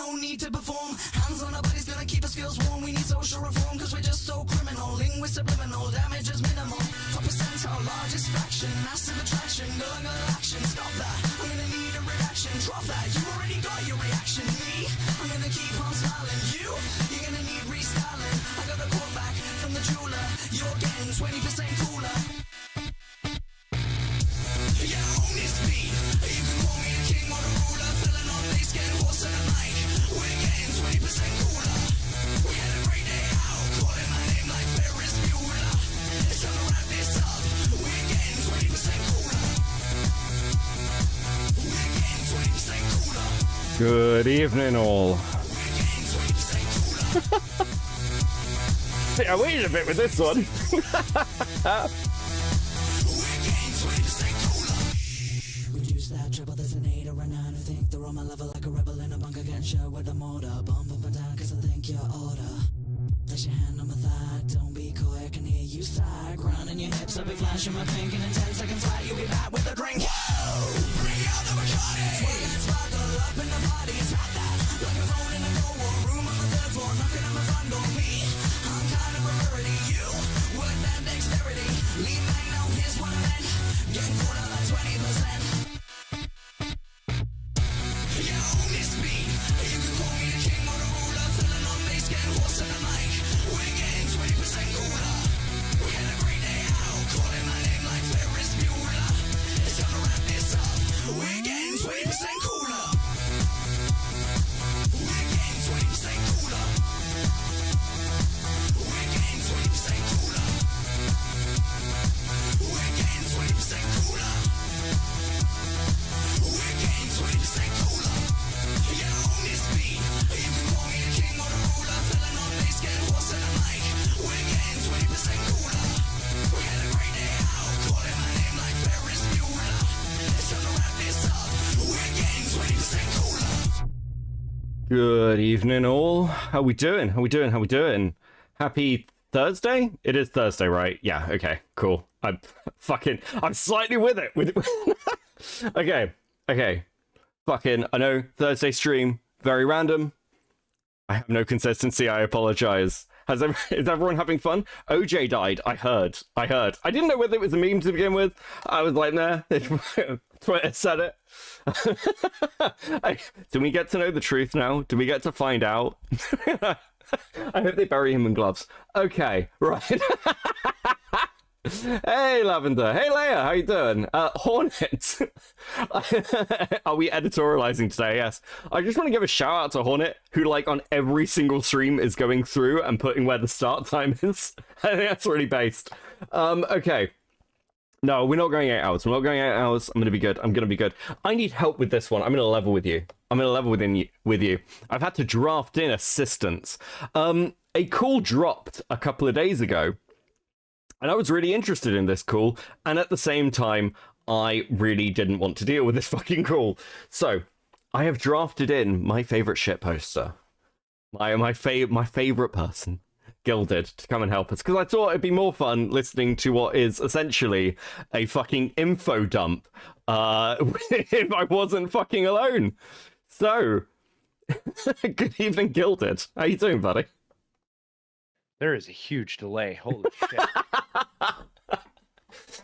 no need to perform. Hands on our bodies gonna keep us feels warm. We need social reform, cause we're just so criminal. Linguist subliminal, damage is minimal. 4% our largest fraction. Massive attraction, going on action. Stop that, I'm gonna need a reaction. Drop that, you already got your reaction. Me, I'm gonna keep on smiling. You're gonna need restyling. I got a call back from the jeweler. You're getting 20% cooler. Yeah, own this speed. You can call me a king or a ruler. Filling on bass, getting horse in the mic. We're getting 20% cooler. We had a great day out, calling my name like Ferris Bueller. It's time to wrap this up. We're getting 20% cooler. We're getting 20% cooler. Good evening, all. We're getting 20% cooler. I waited a bit with this one. We're getting 20% cooler. Reduce that trouble, there's an 8 or a 9 who think they're on my level like a rebel in a bunker getting shot with a mortar. Bump up and down cause I think you're order. Place your hand on my thigh, don't be coy, I can hear you sigh. Grinding your hips, I'll be flashing my pink, and in 10 seconds flat, you'll be back with a drink. Whoa! Bring out the Bacardi! Swing and sparkle up in the party, it's hot that. Like a phone in a cold war room on the 3rd floor, knocking on my front door. Me, I'm kind of a rarity. You, work that dexterity. Lean back now, here's what I meant. Getting caught up like 20%. Yeah, own this beat. You can call me a king or a ruler. Filling on bass, getting horse in the mic. We're getting 20% cooler. We had a great day out, calling my name like Ferris Bueller. It's time to wrap this up. We're getting 20% cooler. We're getting 20% cooler. We're getting 20% cooler. We're getting 20% cooler. We're getting 20% cooler. Yeah, own this beat. You can call me a king or a ruler. Filling on bass, getting horse in the mic. We're getting 20% cooler. We had a great day out, calling my name like Ferris Bueller. It's time to wrap this up. We're getting 20% cooler. Good evening, all. How we doing? How we doing? How we doing? Happy Thursday? It is Thursday, right? Yeah, okay, cool. I'm slightly with it. Okay. Fucking, I know, Thursday stream, very random. I have no consistency, I apologize. Is everyone having fun? OJ died, I heard. I didn't know whether it was a meme to begin with. I was like, nah, Twitter said it. Do we get to know the truth now? Do we get to find out? I hope they bury him in gloves. Okay, right. Hey, Lavender. Hey, Leia. How you doing? Hornet. Are we editorializing today? Yes. I just want to give a shout out to Hornet, who, like, on every single stream is going through and putting where the start time is. I think that's really based. Okay. No, we're not going 8 hours. We're not going 8 hours. I'm going to be good. I'm going to be good. I need help with this one. I'm going to level with you. With you. I've had to draft in assistance. A call dropped a couple of days ago, and I was really interested in this call, and at the same time, I really didn't want to deal with this fucking call. So, I have drafted in my favorite shitposter. My favorite person, Gilded, to come and help us, because I thought it'd be more fun listening to what is essentially a fucking info dump if I wasn't fucking alone. So, good evening, Gilded. How you doing, buddy? There is a huge delay. Holy shit.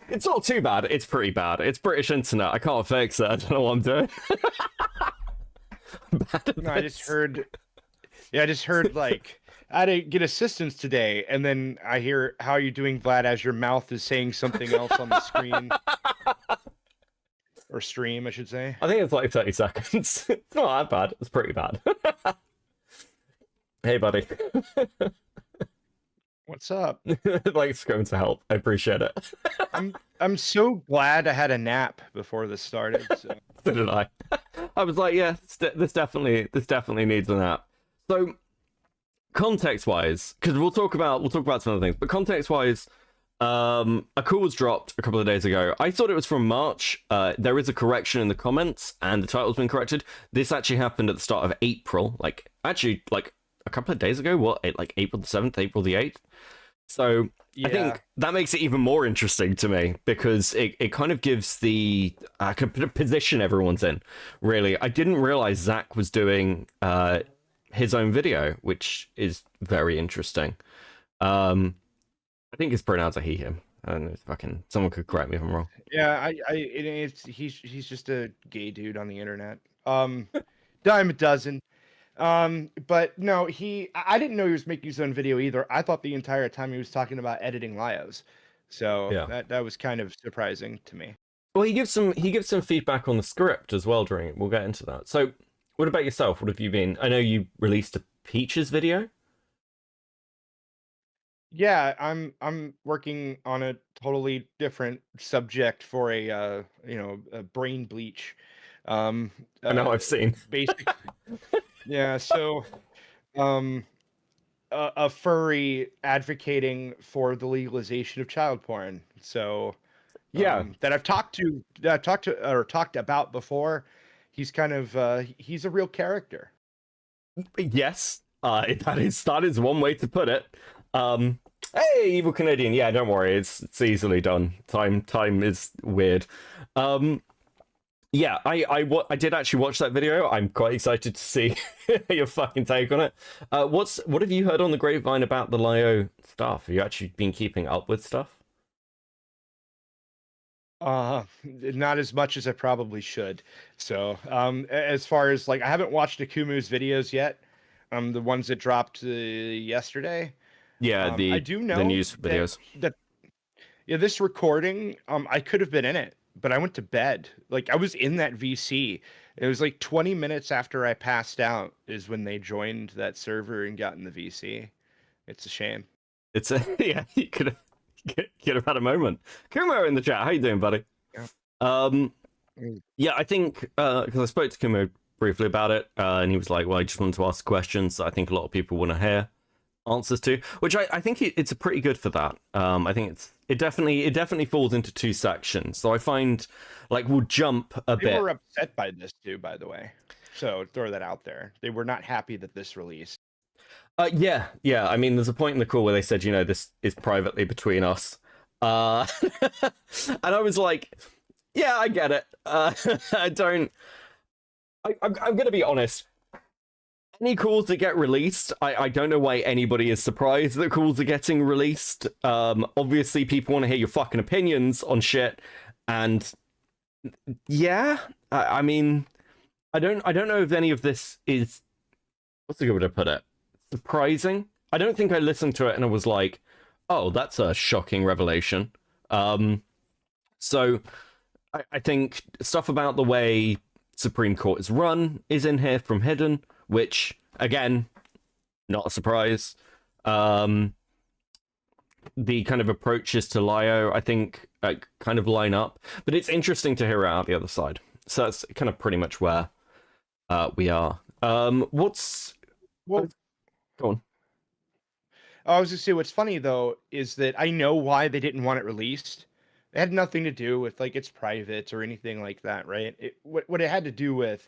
It's not too bad. It's pretty bad. It's British internet. I can't fix it. I don't know what I'm doing. No, I just heard, like, I didn't get assistance today, and then I hear, how are you doing, Vlad, as your mouth is saying something else on the screen. Or stream, I should say. I think it's like 30 seconds. It's not that bad. It's pretty bad. Hey, buddy. What's up? Like, it's going to help. I appreciate it. I'm so glad I had a nap before this started. So, So did I. I was like, yeah, this definitely needs a nap. So, context-wise, because we'll talk about some other things, but context-wise, a call was dropped a couple of days ago. I thought it was from March. There is a correction in the comments, and the title's been corrected. This actually happened at the start of April, like a couple of days ago. What, like April the 7th, April the 8th? So Yeah. I think that makes it even more interesting to me because it kind of gives the position everyone's in. Really, I didn't realize Zach was doing his own video, which is very interesting. I think his pronouns are he, him. And it's fucking someone could correct me if I'm wrong. Yeah, he's just a gay dude on the internet. Dime a dozen. But no, I didn't know he was making his own video either. I thought the entire time he was talking about editing Lios. So Yeah. that was kind of surprising to me. Well, he gives some feedback on the script as well during it. We'll get into that. So, what about yourself? What have you been? I know you released a Peaches video. Yeah, I'm working on a totally different subject for a brain bleach. Um, I know uh, I've seen. basic. Yeah, so um, a furry advocating for the legalization of child porn. So Yeah. that I've talked to or talked about before. He's kind of he's a real character. Yes. That is one way to put it. Hey, evil Canadian. Yeah, don't worry. It's easily done. Time is weird. Yeah, I did actually watch that video. I'm quite excited to see your fucking take on it. What have you heard on the grapevine about the Lio stuff? Have you actually been keeping up with stuff? Not as much as I probably should. So, as far as like, I haven't watched Akumu's videos yet. The ones that dropped yesterday. Yeah, I do know the news videos. that yeah, this recording, I could have been in it, but I went to bed. Like I was in that VC. It was like 20 minutes after I passed out is when they joined that server and got in the VC. It's a shame. It's a yeah. You could have had a moment. Kumo in the chat. How you doing, buddy? Yeah. Yeah, I think because I spoke to Kumo briefly about it, and he was like, "Well, I just wanted to ask questions that I think a lot of people want to hear answers to," which I think it's a pretty good for that. I think it definitely falls into two sections. So I find like we'll jump a bit. They were upset by this too, by the way. So throw that out there. They were not happy that this released. Yeah. I mean, there's a point in the call where they said, this is privately between us. And I was like, yeah, I get it. I'm going to be honest. Any calls that get released, I don't know why anybody is surprised that calls are getting released. Obviously, people want to hear your fucking opinions on shit. And yeah, I mean, I don't know if any of this is, what's a good way to put it? Surprising. I don't think I listened to it and I was like, oh, that's a shocking revelation. So I think stuff about the way Supreme Court is run is in here from Hidden, which again, not a surprise. The kind of approaches to Lio, I think, kind of line up, but it's interesting to hear it out the other side. So that's kind of pretty much where we are. Well, Go on. I was gonna say what's funny though is that I know why they didn't want it released. It had nothing to do with like it's private or anything like that, right? What it had to do with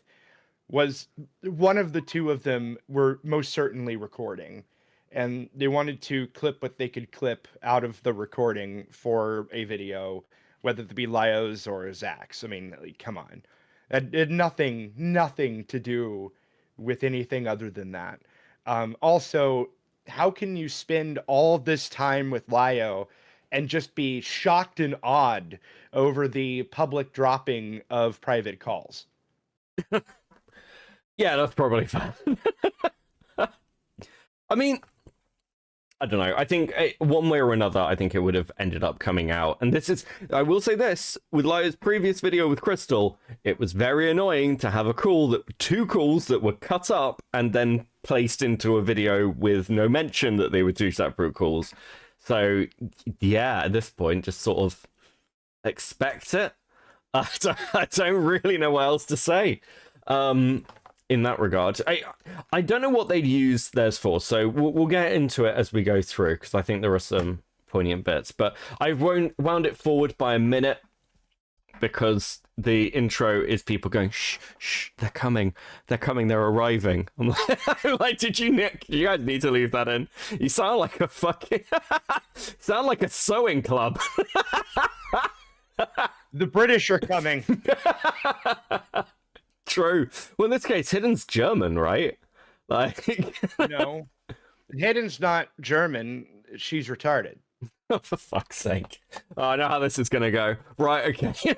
was one of the two of them were most certainly recording, and they wanted to clip what they could clip out of the recording for a video, whether it be Lio's or Zach's. I mean, like, come on, it had nothing to do with anything other than that. Also, how can you spend all this time with Lio and just be shocked and awed over the public dropping of private calls? Yeah, that's probably fair. I mean, I don't know. I think one way or another, I think it would have ended up coming out. And I will say this, with Lio's previous video with Crystal, it was very annoying to have two calls that were cut up and then placed into a video with no mention that they were two separate calls. So, yeah, at this point, just sort of expect it. I don't really know what else to say. In that regard, I don't know what they'd use theirs for, so we'll get into it as we go through, because I think there are some poignant bits, but I've wound it forward by a minute because the intro is people going, shh, shh, they're coming, they're arriving. I'm like, did you guys need to leave that in? You sound like a fucking, sound like a sewing club. The British are coming. True. Well, in this case, Hidden's German, right? Like, No, Hidden's not German. She's retarded. oh, for fuck's sake. Oh, I know how this is gonna go. Right, okay.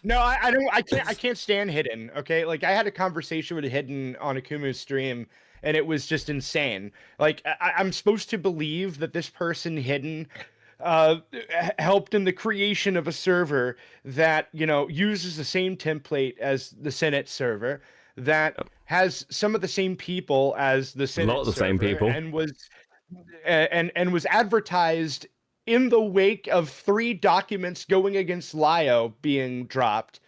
No, I don't. I can't stand Hidden. Okay, like I had a conversation with Hidden on a Kumu stream, and it was just insane. Like I'm supposed to believe that this person Hidden helped in the creation of a server that uses the same template as the Senate server, that has some of the same people as the Senate A lot of the server, same people, and was advertised in the wake of 3 documents going against Lio being dropped.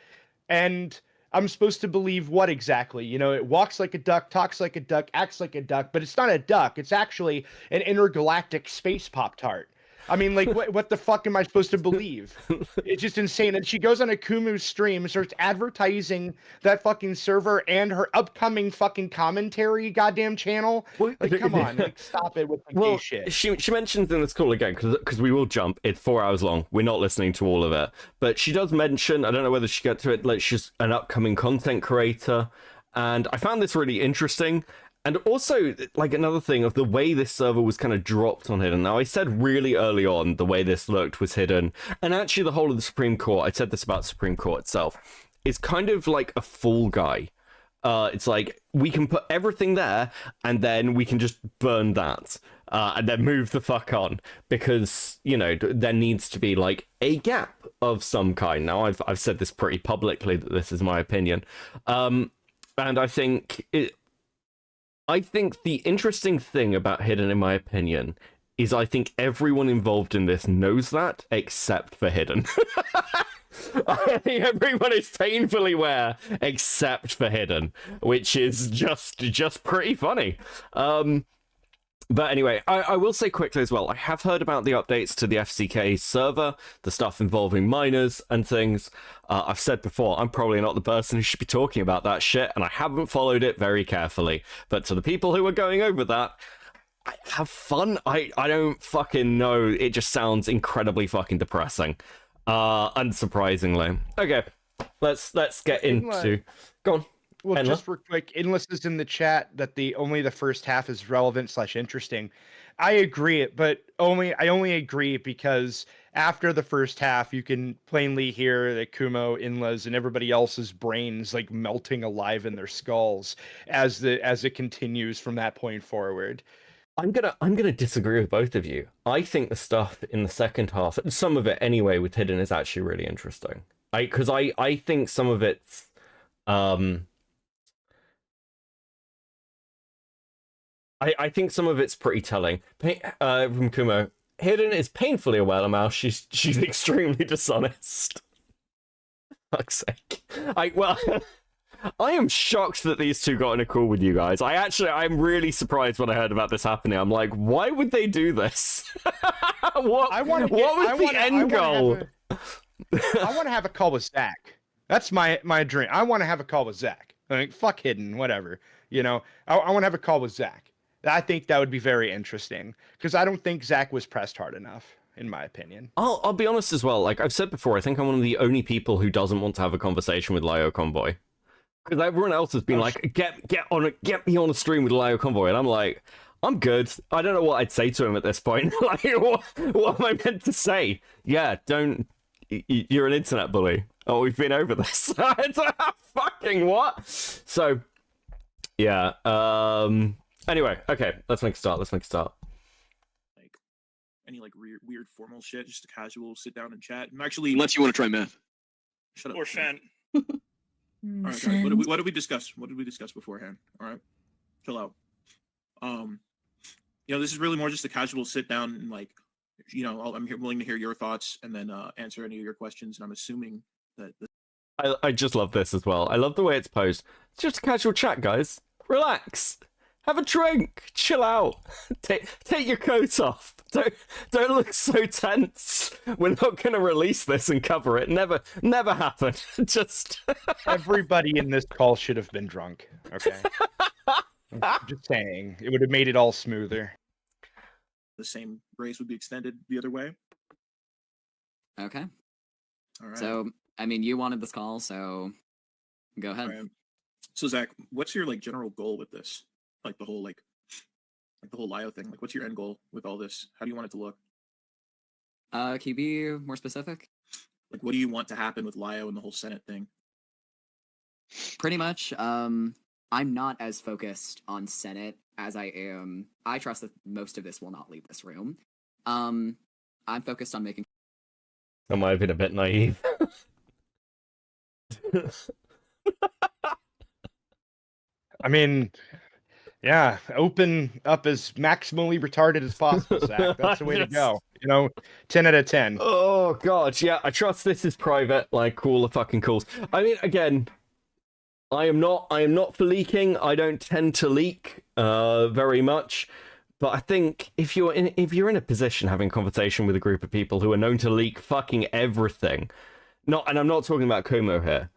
And I'm supposed to believe what exactly? It walks like a duck, talks like a duck, acts like a duck, but it's not a duck. It's actually an intergalactic space Pop-Tart. I mean, like, what the fuck am I supposed to believe? It's just insane. And she goes on a Kumu stream and starts advertising that fucking server and her upcoming fucking commentary goddamn channel. Like, come on, like, stop it with the gay shit. She mentions in this call again, because we will jump. It's 4 hours long. We're not listening to all of it. But she does mention, I don't know whether she got to it, like she's an upcoming content creator. And I found this really interesting. And also, like, another thing of the way this server was kind of dropped on Hidden. Now, I said really early on the way this looked was Hidden. And actually, the whole of the Supreme Court, I said this about Supreme Court itself, is kind of like a Fall Guy. It's like, we can put everything there, and then we can just burn that. And then move the fuck on. Because, there needs to be, like, a gap of some kind. Now, I've said this pretty publicly, that this is my opinion. And I think the interesting thing about Hidden, in my opinion, is I think everyone involved in this knows that, except for Hidden. I think everyone is painfully aware, except for Hidden, which is just pretty funny. But anyway, I will say quickly as well, I have heard about the updates to the FCK server, the stuff involving miners and things. I've said before, I'm probably not the person who should be talking about that shit, and I haven't followed it very carefully. But to the people who are going over that, have fun. I don't fucking know. It just sounds incredibly fucking depressing. Unsurprisingly. Okay, let's get into... Go on. Well, Endless? just real quick, Endless is in the chat that only the first half is relevant / interesting. I agree, but I only agree because after the first half, you can plainly hear that Kumo, Endless, and everybody else's brains like melting alive in their skulls as it continues from that point forward. I'm gonna disagree with both of you. I think the stuff in the second half, some of it anyway, with Hidden is actually really interesting. Because I think some of it's I think some of it's pretty telling. From Kumo, Hidden is painfully a whale mouse. She's extremely dishonest. Fuck's sake. I am shocked that these two got in a call with you guys. I'm really surprised when I heard about this happening. I'm like, why would they do this? What was the end goal? I want to have a call with Zach. That's my dream. I want to have a call with Zach. Like, fuck Hidden, whatever. I want to have a call with Zach. I think that would be very interesting because I don't think Zach was pressed hard enough, in my opinion. I'll be honest as well. Like I've said before, I think I'm one of the only people who doesn't want to have a conversation with Lio Convoy, because everyone else has been like, get me on a stream with Lio Convoy, and I'm like, I'm good. I don't know what I'd say to him at this point. Like, what am I meant to say? Yeah, don't. You're an internet bully. Oh, we've been over this. Fucking what? So, yeah. Anyway, okay, let's make a start. Like any weird formal shit, just a casual sit down and chat. I'm actually, unless you want to try math. Shut up. Or Fen. All right, guys. What did we discuss? What did we discuss beforehand? All right, chill out. This is really more just a casual sit down and like, I'm willing to hear your thoughts and then answer any of your questions. And I'm assuming that. I just love this as well. I love the way it's posed. It's just a casual chat, guys. Relax. Have a drink. Chill out. Take your coat off. Don't look so tense. We're not gonna release this and cover it. Never happened. Just Everybody in this call should have been drunk. Okay. I'm just saying. It would have made it all smoother. The same grace would be extended the other way. Okay. All right. So, I mean, you wanted this call, so go ahead. All right. So Zach, what's your like general goal with this? Like the whole the whole Lio thing. Like, what's your end goal with all this? How do you want it to look? Can you be more specific? Like, what do you want to happen with Lio and the whole Senate thing? Pretty much. I'm not as focused on Senate as I am. I trust that most of this will not leave this room. I'm focused on making. I might have been a bit naive. I mean, yeah, open up as maximally retarded as possible, Zach. That's the way to go. 10 out of 10. Oh god, yeah, I trust this is private, like all the fucking calls. I mean, again, I am not for leaking. I don't tend to leak very much. But I think if you're in a position having a conversation with a group of people who are known to leak fucking everything, and I'm not talking about Kumo here,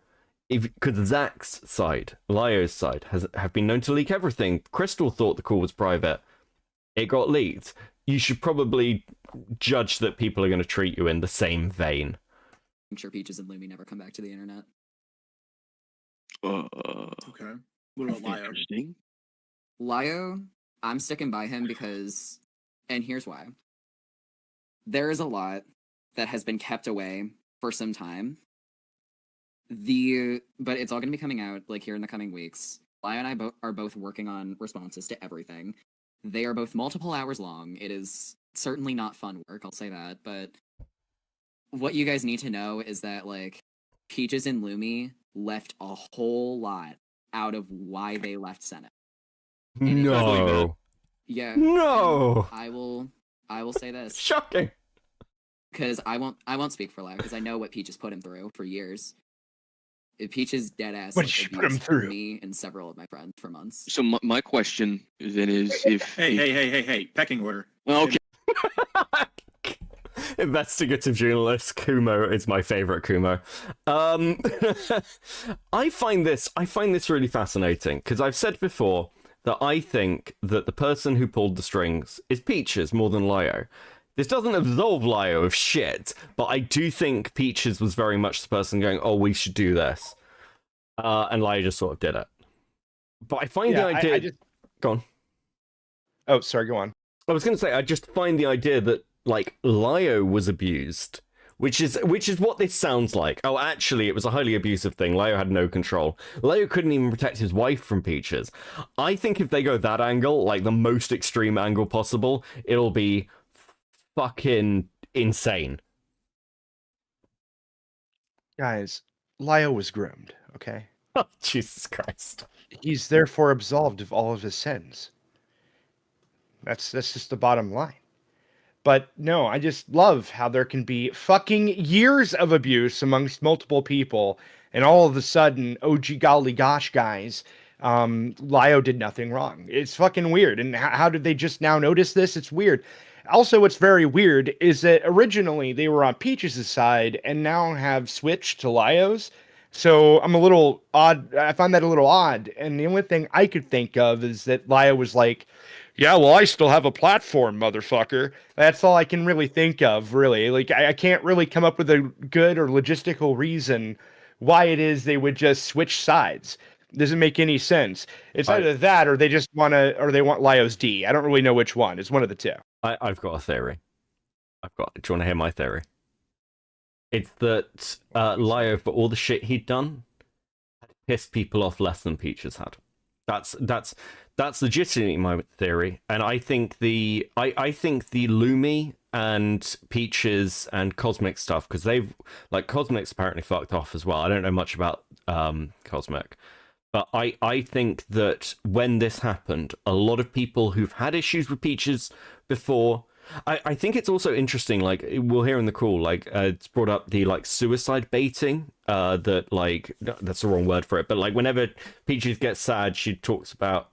because Zach's side, Lio's side, have been known to leak everything. Crystal thought the call was private. It got leaked. You should probably judge that people are going to treat you in the same vein. I'm sure Peaches and Lumi never come back to the internet. Okay. What about Lio? Interesting. Lio, I'm sticking by him because, and here's why. There is a lot that has been kept away for some time. But it's all going to be coming out like here in the coming weeks. Lio and I are both working on responses to everything. They are both multiple hours long. It is certainly not fun work, I'll say that. But what you guys need to know is that like Peaches and Lumi left a whole lot out of why they left Senate. No. Yeah. No. I will say this. Shocking. Because I won't speak for Lio because I know what Peaches put him through for years. Peaches dead ass What did she put him abused through? me and several of my friends for months. So my question then is if Hey, pecking order. well, okay. Investigative journalist Kumo is my favorite Kumo. I find this really fascinating because I've said before that I think that the person who pulled the strings is Peaches more than Lio. This doesn't absolve Lio of shit, but I do think Peaches was very much the person going, "Oh, we should do this," and Lio just sort of did it. But I find the idea. I just... Go on. Oh, sorry. Go on. I was going to say I just find the idea that like Lio was abused, which is what this sounds like. Oh, actually, it was a highly abusive thing. Lio had no control. Lio couldn't even protect his wife from Peaches. I think if they go that angle, like the most extreme angle possible, it'll be fucking insane. Guys, Lio was groomed, okay? Oh, Jesus Christ. He's therefore absolved of all of his sins. That's just the bottom line. But no, I just love how there can be fucking years of abuse amongst multiple people, and all of a sudden, oh gee golly gosh, guys, Lio did nothing wrong. It's fucking weird. And how did they just now notice this? It's weird. Also, what's very weird is that originally they were on Peaches' side and now have switched to Lio's. So I'm a little odd. I find that a little odd. And the only thing I could think of is that Lio was like, yeah, well, I still have a platform, motherfucker. That's all I can really think of, really. Like, I can't really come up with a good or logistical reason why it is they would just switch sides. Doesn't make any sense. It's either that or they just want to, or they want Lio's D. I don't really know which one. It's one of the two. I've got a theory. Do you want to hear my theory? It's that Lio, for all the shit he'd done, had pissed people off less than Peaches had. That's legitimately my theory, and I think the Lumi and Peaches and Cosmic stuff, because they've like Cosmic's apparently fucked off as well. I don't know much about Cosmic, but I think that when this happened, a lot of people who've had issues with Peaches before I think it's also interesting, like, we'll hear in the call, like, it's brought up the, like, suicide baiting, that, like, that's the wrong word for it, but, like, whenever Peaches gets sad, he talks about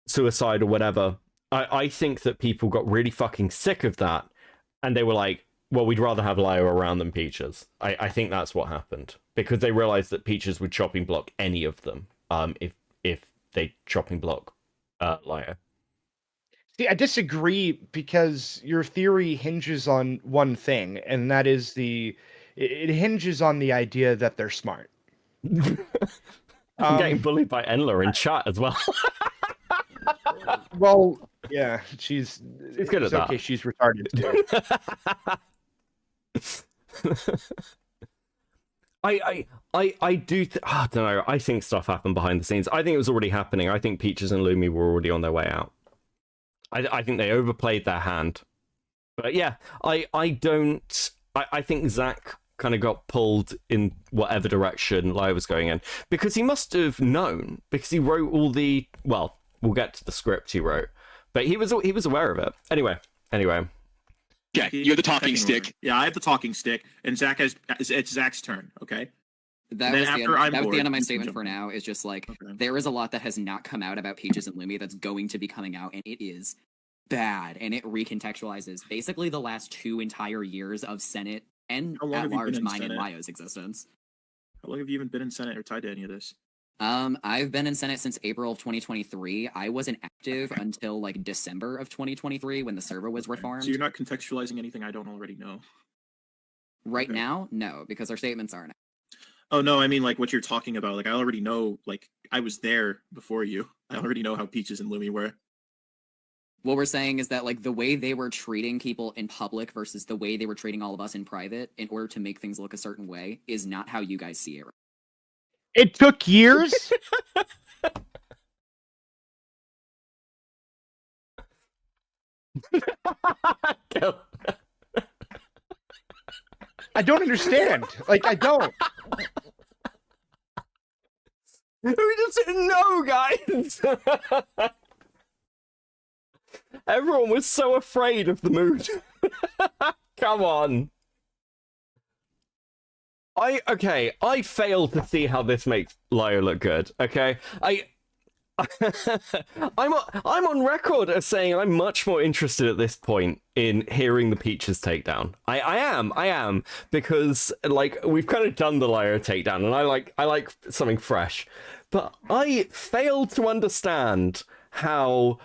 suicide or whatever. I think that people got really fucking sick of that, and they were like, well, we'd rather have Lio around than Peaches. I think that's what happened, because they realized that Peaches would chopping block any of them, if they chopping block Lio. See, I disagree because your theory hinges on one thing, and that is it hinges on the idea that they're smart. I'm getting bullied by Enla in chat as well. Well, yeah, she's good at that. Okay, she's retarded too. I don't know. I think stuff happened behind the scenes. I think it was already happening. I think Peaches and Lumi were already on their way out. I think they overplayed their hand. But yeah, I think Zach kind of got pulled in whatever direction Lio was going in, because he must have known, because he wrote all the, well, we'll get to the script he wrote, but he was aware of it. Anyway. Yeah, you're the talking stick. Yeah, I have the talking stick, and it's Zach's turn. Okay. That was the end of my statement for now. Is just like, there is a lot that has not come out about Peaches and Lumi that's going to be coming out, and it is bad, and it recontextualizes basically the last 2 entire years of Senate and at large mine and Lio's existence. How long have you even been in Senate or tied to any of this? I've been in Senate since April of 2023. I wasn't active until like December of 2023 when the server was reformed. So you're not contextualizing anything I don't already know? Right now, no, because our statements aren't. Oh, no, I mean, like, what you're talking about. Like, I already know, like, I was there before you. I already know how Peaches and Lumi were. What we're saying is that, like, the way they were treating people in public versus the way they were treating all of us in private in order to make things look a certain way is not how you guys see it. It took years? I don't understand. Like, I don't. We doesn't know, guys. Everyone was so afraid of the mood. Come on. I failed to see how this makes Lio look good. Okay, I'm on record as saying I'm much more interested at this point in hearing the Peaches takedown. I am, because like we've kind of done the Lio takedown, and I like something fresh, but I failed to understand how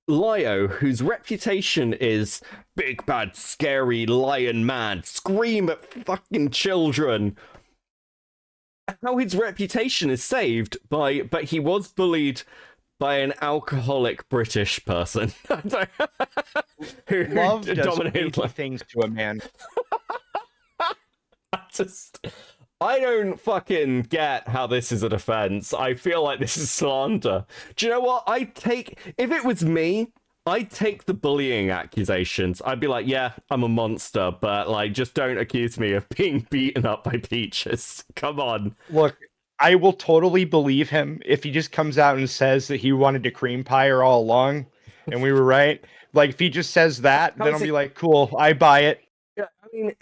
Lio, whose reputation is big bad scary lion man, scream at fucking children, how his reputation is saved but he was bullied by an alcoholic British person who Love does dominated crazy things to a man. I don't fucking get how this is a defense. I feel like this is slander. Do you know what? If it was me, I'd take the bullying accusations. I'd be like, yeah, I'm a monster, but like, just don't accuse me of being beaten up by Peaches. Come on. Look, I will totally believe him if he just comes out and says that he wanted a cream pie her all along, and we were right. Like, if he just says that, then I'll be like, cool, I buy it. Yeah, I mean,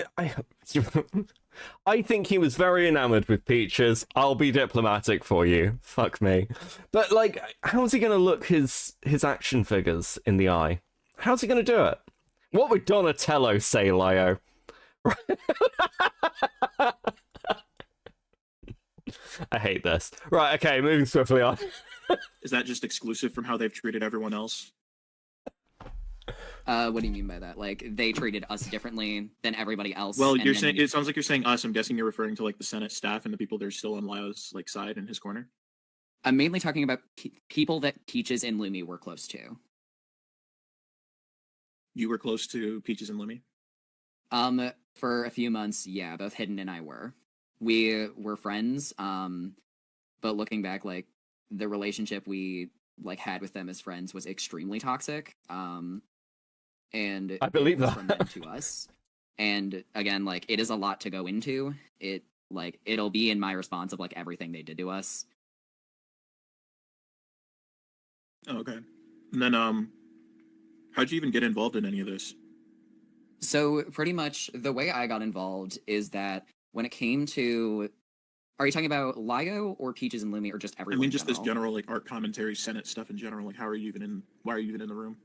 I think he was very enamored with Peaches. I'll be diplomatic for you. Fuck me. But, like, how's he going to look his action figures in the eye? How's he going to do it? What would Donatello say, Lio? I hate this. Right, okay, moving swiftly on. Is that just exclusive from how they've treated everyone else? What do you mean by that? Like, they treated us differently than everybody else? Well, you're saying it sounds like you're saying us. I'm guessing you're referring to like the Senate staff and the people that are still on Lio's like side in his corner. I'm mainly talking about people that Peaches and Lumi were close to. You were close to Peaches and Lumi? For a few months, yeah, both Hidden and I were. We were friends, but looking back, like, the relationship we like had with them as friends was extremely toxic. And I believe that from them to us. And again, like, it is a lot to go into. It'll be in my response of like everything they did to us. Oh, okay. And then How'd you even get involved in any of this? So pretty much the way I got involved is that when it came to, are you talking about Lio or Peaches and Lumi or just I everyone? mean, in just this general? general like art commentary, Senate stuff in general. Like, why are you even in the room?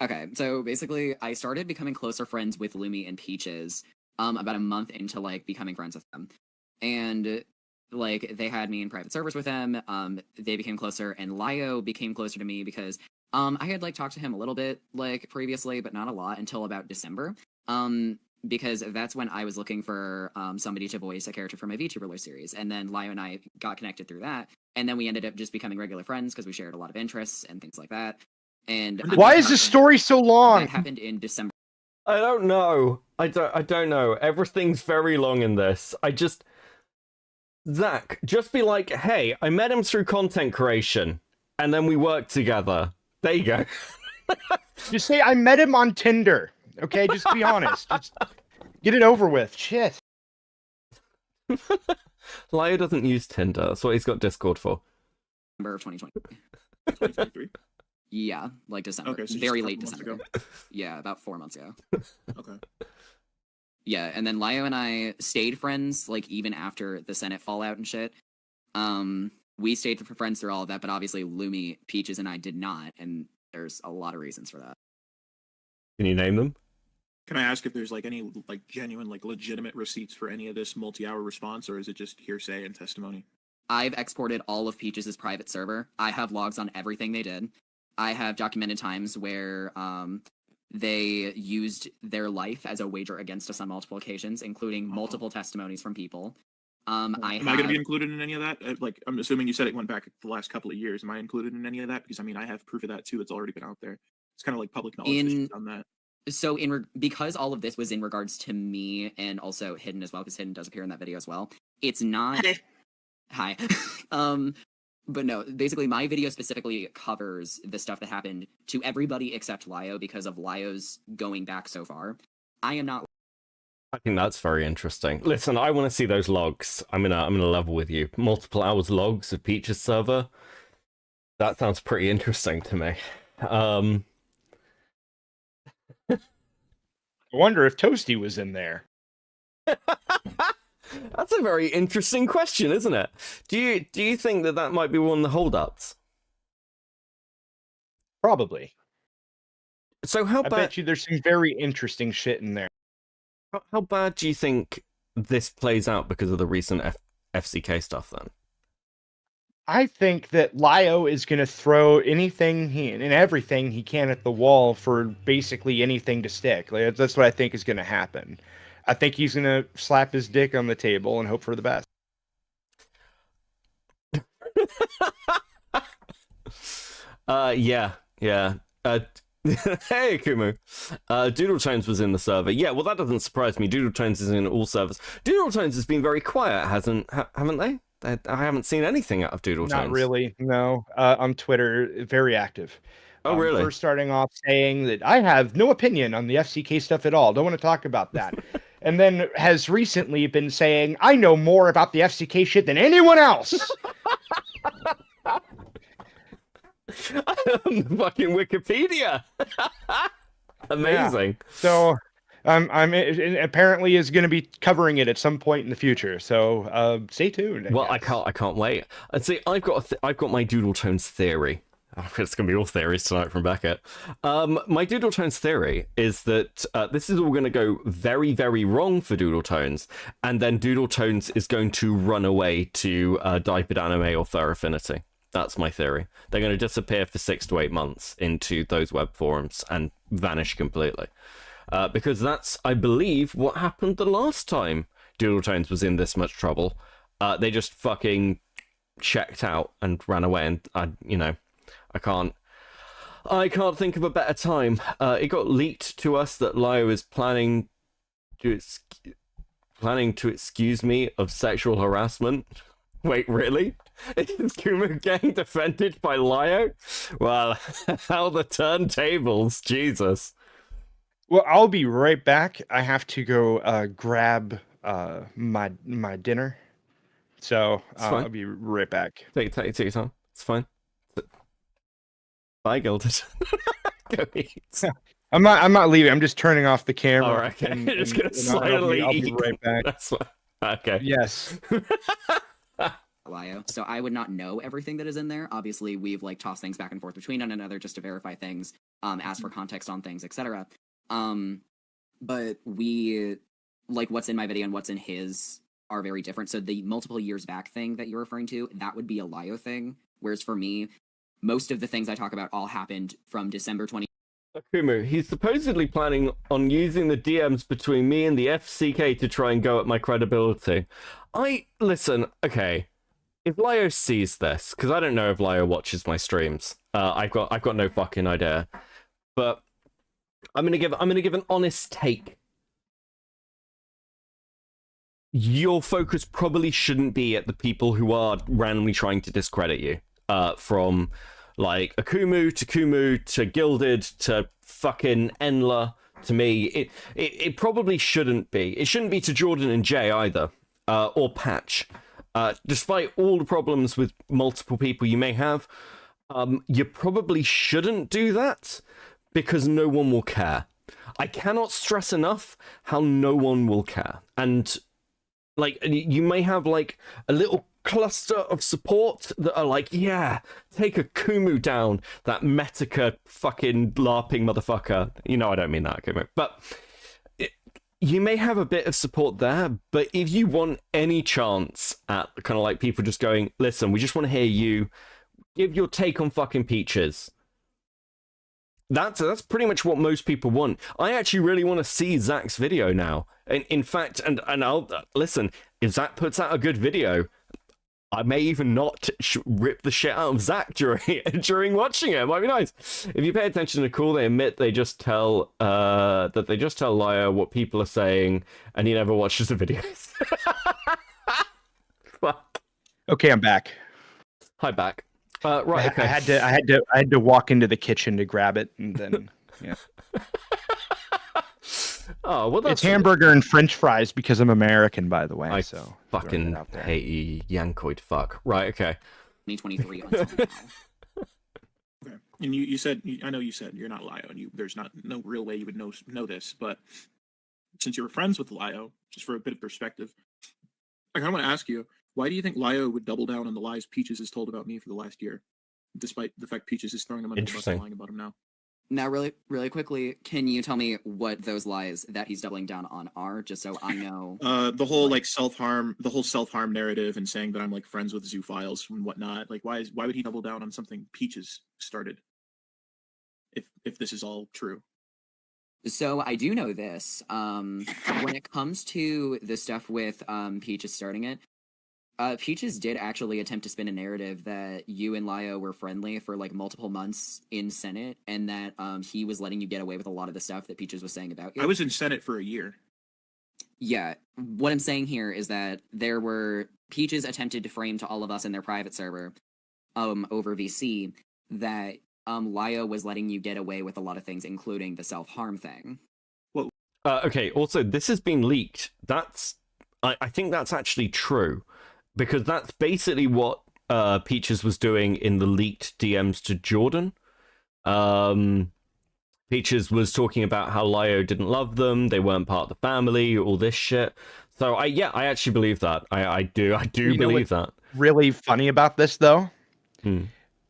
Okay, so basically, I started becoming closer friends with Lumi and Peaches about a month into like becoming friends with them, and like they had me in private servers with them. They became closer, and Lio became closer to me because I had like talked to him a little bit like previously, but not a lot until about December. Because that's when I was looking for somebody to voice a character for my VTuber series, and then Lio and I got connected through that, and then we ended up just becoming regular friends because we shared a lot of interests and things like that. And Why is this story so long? That happened in December. I don't know. I don't know. Everything's very long in this. Zach, just be like, hey, I met him through content creation, and then we worked together. There you go. Just say I met him on Tinder. Okay, just be honest. Just get it over with. Shit. Lio doesn't use Tinder. That's what he's got Discord for. December of 2020. 2023. Yeah, like December. Okay, so just very a late couple months December. Yeah, about 4 months ago. Okay. Yeah, and then Lio and I stayed friends, like, even after the Senate fallout and shit. We stayed friends through all of that, but obviously Lumi, Peaches, and I did not, and there's a lot of reasons for that. Can you name them? Can I ask if there's like any like genuine, like legitimate receipts for any of this multi-hour response, or is it just hearsay and testimony? I've exported all of Peaches' private server. I have logs on everything they did. I have documented times where they used their life as a wager against us on multiple occasions, including multiple testimonies from people. Am I going to be included in any of that? Like, I'm assuming you said it went back the last couple of years. Am I included in any of that? Because I mean, I have proof of that too. That's already been out there. It's kind of like public knowledge on that. So because all of this was in regards to me and also Hidden as well, because Hidden does appear in that video as well. It's not. Hi. But no, basically my video specifically covers the stuff that happened to everybody except Lio because of Lio's going back so far. I am not. I think that's very interesting. Listen, I want to see those logs. I'm gonna level with you. Multiple hours logs of Peach's server. That sounds pretty interesting to me. I wonder if Toasty was in there. That's a very interesting question, isn't it? Do you think that might be one of the holdups? Probably. So how bad? I bet you there's some very interesting shit in there. How bad do you think this plays out because of the recent FCK stuff? Then I think that Lio is going to throw anything and everything he can at the wall for basically anything to stick. Like, that's what I think is going to happen. I think he's going to slap his dick on the table and hope for the best. Yeah. Hey, Kumo. Doodle Tones was in the server. Yeah, well, that doesn't surprise me. Doodle Tones is in all servers. Doodle Tones has been very quiet, haven't they? I haven't seen anything out of Doodle Tones. Not really, no. On Twitter, very active. Oh, really? First starting off saying that I have no opinion on the FCK stuff at all. Don't want to talk about that. And then has recently been saying, I know more about the FCK shit than anyone else. Fucking Wikipedia. Amazing. Yeah. So I'm apparently is going to be covering it at some point in the future. So stay tuned. Well, I can't wait. I'd say I've got my Doodle Tones theory. It's going to be all theories tonight from Beckett. My Doodle Tones theory is that this is all going to go very, very wrong for Doodle Tones, and then Doodle Tones is going to run away to Diapered Anime or Fur Affinity. That's my theory. They're going to disappear for 6 to 8 months into those web forums and vanish completely. Because that's, I believe, what happened the last time Doodle Tones was in this much trouble. They just fucking checked out and ran away, and I can't think of a better time. It got leaked to us that Lio is planning to excuse me of sexual harassment. Wait, really? Is Kumo getting defended by Lio? Well, how the turntables, Jesus. Well, I'll be right back. I have to go grab my dinner. So I'll be right back. Take your time. It's fine. Bye, Gilded. Go eat. I'm not leaving. I'm just turning off the camera. All right, okay. You're just gonna and silently I'll be eat. right back. That's what. Okay. Yes. Lio. So I would not know everything that is in there. Obviously, we've like tossed things back and forth between one another just to verify things, ask for context on things, etc. But we like what's in my video and what's in his are very different. So the multiple years back thing that you're referring to, that would be a Lio thing. Whereas for me, most of the things I talk about all happened from December 20. Kumo, he's supposedly planning on using the DMs between me and the FCK to try and go at my credibility. Listen, okay. If Lio sees this, because I don't know if Lio watches my streams, I've got no fucking idea. But I'm gonna give an honest take. Your focus probably shouldn't be at the people who are randomly trying to discredit you. From like a Kumu to Gilded to fucking Enla to me. It probably shouldn't be. It shouldn't be to Jordan and Jay either. Or Patch. Despite all the problems with multiple people you may have, you probably shouldn't do that because no one will care. I cannot stress enough how no one will care. And like you may have like a little cluster of support that are like, yeah, take a Kumu down, that Metica fucking LARPing motherfucker. You know I don't mean that, Kumu. But you may have a bit of support there, but if you want any chance at kind of like people just going, listen, we just want to hear you give your take on fucking Peaches. That's pretty much what most people want. I actually really want to see Zach's video now. In fact, and I'll listen, if Zach puts out a good video, I may even not rip the shit out of Zach during watching it. It might be nice. If you pay attention to Cool, they admit they just tell Lio what people are saying, and he never watches the videos. Fuck. Okay, I'm back. Hi, back. Right. Okay. I had to walk into the kitchen to grab it, and then yeah. Oh well, that's it's hamburger and French fries because I'm American, by the way. I so fucking hate you, Yankoid. Fuck. Right. Okay. 2023 on time now. Okay. And you said, I know you said you're not Lio, and there's no real way you would know this, but since you were friends with Lio, just for a bit of perspective, I kind of want to ask you, why do you think Lio would double down on the lies Peaches has told about me for the last year, despite the fact Peaches is throwing them under the bus and lying about him now? Now, really quickly, can you tell me what those lies that he's doubling down on are, just so I know? The whole like self-harm narrative and saying that I'm like friends with zoophiles and whatnot. Like, why would he double down on something Peaches started? If this is all true. So I do know this. When it comes to the stuff with Peaches starting it, Peaches did actually attempt to spin a narrative that you and Lio were friendly for like multiple months in Senate, and that he was letting you get away with a lot of the stuff that Peaches was saying about you. I was in Senate for a year. Yeah, what I'm saying here is that there were Peaches attempted to frame to all of us in their private server, over VC, that Lio was letting you get away with a lot of things, including the self-harm thing. Well, okay. Also, this has been leaked. I think that's actually true. Because that's basically what Peaches was doing in the leaked DMs to Jordan. Peaches was talking about how Lio didn't love them, they weren't part of the family, all this shit. So I actually believe that. I do believe that. Really funny about this though?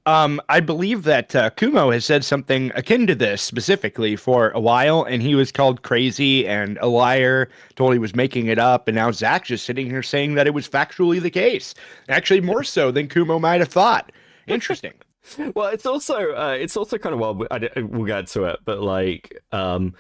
I believe that Kumo has said something akin to this specifically for a while, and he was called crazy and a liar, told he was making it up, and now Zach's just sitting here saying that it was factually the case. Actually, more so than Kumo might have thought. Interesting. Well, it's also kind of wild. We'll get to it, but like, in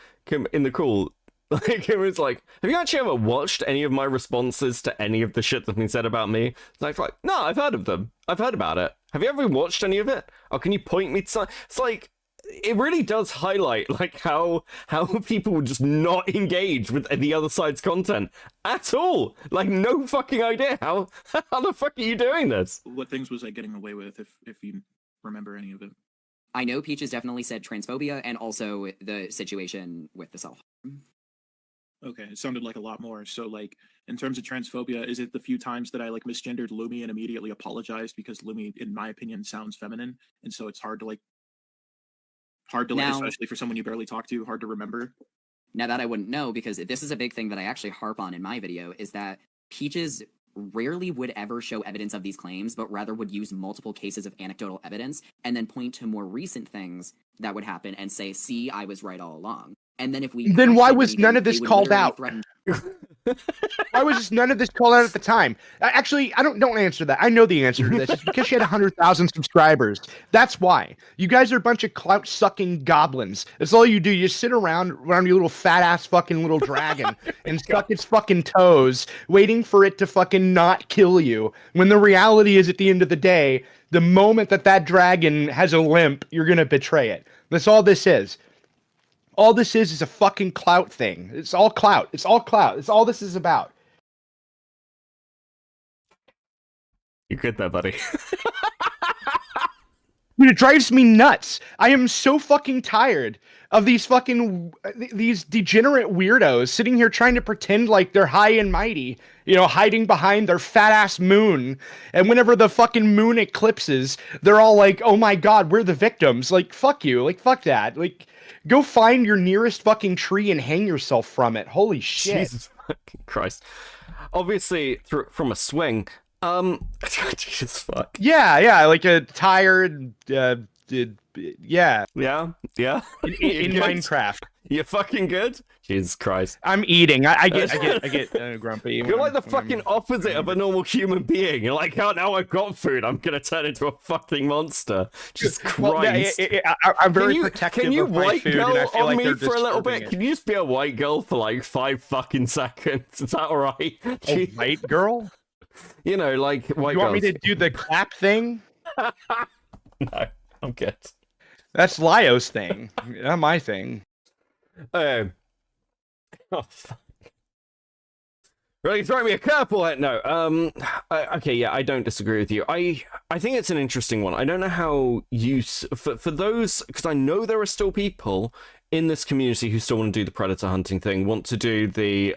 the call, like it was like, have you actually ever watched any of my responses to any of the shit that's been said about me? It's like, no, I've heard of them. I've heard about it. Have you ever watched any of it? Oh, can you point me to something? It's like, it really does highlight like how people would just not engage with the other side's content at all. Like, no fucking idea how the fuck are you doing this? What things was I getting away with, if you remember any of it? I know Peaches definitely said transphobia, and also the situation with the self-harm. Okay, it sounded like a lot more. So, like, in terms of transphobia, is it the few times that I, like, misgendered Lumi and immediately apologized because Lumi, in my opinion, sounds feminine, and so it's hard to hard to Now- especially for someone you barely talk to, hard to remember? Now that I wouldn't know, because this is a big thing that I actually harp on in my video, is that Peaches rarely would ever show evidence of these claims, but rather would use multiple cases of anecdotal evidence and then point to more recent things that would happen and say, see, I was right all along. And then if we Then why questioned was anything, none of they this would called literally out? threaten- Why was just none of this called out at the time? Actually, I don't answer that. I know the answer to this. It's because she had 100,000 subscribers. That's why. You guys are a bunch of clout sucking goblins. That's all you do. You just sit around your little fat ass fucking little dragon and suck its fucking toes, waiting for it to fucking not kill you. When the reality is, at the end of the day, the moment that dragon has a limp, you're gonna betray it. That's all this is. All this is a fucking clout thing. It's all clout. It's all clout. It's all this is about. You good there, buddy? Dude, it drives me nuts. I am so fucking tired of these degenerate weirdos sitting here trying to pretend like they're high and mighty, hiding behind their fat ass moon. And whenever the fucking moon eclipses, they're all like, "Oh my god, we're the victims." Like, fuck you. Like, fuck that. Like, go find your nearest fucking tree and hang yourself from it. Holy shit. Jesus fucking Christ. Obviously, from a swing. Jesus fuck. Yeah, like a tired, yeah. Yeah. In Minecraft. You fucking good? Jesus Christ. I'm eating. I get grumpy. You're like the fucking opposite of a normal human being. You're like, oh, now I've got food, I'm gonna turn into a fucking monster. Jesus Christ. I'm very protective can you of my white food, girl and I feel on like me they're for a little bit? disturbing it. Can you just be a white girl for like 5 fucking seconds? Is that alright? A white girl? Like white You want me girls. to do the clap thing? No, I'm good. That's Lio's thing, not my thing. Oh, fuck. Really throwing me a curveball. No, okay, yeah, I don't disagree with you. I think it's an interesting one. I don't know how for those, because I know there are still people in this community who still want to do the predator hunting thing, want to do the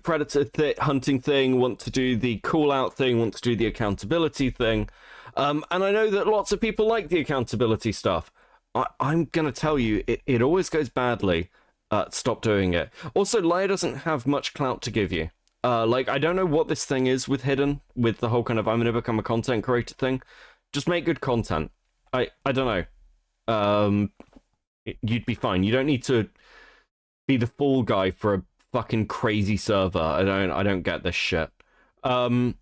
predator hunting thing, want to do the call out thing, want to do the accountability thing. And I know that lots of people like the accountability stuff. I'm going to tell you, it always goes badly. Stop doing it. Also, Laia doesn't have much clout to give you. I don't know what this thing is with Hidden, with the whole kind of I'm going to become a content creator thing. Just make good content. I don't know. You'd be fine. You don't need to be the fall guy for a fucking crazy server. I don't get this shit. But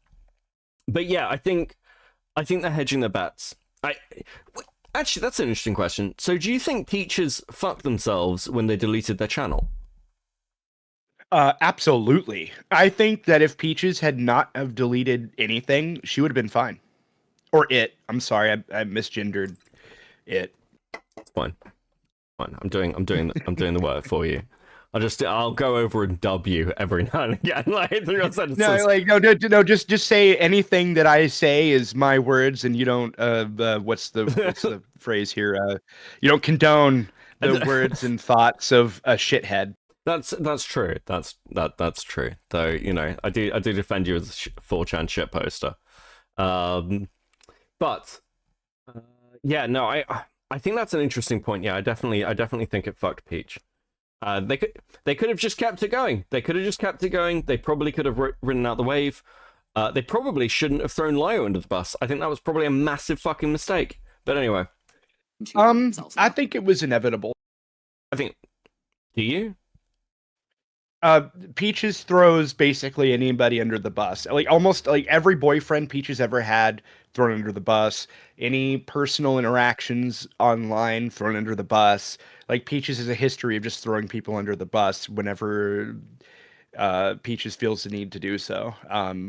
yeah, I think they're hedging their bets. Actually, that's an interesting question. So do you think Peaches fucked themselves when they deleted their channel? Absolutely. I think that if Peaches had not have deleted anything, she would have been fine. Or it. I'm sorry, I misgendered it. It's fine. I'm doing the work for you. I'll go over and dub you every now and again. No, just say anything that I say is my words, and you don't. What's the phrase here? You don't condone the words and thoughts of a shithead. That's true. That's true. Though I do defend you as a 4chan shit poster. But yeah, no, I think that's an interesting point. Yeah, I definitely think it fucked Peach. They could have just kept it going. They probably could have ridden out the wave. They probably shouldn't have thrown Lio under the bus. I think that was probably a massive fucking mistake. But anyway, I think it was inevitable. do you? Peaches throws basically anybody under the bus. Like almost like every boyfriend Peaches ever had thrown under the bus. Any personal interactions online thrown under the bus. Like Peaches has a history of just throwing people under the bus whenever Peaches feels the need to do so.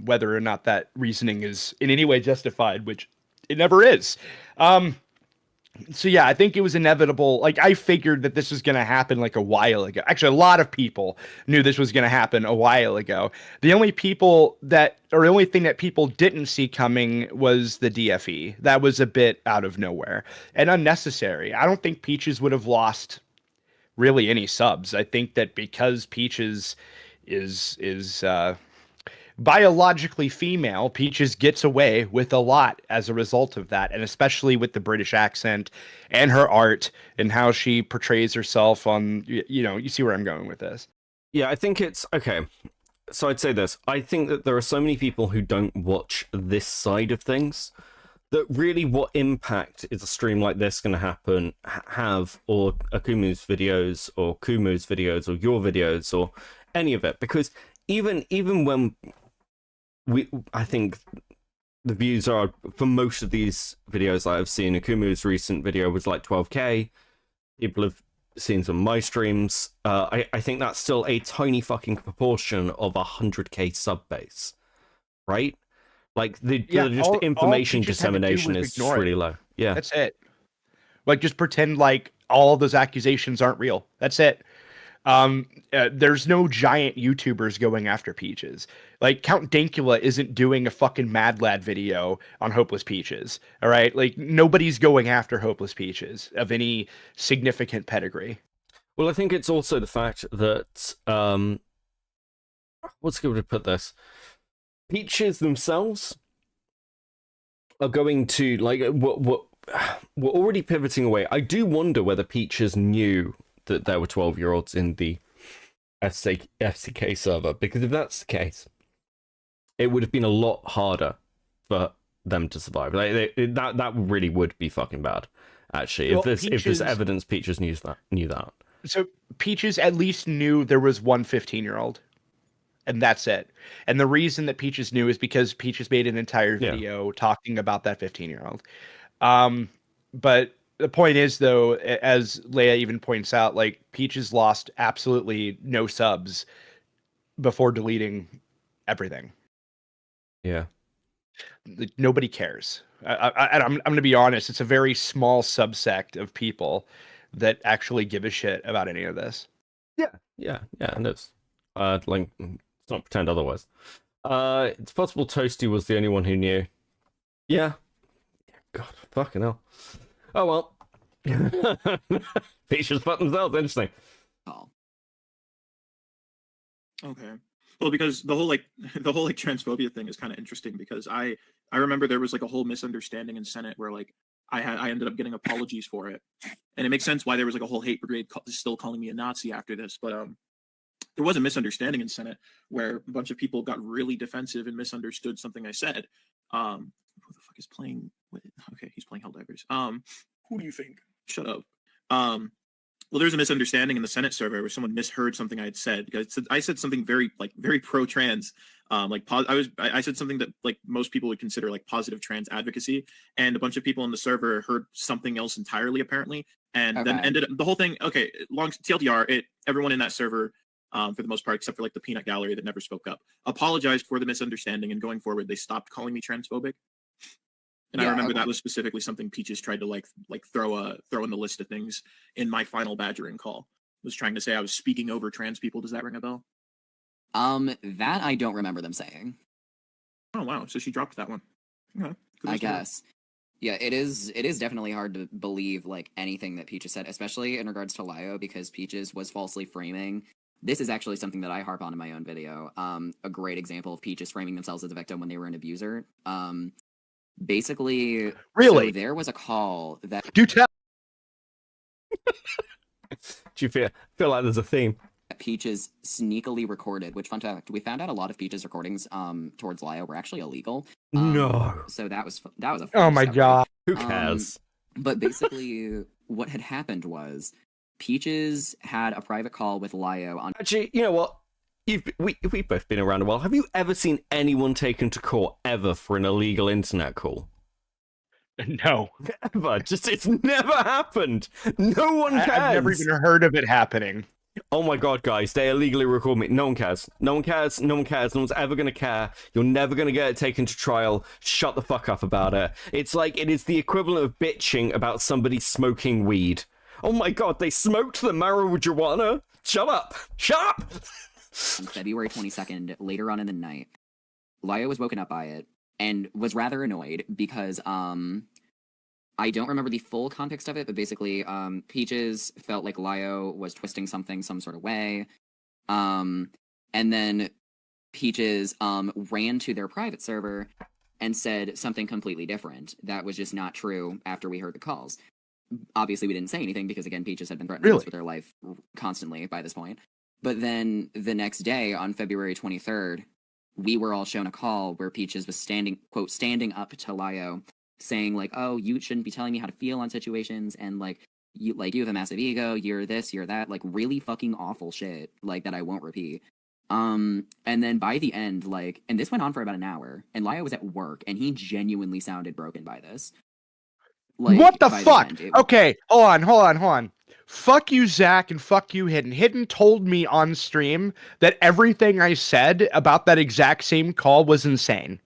Whether or not that reasoning is in any way justified, which it never is. So yeah, I think it was inevitable. Like I figured that this was going to happen like a while ago. Actually, a lot of people knew this was going to happen a while ago. The only thing that people didn't see coming was the DFE. That was a bit out of nowhere and unnecessary. I don't think Peaches would have lost really any subs. I think that because Peaches is biologically female, Peaches gets away with a lot as a result of that, and especially with the British accent and her art and how she portrays herself on, you see where I'm going with this. Yeah, I think it's okay. So I'd say this. I think that there are so many people who don't watch this side of things that really what impact is a stream like this going to have, or Akumu's videos, or Kumu's videos, or your videos, or any of it. Because even when I think the views are, for most of these videos that I've seen, Akumu's recent video was like 12k. People have seen some of my streams. I think that's still a tiny fucking proportion of 100k sub base, right? Like just information dissemination is really low. Yeah, that's it. Like, just pretend like all those accusations aren't real. That's it. There's no giant YouTubers going after Peaches. Like, Count Dankula isn't doing a fucking Mad Lad video on Hopeless Peaches. All right, like, nobody's going after Hopeless Peaches of any significant pedigree. Well, I think it's also the fact that what's a good way to put this? Peaches themselves are going to, like, we're already pivoting away. I do wonder whether Peaches knew that there were 12-year-olds in the FCK server, because if that's the case, it would have been a lot harder for them to survive. Like, that really would be fucking bad, actually. Well, if there's evidence Peaches knew that. So Peaches at least knew there was one 15-year-old. And that's it. And the reason that Peaches knew is because Peaches made an entire video talking about that 15-year-old. But the point is, though, as Leia even points out, like, Peaches lost absolutely no subs before deleting everything. Yeah. Like, nobody cares. I'm going to be honest. It's a very small subsect of people that actually give a shit about any of this. Yeah, it is. Like, let's not pretend otherwise. It's possible Toasty was the only one who knew. Yeah. God, fucking hell. Oh well. Features but themselves. Interesting. Oh. Okay. Well, because the whole transphobia thing is kind of interesting, because I remember there was like a whole misunderstanding in Senate where, like, I ended up getting apologies for it, and it makes sense why there was like a whole hate brigade still calling me a Nazi after this. But there was a misunderstanding in Senate where a bunch of people got really defensive and misunderstood something I said. Who the fuck is playing? Okay, he's playing Helldivers. Who do you think? Shut up. Well, there's a misunderstanding in the Senate server where someone misheard something I had said. Because I said something very pro-trans. I said something that, like, most people would consider like positive trans advocacy, and a bunch of people in the server heard something else entirely, apparently, and then ended up the whole thing. Okay, long TLDR. Everyone in that server, for the most part, except for like the peanut gallery that never spoke up, apologized for the misunderstanding, and going forward, they stopped calling me transphobic. And I remember that was specifically something Peaches tried to like throw in the list of things in my final badgering call. Was trying to say I was speaking over trans people. Does that ring a bell? That I don't remember them saying. Oh wow, so she dropped that one. Okay. I guess. Yeah, it is definitely hard to believe like anything that Peaches said, especially in regards to Lio, because Peaches was falsely framing. This is actually something that I harp on in my own video. A great example of Peaches framing themselves as a victim when they were an abuser. Basically, really, so there was a call that. Do tell. Do you feel like there's a theme? Peaches sneakily recorded, which, fun fact, we found out a lot of Peaches recordings towards Lio were actually illegal. No. So that was a oh my god. Who cares? But basically, what had happened was Peaches had a private call with Lio on. Actually, you know what? We've both been around a while. Have you ever seen anyone taken to court ever for an illegal internet call? No. Ever. Just, it's never happened. No one cares. I've never even heard of it happening. Oh my god, guys, they illegally record me. No one cares. No one cares. No one cares. No one's ever going to care. You're never going to get it taken to trial. Shut the fuck up about it. It's like, it is the equivalent of bitching about somebody smoking weed. Oh my god, they smoked the marijuana. Shut up. Shut up. On February 22nd, later on in the night, Lio was woken up by it and was rather annoyed because I don't remember the full context of it, but basically Peaches felt like Lio was twisting something some sort of way. And then Peaches ran to their private server and said something completely different. That was just not true after we heard the calls. Obviously, we didn't say anything because, again, Peaches had been threatening us with her life constantly by this point. But then the next day, on February 23rd, we were all shown a call where Peaches was standing up to Lio, saying, like, oh, you shouldn't be telling me how to feel on situations, and, you have a massive ego, you're this, you're that, like, really fucking awful shit, like, that I won't repeat. And then by the end, and this went on for about an hour, and Lio was at work, and he genuinely sounded broken by this. What the fuck? Okay, hold on. Fuck you, Zach, and fuck you, Hidden. Hidden told me on stream that everything I said about that exact same call was insane.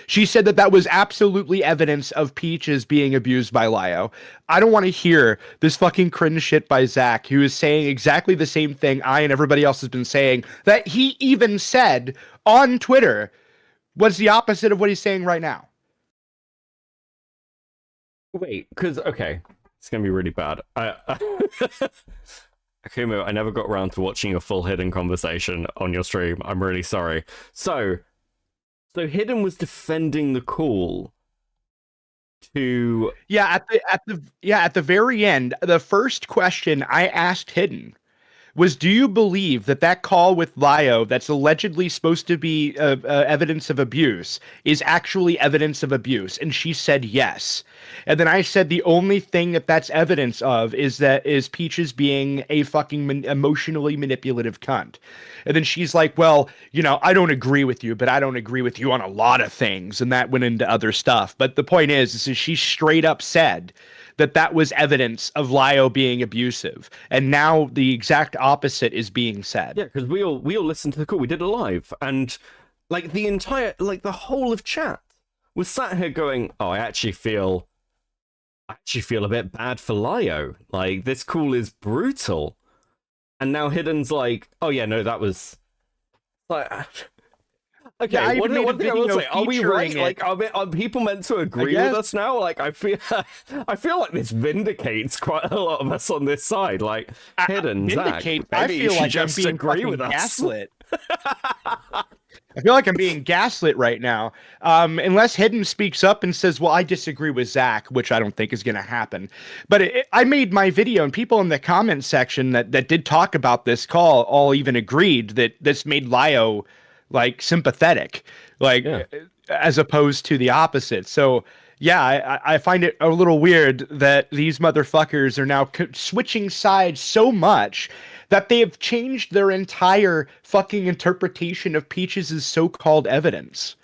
She said that was absolutely evidence of Peaches being abused by Lio. I don't want to hear this fucking cringe shit by Zach, who is saying exactly the same thing I and everybody else has been saying, that he even said on Twitter was the opposite of what he's saying right now. Wait, because, okay, it's going to be really bad. Kumo, I never got around to watching a full Hidden conversation on your stream. I'm really sorry. So Hidden was defending the call to... Yeah, at the very end, the first question I asked Hidden was, do you believe that call with Lio that's allegedly supposed to be evidence of abuse is actually evidence of abuse? And she said yes. And then I said the only thing that's evidence of is Peaches being a fucking emotionally manipulative cunt. And then she's like, well, I don't agree with you, but I don't agree with you on a lot of things. And that went into other stuff. But the point is she straight up said that was evidence of Lio being abusive, and now the exact opposite is being said. Yeah, because we all listened to the call. We did it live, and the whole of chat was sat here going, "Oh, I actually feel a bit bad for Lio. Like, this call is brutal." And now Hidden's like, "Oh yeah, no, that was like." Okay, yeah, what thing I will say, are we right? Like, are people meant to agree with us now? Like, I feel like this vindicates quite a lot of us on this side. Like, Hidden, Zach, maybe I feel like I'm being agree with us. Gaslit. I feel like I'm being gaslit right now. Unless Hidden speaks up and says, well, I disagree with Zach, which I don't think is going to happen. But I made my video, and people in the comment section that did talk about this call all even agreed that this made Lio sympathetic, as opposed to the opposite. So yeah, I find it a little weird that these motherfuckers are now switching sides so much that they have changed their entire fucking interpretation of Peaches' so-called evidence.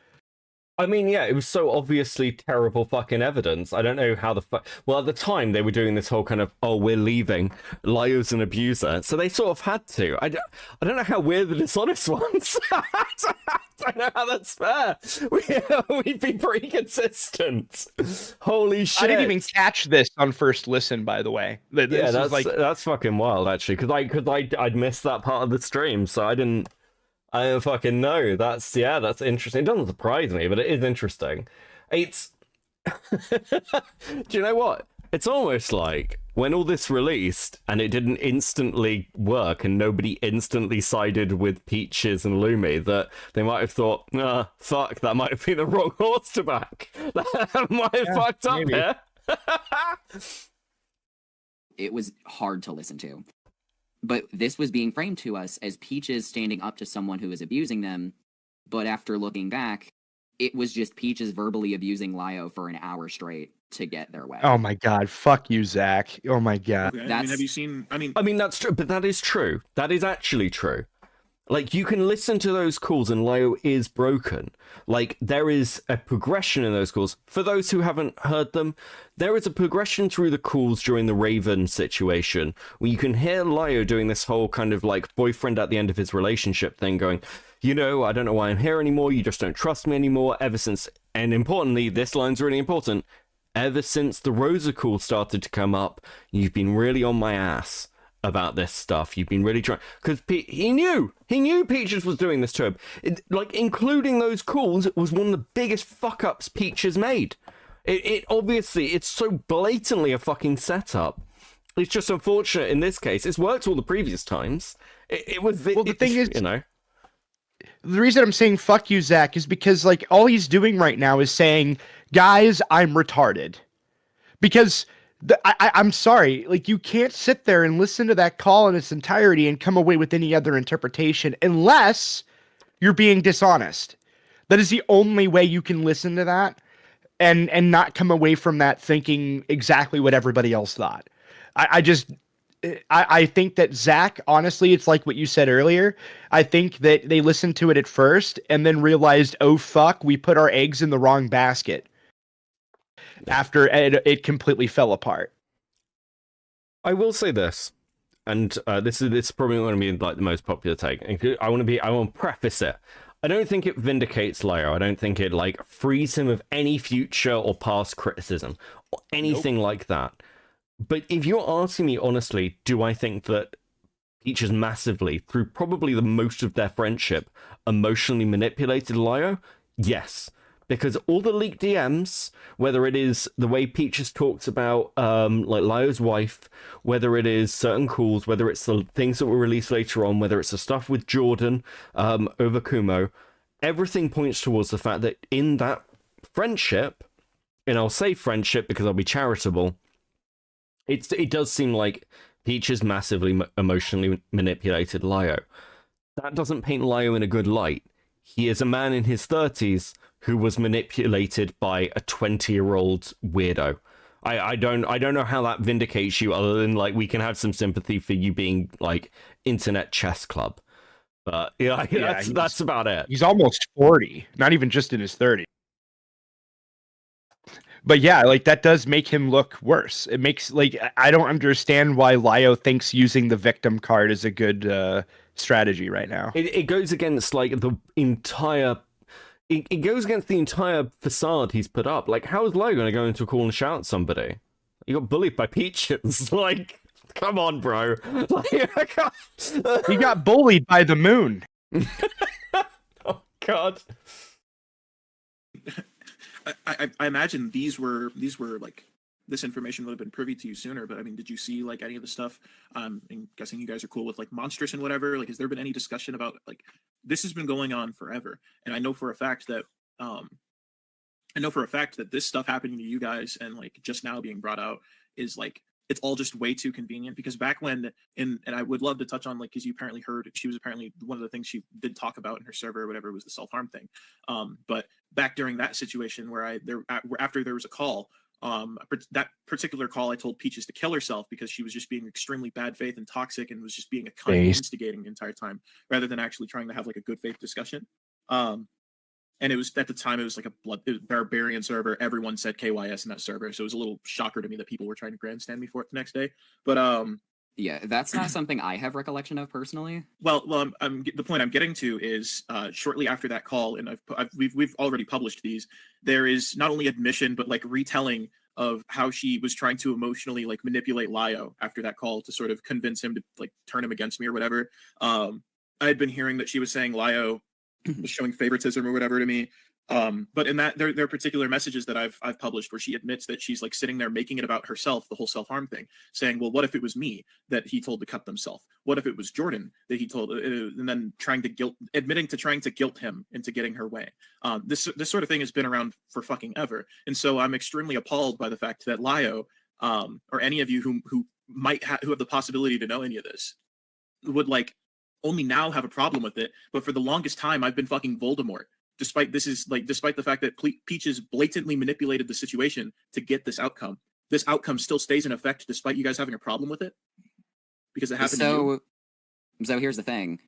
I mean, yeah, it was so obviously terrible fucking evidence. I don't know how the fuck... Well, at the time, they were doing this whole kind of, oh, we're leaving. Lio's an abuser. So they sort of had to. I don't know how we're the dishonest ones. I don't know how that's fair. We've been pretty consistent. Holy shit. I didn't even catch this on first listen, by the way. Yeah, that's fucking wild, actually. Because I'd missed that part of the stream, so I don't fucking know. That's interesting. It doesn't surprise me, but it is interesting. It's... Do you know what? It's almost like when all this released and it didn't instantly work and nobody instantly sided with Peaches and Lumi, that they might have thought, fuck, that might have been the wrong horse to back. That might have fucked up here. It was hard to listen to. But this was being framed to us as Peaches standing up to someone who is abusing them. But after looking back, it was just Peaches verbally abusing Lio for an hour straight to get their way. Oh my god, fuck you, Zach. Oh my god. Okay, have you seen... I mean, that's true, but that is true. That is actually true. Like, you can listen to those calls and Lio is broken. Like, there is a progression in those calls. For those who haven't heard them, there is a progression through the calls during the Raven situation, where you can hear Lio doing this whole kind of, boyfriend at the end of his relationship thing, going, I don't know why I'm here anymore, you just don't trust me anymore, ever since... And importantly, this line's really important, ever since the Rosa call started to come up, you've been really on my ass about this stuff. You've been really trying, because he knew Peaches was doing this to him. Including those calls, it was one of the biggest fuck ups Peaches made. It obviously, it's so blatantly a fucking setup. It's just unfortunate in this case. It's worked all the previous times. The thing is, The reason I'm saying fuck you, Zach, is because like all he's doing right now is saying, guys, I'm retarded. Because I'm sorry, like you can't sit there and listen to that call in its entirety and come away with any other interpretation unless you're being dishonest. That is the only way you can listen to that and not come away from that thinking exactly what everybody else thought. I think that Zach, honestly, it's like what you said earlier. I think that they listened to it at first and then realized, oh fuck, we put our eggs in the wrong basket. After it completely fell apart. I will say this, and this is probably going to be like the most popular take. I want to preface it. I don't think it vindicates Leo. I don't think it like frees him of any future or past criticism or anything like that. But if you're asking me honestly, do I think that Peach has massively, through probably the most of their friendship, emotionally manipulated Leo? Yes. Because all the leaked DMs, whether it is the way Peaches talks about like Lyo's wife, whether it is certain calls, whether it's the things that were released later on, whether it's the stuff with Jordan over Kumo, everything points towards the fact that in that friendship, and I'll say friendship because I'll be charitable, it does seem like Peaches massively emotionally manipulated Lyo. That doesn't paint Lyo in a good light. He is a man in his 30s who was manipulated by a 20-year-old weirdo. I don't know how that vindicates you other than like we can have some sympathy for you being like internet chess club. But yeah, that's about it. He's almost 40, not even just in his 30s. But yeah, like that does make him look worse. It makes like I don't understand why Lyo thinks using the victim card is a good strategy right now. It goes against like the entire. It goes against the entire facade he's put up. Like, how is Lyo going to go into a call and shout at somebody? He got bullied by Peaches. Like, come on, bro. He got bullied by the moon. Oh God. I imagine these were like this information would have been privy to you sooner, but I mean, did you see like any of the stuff? I'm guessing you guys are cool with like Monstrous and whatever. Like, has there been any discussion about like this has been going on forever? And I know for a fact that this stuff happening to you guys and like just now being brought out is like it's all just way too convenient. Because back when and I would love to touch on like because you apparently heard she was apparently one of the things she did talk about in her server or whatever was the self-harm thing. But back during that situation where after there was a call. That particular call, I told Peaches to kill herself because she was just being extremely bad faith and toxic and was just being a cunt and instigating the entire time rather than actually trying to have like a good faith discussion. And it was at the time it was like a barbarian server. Everyone said KYS in that server, so it was a little shocker to me that people were trying to grandstand me for it the next day. But yeah, that's not something I have recollection of personally. Well, the point I'm getting to is shortly after that call, and we've already published these. There is not only admission but like retelling of how she was trying to emotionally like manipulate Lyo after that call to sort of convince him to like turn him against me or whatever. I had been hearing that she was saying Lyo was showing favoritism or whatever to me. But in that there are particular messages that I've published where she admits that she's like sitting there making it about herself, the whole self-harm thing, saying, well, what if it was me that he told to cut themselves? What if it was Jordan that he told, and then admitting to trying to guilt him into getting her way. This sort of thing has been around for fucking ever. And so I'm extremely appalled by the fact that Lyo, or any of you who have the possibility to know any of this would like only now have a problem with it. But for the longest time, I've been fucking Voldemort. Despite the fact that Peaches blatantly manipulated the situation to get this outcome still stays in effect despite you guys having a problem with it because it happened to you. So here's the thing,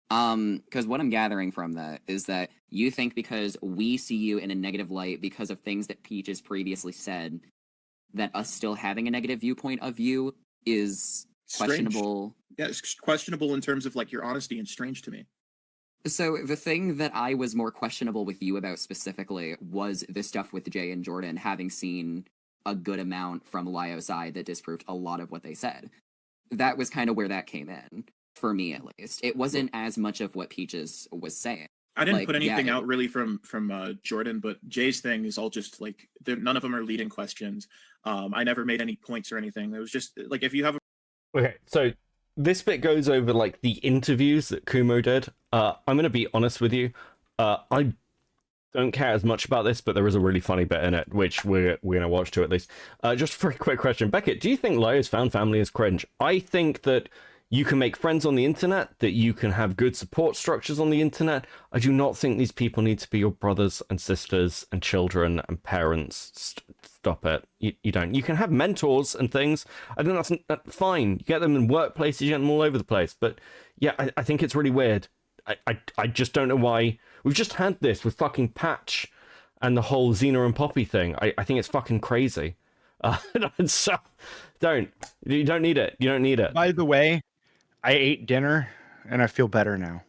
because what I'm gathering from that is that you think because we see you in a negative light because of things that Peaches previously said, that us still having a negative viewpoint of you is questionable. Yeah, it's questionable in terms of like your honesty and strange to me. So the thing that I was more questionable with you about specifically was the stuff with Jay and Jordan, having seen a good amount from Lyo's side that disproved a lot of what they said. That was kind of where that came in, for me at least. It wasn't as much of what Peaches was saying. I didn't put anything out really from Jordan, but Jay's thing is all just like none of them are leading questions. I never made any points or anything. It was just like if you have Okay, so this bit goes over like the interviews that Kumo did. I'm gonna be honest with you. I don't care as much about this, but there is a really funny bit in it, which we're gonna watch to at least. Just a very quick question, Beckett. Do you think Lio's found family is cringe? I think that you can make friends on the internet, that you can have good support structures on the internet. I do not think these people need to be your brothers and sisters and children and parents. Stop it. You don't. You can have mentors and things. I think that's fine. You get them in workplaces, you get them all over the place. But yeah, I think it's really weird. I just don't know why. We've just had this with fucking Patch and the whole Xena and Poppy thing. I think it's fucking crazy. So, you don't need it. You don't need it. By the way, I ate dinner and I feel better now.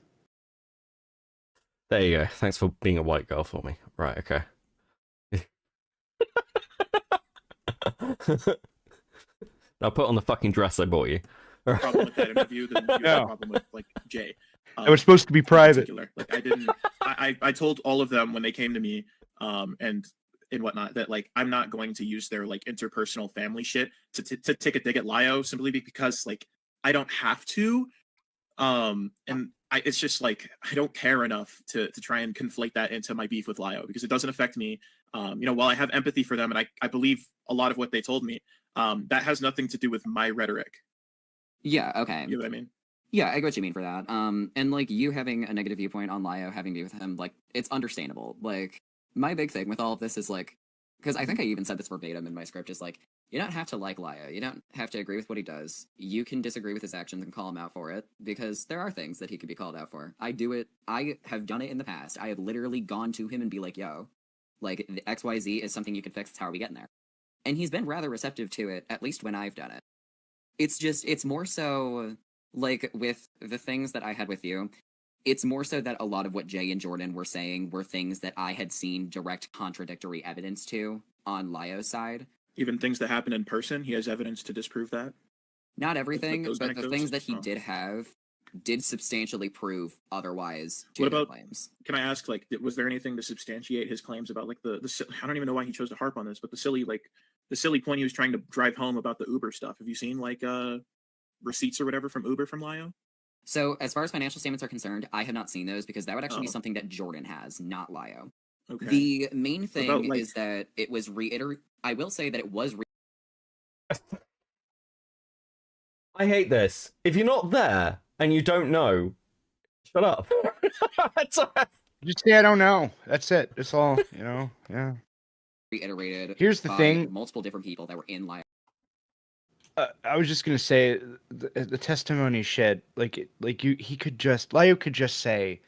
There you go. Thanks for being a white girl for me. Right, okay. Now put on the fucking dress I bought you. Problem with that interview than you have a problem with like Jay. It was supposed to be private. Like I didn't. I told all of them when they came to me, and whatnot, that like I'm not going to use their like interpersonal family shit to take a dig at Lio simply because like I don't have to. It's just like I don't care enough to try and conflate that into my beef with Lio because it doesn't affect me. While I have empathy for them and I believe a lot of what they told me, that has nothing to do with my rhetoric. Yeah, okay. You know what I mean? Yeah, I get what you mean for that. And like you having a negative viewpoint on Lio, having to be with him, like it's understandable. Like my big thing with all of this is like, because I think I even said this verbatim in my script, is like, you don't have to like Lio. You don't have to agree with what he does. You can disagree with his actions and call him out for it, because there are things that he could be called out for. I do it. I have done it in the past. I have literally gone to him and be like, yo, like the XYZ is something you can fix. How are we getting there? And he's been rather receptive to it, at least when I've done it. It's more so like with the things that I had with you, it's more so that a lot of what Jay and Jordan were saying were things that I had seen direct contradictory evidence to on Lio's side. Even things that happen in person, he has evidence to disprove that? Not everything, those but the anecdotes? things that he did have did substantially prove otherwise to What their about- claims. Can I ask, like, was there anything to substantiate his claims about, like, the I don't even know why he chose to harp on this, but the silly point he was trying to drive home about the Uber stuff. Have you seen, like, receipts or whatever from Uber from Lio? So as far as financial statements are concerned, I have not seen those because that would actually be Oh. something that Jordan has, not Lio. Okay. The main thing about, like- is that it was I will say that it was I hate this. If you're not there and you don't know, shut up. Just say I don't know. That's it. That's all. Yeah. reiterated. Here's the by thing. multiple different people that were in Lio. I was just gonna say the testimony shed he could just Lio could just say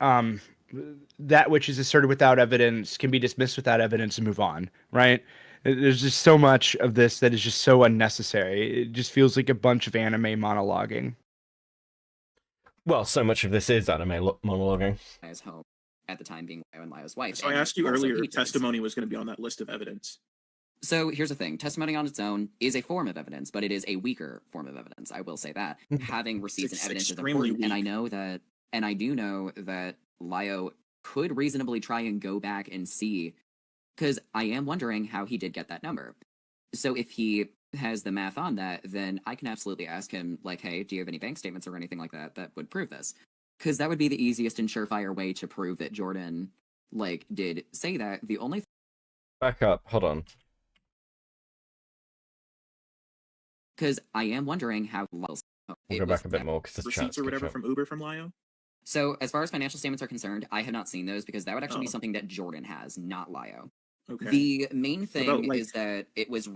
that which is asserted without evidence can be dismissed without evidence and move on, right? There's just so much of this that is just so unnecessary. It just feels like a bunch of anime monologuing. Well, so much of this is anime monologuing. Lio's home at the time being Lio and Lio's wife. So I and asked you also earlier if Peaches. testimony was going to be on that list of evidence. So here's the thing. Testimony on its own is a form of evidence, but it is a weaker form of evidence. I will say that. Having receipts and It's evidence is extremely important, and I weak. know that, and I do know that Lio could reasonably try and go back and see, because I am wondering how he did get that number. So if he has the math on that, then I can absolutely ask him, like, hey, do you have any bank statements or anything like that that would prove this? Because that would be the easiest and surefire way to prove that Jordan, like, did say that. The only Back up. Hold on. because I am wondering how We'll it go was back a bit that- more because the Receipts chat's or whatever catching up. from Uber from Lio? So as far as financial statements are concerned, I have not seen those because that would actually be Oh. something that Jordan has, not Lio. Okay. The main thing about, like- is that it was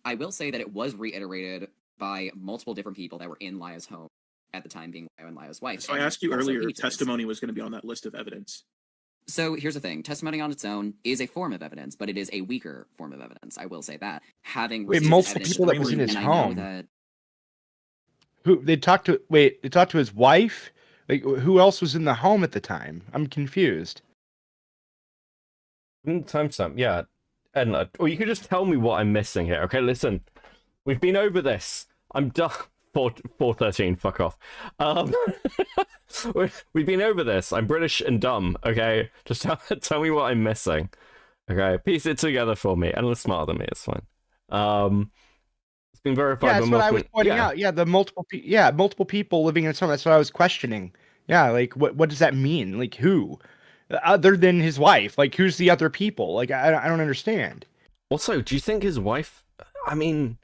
I will say that it was reiterated by multiple different people that were in Lio's home at the time being Lio and Lio's wife. So I and asked you also earlier if Peaches. testimony was going to be on that list of evidence. So here's the thing. Testimony on its own is a form of evidence, but it is a weaker form of evidence. I will say that. Having Wait, receipts and multiple evidence people that was in his and I know home? that They talked to his wife? Like, who else was in the home at the time? I'm confused. Timestamp, yeah. Edna, or you could just tell me what I'm missing here. Okay, listen. We've been over this. I'm done. 413, fuck off. We've been over this. I'm British and dumb, okay? Just tell me what I'm missing. Okay, piece it together for me. Edna's smarter than me, it's fine. been verified. Yeah, by that's what I was multiple- pointing yeah. out. Yeah, the multiple people living in some. That's what I was questioning. Yeah, like what does that mean? Like who, other than his wife? Like who's the other people? Like I don't understand. Also, do you think his wife? I mean,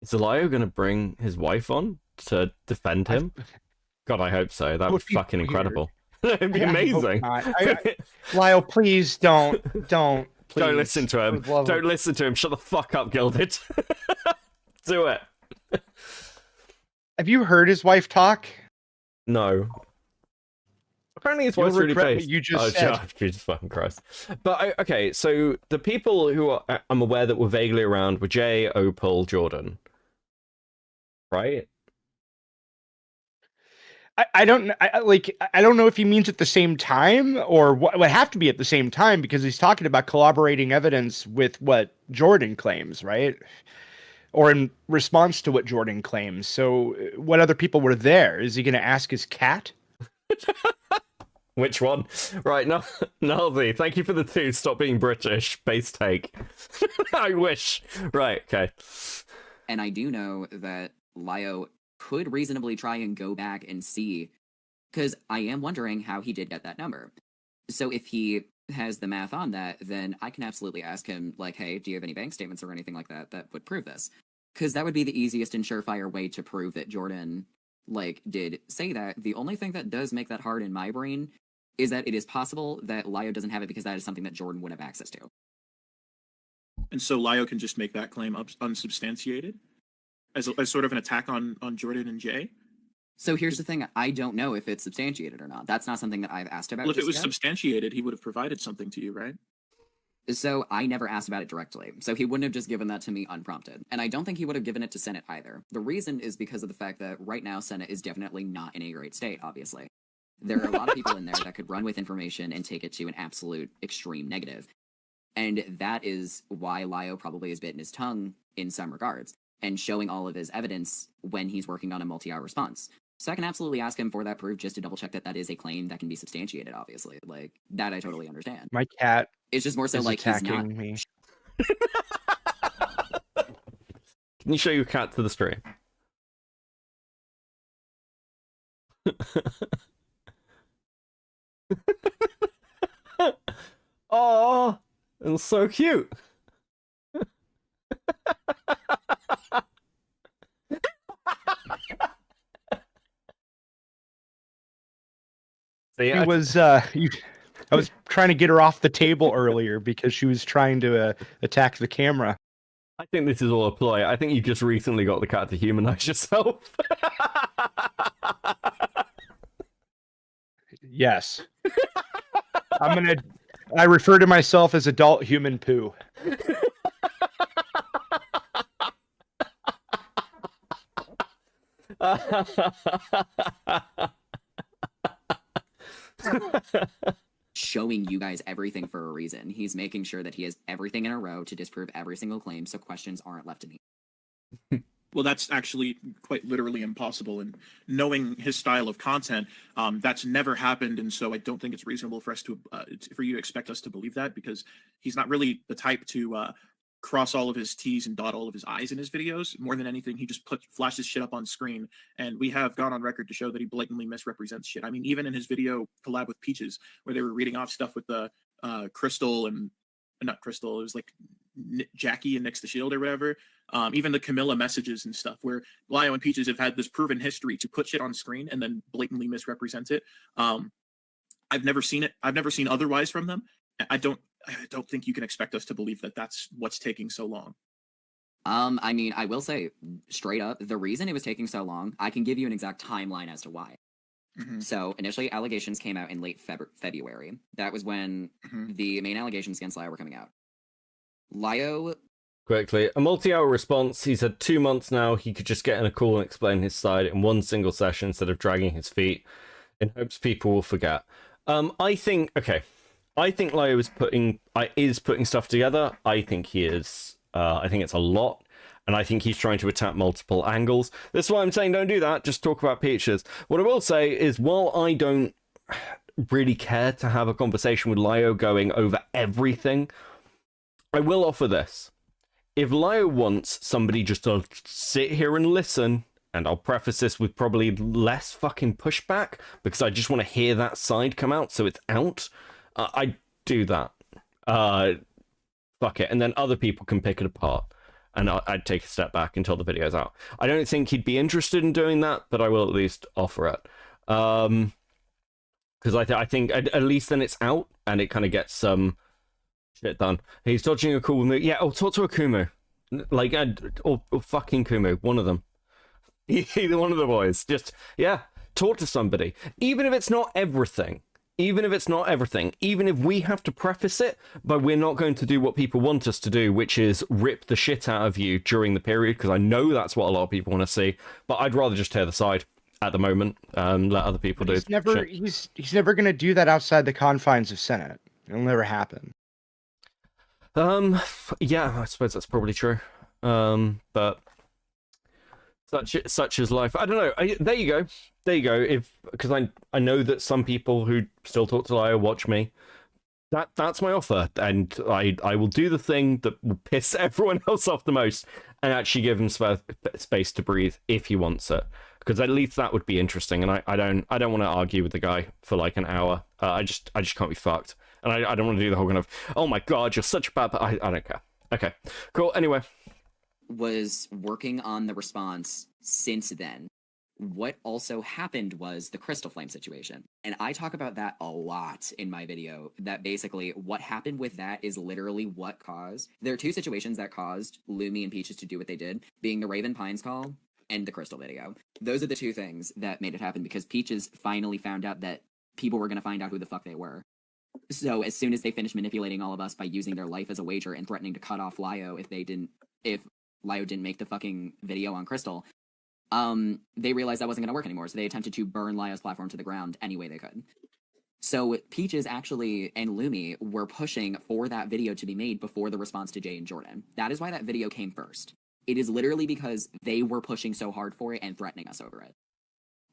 is Lio going to bring his wife on to defend him? God, I hope so. That would be fucking weird. incredible. It'd be I hope amazing. not. Lyle, please don't. Please, Don't listen to him. for the love of- Don't listen to him. Shut the fuck up, Gilded. Do it. Have you heard his wife talk? No. Apparently his You'll wife's really regret what based. you just said. Jesus fucking Christ. But, okay, so the people who I'm aware that were vaguely around were Jay, Opal, Jordan. Right? I don't know if he means at the same time or what would have to be at the same time because he's talking about corroborating evidence with what Jordan claims, right? Or in response to what Jordan claims. So what other people were there? Is he going to ask his cat? Which one? Right, no, Nalvi, thank you for the 2. Stop being British. Base take. I wish. Right, okay. And I do know that Lio could reasonably try and go back and see, because I am wondering how he did get that number. So if he has the math on that, then I can absolutely ask him, like, hey, do you have any bank statements or anything like that that would prove this? Because that would be the easiest and surefire way to prove that Jordan, like, did say that. The only thing that does make that hard in my brain is that it is possible that Lio doesn't have it because that is something that Jordan would have access to. And so Lio can just make that claim unsubstantiated as sort of an attack on Jordan and Jay. So here's the thing: I don't know if it's substantiated or not. That's not something that I've asked about. Well, if it was yet. substantiated, he would have provided something to you, right? So I never asked about it directly. So he wouldn't have just given that to me unprompted. And I don't think he would have given it to Senate either. The reason is because of the fact that right now Senate is definitely not in a great state, obviously. There are a lot of people in there that could run with information and take it to an absolute extreme negative. And that is why Lio probably has bitten his tongue in some regards and showing all of his evidence when he's working on a multi-hour response. So I can absolutely ask him for that proof just to double check that that is a claim that can be substantiated, obviously. Like, that I totally understand. My cat It's just more so is like he's attacking not... me. Can you show your cat to the stream? Oh, it's so cute. See, I was trying to get her off the table earlier because she was trying to attack the camera. I think this is all a ploy. I think you just recently got the cat to humanize yourself. Yes. I refer to myself as adult human poo. showing you guys everything for a reason. He's making sure that he has everything in a row to disprove every single claim so questions aren't left in the Well, that's actually quite literally impossible. And knowing his style of content, that's never happened. And so I don't think it's reasonable for us to, for you to expect us to believe that, because he's not really the type to cross all of his T's and dot all of his I's in his videos. More than anything, he just flashes shit up on screen. And we have gone on record to show that he blatantly misrepresents shit. I mean, even in his video collab with Peaches, where they were reading off stuff with the Crystal and not Crystal, it was like Jackie and Nick's the Shield or whatever. Even the Camilla messages and stuff, where Lio and Peaches have had this proven history to put shit on screen and then blatantly misrepresent it. I've never seen it. I've never seen otherwise from them. I don't think you can expect us to believe that that's what's taking so long. I mean, I will say straight up, the reason it was taking so long, I can give you an exact timeline as to why. Mm-hmm. So initially, allegations came out in late February. That was when the main allegations against Lio were coming out. Lio... Quickly, a multi-hour response. He's had 2 months now. He could just get in a call and explain his side in one single session instead of dragging his feet in hopes people will forget. I think Lio is putting stuff together. I think he is. I think it's a lot. And I think he's trying to attack multiple angles. That's why I'm saying don't do that. Just talk about Peaches. What I will say is, while I don't really care to have a conversation with Lio going over everything, I will offer this. if Lio wants somebody just to sit here and listen, and I'll preface this with probably less fucking pushback, because I just want to hear that side come out, so it's out, I do that. Fuck it. And then other people can pick it apart. And I'd take a step back until the video's out. I don't think he'd be interested in doing that, but I will at least offer it. Because I think at least then it's out, and it kind of gets some shit done. He's dodging a Kumo. Yeah, or talk to a Kumo. Like, or fucking Kumo. One of them. Either one of the boys. Just, yeah, talk to somebody. Even if it's not everything. Even if we have to preface it, but we're not going to do what people want us to do, which is rip the shit out of you during the period, because I know that's what a lot of people want to see, but I'd rather just tear the side at the moment, let other people do He's never going to do that outside the confines of Senate. It'll never happen. Yeah, I suppose that's probably true. But such is life. I don't know. There you go. Because I know that some people who still talk to Lio watch me. That's my offer, and I will do the thing that will piss everyone else off the most, and actually give him space to breathe if he wants it. Because at least that would be interesting, and I don't want to argue with the guy for like an hour. I just can't be fucked, and I don't want to do the whole kind of, oh my god, you're such a bad. I don't care. Okay, cool. Anyway, was working on the response since then. What also happened was the Crystal Flame situation. And I talk about that a lot in my video, that basically what happened with that is literally what caused... There are two situations that caused Lumi and Peaches to do what they did, being the Raven Pines call and the Crystal video. Those are the two things that made it happen, because Peaches finally found out that people were going to find out who the fuck they were. So as soon as they finished manipulating all of us by using their life as a wager and threatening to cut off Lio if Lio didn't make the fucking video on Crystal, they realized that wasn't going to work anymore, so they attempted to burn Lio's platform to the ground any way they could. So Peaches actually and Lumi were pushing for that video to be made before the response to Jay and Jordan. That is why that video came first. It is literally because they were pushing so hard for it and threatening us over it.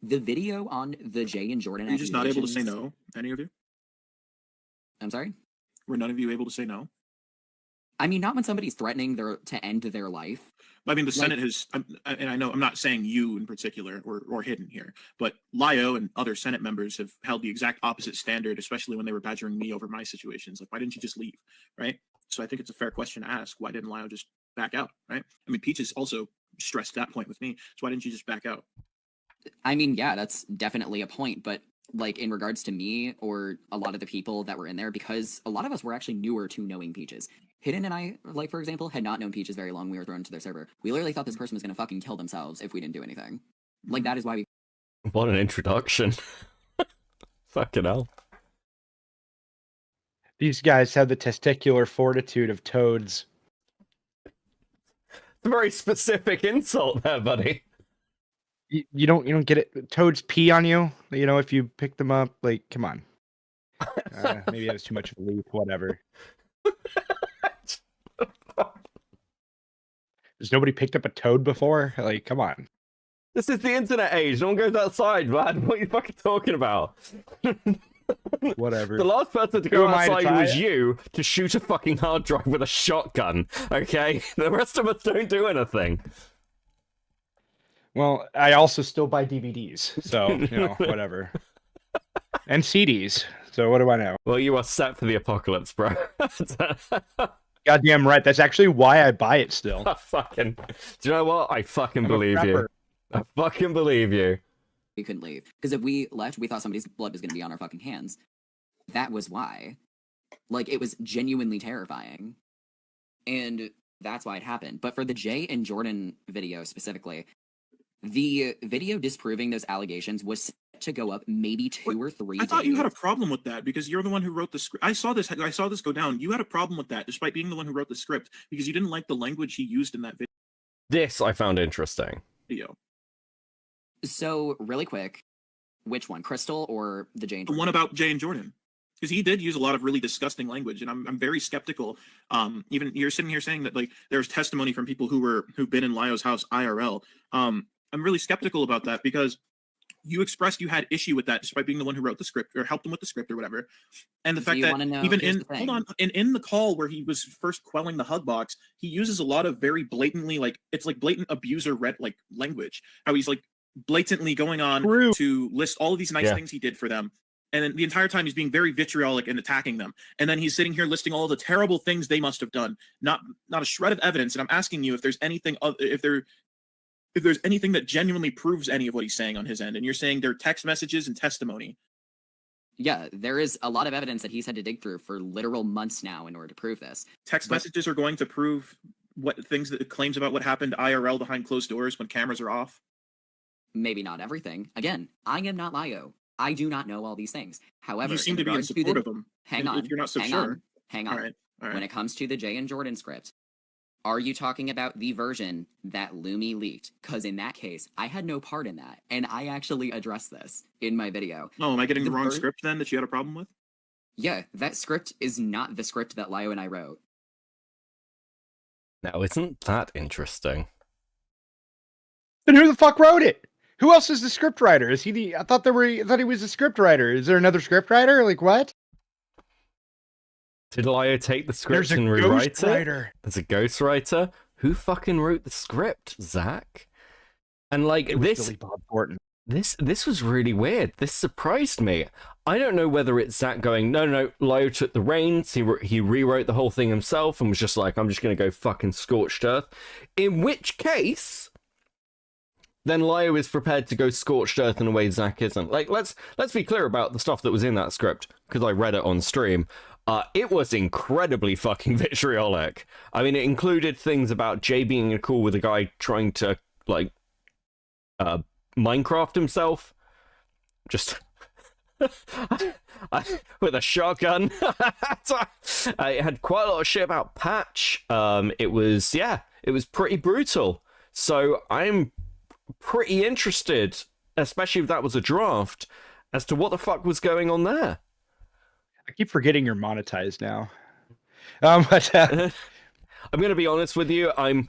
The video on the Jay and Jordan... Are you just not able to say no, any of you? I'm sorry? Were none of you able to say no? I mean, not when somebody's threatening to end their life. I mean, the Senate has, and I know I'm not saying you in particular or hidden here, but Lio and other Senate members have held the exact opposite standard, especially when they were badgering me over my situations. Like, why didn't you just leave, right? So I think it's a fair question to ask. Why didn't Lio just back out, right? I mean, Peaches also stressed that point with me. So why didn't you just back out? I mean, yeah, that's definitely a point, but like in regards to me or a lot of the people that were in there, because a lot of us were actually newer to knowing Peaches. Hidden and I, like, for example, had not known Peaches very long. We were thrown into their server. We literally thought this person was going to fucking kill themselves if we didn't do anything. Like, that is why we... What an introduction. Fucking hell. These guys have the testicular fortitude of toads. It's a very specific insult there, buddy. You don't get it. Toads pee on you, you know, if you pick them up. Like, come on. Maybe that was too much of a leap. Whatever. Has nobody picked up a toad before? Like, come on. This is the internet age. No one goes outside, man. What are you fucking talking about? Whatever. The last person to go outside was you to shoot a fucking hard drive with a shotgun. Okay? The rest of us don't do anything. Well, I also still buy DVDs, so, you know, whatever. And CDs, so what do I know? Well, you are set for the apocalypse, bro. Goddamn right. That's actually why I buy it still. Do you know what? I fucking believe you. I fucking believe you. We couldn't leave. Because if we left, we thought somebody's blood was going to be on our fucking hands. That was why. Like, it was genuinely terrifying. And that's why it happened. But for the Jay and Jordan video specifically, the video disproving those allegations was set to go up maybe 2 or 3 days. I thought you had a problem with that because you're the one who wrote the script. I saw this go down. You had a problem with that despite being the one who wrote the script because you didn't like the language he used in that video. This I found interesting. So, really quick, which one? Crystal or the Jay and Jordan? The one about Jay and Jordan. Because he did use a lot of really disgusting language, and I'm very skeptical. Even you're sitting here saying that like there's testimony from people who've been in Lio's house IRL. I'm really skeptical about that because you expressed you had issue with that despite being the one who wrote the script or helped him with the script or whatever. And the Do fact you that wanna know- even here's in the thing. hold on, in the call where he was first quelling the hug box, he uses a lot of very blatantly like it's like blatant abuser like language. How he's like blatantly going on True. to list all of these nice Yeah. things he did for them. And then the entire time he's being very vitriolic and attacking them. And then he's sitting here listing all the terrible things they must have done. Not a shred of evidence. And I'm asking you if there's anything if there's anything that genuinely proves any of what he's saying on his end. And you're saying they're text messages and testimony. Yeah, there is a lot of evidence that he's had to dig through for literal months now in order to prove this. Text But- messages are going to prove what things that claims about what happened IRL behind closed doors when cameras are off. Maybe not everything. Again, I am not Lio. I do not know all these things. However, You seem to be in regards support the, of them. hang if on, you're not so hang sure. on, hang on. All right. All When right. it comes to the Jay and Jordan script, are you talking about the version that Lumi leaked? Because in that case, I had no part in that, and I actually addressed this in my video. Oh, am I getting the The wrong ver- script then that you had a problem with? Yeah, that script is not the script that Lio and I wrote. Now, isn't that interesting? Then who the fuck wrote it? Who else is the script writer? Is he the? I thought he was a script writer. Is there another script writer? Like what? Did Lio take the script There's a and rewrite ghost it? writer. There's a ghostwriter? Who fucking wrote the script, Zach? And like It was this, Billy Bob Thornton. this was really weird. This surprised me. I don't know whether it's Zach going, no, Lio took the reins. He rewrote the whole thing himself and was just like, I'm just gonna go fucking scorched earth. In which case, then Lio is prepared to go scorched earth in a way Zach isn't. Like, let's be clear about the stuff that was in that script because I read it on stream. It was incredibly fucking vitriolic. I mean, it included things about Jay being in a call with a guy trying to, like, Minecraft himself. Just with a shotgun. It had quite a lot of shit about Patch. It was pretty brutal. So I'm pretty interested, especially if that was a draft, as to what the fuck was going on there. I keep forgetting you're monetized now. But I'm gonna be honest with you. I'm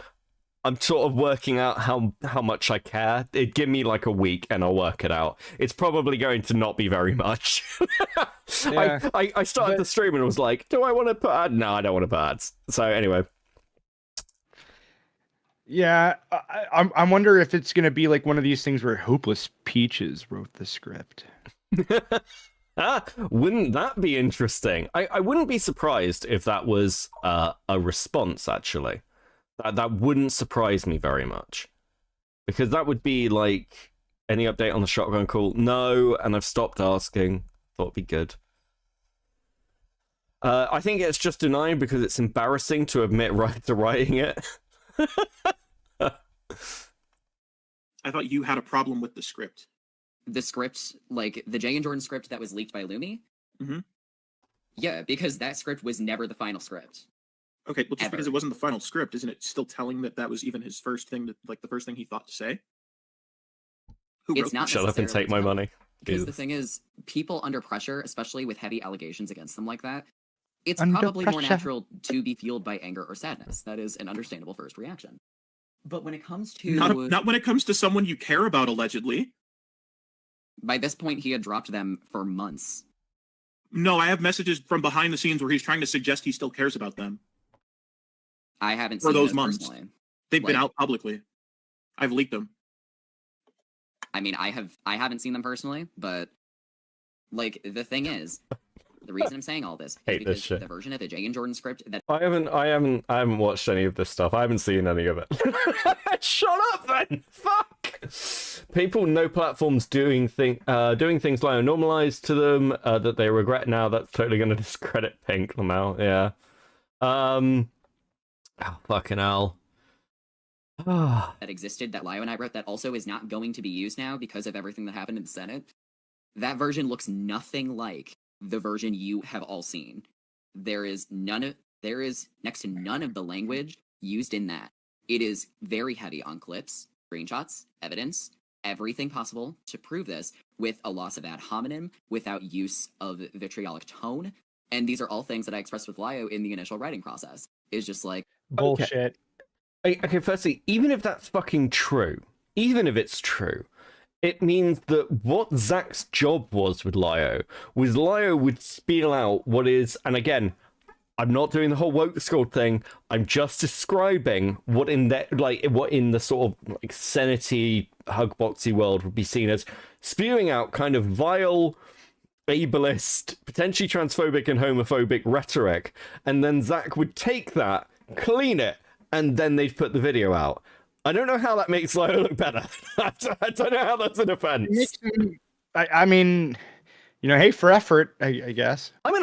sort of working out how much I care. It give me like a week and I'll work it out. It's probably going to not be very much. Yeah, I started the stream and was like, do I want to put ads? No, I don't want to put ads. So anyway. yeah, I wonder if it's gonna be like one of these things where Hopeless Peaches wrote the script. Wouldn't that be interesting? I wouldn't be surprised if that was a response, actually. That wouldn't surprise me very much. Because that would be like, any update on the shotgun call? No, and I've stopped asking. Thought it'd be good. I think it's just denying because it's embarrassing to admit to writing it. I thought you had a problem with the script. The script, like the Jay and Jordan script that was leaked by Lumi? Mhm. Yeah, because that script was never the final script. Okay, well, just Ever. because it wasn't the final script, isn't it still telling that was even his first thing, like the first thing he thought to say? Who It's wrote not that? Shut up and necessarily take my telling. money. Because the Jesus. thing is, people under pressure, especially with heavy allegations against them like that, it's Under probably more pressure. natural to be fueled by anger or sadness. That is an understandable first reaction. But when it comes to Not when it comes to someone you care about, allegedly. by this point, he had dropped them for months. No, I have messages from behind the scenes where he's trying to suggest he still cares about them. I haven't For seen those those months. personally. They've been Like- out publicly. I've leaked them. I mean, I haven't seen them personally, but like the thing is, the reason I'm saying all this is Hate this because shit. the version of the Jay and Jordan script that I haven't watched any of this stuff. I haven't seen any of it. Shut up then. Fuck. People, no platforms doing things like normalized to them that they regret now. That's totally going to discredit Pink Lamau. Yeah. Oh, fucking hell. that existed that Lio and I wrote that also is not going to be used now because of everything that happened in the Senate. That version looks nothing like the version you have all seen. There is next to none of the language used in that. It is very heavy on clips, screenshots, evidence, everything possible to prove this with a loss of ad hominem, without use of vitriolic tone. And these are all things that I expressed with Lio in the initial writing process. It's just like, Bullshit. Okay, firstly, even if that's fucking true, even if it's true, It means that what Zach's job was with Lio was Lio would spiel out what is, and again, I'm not doing the whole woke school thing. I'm just describing what in the sort of like Senate-y, hugboxy world would be seen as spewing out kind of vile, ableist, potentially transphobic and homophobic rhetoric, and then Zach would take that, clean it, and then they'd put the video out. I don't know how that makes Lio look better. I don't know how that's an offense. I mean, hey, for effort, I guess. I'm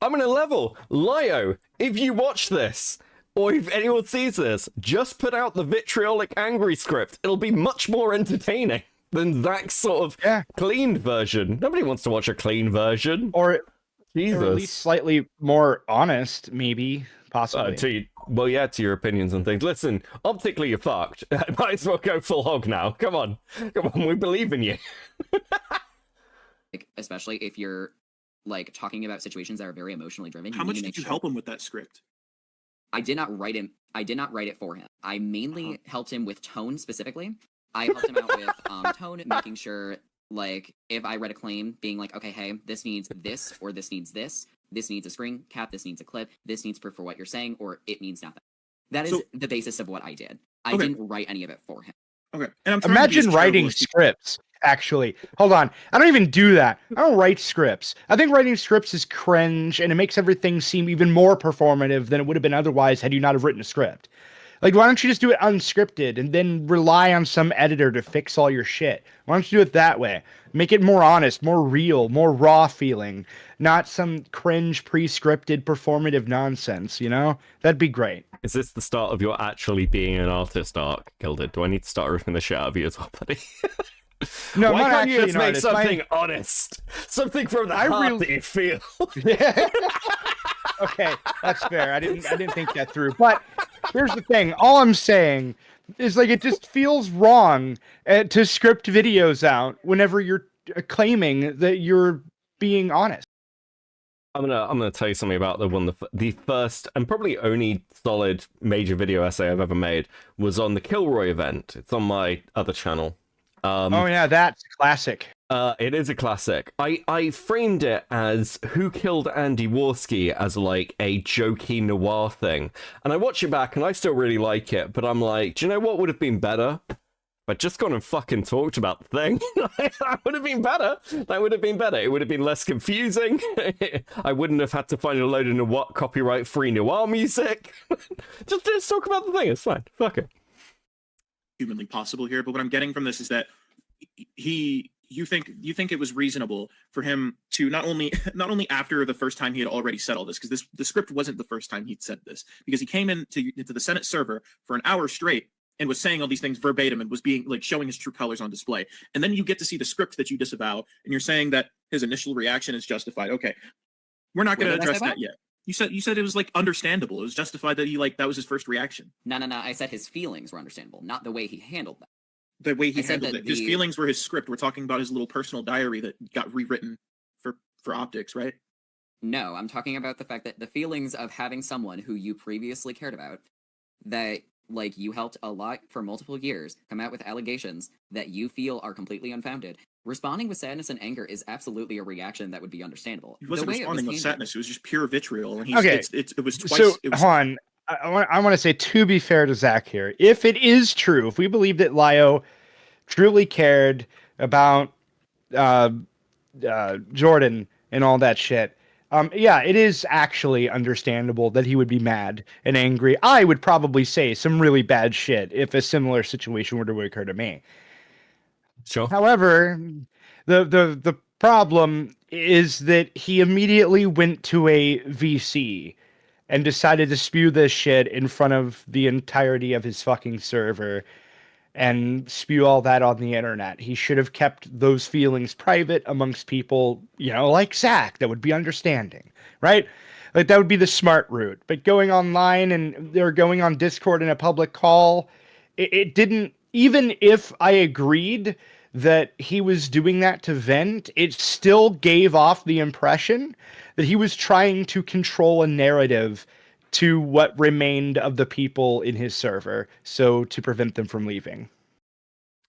gonna level Lio. If you watch this, or if anyone sees this, just put out the vitriolic angry script. It'll be much more entertaining than Zach's sort of clean version. Nobody wants to watch a clean version. Or Jesus. Or at least slightly more honest, maybe, possibly. To your opinions and things. Listen, optically you're fucked. I might as well go full hog now. Come on, we believe in you. Like, especially if you're like talking about situations that are very emotionally driven. How much did you help him with that script? I did not write it for him. I mainly helped him with tone specifically. I helped him out with tone, making sure, like, if I read a claim, being like, okay, hey, this needs this, or this needs this. This needs a screen cap, this needs a clip, this needs proof for what you're saying, or it means nothing. That is the basis of what I did. I didn't write any of it for him. Okay. And Imagine writing scripts, actually. Hold on. I don't even do that. I don't write scripts. I think writing scripts is cringe, and it makes everything seem even more performative than it would have been otherwise had you not have written a script. Like, why don't you just do it unscripted and then rely on some editor to fix all your shit? Why don't you do it that way? Make it more honest, more real, more raw feeling, not some cringe, pre-scripted, performative nonsense, That'd be great. Is this the start of your actually being an artist arc, Gilded? Do I need to start ripping the shit out of you as well, buddy? No, why not can't you actually just make something honest? Something from the heart that you feel. Okay, that's fair. I didn't think that through. But here's the thing. All I'm saying is, like, it just feels wrong to script videos out whenever you're claiming that you're being honest. I'm gonna tell you something about the first and probably only solid major video essay I've ever made was on the Kilroy event. It's on my other channel. Oh yeah, that's classic. It is a classic. I framed it as Who Killed Andy Warski as like a jokey noir thing. And I watch it back and I still really like it, but I'm like, do you know what would have been better? If I'd just gone and fucking talked about the thing. That would have been better. That would have been better. It would have been less confusing. I wouldn't have had to find a load of copyright-free noir music. just talk about the thing. It's fine. Fuck it. Humanly possible here, but what I'm getting from this is that you think it was reasonable for him to not only after the first time he had already said all this, because the script wasn't the first time he'd said this, because he came into the Senate server for an hour straight and was saying all these things verbatim and was being like showing his true colors on display, and then you get to see the script that you disavow, and you're saying that his initial reaction is justified. Okay, we're not going to address that yet. You said it was like understandable. It was justified that that was his first reaction. No. I said his feelings were understandable, not the way he handled them. The way he handled it. His feelings were his script. We're talking about his little personal diary that got rewritten for optics, right? No, I'm talking about the fact that the feelings of having someone who you previously cared about, that like you helped a lot for multiple years, come out with allegations that you feel are completely unfounded. Responding with sadness and anger is absolutely a reaction that would be understandable. He wasn't responding with sadness. It was just pure vitriol. And it was twice. So, Han, I want to say, to be fair to Zach here, if it is true, if we believe that Lio truly cared about Jordan and all that shit, it is actually understandable that he would be mad and angry. I would probably say some really bad shit if a similar situation were to occur to me. Sure. However, the problem is that he immediately went to a VC and decided to spew this shit in front of the entirety of his fucking server and spew all that on the internet. He should have kept those feelings private amongst people, like Zach, that would be understanding, right? Like, that would be the smart route. But going online and they're going on Discord in a public call, it didn't, even if I agreed that he was doing that to vent, it still gave off the impression that he was trying to control a narrative to what remained of the people in his server, so to prevent them from leaving.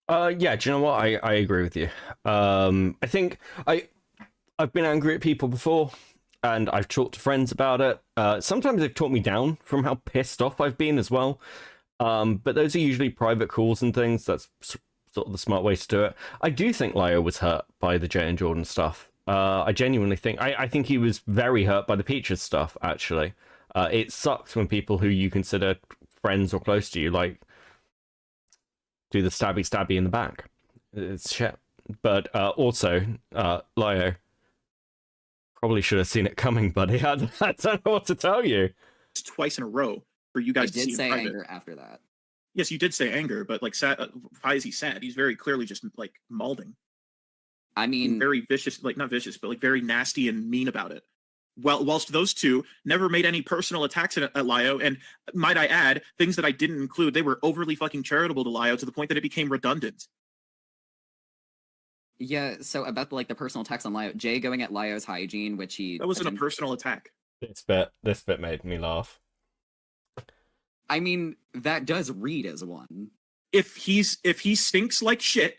Yeah, do you know what? I agree with you. I think I've been angry at people before, and I've talked to friends about it. Sometimes they've talked me down from how pissed off I've been as well. But those are usually private calls and things. That's sort of the smart way to do it. I do think Lio was hurt by the Jay and Jordan stuff. I genuinely think I think he was very hurt by the Peaches stuff. Actually, it sucks when people who you consider friends or close to you like do the stabby in the back. It's shit. But also, Lio, probably should have seen it coming, buddy. I don't know what to tell you. It's twice in a row for you I guys to did see in say private. anger after that. Yes, you did say anger, but like, why is he sad? He's very clearly just like malding. I mean, Very vicious, like not vicious, but like very nasty and mean about it. Well, whilst those two never made any personal attacks at Lio, and might I add, things that I didn't include, they were overly fucking charitable to Lio to the point that it became redundant. yeah. So about the personal attacks on Lio, Jay going at Lio's hygiene, which he That wasn't a personal attack. This bit made me laugh. I mean, that does read as one. If he stinks like shit,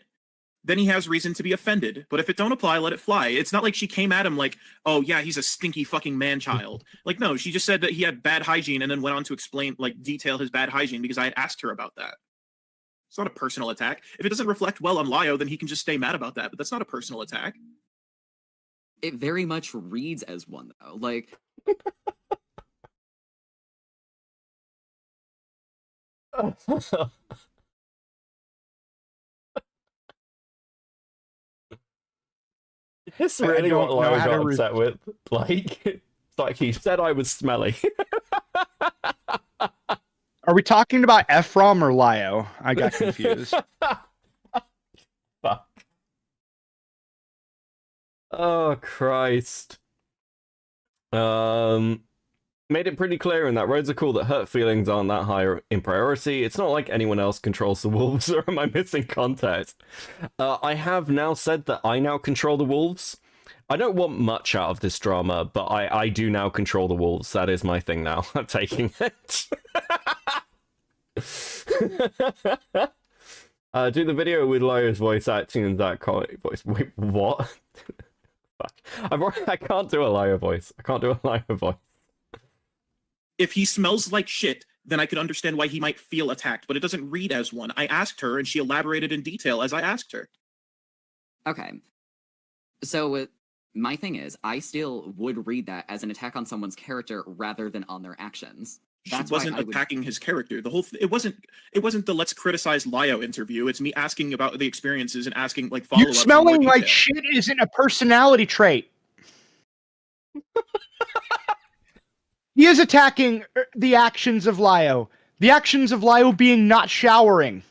then he has reason to be offended. But if it don't apply, let it fly. It's not like she came at him like, oh yeah, he's a stinky fucking man-child. Like, no, she just said that he had bad hygiene and then went on to explain, like, detail his bad hygiene because I had asked her about that. It's not a personal attack. If it doesn't reflect well on Lio, then he can just stay mad about that. But that's not a personal attack. It very much reads as one, though. Like, It's I really don't what know Lio how to got upset with. Like, it's like he said I was smelly. Are we talking about Ephraim or Lio? I got confused. Fuck. Oh Christ. Made it pretty clear in that roads are cool that hurt feelings aren't that high in priority. It's not like anyone else controls the wolves, or am I missing context? I have now said that I now control the wolves. I don't want much out of this drama, but I do now control the wolves. That is my thing now. I'm taking it. Do the video with Lio's voice acting and that comedy voice. Wait, what? Fuck. I can't do a Lio voice. I can't do a Lio voice. If he smells like shit, then I could understand why he might feel attacked, but it doesn't read as one. I asked her, and she elaborated in detail as I asked her. okay. So, my thing is, I still would read that as an attack on someone's character rather than on their actions. That's She wasn't why I would... attacking his character. The whole it wasn't the let's criticize Lio interview. It's me asking about the experiences and asking like follow up. You smelling like shit isn't a personality trait. He is attacking the actions of Lio. The actions of Lio being not showering.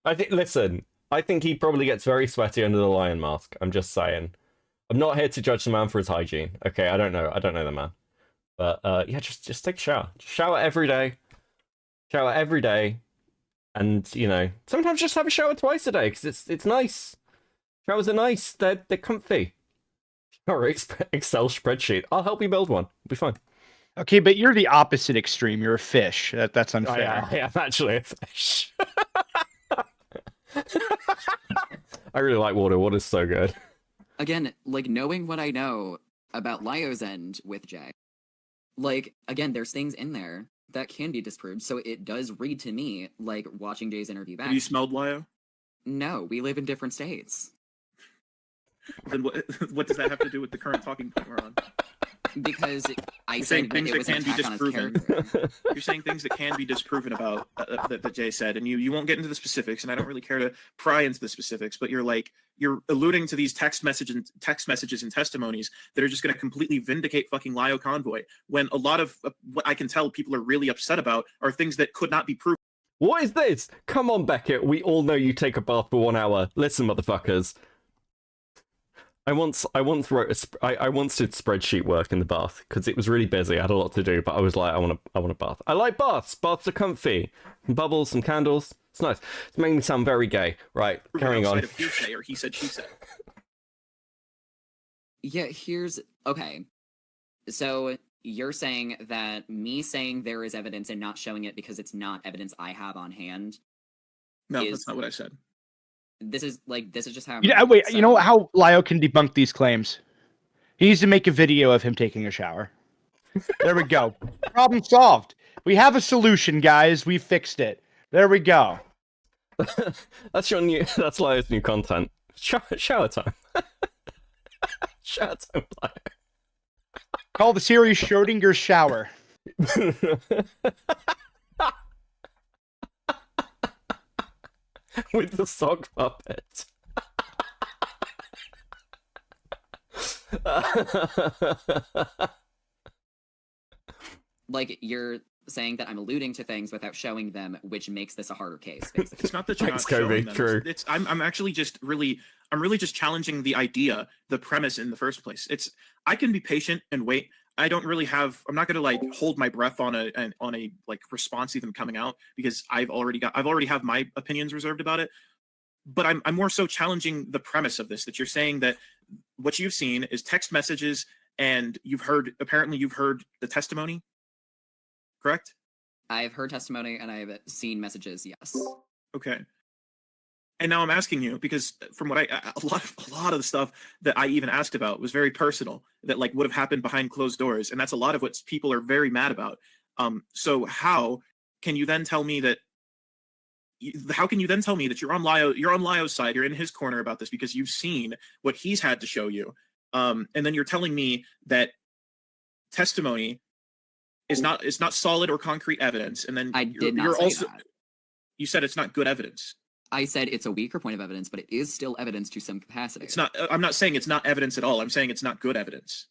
I think he probably gets very sweaty under the lion mask. I'm just saying. I'm not here to judge the man for his hygiene. Okay, I don't know the man. But yeah, just take a shower. Just shower every day. Shower every day. And, you know, sometimes just have a shower twice a day because it's nice. Showers are nice. They're comfy. Or Excel spreadsheet. I'll help you build one. It'll be fine. Okay, but you're the opposite extreme. You're a fish. That's unfair. I am actually a fish. I really like water. Water's so good. Again, like, knowing what I know about Lio's end with Jay, like, again, there's things in there that can be disproved, so it does read to me like watching Jay's interview back. Have you smelled Lio? No, we live in different states. Then what does that have to do with the current talking point we're on? Because I You're said saying that things it that was an can be attack on his disproven. character. You're saying things that can be disproven about that Jay said, and you won't get into the specifics, and I don't really care to pry into the specifics, but you're alluding to these text messages and testimonies that are just going to completely vindicate fucking Lio Convoy, when a lot of what I can tell people are really upset about are things that could not be proven. What is this? Come on, Beckett. We all know you take a bath for 1 hour. Listen, motherfuckers. I once did spreadsheet work in the bath because it was really busy. I had a lot to do, but I was like, I want a bath. I like baths. Baths are comfy. Some bubbles, some candles. It's nice. It's making me sound very gay. Right, carrying on. Outside of hearsay or he said, she said. Yeah, okay. So you're saying that me saying there is evidence and not showing it because it's not evidence I have on hand. No, that's not what I said. This is just how. Wait, you know how Lio can debunk these claims? He needs to make a video of him taking a shower. There we go. Problem solved. We have a solution, guys. We fixed it. There we go. That's Lio's new content. Shower time. Shower time, Lio. Call the series Schrodinger's Shower. With the sock puppet. Like, you're saying that I'm alluding to things without showing them, which makes this a harder case, basically. It's not that you're Thanks, not Kobe. showing them. True. I'm actually just really just challenging the idea, the premise in the first place. I can be patient and wait. I'm not gonna like hold my breath on a like response even coming out, because I've already have my opinions reserved about it. But I'm more so challenging the premise of this, that you're saying that what you've seen is text messages, and apparently you've heard the testimony, correct? I've heard testimony and I've seen messages, yes. Okay. And now I'm asking you, because from what a lot of the stuff that I even asked about was very personal, that like would have happened behind closed doors, and that's a lot of what people are very mad about. So how can you then tell me that you're on Lio's side, you're in his corner about this because you've seen what he's had to show you, and then you're telling me that testimony is not solid or concrete evidence, and then you're also that. You said it's not good evidence. I said it's a weaker point of evidence, but it is still evidence to some capacity. It's not. I'm not saying it's not evidence at all. I'm saying it's not good evidence.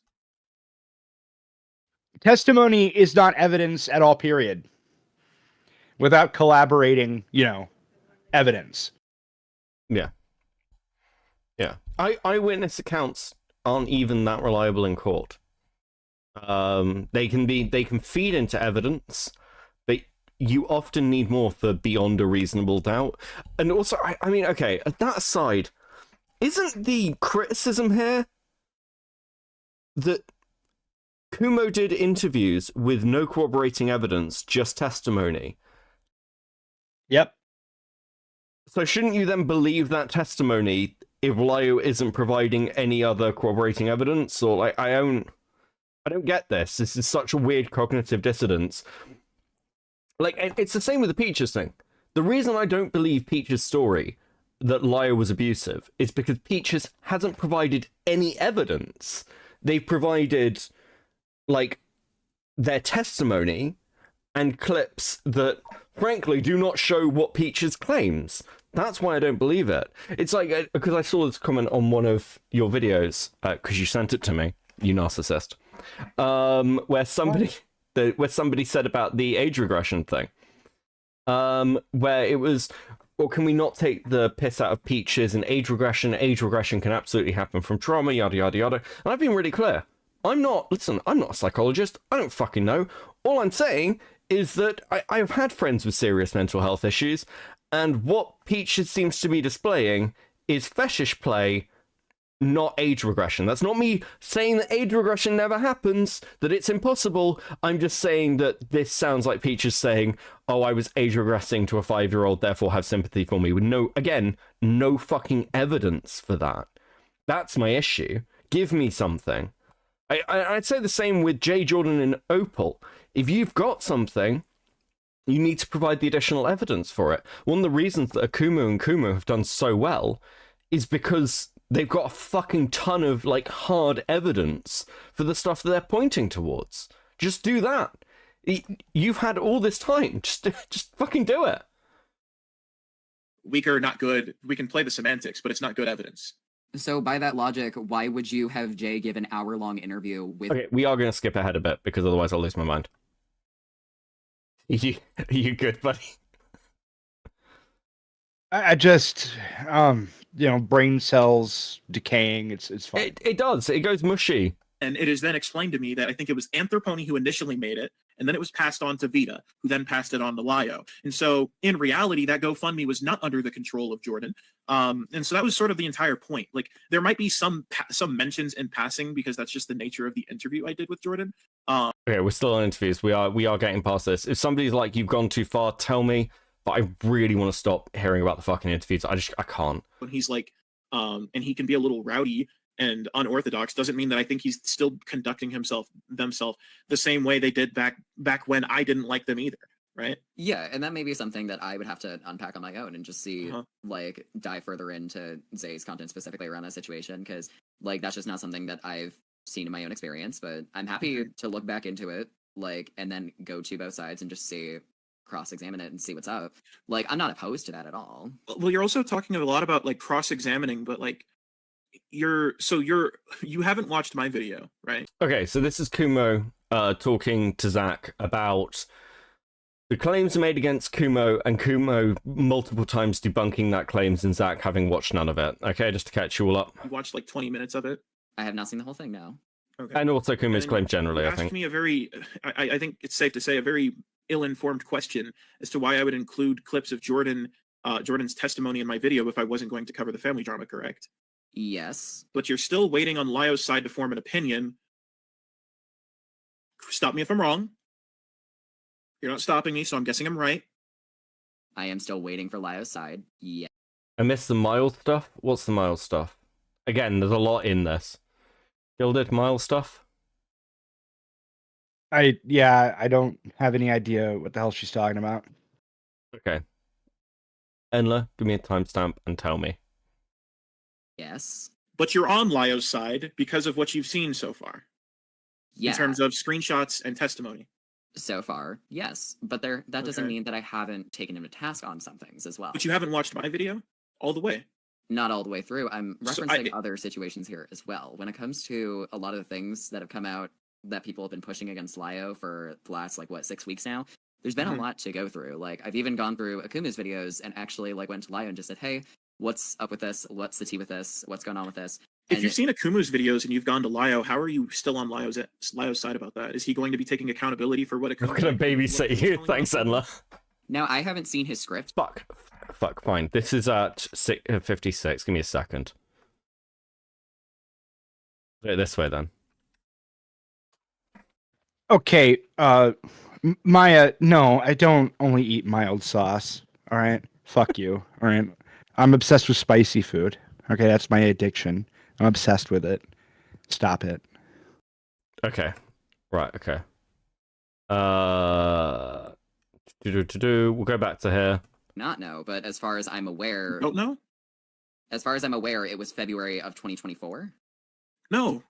Testimony is not evidence at all, period. Without collaborating, evidence. Yeah. Eyewitness accounts aren't even that reliable in court. They can feed into evidence, but you often need more for beyond a reasonable doubt. And also, I mean, okay, that aside, isn't the criticism here that Kumo did interviews with no corroborating evidence, just testimony? Yep. So shouldn't you then believe that testimony if Lio isn't providing any other corroborating evidence? Or like, I don't get this. This is such a weird cognitive dissonance. Like, it's the same with the Peaches thing. The reason I don't believe Peaches' story that Lio was abusive is because Peaches hasn't provided any evidence. They've provided, like, their testimony and clips that, frankly, do not show what Peaches claims. That's why I don't believe it. It's like, because I saw this comment on one of your videos, because you sent it to me, you narcissist, where somebody said about the age regression thing, where it was, well, can we not take the piss out of Peaches and age regression? Age regression can absolutely happen from trauma, yada, yada, yada. And I've been really clear. I'm not a psychologist. I don't fucking know. All I'm saying is that I've had friends with serious mental health issues, and what Peaches seems to be displaying is fetish play, not age regression. That's not me saying that age regression never happens, that it's impossible. I'm just saying that this sounds like Peaches saying, oh, I was age regressing to a 5-year-old, therefore have sympathy for me, with no fucking evidence for that. That's my issue. Give me something. I'd say the same with Jay Jordan and Opal. If you've got something, you need to provide the additional evidence for it. One of the reasons that Akumu and Kumo have done so well is because they've got a fucking ton of, like, hard evidence for the stuff that they're pointing towards. Just do that. You've had all this time. Just fucking do it. Weaker, not good. We can play the semantics, but it's not good evidence. So by that logic, why would you have Jay give an hour-long interview with... Okay, we are going to skip ahead a bit, because otherwise I'll lose my mind. Are you good, buddy? I just, brain cells decaying. It's fine. It does. It goes mushy. And it is then explained to me that I think it was Anthropony who initially made it, and then it was passed on to Vita, who then passed it on to Lio. And so in reality, that GoFundMe was not under the control of Jordan. And so that was sort of the entire point. Like, there might be some mentions in passing because that's just the nature of the interview I did with Jordan. Okay, we're still on interviews. We are getting past this. If somebody's like, you've gone too far, tell me. But I really want to stop hearing about the fucking interviews. I can't. When he's like, and he can be a little rowdy and unorthodox, doesn't mean that I think he's still conducting themselves the same way they did back when I didn't like them either, right? Yeah, and that may be something that I would have to unpack on my own and just see, like, dive further into Zay's content specifically around that situation, because, like, that's just not something that I've seen in my own experience, but I'm happy to look back into it, like, and then go to both sides and just see, cross-examine it and see what's up. Like, I'm not opposed to that at all. Well, you're also talking a lot about, like, cross-examining, but, like, you haven't watched my video, right? Okay, so this is Kumo talking to Zach about the claims made against Kumo, and Kumo multiple times debunking that claims, and Zach having watched none of it. Okay, just to catch you all up. You watched like 20 minutes of it. I have not seen the whole thing, no. Okay. And also Kumo's claim generally, you I think. asked me a very, I think it's safe to say, a very ill-informed question as to why I would include clips of Jordan's testimony in my video if I wasn't going to cover the family drama, correct? Yes. But you're still waiting on Lio's side to form an opinion. Stop me if I'm wrong. You're not stopping me, so I'm guessing I'm right. I am still waiting for Lio's side. Yeah. I missed the Miles stuff. What's the Miles stuff? Again, there's a lot in this. Gilded Miles stuff? I don't have any idea what the hell she's talking about. Okay. Enla, give me a timestamp and tell me. Yes. But you're on Lio's side because of what you've seen so far. Yeah. In terms of screenshots and testimony. So far, yes. But that doesn't mean that I haven't taken him to task on some things as well. But you haven't watched my video all the way. Not all the way through. I'm referencing other situations here as well. When it comes to a lot of the things that have come out that people have been pushing against Lio for the last, 6 weeks now, there's been a lot to go through. Like, I've even gone through Akuma's videos and actually, went to Lio and just said, hey, what's up with this? What's the tea with this? What's going on with this? If you've seen Akuma's videos and you've gone to Lio, how are you still on Lio's side about that? Is he going to be taking accountability for what Akuma... I'm going to babysit you. Thanks, Enla. Now, I haven't seen his script. Fuck, fine. This is at 56. Give me a second. Do it this way, then. Okay, Maya, no, I don't only eat mild sauce, all right? Fuck you, all right? I'm obsessed with spicy food. Okay, that's my addiction. I'm obsessed with it. Stop it. Okay. Right, okay. We'll go back to here. Not know, but as far as I'm aware... Don't know? As far as I'm aware, it was February of 2024. No.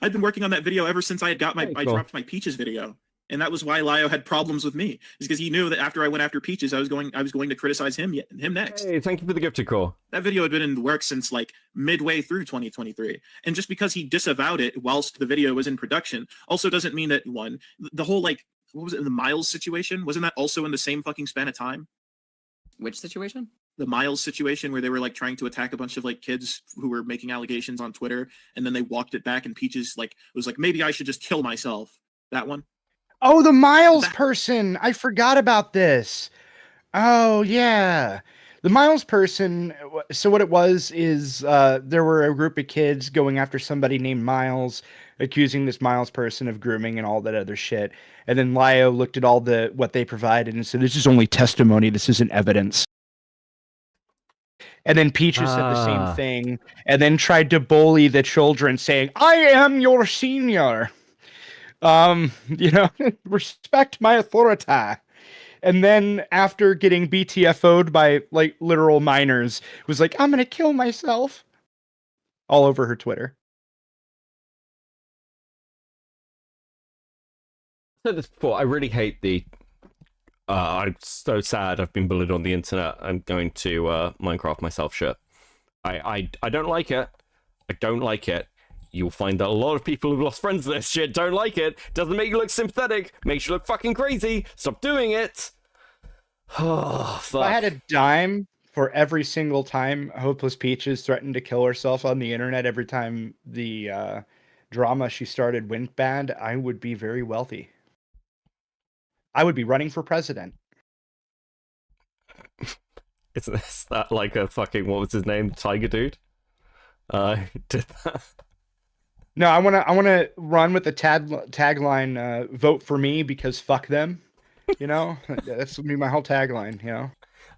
I've been working on that video ever since I dropped my Peaches video. And that was why Lio had problems with me. Is because he knew that after I went after Peaches, I was going to criticize him next. Hey, thank you for the gifted call. That video had been in the works since midway through 2023. And just because he disavowed it whilst the video was in production also doesn't mean that the whole what was it, the Miles situation? Wasn't that also in the same fucking span of time? Which situation? The Miles situation where they were trying to attack a bunch of kids who were making allegations on Twitter, and then they walked it back and Peaches was maybe I should just kill myself. That one? Oh, the Miles person. I forgot about this. Oh, yeah. The Miles person. So what it was is there were a group of kids going after somebody named Miles, accusing this Miles person of grooming and all that other shit. And then Lio looked at all what they provided and said, this is only testimony. This isn't evidence. And then Peaches said the same thing and then tried to bully the children saying, I am your senior. Respect my authority. And then after getting BTFO'd by literal minors, was I'm going to kill myself all over her Twitter. I said this before, I really hate I'm so sad I've been bullied on the internet. I'm going to Minecraft myself shit. I don't like it. I don't like it. You'll find that a lot of people who've lost friends to this shit don't like it. Doesn't make you look sympathetic. Makes you look fucking crazy. Stop doing it. Oh, fuck. If I had a dime for every single time Hopeless Peaches threatened to kill herself on the internet, every time the drama she started went bad, I would be very wealthy. I would be running for president. Is that like a fucking, what was his name? Tiger dude? Did that. No, I wanna run with the tagline, vote for me because fuck them. You know? That's gonna be my whole tagline, you know?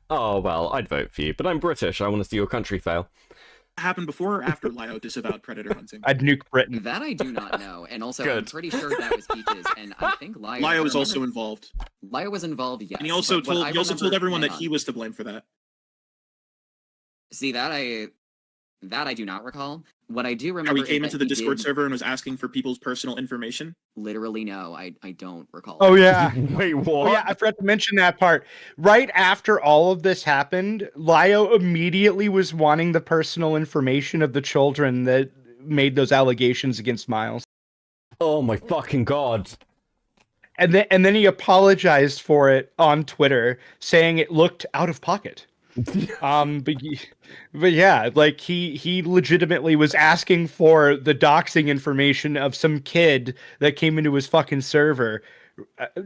Oh, well, I'd vote for you, but I'm British. I want to see your country fail. Happened before or after Lio disavowed predator hunting? I'd nuke Britain. That I do not know, and also I'm Good. pretty sure that was Peaches, and I think Lio was also involved. Lio was involved, yes. And he also but what told I remember- everyone hang that on. he was to blame for that. See, that I do not recall. What I do How remember he came is into that the he Discord did server and was asking for people's personal information. literally no, I don't recall. Oh yeah. Wait, what? Oh yeah, I forgot to mention that part. Right after all of this happened, Lio immediately was wanting the personal information of the children that made those allegations against Miles. Oh my fucking god. And then he apologized for it on Twitter, saying it looked out of pocket. But yeah, like he legitimately was asking for the doxing information of some kid that came into his fucking server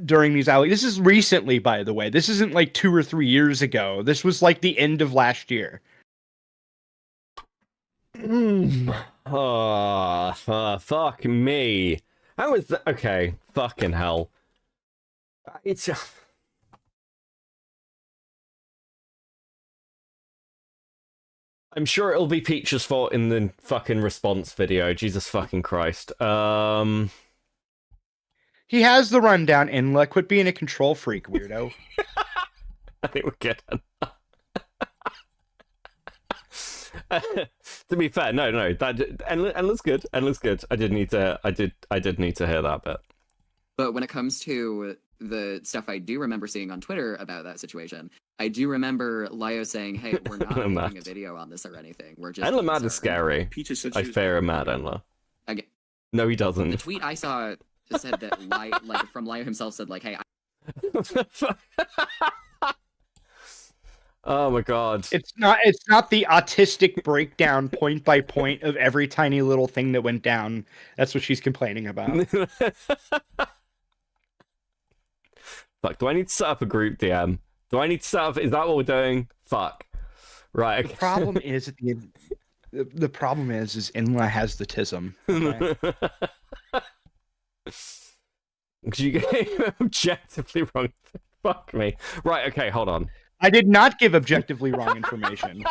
during these allegations. This is recently, by the way. This isn't like 2 or 3 years ago. This was like the end of last year. Fuck me. How is that? Okay, fucking hell. It's. I'm sure it'll be Peach's fault in the fucking response video. Jesus fucking Christ. He has the rundown, Inla. Quit being a control freak, weirdo. I think we're good. To be fair, no, that Endless good. Endless good. I did need to hear that bit. But when it comes to the stuff I do remember seeing on Twitter about that situation, I do remember Lio saying, "Hey, we're not making a video on this or anything. We're just." Endla mad is scary. Peaches said I she was fear mad Endla. Again, No, he the doesn't. tweet I saw said that like from Lio himself said like, "Hey, Oh my god. It's not the autistic breakdown point by point of every tiny little thing that went down. That's what she's complaining about. Fuck, do I need to set up a group DM? Do I need to set up... Is that what we're doing? Fuck. Right. The problem is at the end, the problem is Inla has the tism. Okay? Because you gave objectively wrong... Fuck me. Right, okay, hold on. I did not give objectively wrong information.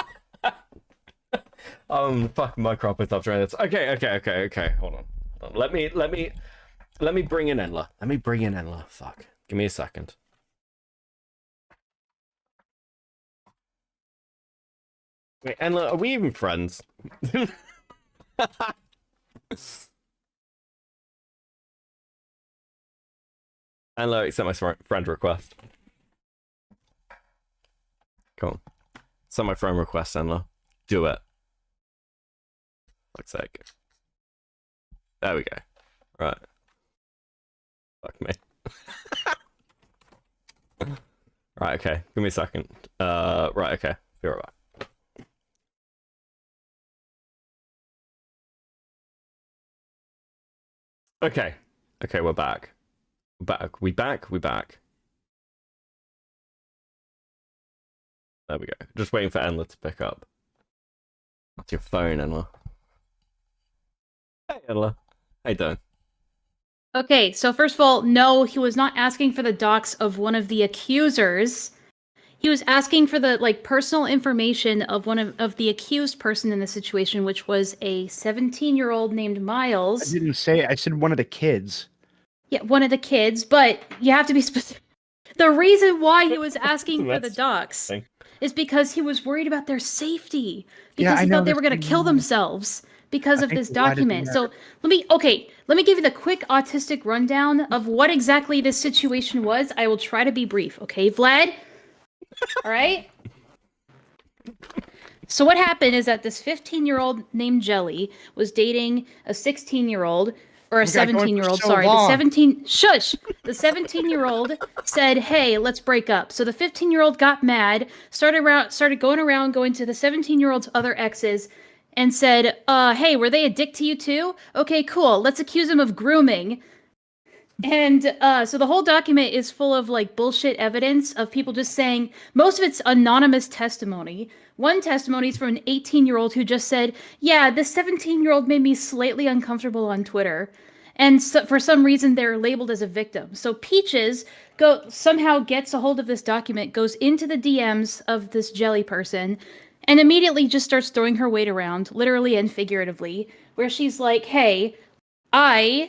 Fucking my crop is up trying this. Okay. Hold on. Let me bring in Enla. Fuck. Give me a second. Wait, Enla, are we even friends? Enla, accept my friend request. Come on. Send my friend request, Enla. Do it. Fuck's sake. There we go. Right. Fuck me. Right, okay. Give me a second. Right, okay. Be right back. Okay. Okay, we're back. We back. There we go. Just waiting for Enla to pick up. That's your phone, Enla. Hey, Enla. How you doing? Okay, so first of all, no, he was not asking for the docs of one of the accusers. He was asking for the personal information of one of the accused person in the situation, which was a 17-year-old named Miles. I didn't say it. I said one of the kids. Yeah, one of the kids, but you have to be specific. The reason why he was asking for the docs is because he was worried about their safety. Because he thought they were going to kill themselves because of this document. So let me give you the quick autistic rundown of what exactly this situation was. I will try to be brief, okay, Vlad? All right? So what happened is that this 15-year-old named Jelly was dating a 16-year-ld, or a 17-year-old, sorry. The 17-year-old said, "Hey, let's break up." So the 15-year-old got mad, started going to the 17-year-old's other exes, and said, hey, were they a dick to you too? Okay, cool. Let's accuse them of grooming. And so the whole document is full of like bullshit evidence of people just saying, most of it's anonymous testimony. One testimony is from an 18-year-old who just said, yeah, this 17-year-old made me slightly uncomfortable on Twitter. And so, for some reason, they're labeled as a victim. So Peaches somehow gets a hold of this document, goes into the DMs of this jelly person, and immediately just starts throwing her weight around, literally and figuratively, where she's like, hey, I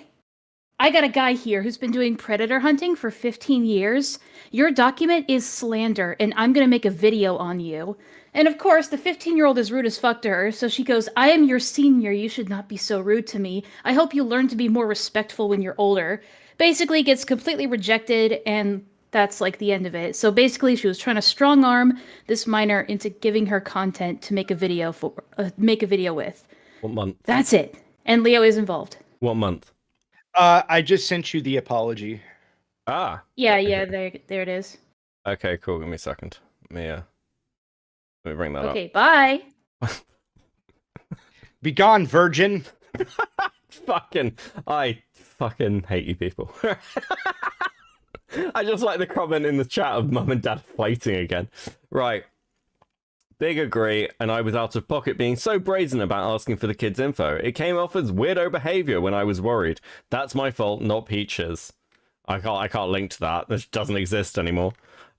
got a guy here who's been doing predator hunting for 15 years. Your document is slander, and I'm going to make a video on you. And of course, the 15-year-old is rude as fuck to her, so she goes, I am your senior. You should not be so rude to me. I hope you learn to be more respectful when you're older. Basically gets completely rejected, and that's like the end of it. So basically, she was trying to strong arm this minor into giving her content to make a video with. What month? That's it. And Leo is involved. What month? I just sent you the apology. Ah. Yeah, there it is. Okay, cool. Give me a second. Let me bring that up. Okay, bye. Be gone, virgin. I fucking hate you people. I just like the comment in the chat of mum and dad fighting again. Right. Big agree, and I was out of pocket being so brazen about asking for the kids' info. It came off as weirdo behavior when I was worried. That's my fault, not Peaches. I can't link to that. This doesn't exist anymore.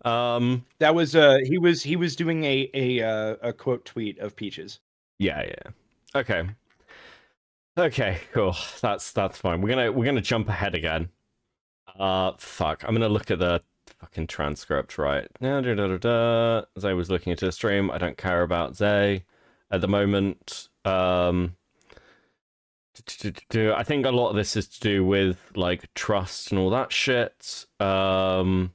That was he was doing a quote tweet of Peaches. Yeah. Okay, cool. That's fine. We're gonna jump ahead again. Fuck. I'm gonna look at the fucking transcript, right? Zay was looking into the stream. I don't care about Zay at the moment. I think a lot of this is to do with like trust and all that shit. Tell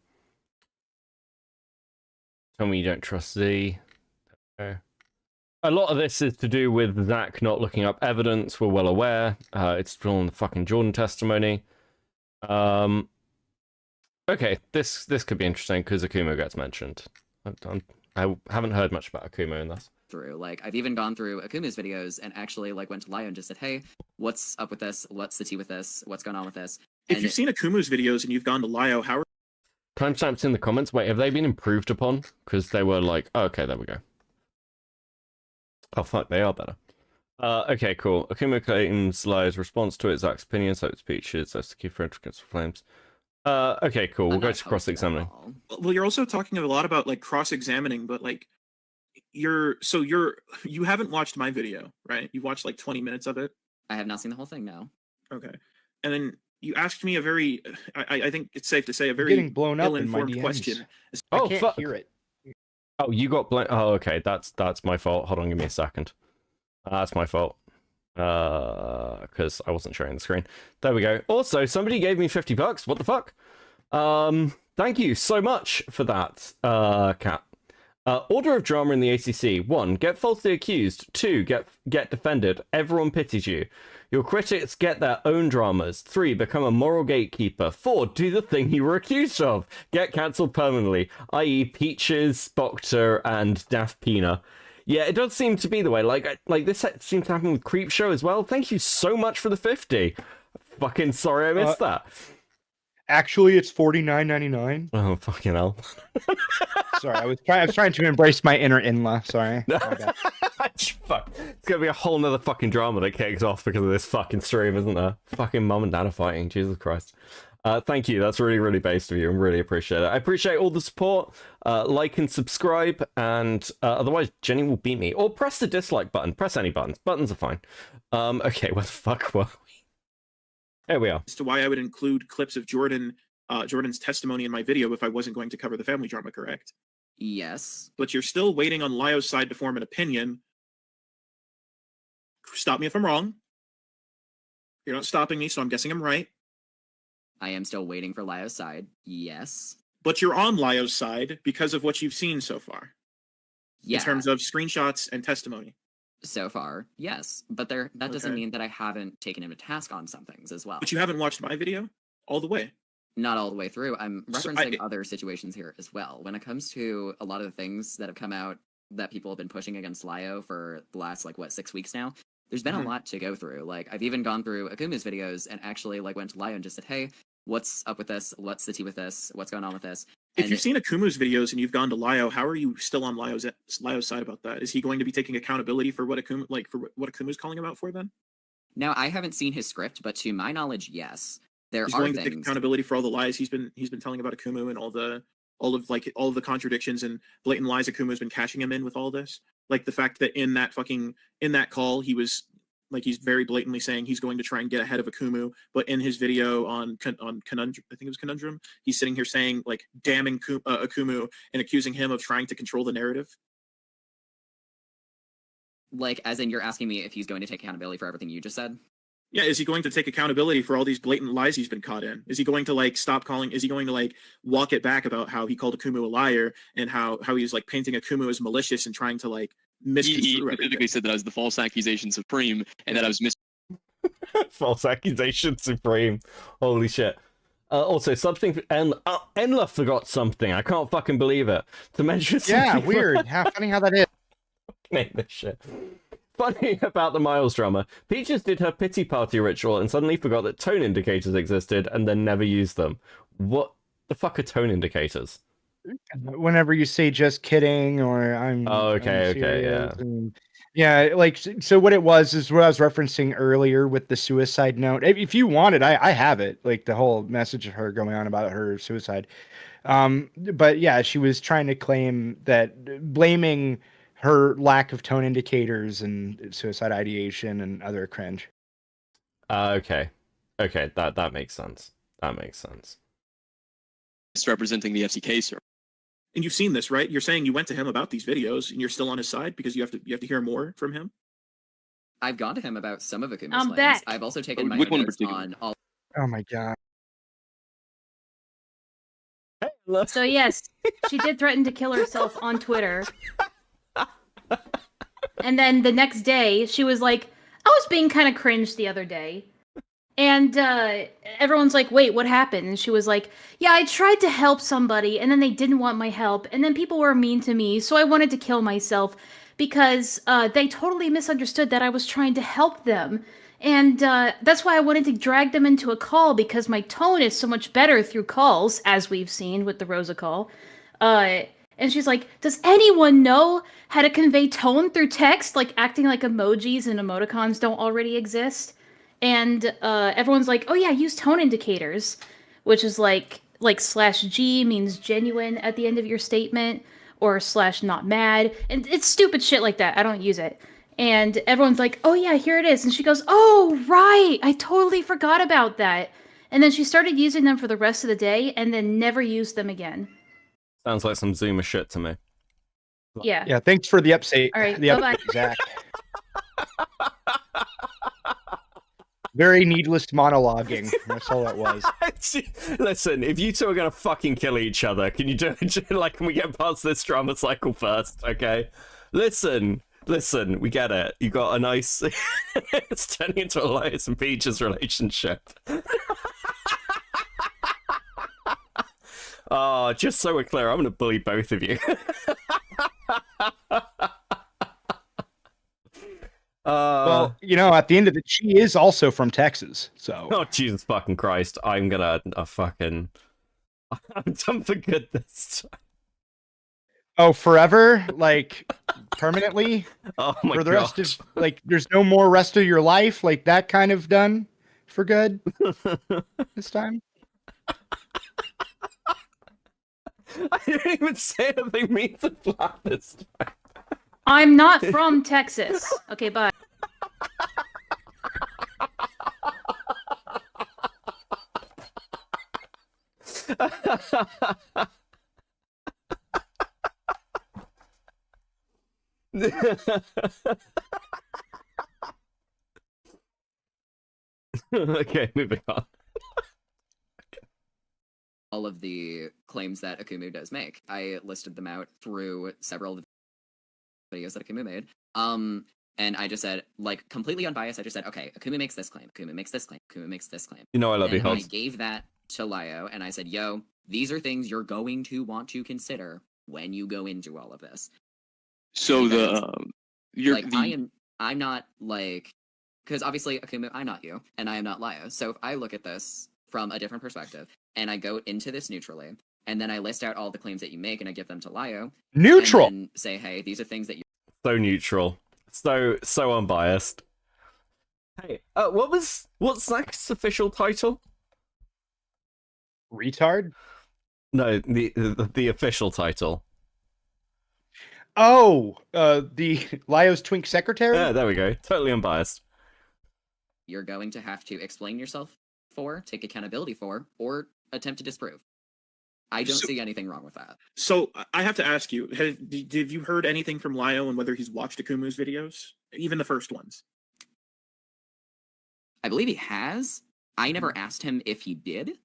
me you don't trust Z. Okay. A lot of this is to do with Zach not looking up evidence. We're well aware. It's still on the fucking Jordan testimony. Okay, this could be interesting because Akumo gets mentioned. I haven't heard much about Akumo in this. Like, I've even gone through Akumo's videos and actually like went to Lio and just said, hey, what's up with this? What's the tea with this? What's going on with this? If you've seen Akumo's videos and you've gone to Lio, how are... Timestamps in the comments. Wait, have they been improved upon? Because they were like, oh, okay, there we go. Oh, fuck, they are better. Okay, cool. Akumo claims Lio's response to it, Zach's opinion, so it's Peaches, that's the key for against flames. Okay, cool. We'll go to cross-examining. Well, you're also talking a lot about like cross-examining, but like you haven't watched my video, right? You've watched like 20 minutes of it. I have not seen the whole thing, no. Okay, and then you asked me a very, I think it's safe to say, a very getting blown up ill-informed question. I can't fuck. hear it. Oh, you got blown. Oh, okay. That's my fault. Hold on, give me a second. That's my fault. Because I wasn't sharing the screen. There we go. Also, somebody gave me $50. What the fuck? Thank you so much for that, Kat. Order of drama in the ACC. 1. Get falsely accused. 2. Get defended. Everyone pities you. Your critics get their own dramas. 3. Become a moral gatekeeper. 4. Do the thing you were accused of. Get cancelled permanently, i.e. Peaches, Boctor, and Daft Pina. Yeah, it does seem to be the way. Like this seems to happen with Creepshow as well. Thank you so much for the 50. Fucking sorry I missed that. Actually, it's $49.99. Oh, fucking hell. Sorry, I was trying to embrace my inner in-law. Sorry. Fuck. It's gonna be a whole nother fucking drama that kicks off because of this fucking stream, isn't there? Fucking mum and dad are fighting. Jesus Christ. Thank you. That's really, really based of you. I really appreciate it. I appreciate all the support. Like and subscribe. And otherwise, Jenny will beat me. Or press the dislike button. Press any buttons. Buttons are fine. Okay, where the fuck were we? There we are. As to why I would include clips of Jordan's testimony in my video if I wasn't going to cover the family drama, correct? Yes. But you're still waiting on Lio's side to form an opinion. Stop me if I'm wrong. You're not stopping me, so I'm guessing I'm right. I am still waiting for Lio's side. Yes. But you're on Lio's side because of what you've seen so far. Yeah. In terms of screenshots and testimony. So far, yes. But that doesn't mean that I haven't taken him to task on some things as well. But you haven't watched my video all the way. Not all the way through. I'm referencing other situations here as well. When it comes to a lot of the things that have come out that people have been pushing against Lyo for the last, 6 weeks now, there's been a lot to go through. Like, I've even gone through Akumu's videos and actually, went to Lyo and just said, hey, what's up with this? What's the tea with this? What's going on with this? If you've seen Akumu's videos and you've gone to Lyo, how are you still on Lyo's side about that? Is he going to be taking accountability for what Akumu's calling him out for then? Now, I haven't seen his script, but to my knowledge, yes. He's going to take accountability for all the lies he's been telling about Akumu and all of the contradictions and blatant lies Akumu's been cashing him in with all this. Like the fact that in that call he was he's very blatantly saying he's going to try and get ahead of Akumu, but in his video on Conundrum, I think it was Conundrum, he's sitting here saying damning Akumu and accusing him of trying to control the narrative. As in, you're asking me if he's going to take accountability for everything you just said? Yeah, is he going to take accountability for all these blatant lies he's been caught in? Is he going to stop calling? Is he going to walk it back about how he called Akumu a liar and how he's painting Akumu as malicious and trying to misconstrue He everything? specifically said that I was the false accusation supreme and that I was False accusation supreme. Holy shit. Also, something, and Enla forgot something. I can't fucking believe it. To mention something. Yeah, weird. Funny how that is. Name this shit. Funny about the Miles drama. Peaches did her pity party ritual and suddenly forgot that tone indicators existed and then never used them. What the fuck are tone indicators? Whenever you say just kidding or I'm okay, yeah. Yeah, so what it was is what I was referencing earlier with the suicide note. If you want it, I have it, the whole message of her going on about her suicide. But yeah, she was trying to claim that blaming her lack of tone indicators and suicide ideation and other cringe. Okay, that makes sense. representing the FCK server. And you've seen this, right? You're saying you went to him about these videos and you're still on his side because you have to hear more from him? I've gone to him about some of Akuma's I'm claims. back. I've also taken my Which one in notes particular? on all. Oh my god. So yes, she did threaten to kill herself on Twitter. And then the next day, she was like, I was being kind of cringe the other day. And everyone's like, wait, what happened? And she was like, yeah, I tried to help somebody, and then they didn't want my help. And then people were mean to me, so I wanted to kill myself because they totally misunderstood that I was trying to help them. And that's why I wanted to drag them into a call, because my tone is so much better through calls, as we've seen with the Rosa call. And she's like, does anyone know how to convey tone through text? Like acting like emojis and emoticons don't already exist? And everyone's like, oh yeah, use tone indicators, which is like /G means genuine at the end of your statement, or /not mad. And it's stupid shit like that. I don't use it. And everyone's like, oh yeah, here it is. And she goes, oh, right. I totally forgot about that. And then she started using them for the rest of the day and then never used them again. Sounds like some Zoomer shit to me. Yeah. Yeah, thanks for the update. All right, the bye-bye. update, Zach. Very needless monologuing. That's all that was. Listen, if you two are gonna fucking kill each other, can you do it? Can we get past this drama cycle first? Okay. Listen, we get it. You got a nice. It's turning into a Lotus and Peaches relationship. Oh, just so we're clear, I'm gonna bully both of you. Well, at the end of it, she is also from Texas, so. Oh, Jesus fucking Christ. I'm gonna I'm done for good this time. Oh, forever? Permanently? Oh my god. For the rest of, there's no more rest of your life? That kind of done for good this time? I didn't even say anything mean to Vlad this time. I'm not from Texas. Okay, bye. Okay, moving on. All of the claims that Akumu does make. I listed them out through several of the videos that Akumu made. And I just said, completely unbiased, I just said, okay, Akumu makes this claim, Akumu makes this claim, Akumu makes this claim. You know I love you, And I Hobbs. gave that to Lyo, and I said, yo, these are things you're going to want to consider when you go into all of this. So I'm not like, because obviously, Kumo, I'm not you, and I am not Lio. So if I look at this from a different perspective, and I go into this neutrally, and then I list out all the claims that you make, and I give them to Lio. Neutral. And then say, hey, these are things that you. So neutral. So unbiased. Hey, what's Zach's official title? Retard? No, the official title. Oh, the Lio's twink secretary? Yeah, there we go. Totally unbiased. You're going to have to explain yourself for, take accountability for, or attempt to disprove. I don't see anything wrong with that. So I have to ask you: have you heard anything from Lio and whether he's watched Akumu's videos, even the first ones? I believe he has. I never asked him if he did.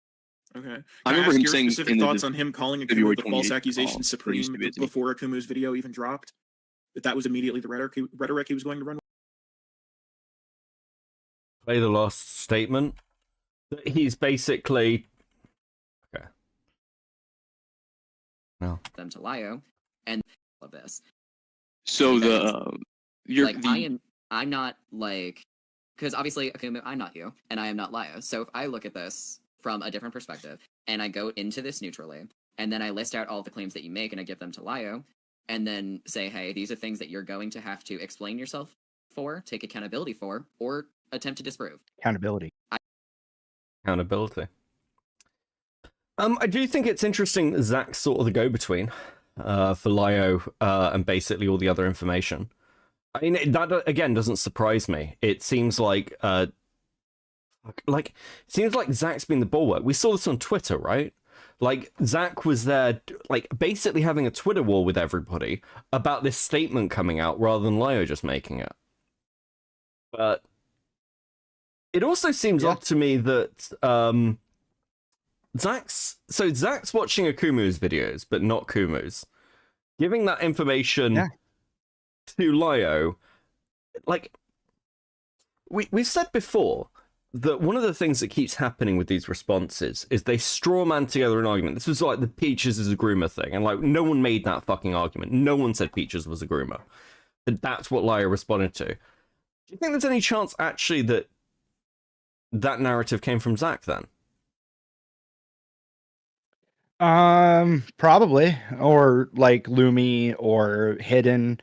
Okay. I remember him saying specific thoughts on him calling Akumu the false accusation supreme busy. before Akumu's video even dropped. That was immediately the rhetoric he was going to run with. Play the last statement. He's basically okay. No. Them to Lio, and all of this. So I'm not like, because obviously Akumu, I'm not you, and I am not Lio. So if I look at this from a different perspective, and I go into this neutrally, and then I list out all the claims that you make, and I give them to Lio, and then say, hey, these are things that you're going to have to explain yourself for, take accountability for, or attempt to disprove. Accountability. Accountability. I do think it's interesting that Zach's sort of the go-between for Lio and basically all the other information. I mean, that again doesn't surprise me. It seems like Zach's been the bulwark. We saw this on Twitter, right? Like, Zach was there, like, basically having a Twitter war with everybody about this statement coming out rather than Lio just making it. But it also seems odd to me that Zach's watching Akumu's videos, but not Kumu's. Giving that information to Lio, like, we've said before that one of the things that keeps happening with these responses is they straw man together an argument. This was like the Peaches is a groomer thing, and like no one made that fucking argument. No one said Peaches was a groomer. But that's what Lio responded to. Do you think there's any chance actually that that narrative came from Zach then? Probably, or like Lumi or Hidden.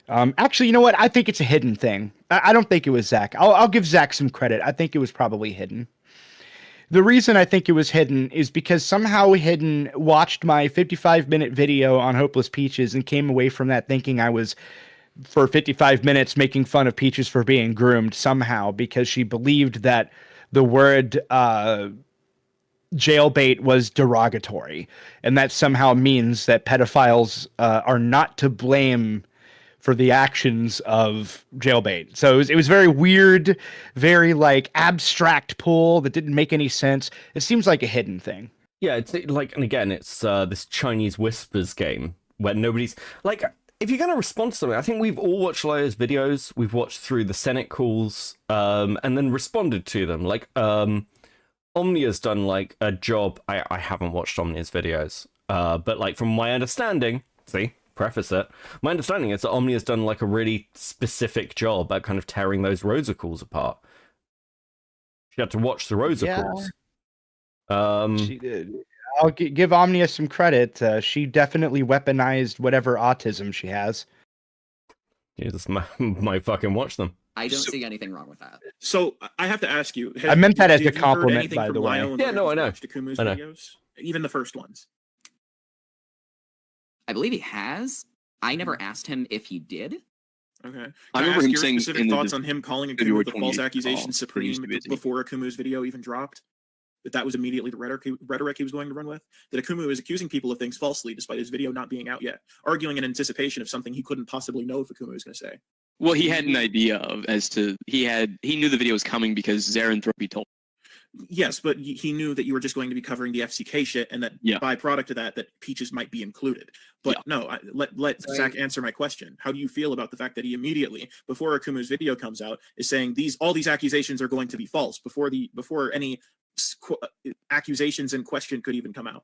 Actually, you know what? I think it's a Hidden thing. I don't think it was Zach. I'll give Zach some credit. I think it was probably Hidden. The reason I think it was Hidden is because somehow Hidden watched my 55-minute video on Hopeless Peaches and came away from that thinking I was, for 55 minutes, making fun of Peaches for being groomed somehow, because she believed that the word jailbait was derogatory, and that somehow means that pedophiles are not to blame for the actions of jailbait. So it was very weird, very like abstract pull that didn't make any sense. It seems like a Hidden thing. Yeah, it's like, and again, it's this Chinese whispers game where nobody's like, if you're going to respond to something, I think we've all watched Lio's videos. We've watched through the Senate calls, and then responded to them. Like, Omnia's done like a job. I haven't watched Omnia's videos, but like from my understanding, preface it. My understanding is that Omnia's done like a really specific job at kind of tearing those Rosa calls apart. She had to watch the Rosa calls. She did. I'll give Omnia some credit. She definitely weaponized whatever autism she has. Jesus, might fucking watch them. I don't see anything wrong with that. So I have to ask you. I meant that as a compliment, by the way. Yeah, no, I know. Akumu's videos, even the first ones. I believe he has. I never asked him if he did. Okay. I remember him saying specific thoughts on him calling Akumu the false accusation supreme before Akumu's video even dropped. That was immediately the rhetoric he was going to run with. That Akumu is accusing people of things falsely despite his video not being out yet, arguing in anticipation of something he couldn't possibly know if Akumu was going to say. Well, he had an idea of he knew the video was coming because Zarenthropy told him. Yes, but he knew that you were just going to be covering the FCK shit, and that byproduct of that Peaches might be included. But no, let Zach answer my question. How do you feel about the fact that he immediately, before Akumu's video comes out, is saying all these accusations are going to be false before any accusations in question could even come out?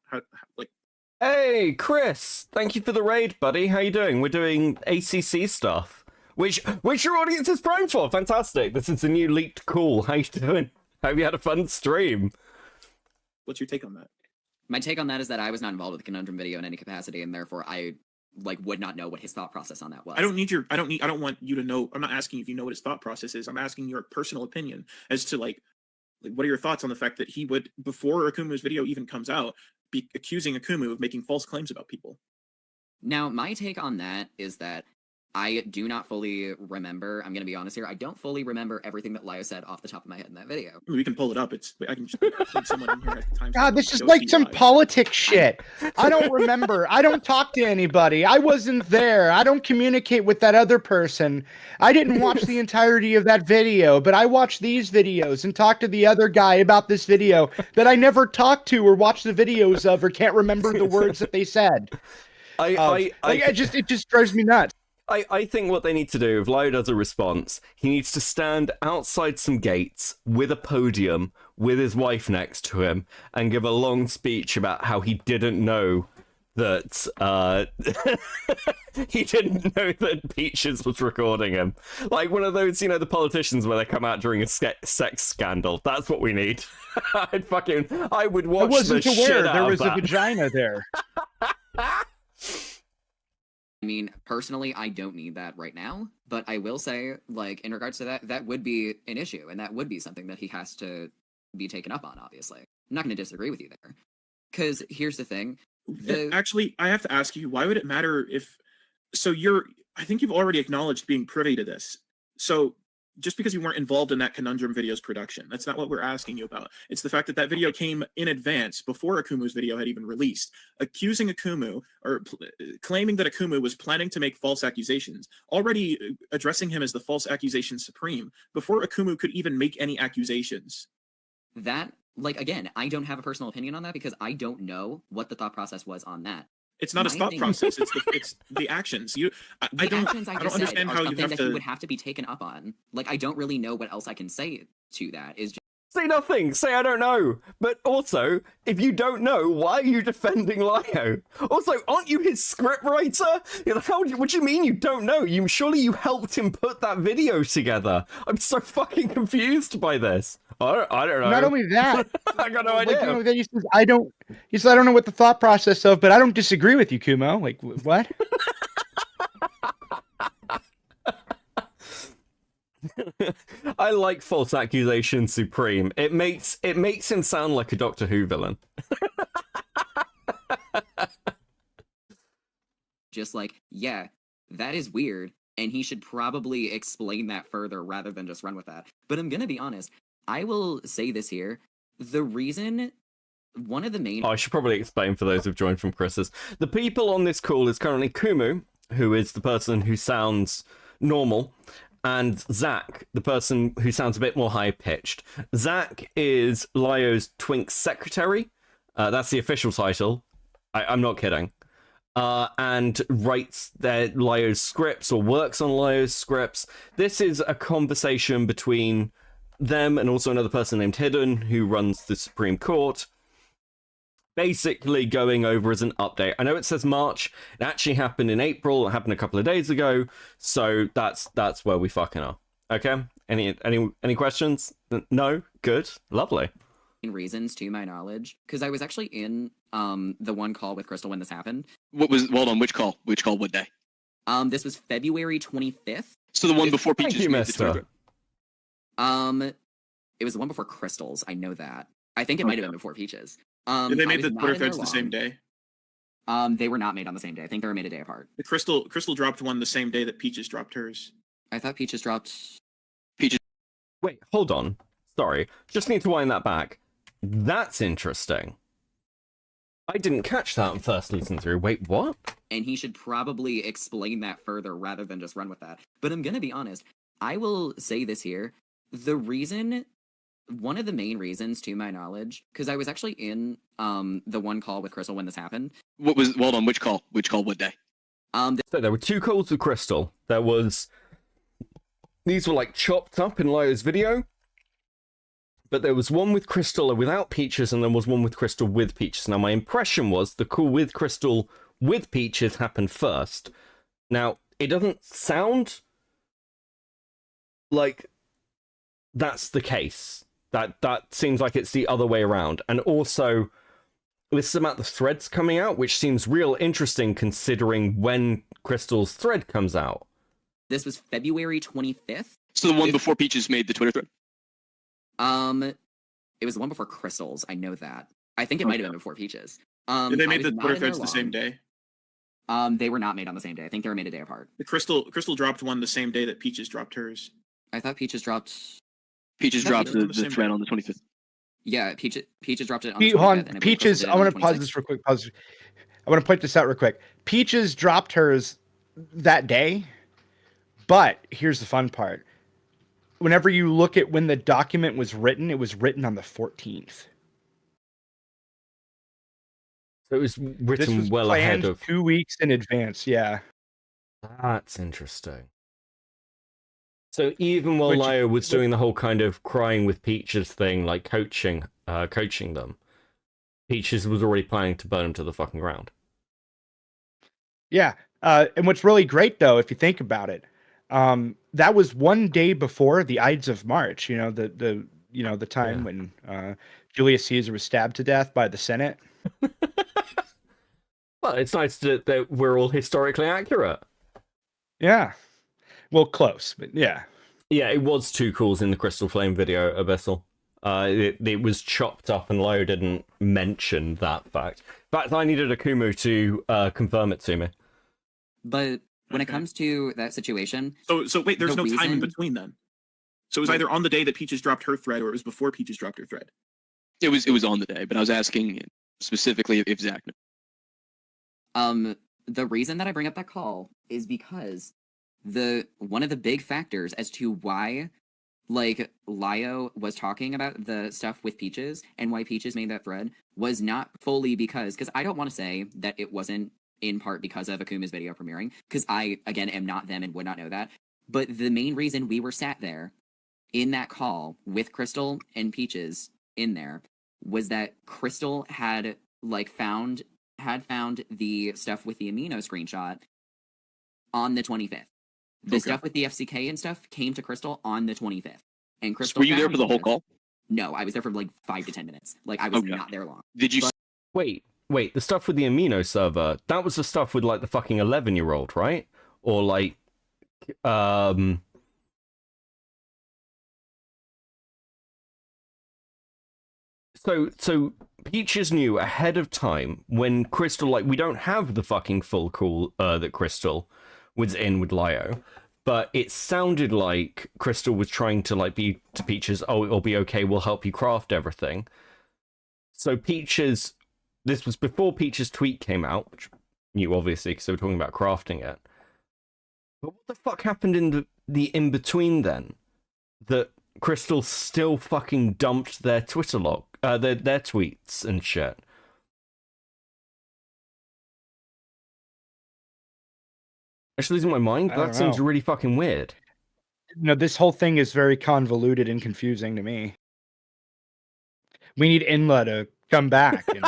Hey, Chris, thank you for the raid, buddy. How you doing? We're doing ACC stuff, which your audience is primed for. Fantastic. This is a new leaked call. How you doing? Have you had a fun stream? What's your take on that? My take on that is that I was not involved with the Conundrum video in any capacity, and therefore I would not know what his thought process on that was. I don't want you to know. I'm not asking if you know what his thought process is. I'm asking your personal opinion as to like what are your thoughts on the fact that he would, before Akumu's video even comes out, be accusing Akumu of making false claims about people. Now, my take on that is that I do not fully remember. I'm going to be honest here. I don't fully remember everything that Lio said off the top of my head in that video. We can pull it up. I can just I think someone in here has the time. God, this is like some politics shit. I don't remember. I don't talk to anybody. I wasn't there. I don't communicate with that other person. I didn't watch the entirety of that video, but I watched these videos and talked to the other guy about this video that I never talked to or watched the videos of or can't remember the words that they said. It just drives me nuts. I think what they need to do, if Lio does a response, he needs to stand outside some gates with a podium with his wife next to him and give a long speech about how he didn't know that he didn't know that Peaches was recording him. Like one of those, the politicians where they come out during a sex scandal. That's what we need. I would watch. I wasn't the aware shit out there of was a that. vagina there. I mean, personally, I don't need that right now, but I will say, in regards to that, that would be an issue, and that would be something that he has to be taken up on, obviously. I'm not going to disagree with you there. Because here's the thing. Actually, I have to ask you, why would it matter if... So I think you've already acknowledged being privy to this. So just because you weren't involved in that Conundrum video's production, that's not what we're asking you about. It's the fact that that video came in advance, before Akumu's video had even released, accusing Akumu, or claiming that Akumu was planning to make false accusations, already addressing him as the false accusation supreme, before Akumu could even make any accusations. That, again, I don't have a personal opinion on that because I don't know what the thought process was on that. It's not a thought process. It's the actions. I don't understand how you have to. He would have to be taken up on. I don't really know what else I can say to that. Is just... Say nothing. Say I don't know. But also, if you don't know, why are you defending Lio? Also, aren't you his scriptwriter? What do you mean you don't know? Surely you helped him put that video together. I'm so fucking confused by this. I don't know. Not only that, I got no idea. He says, I don't know what the thought process of, but I don't disagree with you, Kumo. What? I like false accusation supreme. It makes him sound like a Doctor Who villain. Just yeah, that is weird, and he should probably explain that further rather than just run with that. But I'm gonna be honest. I will say this here. The reason, one of the main... I should probably explain for those who've joined from Chris's. The people on this call is currently Kumu, who is the person who sounds normal, and Zach, the person who sounds a bit more high-pitched. Zach is Lio's Twink secretary. That's the official title. I'm not kidding. And writes Lio's scripts or works on Lio's scripts. This is a conversation between them and also another person named Hidden who runs the Supreme Court, basically going over as an update. I know it says March. It actually happened in April. It happened a couple of days ago. So that's where we fucking are. Okay. Any questions? No. Good. Lovely. Reasons to my knowledge, because I was actually in the one call with Crystal when this happened. Hold on, which call? Which call? What day? This was February 25th. So the one before Peaches. Thank you, mister. It was the one before Crystal's. I know that. I think it might have been before Peaches. Did they make the Twitter threads the same day? They were not made on the same day. I think they were made a day apart. The Crystal dropped one the same day that Peaches dropped hers. I thought Peaches dropped... Peaches. Wait, hold on. Sorry. Just need to wind that back. That's interesting. I didn't catch that on first listen through. Wait, what? And he should probably explain that further rather than just run with that. But I'm gonna be honest. I will say this here. One of the main reasons, to my knowledge, because I was actually in the one call with Crystal when this happened. Hold on, which call? Which call? What day? So there were two calls with Crystal. These were chopped up in Lio's video. but there was one with Crystal without Peaches, and there was one with Crystal with Peaches. Now, my impression was the call with Crystal with Peaches happened first. Now, it doesn't sound like that's the case. That seems like it's the other way around. And also, this is about the threads coming out, which seems real interesting considering when Crystal's thread comes out. This was February 25th. So the one before Peaches made the Twitter thread? It was the one before Crystal's. I know that. I think it might have been before Peaches. Did they make the Twitter threads the same day? They were not made on the same day. I think they were made a day apart. The Crystal dropped one the same day that Peaches dropped hers. I thought Peaches dropped. Peaches dropped the thread on the 25th. Yeah, Peaches dropped it on the 25th. And Peaches, I want to pause this real quick. I want to point this out real quick. Peaches dropped hers that day, but here's the fun part. Whenever you look at when the document was written, it was written on the 14th. So it was written This was well ahead of 2 weeks in advance. Yeah, That's interesting. So even while Lio was doing the whole kind of crying with Peaches thing, like coaching them, Peaches was already planning to burn him to the fucking ground. yeah. And what's really great, though, if you think about it, that was one day before the Ides of March. You know, the time when Julius Caesar was stabbed to death by the Senate. Well, it's nice that we're all historically accurate. Yeah. Well, close, but yeah. Yeah, it was two calls in the Crystal Flame video, Abyssal. It was chopped up and Lio didn't mention that fact. In fact, I needed a Kumo to confirm it to me. But when it comes to that situation... So wait, there's no time in between then? So it was either on the day that Peaches dropped her thread or it was before Peaches dropped her thread? It was on the day, but I was asking specifically if Zach knew. The reason that I bring up that call is because one of the big factors as to why like Lio was talking about the stuff with Peaches and why Peaches made that thread was not fully because I don't want to say that it wasn't in part because of Akuma's video premiering, because I again am not them and would not know that. But the main reason we were sat there in that call with Crystal and Peaches in there was that Crystal had found the stuff with the amino screenshot on the 25th. The stuff with the FCK and stuff came to Crystal on the 25th. And Crystal Were you there for the whole call? No, I was there for 5 to 10 minutes. I was not there long. Did you... Wait, the stuff with the amino server, that was the stuff with the fucking 11-year-old, right? Or So Peaches knew ahead of time when Crystal, we don't have the fucking full call that Crystal was in with Lio, but it sounded like Crystal was trying to be to Peaches, oh, it'll be okay, we'll help you craft everything. So Peaches, this was before Peaches' tweet came out, which you obviously, because they were talking about crafting it. But what the fuck happened in the in-between then? That Crystal still fucking dumped their Twitter log, their tweets and shit. Actually losing my mind? That seems really fucking weird. No, this whole thing is very convoluted and confusing to me. We need Inla to come back and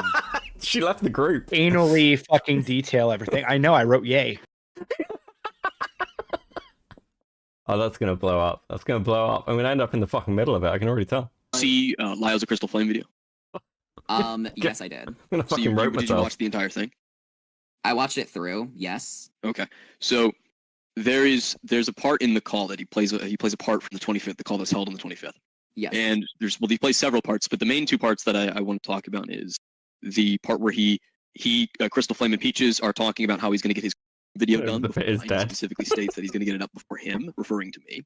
she left the group. Anally fucking detail everything. I know, I wrote yay. Oh, that's gonna blow up. That's gonna blow up. I'm gonna end up in the fucking middle of it. I can already tell. See Lio's A Crystal Flame video? Yes, I did. I'm gonna fucking Did myself. you watch the entire thing? I watched it through, yes. Okay. So there's a part in the call that he plays a part from the 25th, the call that's held on the 25th. Yes. And he plays several parts, but the main two parts that I want to talk about is the part where he Crystal Flame and Peaches are talking about how he's going to get his video done before he specifically states that he's going to get it up before him, referring to me.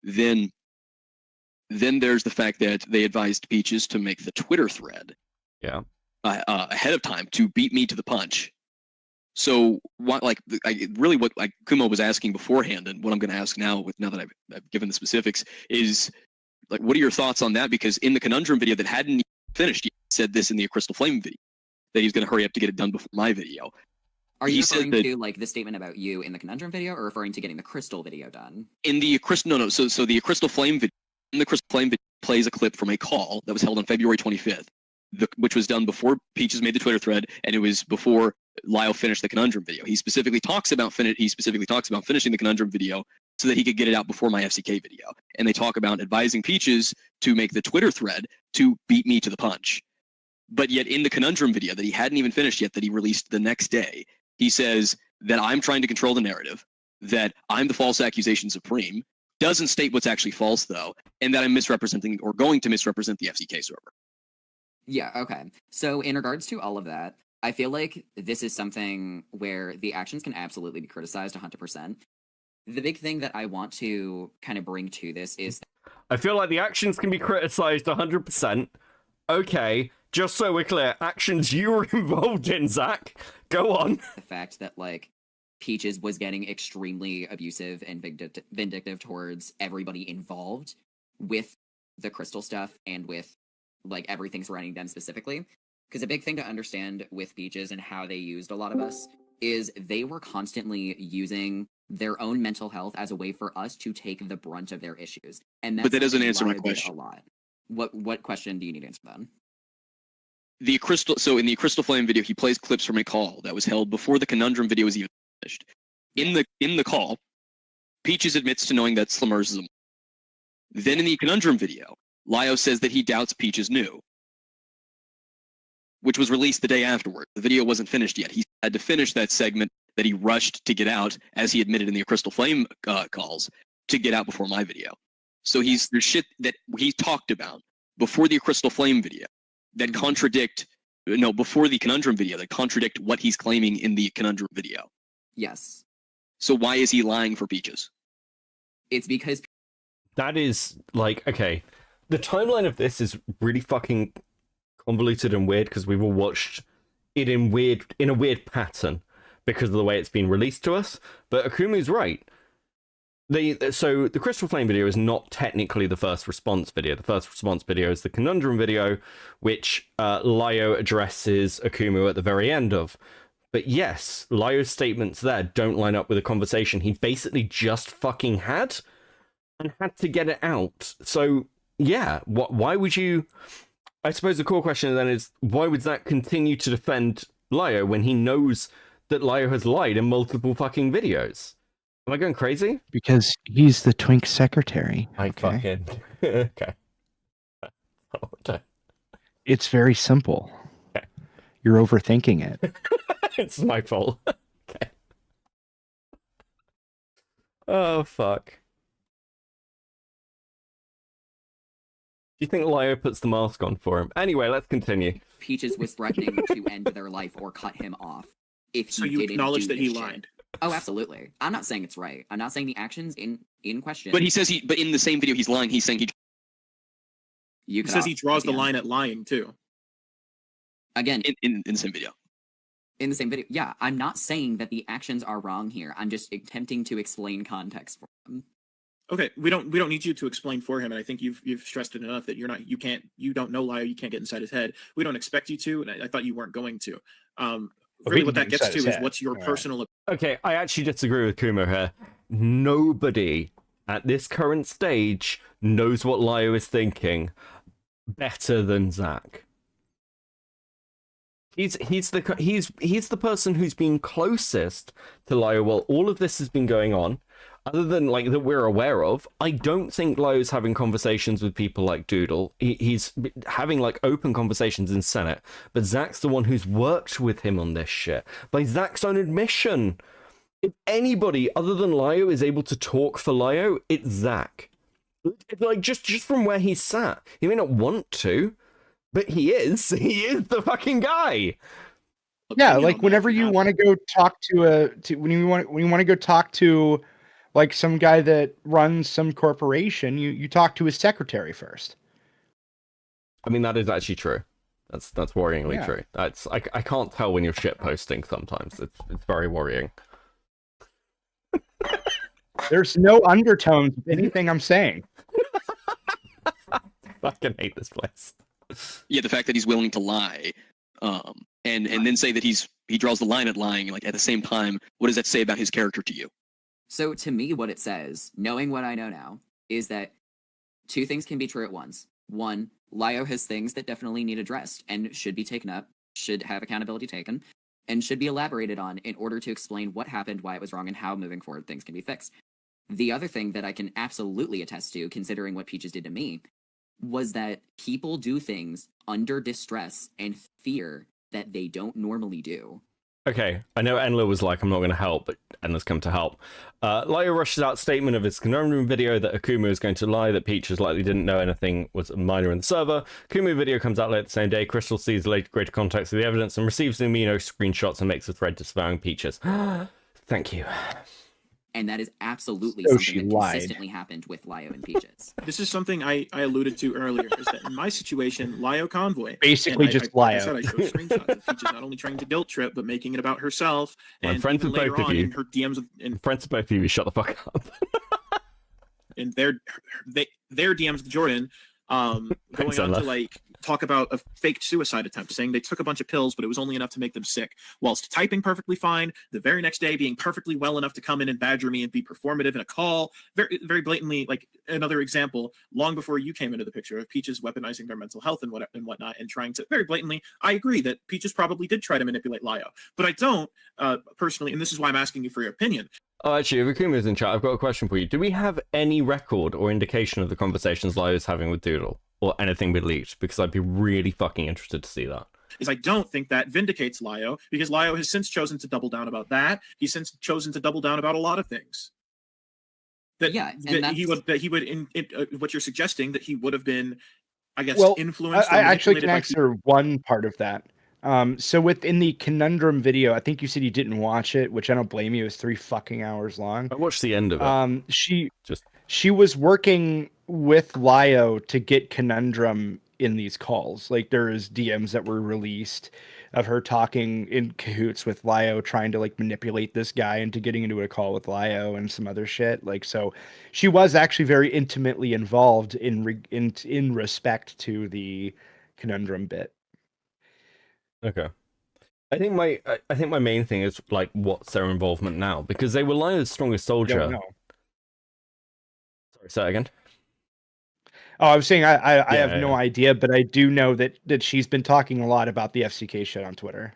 Then there's the fact that they advised Peaches to make the Twitter thread ahead of time to beat me to the punch. So what Kumo was asking beforehand, and what I'm going to ask now that I've given the specifics is what are your thoughts on that? Because in the Conundrum video that hadn't finished, he said this in the Crystal Flame video that he's going to hurry up to get it done before my video. Are you referring to the statement about you in the Conundrum video, or referring to getting the Crystal video done? In the Crystal, no. So the Crystal Flame video, And the Crystal Flame video plays a clip from a call that was held on February 25th, which was done before Peaches made the Twitter thread, and it was before Lyle finished the Conundrum video. He specifically talks about finishing the Conundrum video so that he could get it out before my FCK video. And they talk about advising Peaches to make the Twitter thread to beat me to the punch. But yet in the Conundrum video that he hadn't even finished yet, that he released the next day, he says that I'm trying to control the narrative, that I'm the false accusation supreme, doesn't state what's actually false though, and that I'm misrepresenting or going to misrepresent the FCK server. Yeah, okay. So in regards to all of that, I feel like this is something where the actions can absolutely be criticized 100%. The big thing that I want to kind of bring to this is... I feel like the actions can be criticized 100%. Okay, just so we're clear, actions you were involved in, Zach. Go on. The fact that, like, Peaches was getting extremely abusive and vindictive towards everybody involved with the crystal stuff and with, like, everything surrounding them specifically. Because a big thing to understand with Peaches and how they used a lot of us is they were constantly using their own mental health as a way for us to take the brunt of their issues. And that's but that doesn't answer my question. A lot. What question do you need to answer then? So in the Crystal Flame video, he plays clips from a call that was held before the Conundrum video was even finished. In the call, Peaches admits to knowing that Slammers is a... Then in the Conundrum video, Lyo says that he doubts Peaches knew, which was released the day afterward. The video wasn't finished yet. He had to finish that segment that he rushed to get out, as he admitted in the Crystal Flame calls, to get out before my video. So there's shit that he talked about before the Crystal Flame video that before the Conundrum video that contradict what he's claiming in the Conundrum video. Yes. So why is he lying for Peaches? It's because... That is, like, okay. The timeline of this is really fucking convoluted and weird because we've all watched it in a weird pattern because of the way it's been released to us. But Akumu's right. So the Crystal Flame video is not technically the first response video. The first response video is the Conundrum video, which Lyo addresses Akumu at the very end of. But yes, Lyo's statements there don't line up with a conversation he basically just fucking had and had to get it out. So yeah, why would you... I suppose the core question then is, why would Zach continue to defend Lyo when he knows that Lyo has lied in multiple fucking videos? Am I going crazy? Because he's the twink secretary. I fucking... Okay. It's very simple. Okay. You're overthinking it. It's my fault. Okay. Oh, fuck. Do you think Lyo puts the mask on for him? Anyway, let's continue. Peaches was threatening to end their life or cut him off if So he you didn't acknowledge do that he this lied. shit. Oh, absolutely. I'm not saying it's right. I'm not saying the actions in question. But he says but in the same video he's lying. He's saying He says he draws the line at lying too. Again, in the same video. In the same video. Yeah, I'm not saying that the actions are wrong here. I'm just attempting to explain context for them. Okay, we don't need you to explain for him, and I think you've stressed it enough that you don't know Lyo, you can't get inside his head. We don't expect you to, and I thought you weren't going to. Really, what that gets to is what's your personal. Okay, I actually disagree with Kumo here. Nobody at this current stage knows what Lyo is thinking better than Zach. He's the person who's been closest to Lyo while all of this has been going on. Other than, like, that we're aware of, I don't think Lyo's having conversations with people like Doodle. He's having, like, open conversations in Senate. But Zach's the one who's worked with him on this shit. By Zach's own admission. If anybody other than Lyo is able to talk for Lyo, it's Zach. Like, just from where he's sat. He may not want to, but he is. He is the fucking guy. Yeah, like, whenever you want to go talk when you want to go talk to, like, some guy that runs some corporation, you talk to his secretary first. I mean, that is actually true. That's worryingly true. I can't tell when you're shit posting sometimes. It's very worrying. There's no undertones with anything I'm saying. I fucking hate this place. Yeah, the fact that he's willing to lie, and then say that he draws the line at lying, like, at the same time, what does that say about his character to you? So to me, what it says, knowing what I know now, is that two things can be true at once. One, Lio has things that definitely need addressed and should be taken up, should have accountability taken, and should be elaborated on in order to explain what happened, why it was wrong, and how moving forward things can be fixed. The other thing that I can absolutely attest to, considering what Peaches did to me, was that people do things under distress and fear that they don't normally do. Okay, I know Enla was like, I'm not going to help, but Enla's come to help. Lio rushes out statement of his conundrum video that Akumu is going to lie, that Peaches likely didn't know anything was minor in the server. Akumu video comes out later the same day. Crystal sees later greater context of the evidence and receives the amino screenshots and makes a thread disavowing Peaches. Thank you. And that is absolutely So something she that lied. consistently happened with Lio and Peaches. This is something I alluded to earlier, is that in my situation, Lio Convoy. Basically and just like I Lio. said, I showed screenshots of Peaches not only trying to guilt trip, but making it about herself. I'm And friends even with later both of on you. in her DMs and Friends of both of you, shut the fuck up. in their DMs with Jordan, going Thanks, on to Enla. like talk about a faked suicide attempt, saying they took a bunch of pills, but it was only enough to make them sick, whilst typing perfectly fine, the very next day being perfectly well enough to come in and badger me and be performative in a call, very, very blatantly. Like another example, long before you came into the picture, of Peaches weaponizing their mental health and whatnot, and trying to very blatantly. I agree that Peaches probably did try to manipulate Lio, but I don't personally, and this is why I'm asking you for your opinion. Oh, actually, if Akuma's in chat, I've got a question for you. Do we have any record or indication of the conversations Lio is having with Doodle? Or anything be leaked? Because I'd be really fucking interested to see that. Is I don't think that vindicates Lio, because Lio has since chosen to double down about that. He's since chosen to double down about a lot of things. That, Yeah, and that he would what you're suggesting, that he would have been, I guess, Well, influenced. I or actually can manipulated by answer one part of that. So within the conundrum video, I think you said you didn't watch it, which I don't blame you. It was 3 fucking hours long. I watched the end of it. She was working with Lio to get conundrum in these calls. Like there is DMs that were released of her talking in cahoots with Lio, trying to like manipulate this guy into getting into a call with Lio and some other shit. Like, so she was actually very intimately involved in respect to the conundrum bit. Okay. I think my main thing is like, what's their involvement now? Because they were Lio's strongest soldier. Don't know. Sorry, say that again. Oh, I was saying I have no yeah. idea, but I do know that she's been talking a lot about the FCK shit on Twitter,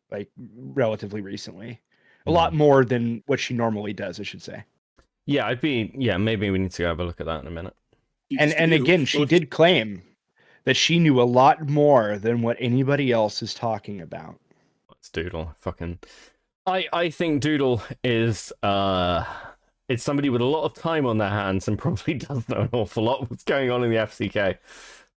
like relatively recently. A lot more than what she normally does, I should say. Yeah, maybe we need to go have a look at that in a minute. And again, she did claim that she knew a lot more than what anybody else is talking about. It's Doodle. Fucking I think Doodle is it's somebody with a lot of time on their hands and probably does know an awful lot what's going on in the FCK.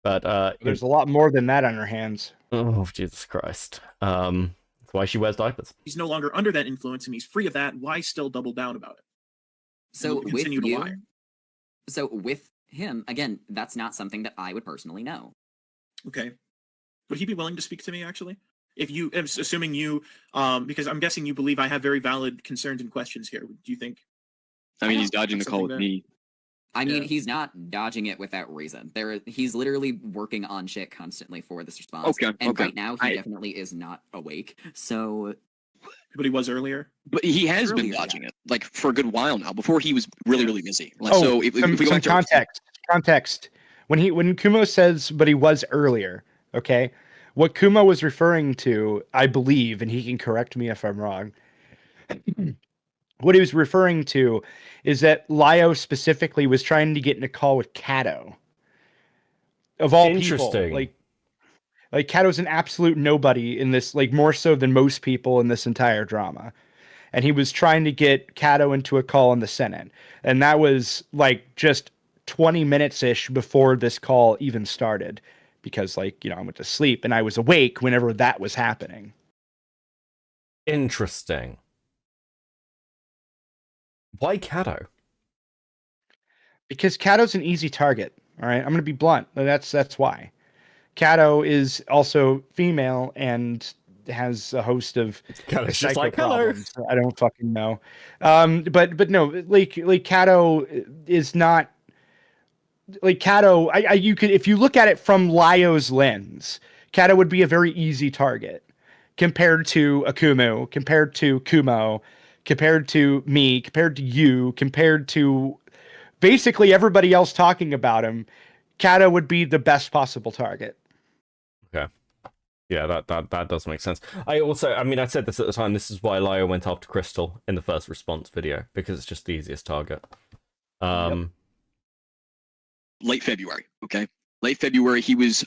But there's a lot more than that on her hands. Oh, Jesus Christ. That's why she wears diapers. He's no longer under that influence and he's free of that. Why still double down about it? So with Continue to lie. So with him, again, that's not something that I would personally know. Okay. Would he be willing to speak to me, actually? If you, assuming you, because I'm guessing you believe I have very valid concerns and questions here. Do you think? I mean, he's dodging the call with me. I mean, he's not dodging it without reason. He's literally working on shit constantly for this response. Okay. And right now, he definitely is not awake. So. But he was earlier. But he has been dodging it, like for a good while now. Before he was really, really busy. Like, oh, so if we go back to context. When Kumo says, but he was earlier. Okay, what Kumo was referring to, I believe, and he can correct me if I'm wrong. What he was referring to is that Lio specifically was trying to get in a call with Kato. Of all people, like Kato's an absolute nobody in this, like more so than most people in this entire drama. And he was trying to get Kato into a call in the Senate. And that was like just 20 minutes-ish before this call even started. Because I went to sleep and I was awake whenever that was happening. Interesting. Why Kato? Because Kato's an easy target. All right, I'm going to be blunt. That's why. Kato is also female and has a host of psycho problems. I don't fucking know. But no, like Kato is not like Kato. You could, if you look at it from Lio's lens, Kato would be a very easy target compared to Akumu, compared to Kumo, compared to me, compared to you, compared to basically everybody else talking about him, Kato would be the best possible target. Okay. Yeah, that does make sense. I said this at the time, this is why Lio went after Crystal in the first response video, because it's just the easiest target. Late February, okay? Late February, he was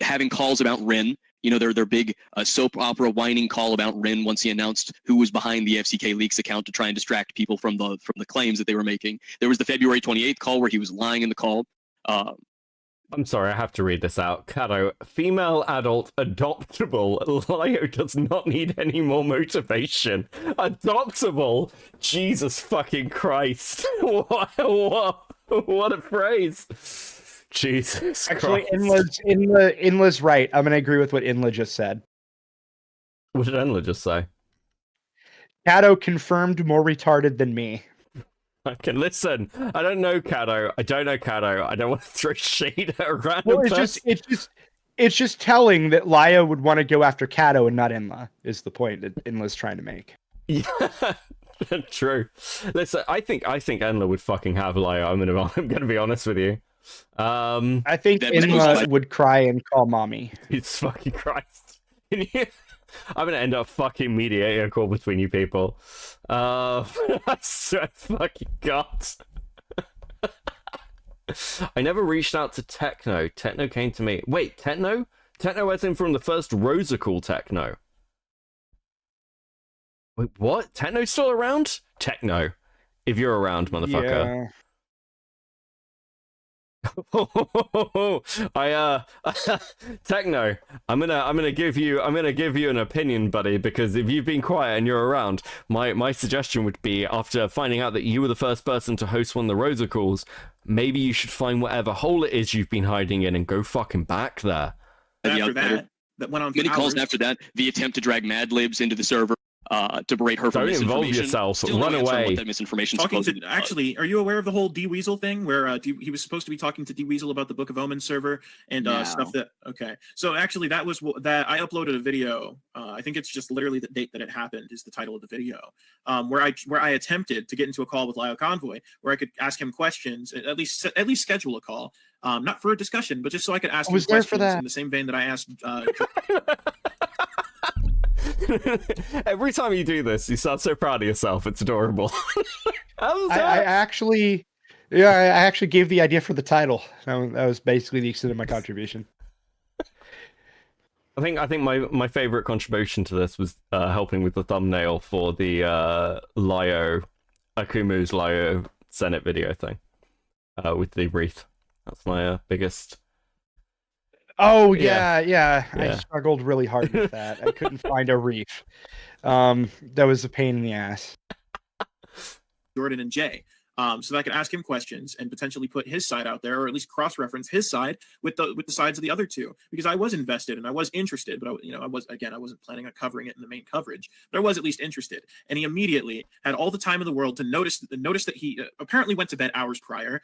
having calls about Rin. You know, their big soap opera whining call about Rin once he announced who was behind the FCK Leaks account to try and distract people from the claims that they were making. There was the February 28th call where he was lying in the call. I'm sorry, I have to read this out. Kato, female adult, adoptable. Lio does not need any more motivation. Adoptable? Jesus fucking Christ. What a phrase. Jesus Actually, Christ. Inla's right. I'm going to agree with what Inla just said. What did Inla just say? Kato confirmed more retarded than me. Okay, listen. I don't know Kato. I don't want to throw shade at a random person. It's just telling that Lio would want to go after Kato and not Inla, is the point that Inla's trying to make. Yeah, true. Listen, I think Inla would fucking have Lio. I'm gonna be honest with you. I think Inla would cry and call mommy. Jesus fucking Christ. I'm gonna end up fucking mediating a call between you people. I swear fucking God. I never reached out to Techno. Techno came to me. Wait, Techno? Techno as in from the first Rosa call Techno. Wait, what? Techno's still around? Techno. If you're around, motherfucker. Yeah. Techno, I'm gonna give you an opinion, buddy, because if you've been quiet and you're around, my suggestion would be, after finding out that you were the first person to host one of the Rosa calls, maybe you should find whatever hole it is you've been hiding in and go fucking back there. After that went on for many calls hours. after that, the attempt to drag Mad Libs into the server to berate her for Don't misinformation. involve yourself. Still Run no answer on away. what that misinformation Actually, are you aware of the whole D-Weasel thing where he was supposed to be talking to D-Weasel about the Book of Omens server and stuff that... Okay. So actually, that was that I uploaded a video. I think it's just literally the date that it happened is the title of the video, where I attempted to get into a call with Lio Convoy where I could ask him questions, at least schedule a call, not for a discussion, but just so I could ask him questions in the same vein that I asked... Every time you do this, you sound so proud of yourself. It's adorable. I actually gave the idea for the title. That was basically the extent of my contribution. I think my favorite contribution to this was helping with the thumbnail for the Kumu's Lio Senate video thing with the wreath. That's my biggest. Oh yeah. I struggled really hard with that. I couldn't find a reef. That was a pain in the ass. Jordan and Jay, so that I could ask him questions and potentially put his side out there, or at least cross-reference his side with the sides of the other two, because I was invested and I was interested, but I wasn't planning on covering it in the main coverage, but I was at least interested. And he immediately had all the time in the world to notice that he apparently went to bed hours prior.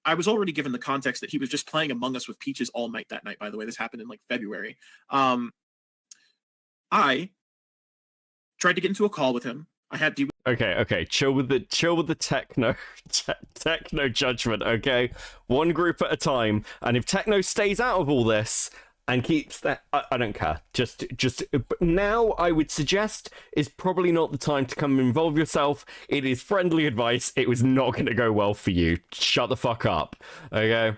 I was already given the context that he was just playing Among Us with Peaches all night that night. By the way, this happened in like February. I tried to get into a call with him. I had to. Okay. Chill with the techno judgment. Okay, one group at a time. And if techno stays out of all this and keeps that, I don't care. Just now, I would suggest is probably not the time to come and involve yourself. It is friendly advice. It was not going to go well for you. Shut the fuck up. Okay.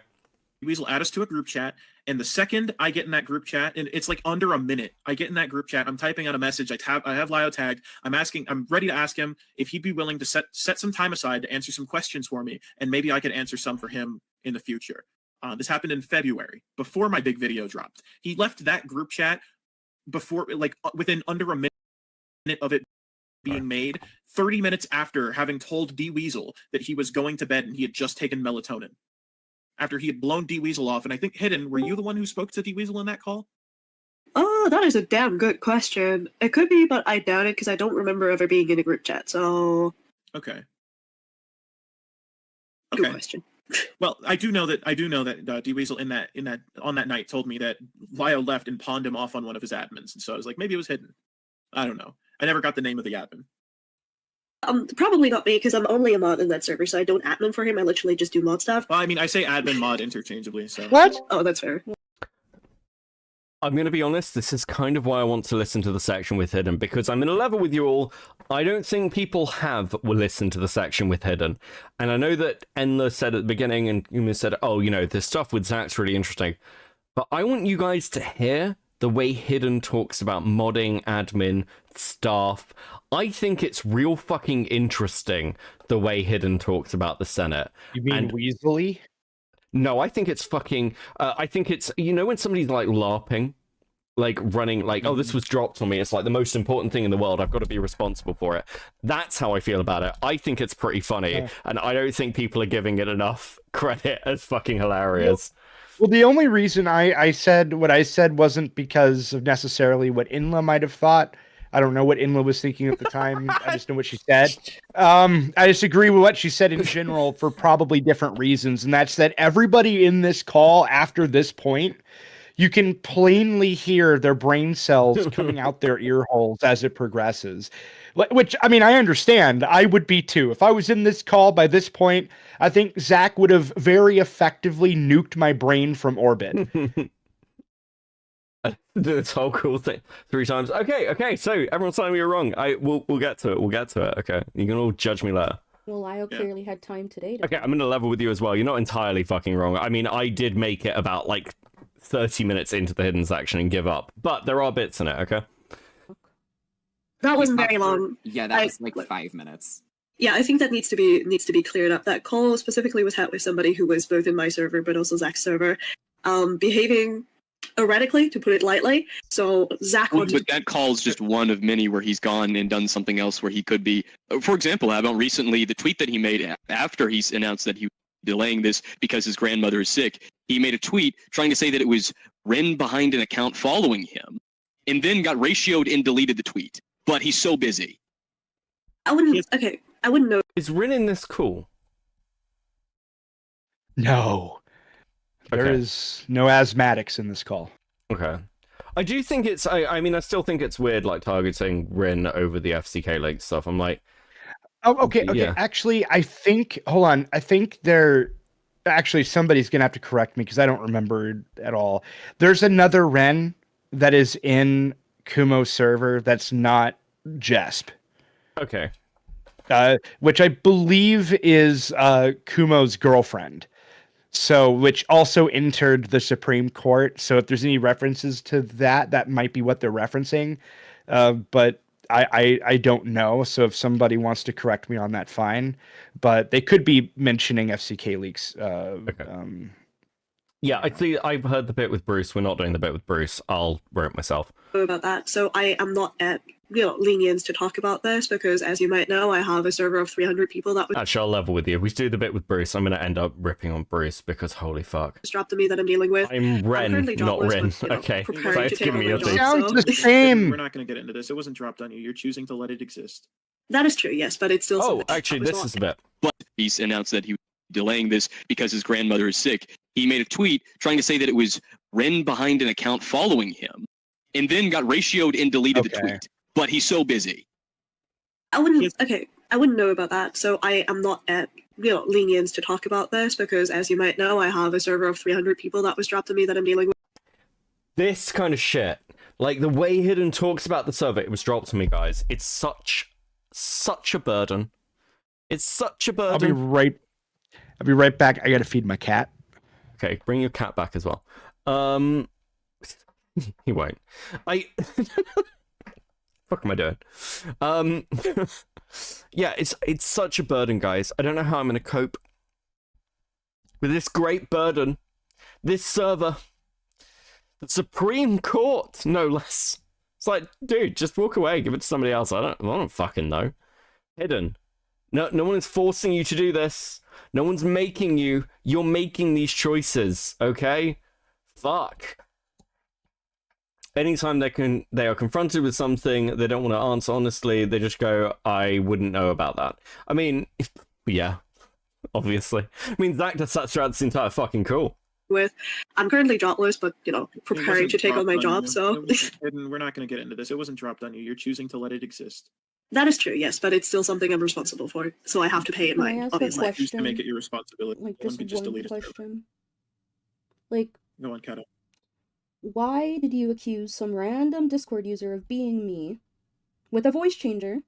Weasel add us to a group chat, and the second I get in that group chat, and it's like under a minute, I get in that group chat, I'm typing out a message, I have Lio tagged, I'm ready to ask him if he'd be willing to set some time aside to answer some questions for me, and maybe I could answer some for him in the future. This happened in February, before my big video dropped. He left that group chat before, like, within under a minute of it being made, 30 minutes after having told D-Weasel that he was going to bed and he had just taken melatonin. After he had blown D-Weasel off. And I think, Hidden, were you the one who spoke to D-Weasel in that call? Oh, that is a damn good question. It could be, but I doubt it because I don't remember ever being in a group chat, so... Okay. Good question. Well, I do know that D-Weasel on that night told me that Lio left and pawned him off on one of his admins. And so I was like, maybe it was Hidden. I don't know. I never got the name of the admin. Probably not me, because I'm only a mod in that server, so I don't admin for him. I literally just do mod stuff. Well, I mean, I say admin mod interchangeably, so. What? Oh, that's fair. I'm going to be honest, this is kind of why I want to listen to the section with Hidden, because I'm in a level with you all. I don't think people will listen to the section with Hidden. And I know that Enla said at the beginning, and Kumo said, oh, you know, this stuff with Zach's really interesting. But I want you guys to hear the way Hidden talks about modding, admin, staff. I think it's real fucking interesting the way Hidden talks about the Senate. You mean Weasley? No, I think it's fucking... I think it's... You know when somebody's, like, LARPing? Like, running, like, oh, this was dropped on me. It's, like, the most important thing in the world. I've got to be responsible for it. That's how I feel about it. I think it's pretty funny. And I don't think people are giving it enough credit as fucking hilarious. Well, the only reason I said what I said wasn't because of necessarily what Inla might have thought. I don't know what Inla was thinking at the time. I just know what she said. I just agree with what she said in general for probably different reasons. And that's that everybody in this call after this point, you can plainly hear their brain cells coming out their ear holes as it progresses. Which, I mean, I understand. I would be too. If I was in this call by this point, I think Zach would have very effectively nuked my brain from orbit. This whole cool thing 3 times. Okay, so everyone's telling me you're wrong. We'll get to it. Okay, you can all judge me later. Well, Lio clearly had time today. Okay, I'm in a level with you as well. You're not entirely fucking wrong. I mean, I did make it about like 30 minutes into the Hidden section and give up, but there are bits in it. Okay. That wasn't very long. Yeah, that was like 5 minutes. Yeah, I think that needs to be cleared up. That call specifically was had with somebody who was both in my server but also Zach's server, behaving erratically, to put it lightly. So Zach wanted... But that call is just one of many where he's gone and done something else where he could be. For example, how about recently the tweet that he made after he's announced that he was delaying this because his grandmother is sick? He made a tweet trying to say that it was Ren behind an account following him, and then got ratioed and deleted the tweet. But he's so busy. I wouldn't know. Is Rin in this cool? No. There is no asthmatics in this call. Okay. I do think it's... I mean, I still think it's weird, like, targeting Rin over the FCK Lake stuff. I'm like... Oh, okay. Yeah. Actually, I think... Hold on. I think actually, somebody's going to have to correct me because I don't remember at all. There's another Ren that is in Kumo's server that's not Jesp. Okay. Which I believe is Kumo's girlfriend. So, which also entered the Supreme Court. So if there's any references to that, that might be what they're referencing. But I don't know. So if somebody wants to correct me on that, fine. But they could be mentioning FCK leaks. Okay. Yeah, I've heard the bit with Bruce. We're not doing the bit with Bruce. I'll write myself. About that. So I am not at lenience to talk about this because, as you might know, I have a server of 300 people that was... Actually, I'll level with you. We do the bit with Bruce. I'm going to end up ripping on Bruce because holy fuck. Dropped to me that I'm dealing with. I'm Ren, not Rin. But, okay. Preparing to take give me over a my job, Sounds the same. We're not going to get into this. It wasn't dropped on you. You're choosing to let it exist. That is true, yes, but it's still... Oh, actually, this is a bit. But he's announced that he was delaying this because his grandmother is sick. He made a tweet trying to say that it was Ren behind an account following him, and then got ratioed and deleted the tweet. But he's so busy. I wouldn't know about that. So I am not at lenience to talk about this because, as you might know, I have a server of 300 people that was dropped to me that I'm dealing with. This kind of shit, like the way Hidden talks about the server, it was dropped to me, guys. It's such a burden. It's such a burden. I'll be right back. I gotta feed my cat. Okay, bring your cat back as well. He won't. Fuck am I doing? Yeah, it's such a burden, guys. I don't know how I'm gonna cope with this great burden. This server, the Supreme Court, no less. It's like, dude, just walk away, give it to somebody else. I don't fucking know. Hidden. No one is forcing you to do this. No one's making you. You're making these choices, okay? Fuck. Anytime they are confronted with something they don't want to answer honestly, they just go, I wouldn't know about that. I mean, yeah, obviously. I mean, Zach does that throughout this entire fucking call. I'm currently jobless, but, preparing to take on my job, so... We're not going to get into this. It wasn't dropped on you. You're choosing to let it exist. That is true, yes, but it's still something I'm responsible for, so I have to pay it Can I mine, ask a obviously. question? Choose to make it your responsibility. Like, Let just me just one delete it. question. Like, Go on, Kato. why did you accuse some random Discord user of being me with a voice changer?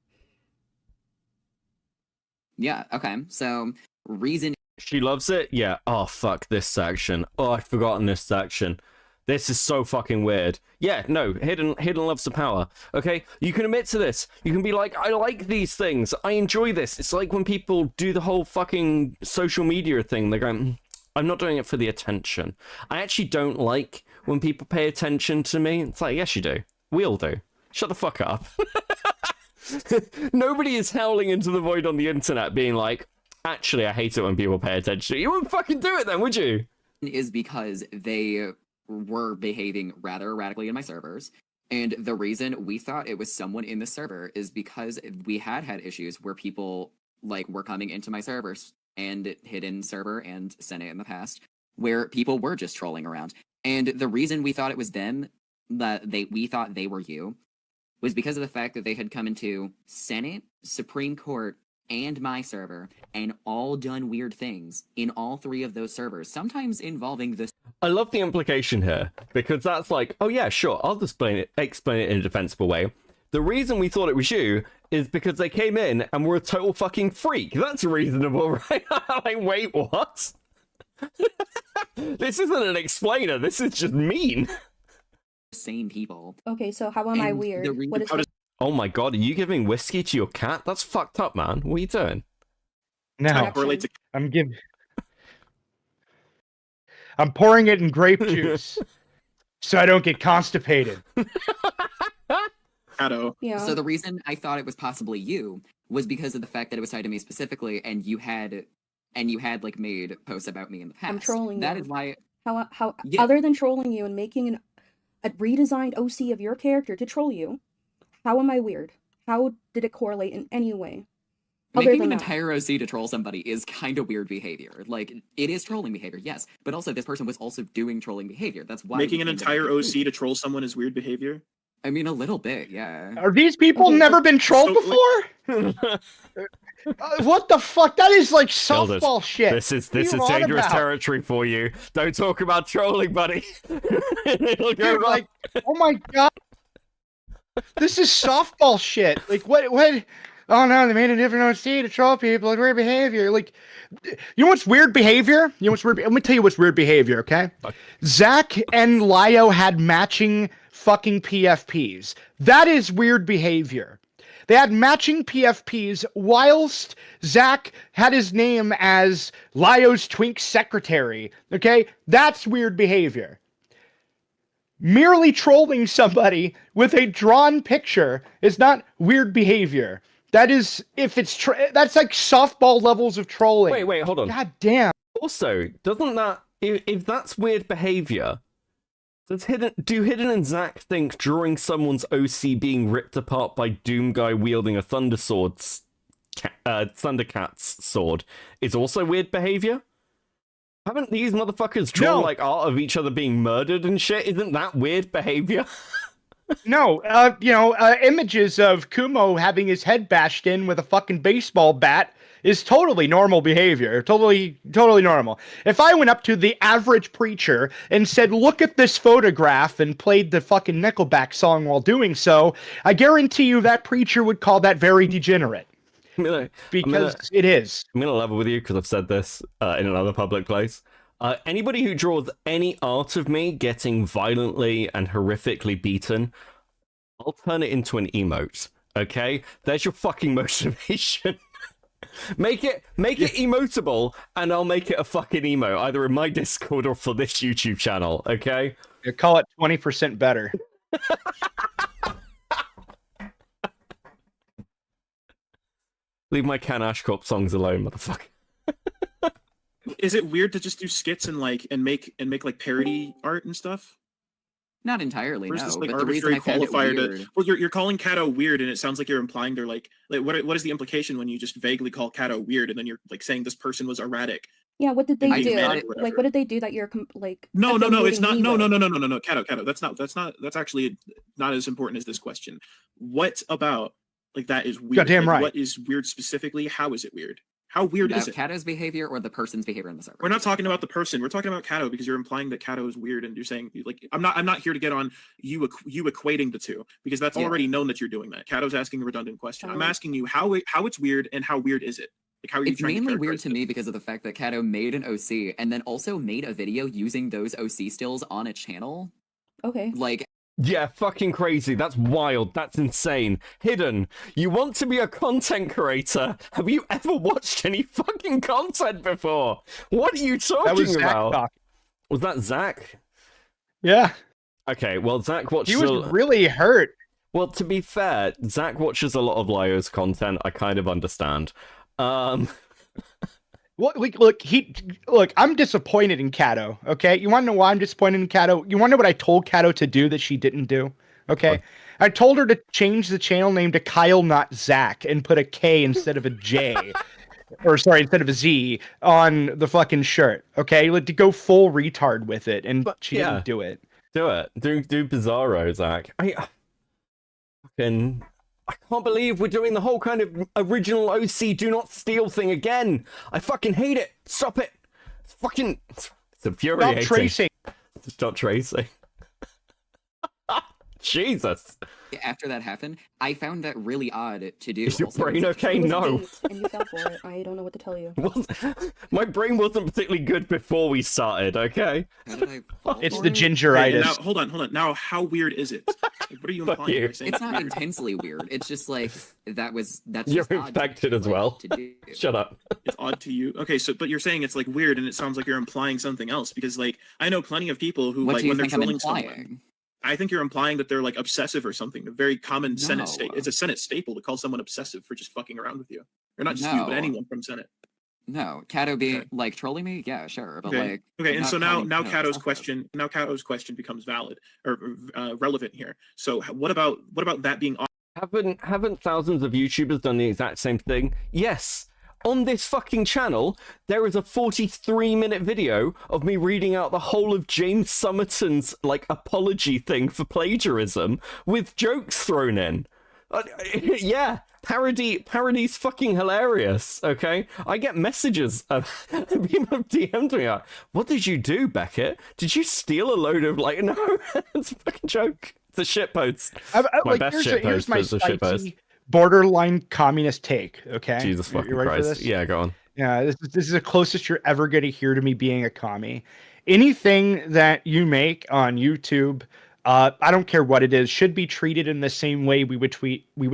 Yeah, okay. So, reason She loves it? Yeah. Oh, fuck this section. Oh, I'd forgotten this section. This is so fucking weird. Yeah, no, Hidden loves the power. Okay? You can admit to this. You can be like, I like these things. I enjoy this. It's like when people do the whole fucking social media thing. They're going, I'm not doing it for the attention. I actually don't like when people pay attention to me. It's like, yes, you do. We all do. Shut the fuck up. Nobody is howling into the void on the internet being like, actually, I hate it when people pay attention. You wouldn't fucking do it then, would you? is because they were behaving rather erratically in my servers. And the reason we thought it was someone in the server is because we had issues where people like were coming into my servers and Hidden server and Senate in the past, where people were just trolling around. And the reason we thought it was them, we thought they were you, was because of the fact that they had come into Senate, Supreme Court, and my server, and all done weird things in all three of those servers, sometimes involving the... I love the implication here, because that's like, oh yeah, sure, I'll explain it in a defensible way. The reason we thought it was you is because they came in and were a total fucking freak. That's reasonable, right? Like, wait, what? This isn't an explainer, this is just mean. Same people. Okay, so how am I weird? What is Oh my god, are you giving whiskey to your cat? That's fucked up, man. What are you doing? No, I'm pouring it in grape juice so I don't get constipated. Yeah. So the reason I thought it was possibly you was because of the fact that it was tied to me specifically, and you had like made posts about me in the past. I'm trolling That you. is why. How Yeah. Other than trolling you and making a redesigned OC of your character to troll you, how am I weird? How did it correlate in any way? Making an entire OC to troll somebody is kind of weird behavior. Like, it is trolling behavior, yes, but also this person was also doing trolling behaviur. That's why making an entire OC to troll someone is weird behavior. I mean, a little bit, yeah. Are these people never been trolled before? What the fuck? That is like softball shit. This is dangerous territory for you. Don't talk about trolling, buddy. It'll go Dude, wrong. like, oh my god. This is softball shit. Like, what? Oh no, they made a different OC to troll people. Like, weird behavior. Like, you know what's weird behavior? You know what's weird? Let me tell you what's weird behavior, okay? Zach and Lio had matching fucking PFPs. That is weird behavior. They had matching PFPs whilst Zach had his name as Lio's twink secretary. Okay? That's weird behavior. Merely trolling somebody with a drawn picture is not weird behavior. That is, if it's, that's like softball levels of trolling. Wait, hold on. God damn. Also, doesn't that, if that's weird behavior, do Hidden and Zach think drawing someone's OC being ripped apart by Doom Guy wielding a Thundercat's sword is also weird behavior? Haven't these motherfuckers drawn like art of each other being murdered and shit? Isn't that weird behavior? No, images of Kumo having his head bashed in with a fucking baseball bat is totally normal behavior. Totally normal. If I went up to the average preacher and said, look at this photograph, and played the fucking Nickelback song while doing so, I guarantee you that preacher would call that very degenerate. Because it is. I'm going to level with you because I've said this in another public place. Anybody who draws any art of me getting violently and horrifically beaten, I'll turn it into an emote. Okay? There's your fucking motivation. Make it emotable, and I'll make it a fucking emote, either in my Discord or for this YouTube channel, okay? You call it 20% better. Leave my Can Ashcorp songs alone, motherfucker. Is it weird to just do skits and make like parody art and stuff? Not entirely, Where's no. This, like, but the reason I found it weird... Well, you're calling Kato weird, and it sounds like you're implying they're like what is the implication when you just vaguely call Kato weird, and then you're like saying this person was erratic? Yeah, what did they do? Like, what did they do that you're like? No, it's not. No, Kato. That's actually not as important as this question. What about Like that is weird. Goddamn like, right. What is weird specifically? How is it weird? How weird is it? Kato's behavior or the person's behavior in the server? We're not talking about the person. We're talking about Kato because you're implying that Kato is weird, and you're saying like I'm not here to get on you equating the two because that's already known that you're doing that. Kato's asking a redundant question. I'm asking you how it's weird and how weird is it? Like how are you it's trying mainly to weird to me because of the fact that Kato made an OC and then also made a video using those OC stills on a channel. Okay. Like, Yeah, fucking crazy. That's wild. That's insane. Hidden, you want to be a content creator? Have you ever watched any fucking content before? What are you talking That was Zach about? talking. Was that Zach? Yeah. Okay, well, Zach watches... He was really hurt. Well, to be fair, Zach watches a lot of Lyo's content. I kind of understand. Look, I'm disappointed in Kato, okay? You want to know why I'm disappointed in Kato? You want to know what I told Kato to do that she didn't do? Okay? What? I told her to change the channel name to Kyle Not Zach and put a K instead of a J. Or sorry, instead of a Z on the fucking shirt, okay? Like to go full retard with it, and she didn't do it. Do it. Do Bizarro, Zach. I can't believe we're doing the whole kind of original OC do not steal thing again. I fucking hate it. Stop it. It's infuriating. Stop tracing. Stop tracing. Jesus. after that happened, I found that really odd to do. Is your brain okay? No. And you fell for it. I don't know what to tell you. My brain wasn't particularly good before we started, okay? It's the gingeritis. Now, hold on. Now, how weird is it? Like, what are you implying? you. It's not intensely weird. It's just like that's You're just odd infected to, as well. to do. Shut up. It's odd to you. Okay, so but you're saying it's like weird, and it sounds like you're implying something else because like I know plenty of people who What like do you when they're think I'm trolling implying? someone. I think you're implying that they're like obsessive or something. A very common Senate state. It's a Senate staple to call someone obsessive for just fucking around with you. Or not just you, but No. anyone from Senate. No, Kato being like trolling me, yeah, sure, but Okay. like Okay, and not so now calling Kato Kato's obsessive. question becomes valid or relevant here. So what about that being Haven't thousands of YouTubers done the exact same thing? Yes. On this fucking channel, there is a 43-minute video of me reading out the whole of James Summerton's like apology thing for plagiarism with jokes thrown in. Yeah, parody's fucking hilarious. Okay, I get messages of people have DM'd me like, "What did you do, Beckett? Did you steal a load of like?" No, it's a fucking joke. It's a shitpost. My best Here's my shitpost is a shitpost. spicy, borderline communist take. Okay, Jesus fucking you ready for Christ. this? Yeah, go on. Yeah, this is the closest you're ever going to hear to me being a commie. Anything that you make on YouTube, I don't care what it is, should be treated in the same way we would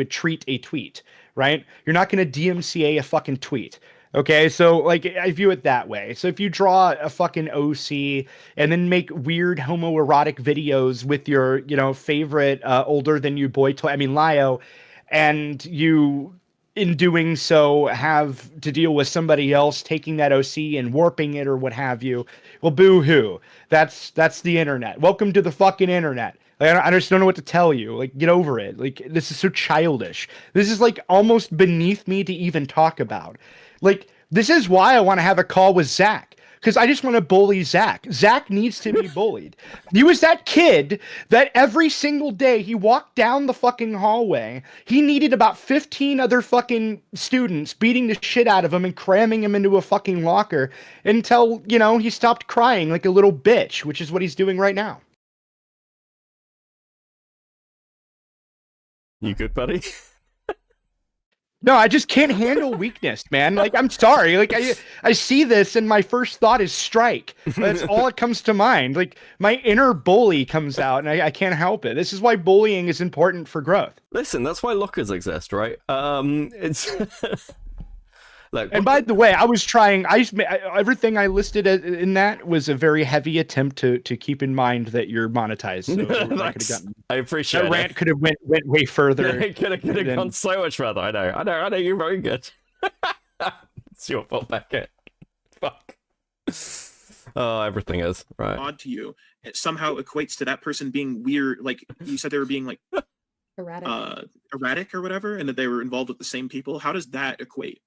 treat a tweet, right? You're not going to DMCA a fucking tweet. Okay, so like I view it that way. So if you draw a fucking OC and then make weird homoerotic videos with your, favorite older than you boy toy, Lyo, and you in doing so have to deal with somebody else taking that OC and warping it or what have you, well, boo-hoo. That's the internet. Welcome to the fucking internet. Like, I just don't know what to tell you. Like, get over it. Like, this is so childish. This is like almost beneath me to even talk about. Like, this is why I want to have a call with Zach. Because I just want to bully Zach. Zach needs to be bullied. He was that kid that every single day he walked down the fucking hallway. He needed about 15 other fucking students beating the shit out of him and cramming him into a fucking locker until, he stopped crying like a little bitch, which is what he's doing right now. You good, buddy? No, I just can't handle weakness, man. Like, I'm sorry. Like, I see this and my first thought is strike. That's all that comes to mind. Like, my inner bully comes out and I can't help it. This is why bullying is important for growth. Listen, that's why lockers exist, right? It's... Look, and by the way, I was trying. Everything I listed in that was a very heavy attempt to keep in mind that you're monetized. So I appreciate that rant could have went way further. It could have gone so much further. I know. You're very good. It's your fault, Beckett. Fuck. Oh, everything is right. odd to you? It somehow equates to that person being weird. Like you said, they were being like erratic or whatever, and that they were involved with the same people. How does that equate?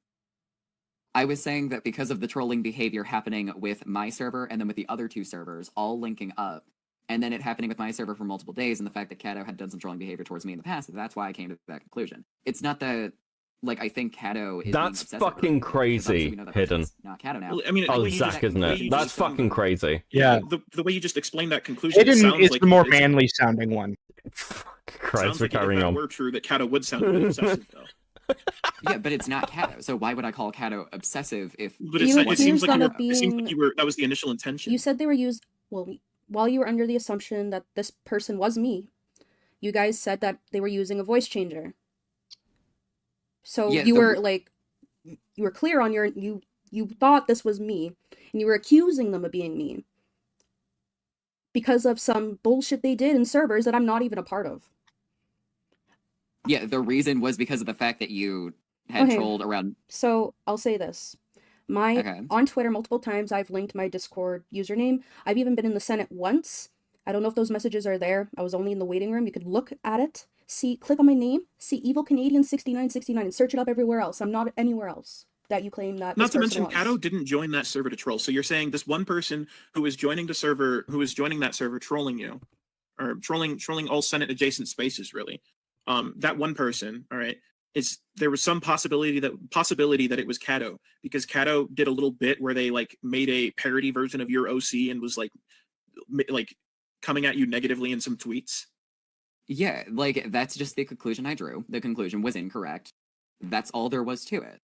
I was saying that because of the trolling behavior happening with my server and then with the other two servers all linking up, and then it happening with my server for multiple days, and the fact that Kato had done some trolling behavior towards me in the past, that's why I came to that conclusion. It's not that, like, I think Kato is That's fucking crazy, Hidden. Not Kato now. Well, I mean, Oh, Zach, isn't it? That's fucking crazy. Yeah. The way you just explained that conclusion, Hidden sounds is like the more manly sounding one. Christ, sounds we're like carrying if that on. were true, that Kato would sound a bit obsessive, though. Yeah, but it's not Kato. So why would I call Kato obsessive if? But You it seems accused like them of it seems being- like you were that was the initial intention. You said they were used. Well, while you were under the assumption that this person was me, you guys said that they were using a voice changer. So Yeah, you were like, you were clear on your you thought this was me, and you were accusing them of being me because of some bullshit they did in servers that I'm not even a part of. Yeah, the reason was because of the fact that you had Okay. trolled around. So I'll say this. Okay. On Twitter multiple times I've linked my Discord username. I've even been in the Senate once. I don't know if those messages are there. I was only in the waiting room. You could look at it, click on my name, see Evil Canadian 6969 and search it up everywhere else. I'm not anywhere else that you claim that. Not this to person mention, was. Kato didn't join that server to troll. So you're saying this one person who was joining the server, who was joining that server, trolling you, or trolling all Senate adjacent spaces, really. That one person, all right, there was some possibility that it was Kato, because Kato did a little bit where they like made a parody version of your OC and was like coming at you negatively in some tweets. Yeah, like that's just the conclusion I drew. The conclusion was incorrect. That's all there was to it.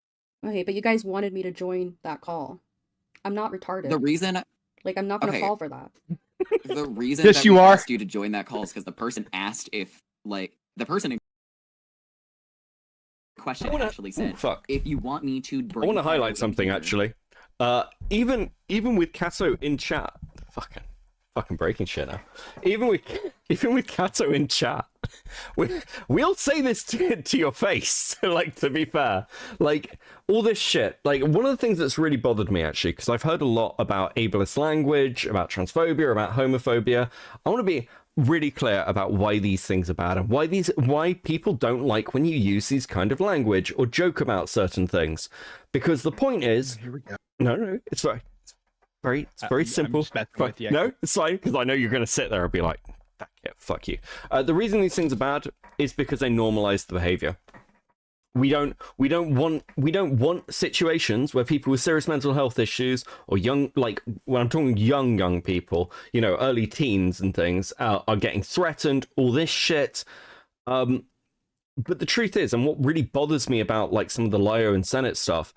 Okay, but you guys wanted me to join that call. I'm not retarded. The reason, Like, I'm not gonna Okay. fall for that. the reason Yes, that you we are. asked you to join that call is because the person asked if, like, the person in question actually said, fuck. if you want me to I bring want to Kato highlight in something here- actually. Even with Kato in chat, fucking breaking shit now. Even with Kato in chat, we'll say this to your face. Like, to be fair, like all this shit. Like, one of the things that's really bothered me actually, because I've heard a lot about ableist language, about transphobia, about homophobia. I want to be really clear about why these things are bad and why people don't like when you use these kind of language or joke about certain things. Because the point is, Here we go. no, it's fine. It's very simple. just messing Fine. with you. No, it's fine, because I know you're going to sit there and be like, fuck you. The reason these things are bad is because they normalize the behavior. We don't want situations where people with serious mental health issues or young, like when I'm talking young people, you know, early teens and things are getting threatened, all this shit. But the truth is, and what really bothers me about like some of the LIO and Senate stuff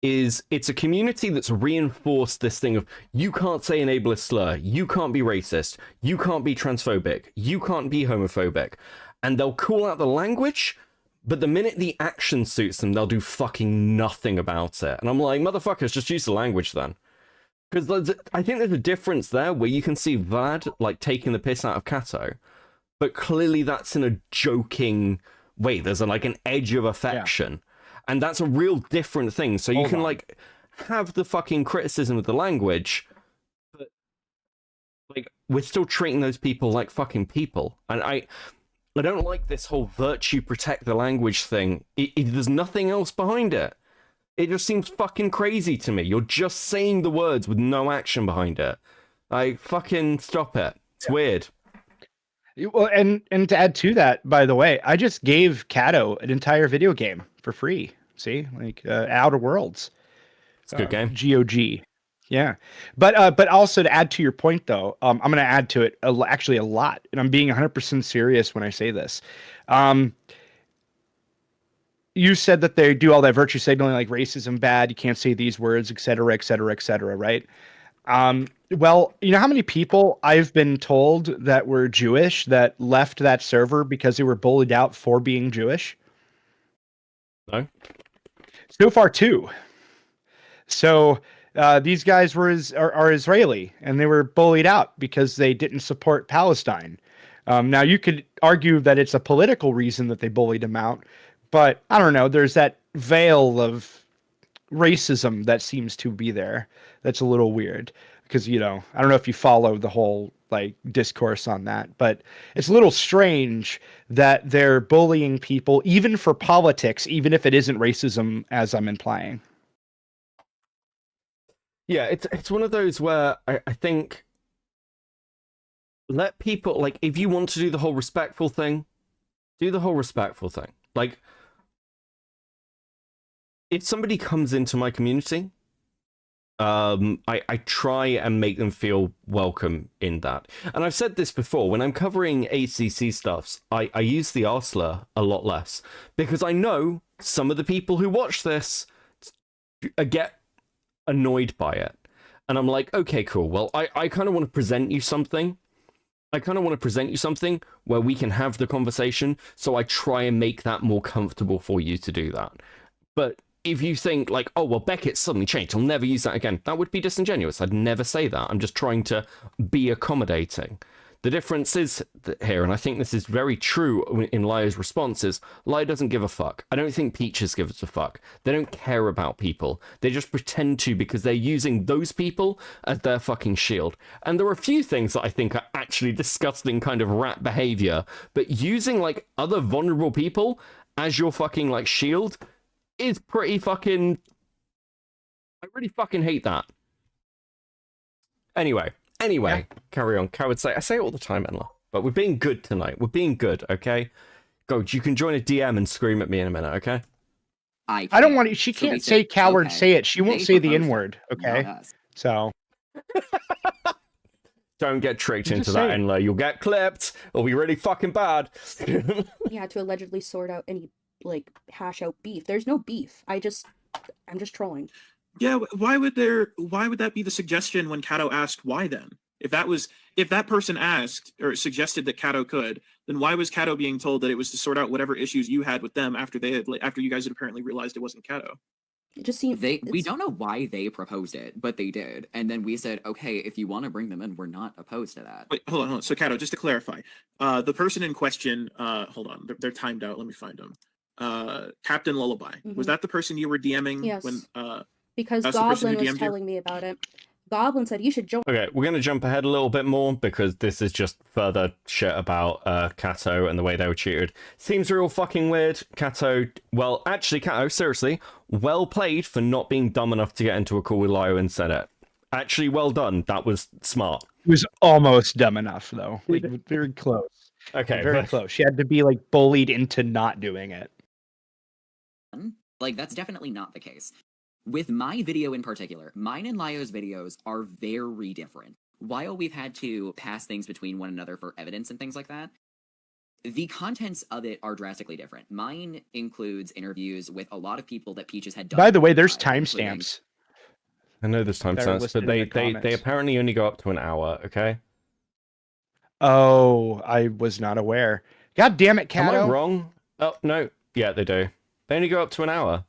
is it's a community that's reinforced this thing of you can't say an ableist slur, you can't be racist, you can't be transphobic, you can't be homophobic. And they'll call out the language, but the minute the action suits them, they'll do fucking nothing about it. And I'm like, motherfuckers, just use the language then. Because I think there's a difference there where you can see Vlad like taking the piss out of Kato, but clearly that's in a joking way. There's like an edge of affection. Yeah. And that's a real different thing. So you can like have the fucking criticism of the language, but like we're still treating those people like fucking people. And I don't like this whole virtue protect the language thing. There's nothing else behind it. It just seems fucking crazy to me. You're just saying the words with no action behind it. Like, fucking stop it. It's weird. Well, and to add to that, by the way, I just gave Kato an entire video game for free. See, like Outer Worlds. It's a good game. GOG. Yeah, but also to add to your point, though, I'm going to add to it actually a lot, and I'm being 100% serious when I say this. You said that they do all that virtue signaling, like racism bad, you can't say these words, et cetera, right? Well, you know how many people I've been told that were Jewish that left that server because they were bullied out for being Jewish? No. So far, 2. So these guys are Israeli, and they were bullied out because they didn't support Palestine. Now, you could argue that it's a political reason that they bullied them out, but I don't know. There's that veil of racism that seems to be there. That's a little weird because, you know, I don't know if you follow the whole like discourse on that, but it's a little strange that they're bullying people even for politics, even if it isn't racism as I'm implying. Yeah, it's one of those where I think let people, like, if you want to do the whole respectful thing, do the whole respectful thing. Like, if somebody comes into my community, I try and make them feel welcome in that. And I've said this before, when I'm covering ACC stuffs, I use the R slur a lot less, because I know some of the people who watch this get annoyed by it. And I'm like, okay, cool. Well, I kind of want to present you something. I kind of want to present you something where we can have the conversation, so I try and make that more comfortable for you to do that. But if you think like, oh, well, Beckett's suddenly changed, I'll never use that again, that would be disingenuous. I'd never say that. I'm just trying to be accommodating. The difference is here, and I think this is very true in Lio's responses, Lio doesn't give a fuck. I don't think Peaches gives a fuck. They don't care about people. They just pretend to, because they're using those people as their fucking shield. And there are a few things that I think are actually disgusting kind of rat behavior, but using like other vulnerable people as your fucking like shield is pretty fucking... I really fucking hate that. Anyway, yeah. Carry on. I say it all the time, Enla. But we're being good tonight. We're being good, okay? Go, you can join a DM and scream at me in a minute, okay? I don't want to... She can't say coward, okay. Say it. She won't say the N-word, okay? So... Don't get tricked into that, Enla. You'll get clipped. It'll be really fucking bad. Yeah, to allegedly sort out any, like, hash out beef. There's no beef. I'm just trolling. Yeah, why would that be the suggestion when Kato asked why then? If that person asked or suggested that Kato could, then why was Kato being told that it was to sort out whatever issues you had with them after you guys had apparently realized it wasn't Kato? It just seems we don't know why they proposed it, but they did. And then we said, okay, if you want to bring them in, we're not opposed to that. Wait, hold on. So Kato, just to clarify, the person in question, hold on, they're timed out. Let me find them. Captain Lullaby. Mm-hmm. Was that the person you were DMing? Yes. When because Goblin was telling me about it. Goblin said you should join. Okay, we're going to jump ahead a little bit more because this is just further shit about Kato and the way they were treated. Seems real fucking weird. Kato, well, actually, Kato, seriously, well played for not being dumb enough to get into a call with Lio and said it. Actually, well done. That was smart. He was almost dumb enough, though. Like, very close. Okay. Very close. She had to be, like, bullied into not doing it. Like, that's definitely not the case. With my video in particular, mine and Lio's videos are very different. While we've had to pass things between one another for evidence and things like that, the contents of it are drastically different. Mine includes interviews with a lot of people that Peaches had done. By the way, there's timestamps. I know there's timestamps, but they apparently only go up to an hour, okay? Oh, I was not aware. God damn it, Kato. Am I wrong? Oh, no. Yeah, they do. They only go up to an hour.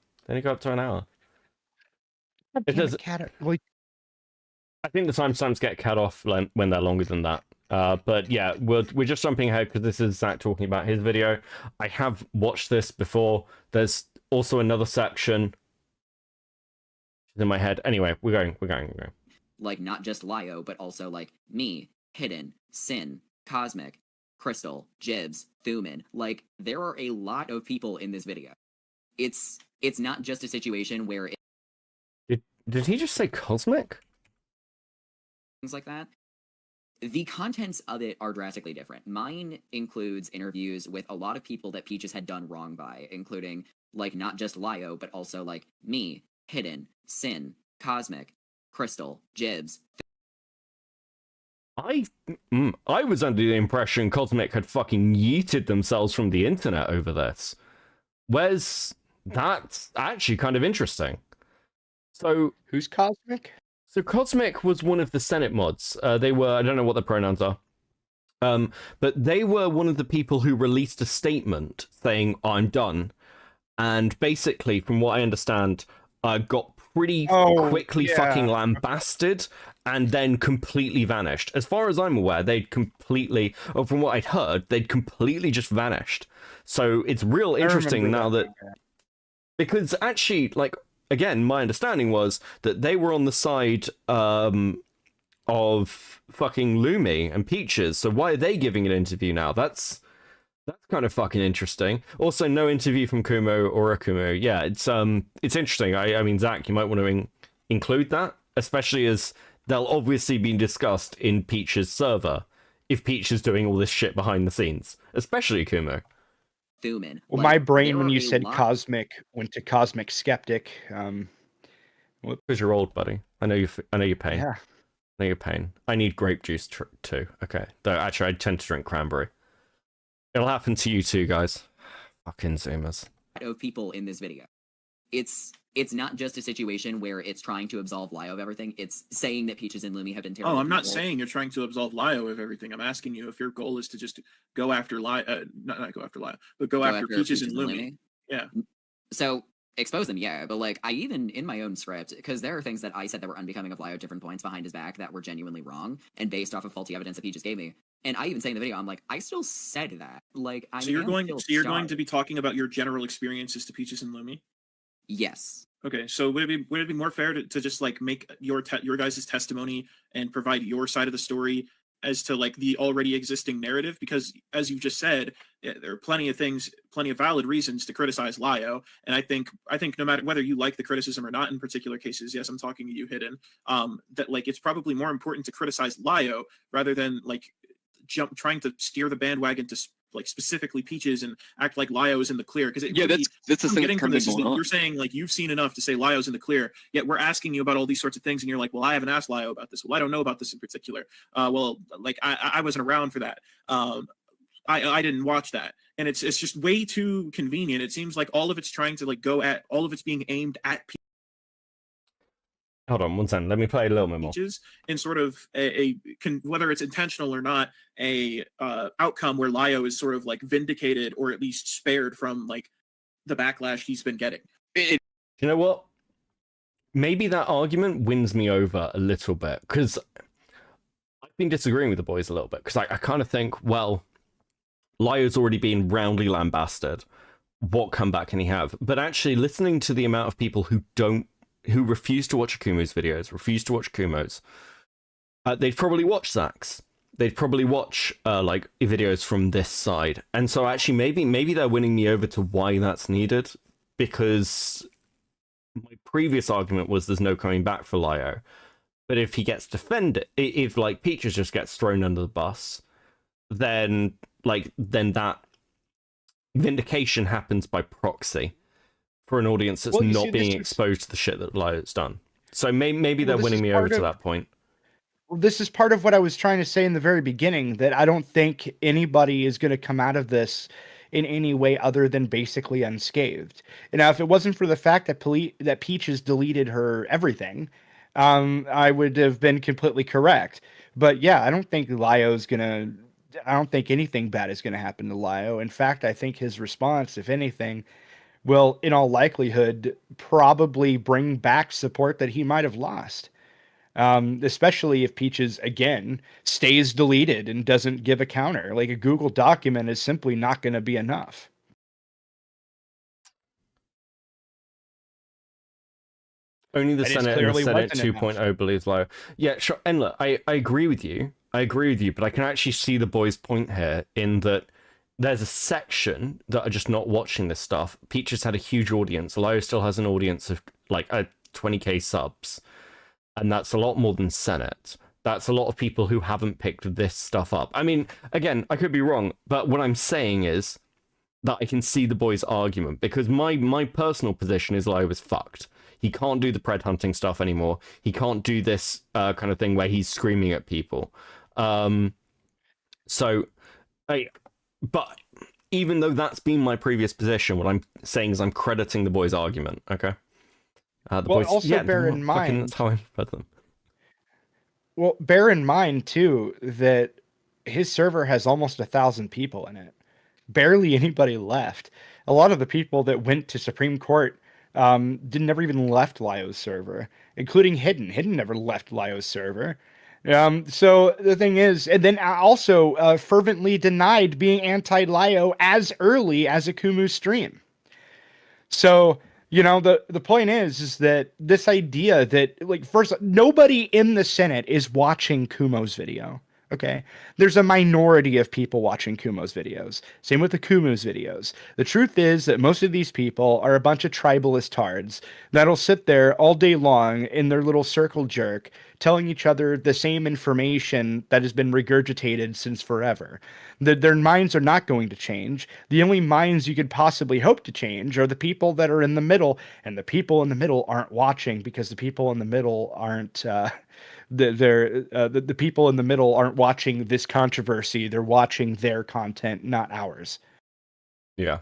It does. I think the timestamps get cut off when they're longer than that. But yeah, we're just jumping ahead because this is Zach talking about his video. I have watched this before. There's also another section in my head. Anyway, we're going. Like, not just Lio, but also like me, Hidden, Sin, Cosmic, Crystal, Jibs, Thuman. Like, there are a lot of people in this video. It's not just a situation where Did he just say Cosmic? Things like that. The contents of it are drastically different. Mine includes interviews with a lot of people that Peaches had done wrong by, including, like, not just Lio, but also, like, me, Hidden, Sin, Cosmic, Crystal, Jibs. I was under the impression Cosmic had fucking yeeted themselves from the internet over this. That's actually kind of interesting. So who's Cosmic? So Cosmic was one of the Senate mods. They were, I don't know what the pronouns are. But they were one of the people who released a statement saying, I'm done. And basically, from what I understand, got pretty quickly fucking lambasted and then completely vanished. As far as I'm aware, they'd completely, or from what I'd heard, they'd completely just vanished. So it's real interesting now that, because actually, like, again, my understanding was that they were on the side of fucking Lumi and Peaches. So why are they giving an interview now? That's kind of fucking interesting. Also, no interview from Kumo or Kumo. Yeah, it's interesting. I mean, Zach, you might want to include that, especially as they'll obviously be discussed in Peach's server if Peach is doing all this shit behind the scenes, especially Kumo. Thuman. Well, my brain, when you said cosmic, went to cosmic skeptic. Because you're old, buddy. I know your pain. Yeah. I know your pain. I need grape juice too. Okay. Though actually, I tend to drink cranberry. It'll happen to you too, guys. Fucking Zoomers. Of people in this video. It's not just a situation where it's trying to absolve Lio of everything. It's saying that Peaches and Lumi have been terrible. Oh, I'm not people. saying you're trying to absolve Lio of everything. I'm asking you if your goal is to just go after Lio, not go after Lio, but go after Peaches and Lumi. Yeah. So expose them, yeah. But like, I even in my own script, because there are things that I said that were unbecoming of Lio at different points behind his back that were genuinely wrong and based off of faulty evidence that Peaches gave me. And I even say in the video, I'm like, I still said that. Like, so you're going to be talking about your general experiences to Peaches and Lumi? Yes. Okay, so would it be more fair to just like make your guys' testimony and provide your side of the story as to like the already existing narrative? Because as you've just said, there are plenty of valid reasons to criticize Lio, and I think no matter whether you like the criticism or not in particular cases, yes, I'm talking to you, Hidden, that like it's probably more important to criticize Lio rather than like trying to steer the bandwagon to like specifically Peaches and act like Lio is in the clear. Because that's the thing getting from this is that on. you're saying like you've seen enough to say Lio's in the clear, yet we're asking you about all these sorts of things, and you're like, well, I haven't asked Lio about this. Well, I don't know about this in particular. Well, like I wasn't around for that. I didn't watch that, and it's just way too convenient. It seems like all of it's trying to like all of it's being aimed at Hold on, one second. Let me play a little bit more. In sort of whether it's intentional or not, a outcome where Lio is sort of like vindicated or at least spared from like the backlash he's been getting. You know what? Maybe that argument wins me over a little bit, because I've been disagreeing with the boys a little bit, because I kind of think, well, Lio's already been roundly lambasted. What comeback can he have? But actually, listening to the amount of people who refuse to watch Kumo's videos, they'd probably watch Zach's. They'd probably watch like videos from this side. And so actually maybe they're winning me over to why that's needed, because my previous argument was there's no coming back for Lio. But if he gets defended, if like Peaches just gets thrown under the bus, then that vindication happens by proxy for an audience that's not being exposed to the shit that Lio's done. So maybe they're winning me over to that point. Well, this is part of what I was trying to say in the very beginning, that I don't think anybody is going to come out of this in any way other than basically unscathed. And now, if it wasn't for the fact that Peaches deleted her everything, I would have been completely correct. But yeah, I don't think anything bad is going to happen to Lio. In fact, I think his response, if anything, will, in all likelihood, probably bring back support that he might have lost. Especially if Peaches, again, stays deleted and doesn't give a counter. Like, a Google document is simply not going to be enough. Only the Senate and the Senate 2.0 believes Lio. Yeah, sure. And look, I agree with you. But I can actually see the boys' point here in that there's a section that are just not watching this stuff. Peaches had a huge audience. Lio still has an audience of like 20k subs. And that's a lot more than Senate. That's a lot of people who haven't picked this stuff up. I mean, again, I could be wrong, but what I'm saying is that I can see the boys' argument, because my personal position is Lio is fucked. He can't do the pred hunting stuff anymore. He can't do this kind of thing where he's screaming at people. But even though that's been my previous position, what I'm saying is I'm crediting the boys' argument, okay? Bear in mind... That's how I read them. Well, bear in mind, too, that his server has almost 1,000 people in it. Barely anybody left. A lot of the people that went to Supreme Court never even left Lio's server, including Hidden. Hidden never left Lio's server. So the thing is, and then also fervently denied being anti-Lio as early as a Kumu stream. So, the point is that this idea that, like, first, nobody in the Senate is watching Kumo's video. Okay. There's a minority of people watching Kumo's videos. Same with the Kumo's videos. The truth is that most of these people are a bunch of tribalist tards that'll sit there all day long in their little circle jerk telling each other the same information that has been regurgitated since forever. Their minds are not going to change. The only minds you could possibly hope to change are the people that are in the middle, and the people in the middle aren't watching because the people in the middle aren't the people in the middle aren't watching this controversy. They're watching their content, not ours. Yeah.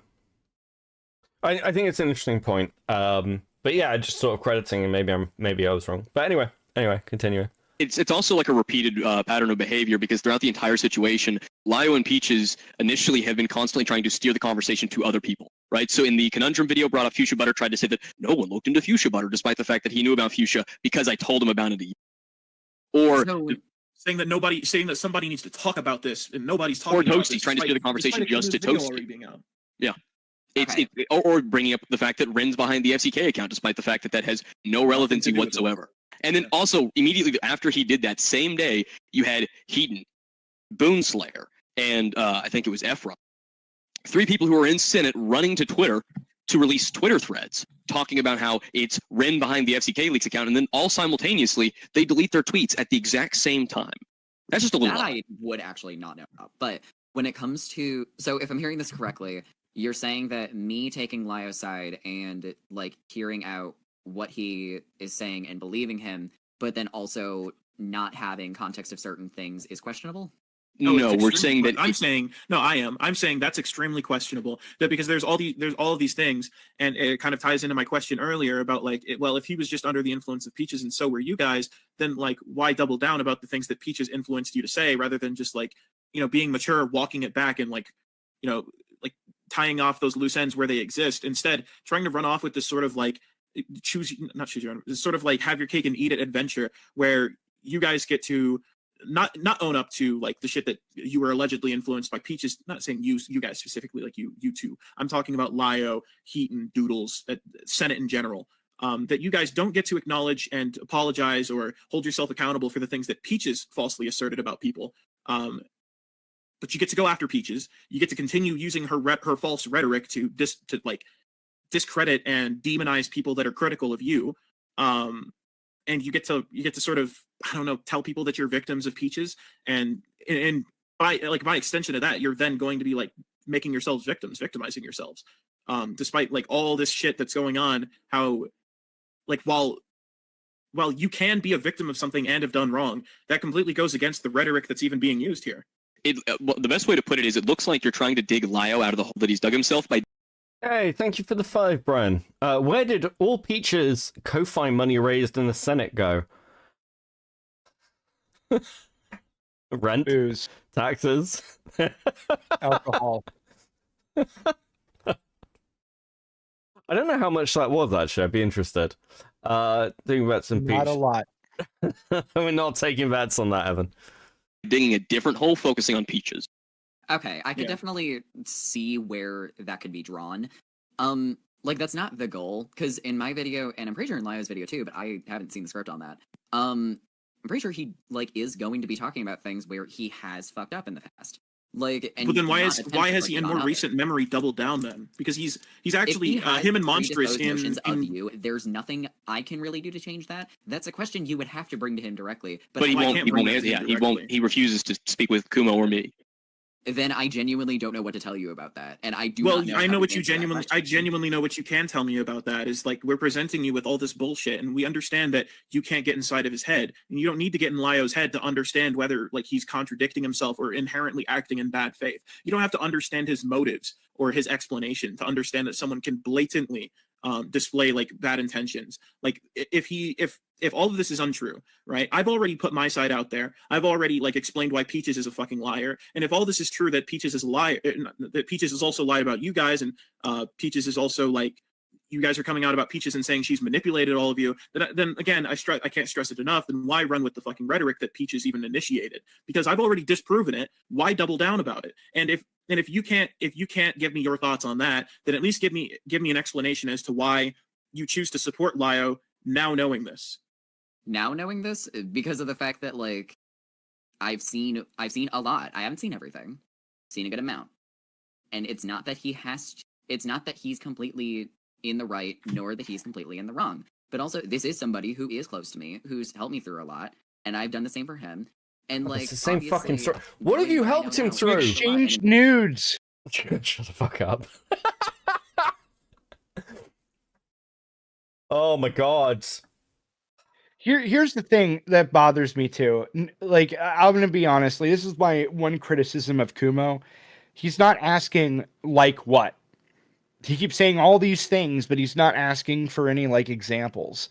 I think it's an interesting point. But yeah, just sort of crediting, and maybe I was wrong. But anyway, continue. It's also like a repeated pattern of behavior, because throughout the entire situation, Lio and Peaches initially have been constantly trying to steer the conversation to other people, right? So in the Conundrum video, brought up Fuchsia Butter, tried to say that no one looked into Fuchsia Butter, despite the fact that he knew about Fuchsia because I told him about it. Or saying that somebody needs to talk about this, and nobody's talking about this. Or Toasty trying to steer the conversation just to Toasty. Yeah. Okay. Or bringing up the fact that Ren's behind the FCK account, despite the fact that has no relevancy whatsoever. And then also, immediately after he did that same day, you had Heaton, Boonslayer, and I think it was Ephron. 3 people who were in Senate running to Twitter to release Twitter threads talking about how it's Ren behind the FCK Leaks account, and then all simultaneously, they delete their tweets at the exact same time. That's just a little odd. I would actually not know about. But when it comes to... So if I'm hearing this correctly, you're saying that me taking Lio's side and, like, hearing out what he is saying and believing him, but then also not having context of certain things is questionable? No, we're saying that I'm saying that's extremely questionable. That because there's all of these things, and it kind of ties into my question earlier about like, well, if he was just under the influence of Peaches and so were you guys, then like why double down about the things that Peaches influenced you to say, rather than just like, being mature, walking it back, and like, like tying off those loose ends where they exist, instead trying to run off with this sort of like sort of like have your cake and eat it adventure, where you guys get to not own up to like the shit that you were allegedly influenced by Peaches. Not saying you guys specifically, like you two. I'm talking about Lio, Heaton, Doodles, Senate in general. That you guys don't get to acknowledge and apologize or hold yourself accountable for the things that Peaches falsely asserted about people. But you get to go after Peaches. You get to continue using her false rhetoric to discredit and demonize people that are critical of you. And you get to sort of, I don't know, tell people that you're victims of Peaches, and by extension of that, you're then going to be like making yourselves victimizing yourselves, despite like all this shit that's going on. How like while you can be a victim of something and have done wrong, that completely goes against the rhetoric that's even being used here. The best way to put it is, it looks like you're trying to dig Lio out of the hole that he's dug himself by. Hey, thank you for the 5, Brian. Where did all Peaches Ko-Fi money raised in the Senate go? Rent? Booze. Taxes? Alcohol. I don't know how much that was, actually. I'd be interested. Thinking about some Peach. Not a lot. We're not taking bets on that, Evan. Digging a different hole, focusing on Peaches. Okay, I could definitely see where that could be drawn. Like, that's not the goal, because in my video, and I'm pretty sure in Lio's video too, but I haven't seen the script on that, I'm pretty sure he, like, is going to be talking about things where he has fucked up in the past. Like, and but then why has he in more recent memory doubled down then? Because he's actually him and Monstrous in you. There's nothing I can really do to change that. That's a question you would have to bring to him directly. But he won't. He won't. He refuses to speak with Kumo or me. Then I genuinely don't know what to tell you about that, and I do. Well, I know what you genuinely. I genuinely know what you can tell me about that. Is like, we're presenting you with all this bullshit, and we understand that you can't get inside of his head, and you don't need to get in Lio's head to understand whether like he's contradicting himself or inherently acting in bad faith. You don't have to understand his motives or his explanation to understand that someone can blatantly display like bad intentions. Like if all of this is untrue, right? I've already put my side out there. I've already like explained why Peaches is a fucking liar. And if all this is true, that Peaches is a liar, that Peaches is also lied about you guys, and Peaches is also like, you guys are coming out about Peaches and saying she's manipulated all of you, then again, I can't stress it enough. Then why run with the fucking rhetoric that Peaches even initiated? Because I've already disproven it. Why double down about it? And if you can't give me your thoughts on that, then at least give me an explanation as to why you choose to support Lio now knowing this. Now knowing this, because of the fact that, like, I've seen a lot. I haven't seen everything. Seen a good amount. And it's not that it's not that he's completely in the right, nor that he's completely in the wrong. But also, this is somebody who is close to me, who's helped me through a lot, and I've done the same for him. And like, it's the same fucking story. What have you helped him through? Exchanged nudes. Shut the fuck up. Oh my god. Here's the thing that bothers me too. Like, I'm gonna be honestly, this is my one criticism of Kumo. He's not asking like what. He keeps saying all these things, but he's not asking for any like examples.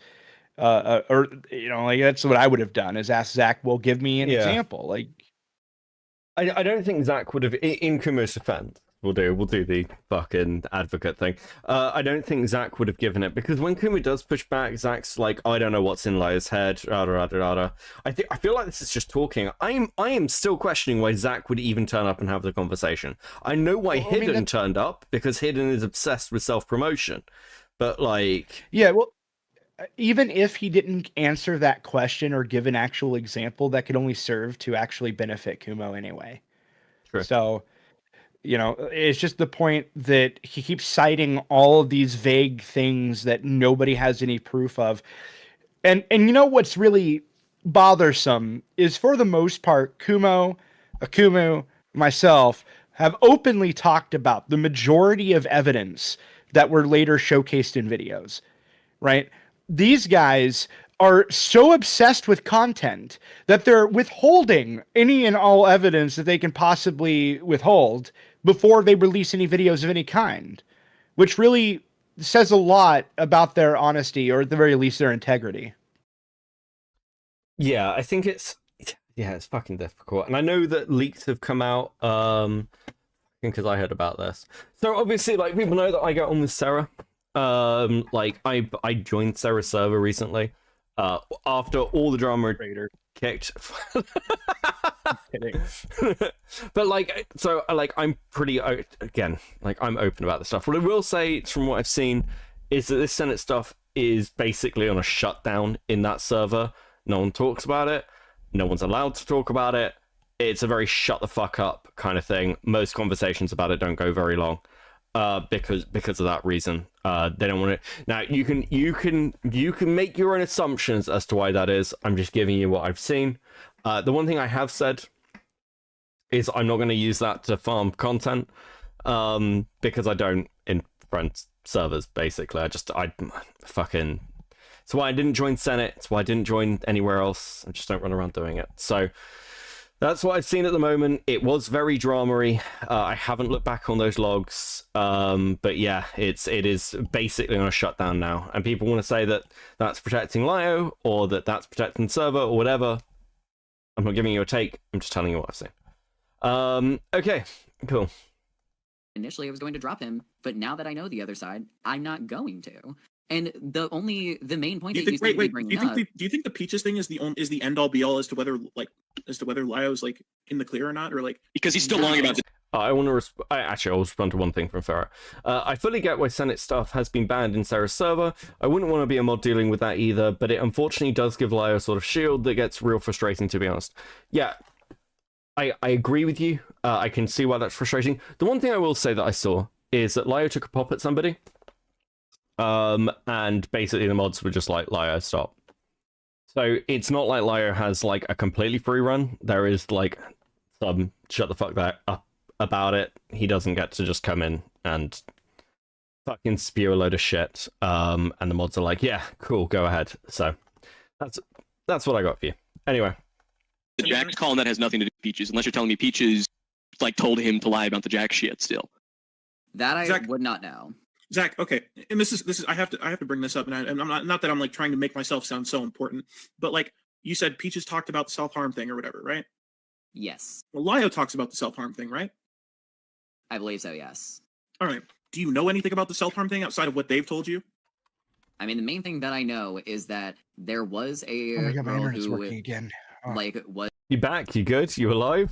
Or like that's what I would have done is ask Zach, well, give me an example. Like, I don't think Zach would have, in Kumo's defense, we'll do the fucking advocate thing. I don't think Zach would have given it, because when Kumo does push back, Zach's like, I don't know what's in Laya's head, I feel like this is just talking. I am still questioning why Zach would even turn up and have the conversation. I know why Hidden turned up, because Hidden is obsessed with self-promotion. But like... Yeah, well, even if he didn't answer that question or give an actual example, that could only serve to actually benefit Kumo anyway. True. So, it's just the point that he keeps citing all of these vague things that nobody has any proof of. And what's really bothersome is, for the most part, Kumo, Akumu, myself have openly talked about the majority of evidence that were later showcased in videos, right? These guys are so obsessed with content that they're withholding any and all evidence that they can possibly withhold before they release any videos of any kind, which really says a lot about their honesty, or at the very least their integrity. Yeah, I think it's fucking difficult. And I know that leaks have come out, because I heard about this. So obviously, like, people know that I get on with Sarah. Like, I joined Sarah's server recently. After all the drama kicked. But like, so like, I'm pretty, again, like, I'm open about the stuff. What I will say from what I've seen is that this Senate stuff is basically on a shutdown in that server. No one talks about it. No one's allowed to talk about it. It's a very shut the fuck up kind of thing. Most conversations about it don't go very long. Because of that reason. They don't want it. Now you can make your own assumptions as to why that is. I'm just giving you what I've seen. The one thing I have said is I'm not going to use that to farm content, because I don't in friends servers. Basically, I fucking. It's why I didn't join Senate. It's why I didn't join anywhere else. I just don't run around doing it. So. That's what I've seen at the moment. It was very drama-y. I haven't looked back on those logs, but yeah, it is basically on a shutdown now. And people want to say that that's protecting Lio, or that that's protecting the server, or whatever. I'm not giving you a take. I'm just telling you what I've seen. Okay, cool. Initially, I was going to drop him, but now that I know the other side, I'm not going to. And the main point do you think the Peaches thing is the end all be all as to whether Lio's like in the clear or not, or like, because he's still lying about this. I want to I'll respond to one thing from Farah. I fully get why Senate stuff has been banned in Sarah's server. I wouldn't want to be a mod dealing with that either, but it unfortunately does give Lio a sort of shield that gets real frustrating, to be honest. Yeah, I agree with you. I can see why that's frustrating. The one thing I will say that I saw is that Lio took a pop at somebody. And basically the mods were just like, Lio, stop. So it's not like Lio has like a completely free run. There is like some shut the fuck up about it. He doesn't get to just come in and fucking spew a load of shit. And the mods are like, yeah, cool, go ahead. So that's what I got for you. Anyway. The Jack's calling that has nothing to do with Peaches, unless you're telling me Peaches like told him to lie about the Jack shit still. That I would not know. Zach, okay, and this is I have to bring this up, and I'm not that I'm like trying to make myself sound so important, but like you said, Peaches talked about the self-harm thing or whatever, right? Yes. Well, Lio talks about the self-harm thing, right? I believe so, yes. All right. Do you know anything about the self-harm thing outside of what they've told you? I mean, the main thing that I know is that there was a my girl internet's who working again. like was. You back? You good? You alive?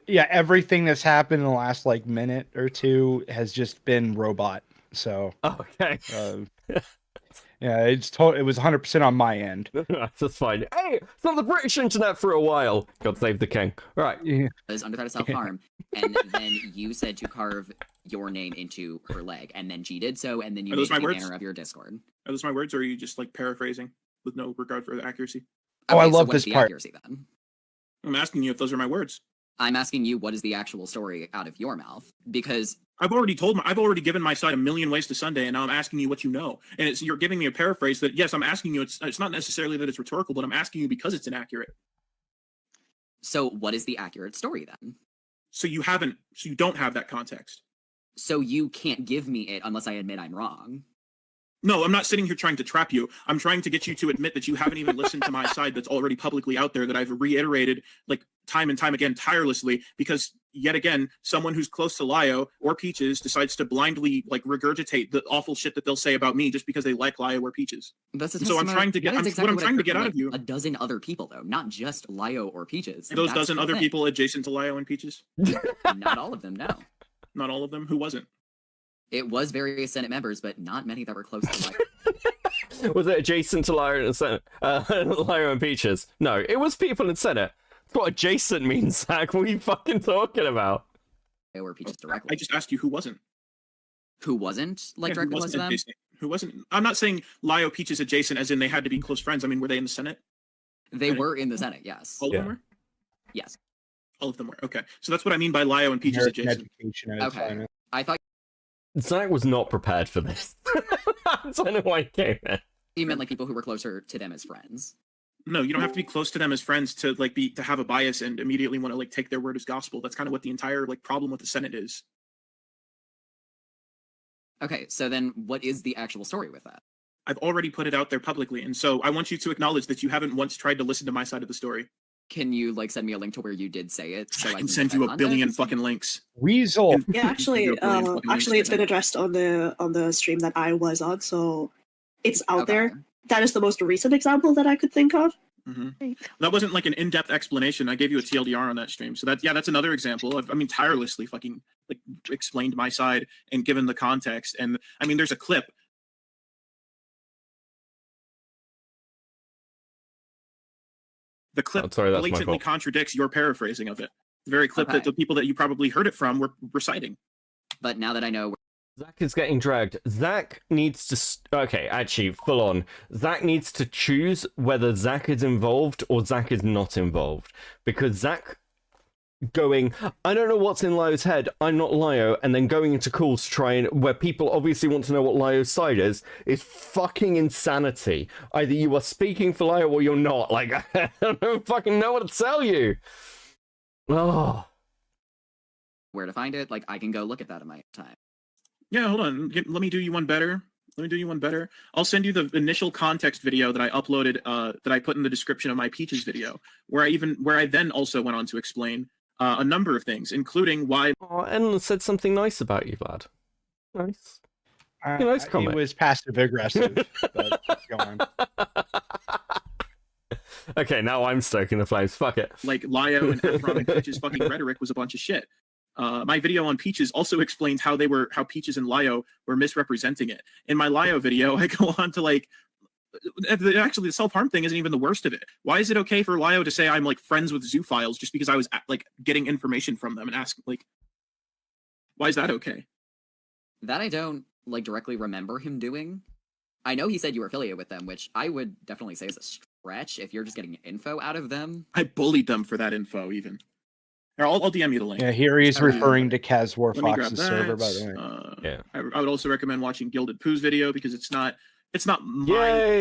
Yeah, everything that's happened in the last like minute or two has just been robot. So okay. Yeah, it was 100% on my end. That's fine. Hey, it's on the British internet for a while. God save the king. Right. Yeah. Was under threat of self-harm, and then you said to carve your name into her leg, and then she did so, and then you made the banner of your Discord. Are those my words, or are you just like paraphrasing with no regard for the accuracy? Oh, Okay, I love so this the part. accuracy, then? I'm asking you if those are my words. I'm asking you what is the actual story out of your mouth, because I've already given my side a million ways to Sunday, and now I'm asking you what you know, and you're giving me a paraphrase that yes, I'm asking you. It's not necessarily that it's rhetorical, but I'm asking you because it's inaccurate. So what is the accurate story then? So you don't have that context. So you can't give me it unless I admit I'm wrong. No, I'm not sitting here trying to trap you. I'm trying to get you to admit that you haven't even listened to my side that's already publicly out there that I've reiterated like time and time again tirelessly, because yet again, someone who's close to Lio or Peaches decides to blindly like regurgitate the awful shit that they'll say about me just because they like Lio or Peaches. So I'm trying to get what I'm trying to get out of you. A dozen other people though, not just Lio or Peaches. Those dozen other people adjacent to Lio and Peaches? Not all of them, no. Not all of them? Who wasn't? It was various Senate members, but not many that were close to Lio. Was it adjacent to Lio and Senate? Lio and Peaches? No, it was people in Senate. That's what adjacent means, Zach. What are you fucking talking about? They were Peaches directly. I just asked you who wasn't. Who wasn't directly close to them? Who wasn't? I'm not saying Lio Peaches adjacent as in they had to be close friends. I mean, were they in the Senate? They were in the Senate, yes. All of them were? Yes. All of them were. Okay. So that's what I mean by Lio and Peaches adjacent. Okay. I thought Zach was not prepared for this. I don't know why he came in. you meant like people who were closer to them as friends. No, you don't have to be close to them as friends to like to have a bias and immediately want to like take their word as gospel. That's kind of what the entire like problem with the Senate is. Okay, so then what is the actual story with that? I've already put it out there publicly, and so I want you to acknowledge that you haven't once tried to listen to my side of the story. Can you like send me a link to where you did say it? So I can send you a billion fucking links. Weasel. Yeah, actually, it's been addressed on the stream that I was on, so it's out there. That is the most recent example that I could think of. Mm-hmm. That wasn't like an in-depth explanation. I gave you a TLDR on that stream, so that's another example. I mean, tirelessly fucking like explained my side and given the context. And I mean, there's a clip. The clip blatantly contradicts your paraphrasing of it. The very clip that the people that you probably heard it from were reciting. But now that I know, Zach is getting dragged. Zach needs to... Okay, actually, full on. Zach needs to choose whether Zach is involved or Zach is not involved. Because Zach going, I don't know what's in Lio's head, I'm not Lio, and then going into calls to try and... where people obviously want to know what Lio's side is fucking insanity. Either you are speaking for Lio or you're not. Like, I don't fucking know what to tell you. Oh. Where to find it, like, I can go look at that in my time. Yeah, hold on. Let me do you one better. I'll send you the initial context video that I uploaded, that I put in the description of my Peaches video, where I then also went on to explain a number of things, including why. Oh, Ellen said something nice about you, Vlad. Nice. Nice comment. It was passive aggressive. But go on. Okay, now I'm stoking the flames. Fuck it. Like Lio and Efron and Peaches' fucking rhetoric was a bunch of shit. My video on Peaches also explained how Peaches and Lio were misrepresenting it. In my Lio video, I go on to like, actually the self-harm thing isn't even the worst of it. Why is it okay for Lio to say I'm like friends with zoophiles just because I was like getting information from them and ask like, why is that okay? That I don't like directly remember him doing. I know he said you were affiliated with them, which I would definitely say is a stretch if you're just getting info out of them. I bullied them for that info even. I'll DM you the link. Yeah, here he's referring to Kaz Warfox's server, by the way. Yeah, I would also recommend watching Gilded Pooh's video because it's not my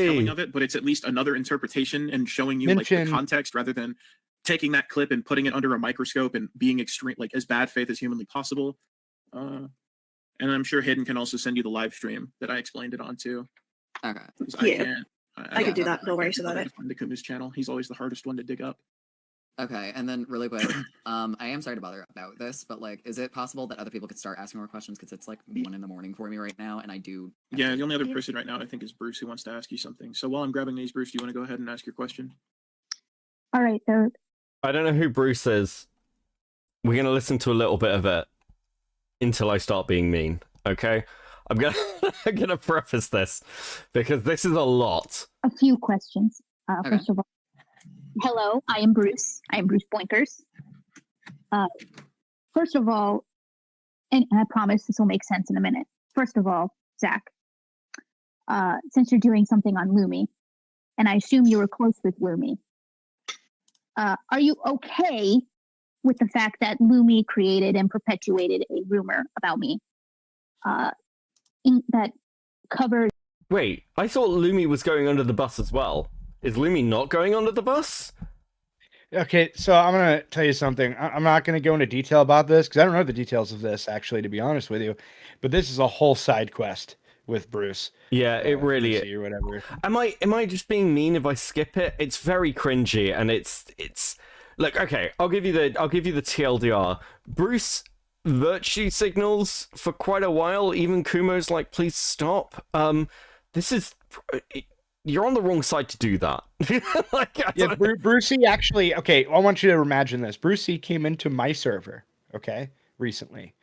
telling of it, but it's at least another interpretation and showing you like the context rather than taking that clip and putting it under a microscope and being extreme, like as bad faith as humanly possible. And I'm sure Hidden can also send you the live stream that I explained it on too. Okay. Yeah, I could do that. No worries about it. The Kumo's channel. He's always the hardest one to dig up. Okay, and then really quick, I am sorry to bother about this, but like, is it possible that other people could start asking more questions? Because it's like 1 a.m. for me right now, and I do. Yeah, the only other person right now I think is Bruce who wants to ask you something. So while I'm grabbing these, Bruce, do you want to go ahead and ask your question? All right, so I don't know who Bruce is. We're gonna listen to a little bit of it until I start being mean. Okay. I'm gonna preface this because this is a lot. A few questions. First of all, hello, I am Bruce. I am Bruce Blinkers. First of all, and I promise this will make sense in a minute. First of all, Zach, since you're doing something on Lumi, and I assume you were close with Lumi, are you okay with the fact that Lumi created and perpetuated a rumor about me that covered... Wait, I thought Lumi was going under the bus as well. Is Lumi not going under the bus? Okay, so I'm going to tell you something. I'm not going to go into detail about this because I don't know the details of this, actually, to be honest with you. But this is a whole side quest with Bruce. Yeah, it really is. Or whatever. Am I just being mean if I skip it? It's very cringy, and it's look, okay, I'll give you the TLDR. Bruce virtue signals for quite a while. Even Kumo's like, please stop. This is... You're on the wrong side to do that. Yeah, Brucey actually... Okay, I want you to imagine this. Brucey came into my server, okay, recently,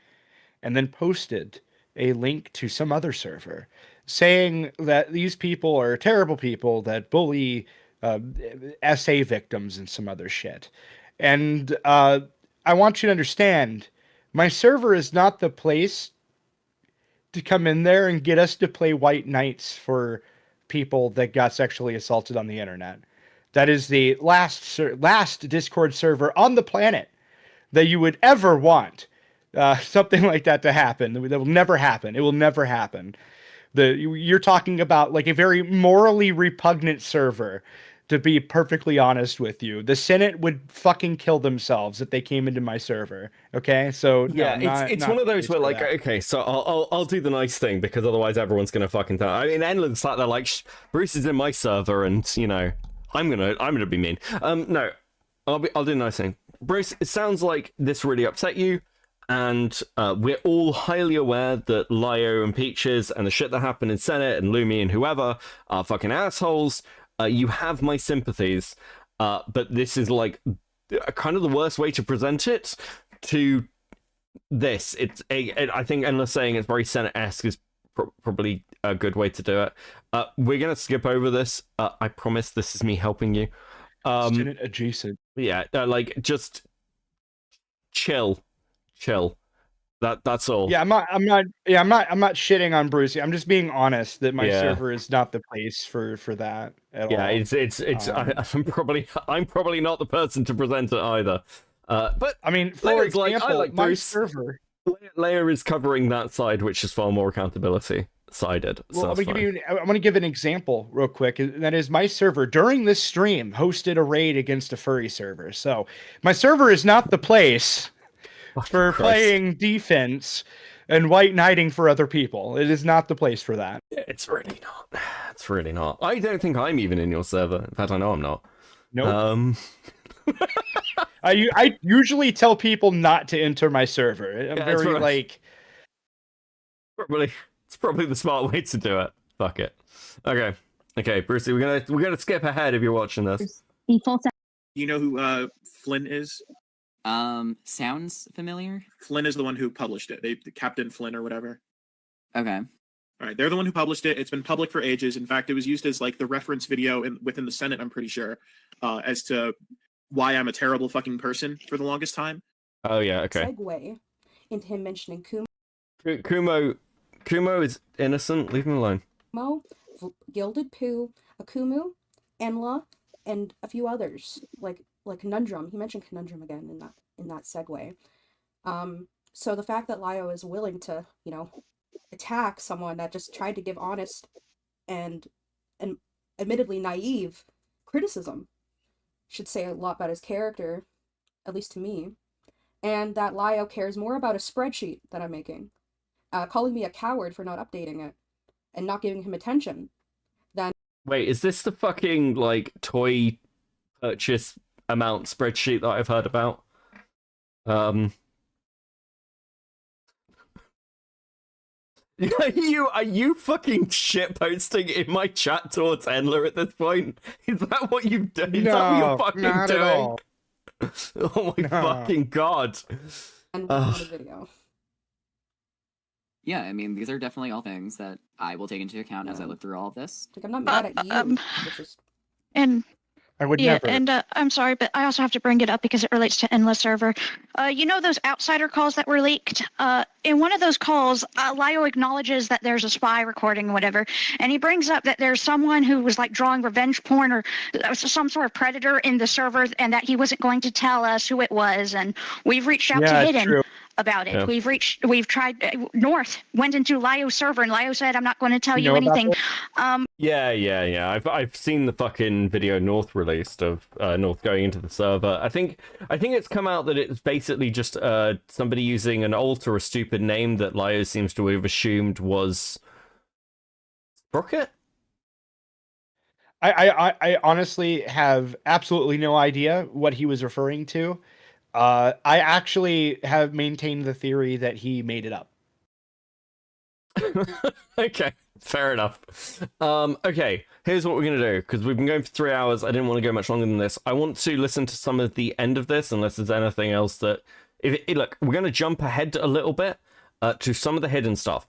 and then posted a link to some other server saying that these people are terrible people that bully SA victims and some other shit. And I want you to understand, my server is not the place to come in there and get us to play white knights for people that got sexually assaulted on the internet. That is the last Discord server on the planet that you would ever want something like that to happen. That will never happen. It will never happen. You're talking about like a very morally repugnant server, to be perfectly honest with you. The Senate would fucking kill themselves if they came into my server. Okay, so yeah, no, it's one of those where like, okay, so I'll do the nice thing because otherwise everyone's gonna fucking tell. I mean, Endless like they're like, Bruce is in my server, and you know, I'm gonna be mean. No, I'll do the nice thing. Bruce, it sounds like this really upset you, and we're all highly aware that Lio and Peaches and the shit that happened in Senate and Lumi and whoever are fucking assholes. You have my sympathies, but this is like kind of the worst way to present it. To this, I think Endless saying it's very Senate-esque is probably a good way to do it. We're gonna skip over this. I promise this is me helping you. Senate adjacent. Yeah, like just chill. That's all. Yeah, I'm not shitting on Brucey. I'm just being honest that my server is not the place for that at all. Yeah, it's I'm probably not the person to present it either. But I mean, for example, like my Bruce, server Leia is covering that side, which is far more accountability sided. Well, so I'm going to give an example real quick. And that is, my server during this stream hosted a raid against a furry server. So my server is not the place for playing defense and white knighting for other people. It is not the place for that. It's really not. It's really not. I don't think I'm even in your server. In fact, I know I'm not. Nope. I usually tell people not to enter my server. I'm very like... It's probably the smart way to do it. Fuck it. Okay, Brucey, we're gonna skip ahead if you're watching this. You know who Flynn is? Sounds familiar. Flynn is the one who published it. The Captain Flynn or whatever. Okay. All right, they're the one who published it. It's been public for ages. In fact, it was used as like the reference video within the Senate, I'm pretty sure, as to why I'm a terrible fucking person for the longest time. Oh yeah, okay. Segue into him mentioning Kumo is innocent. Leave him alone. Kumo, Gilded Pooh, Akumu, Enla, and a few others like Conundrum. He mentioned Conundrum again in that segue. So the fact that Lio is willing to, attack someone that just tried to give honest and admittedly naive criticism should say a lot about his character, at least to me. And that Lio cares more about a spreadsheet that I'm making, calling me a coward for not updating it and not giving him attention. Then wait, is this the fucking like toy purchase amount spreadsheet that I've heard about? Are you fucking shit posting in my chat towards Endler at this point? Is that what you've done? Is that what you're fucking not doing? At all. Oh my fucking god. and the video. yeah, I mean, these are definitely all things that I will take into account as I look through all of this. Like, I'm not mad at you. Which is... And I would yeah, never. and I'm sorry, but I also have to bring it up because it relates to Endless Server. You know those outsider calls that were leaked? In one of those calls, Lio acknowledges that there's a spy recording or whatever, and he brings up that there's someone who was like drawing revenge porn or some sort of predator in the server, and that he wasn't going to tell us who it was. And we've reached out to Hidden true. about it. Yeah. We've tried. North went into Lio's server, and Lio said, "I'm not going to tell you know about anything." Yeah. I've seen the fucking video North released of North going into the server. I think it's come out that it's basically just somebody using an alt or a stupid name that Lio seems to have assumed was Sprocket. I honestly have absolutely no idea what he was referring to. I actually have maintained the theory that he made it up. Okay, fair enough. Okay, here's what we're gonna do, because we've been going for 3 hours. I didn't want to go much longer than this. I want to listen to some of the end of this, unless there's anything else that... Look, we're gonna jump ahead a little bit to some of the hidden stuff.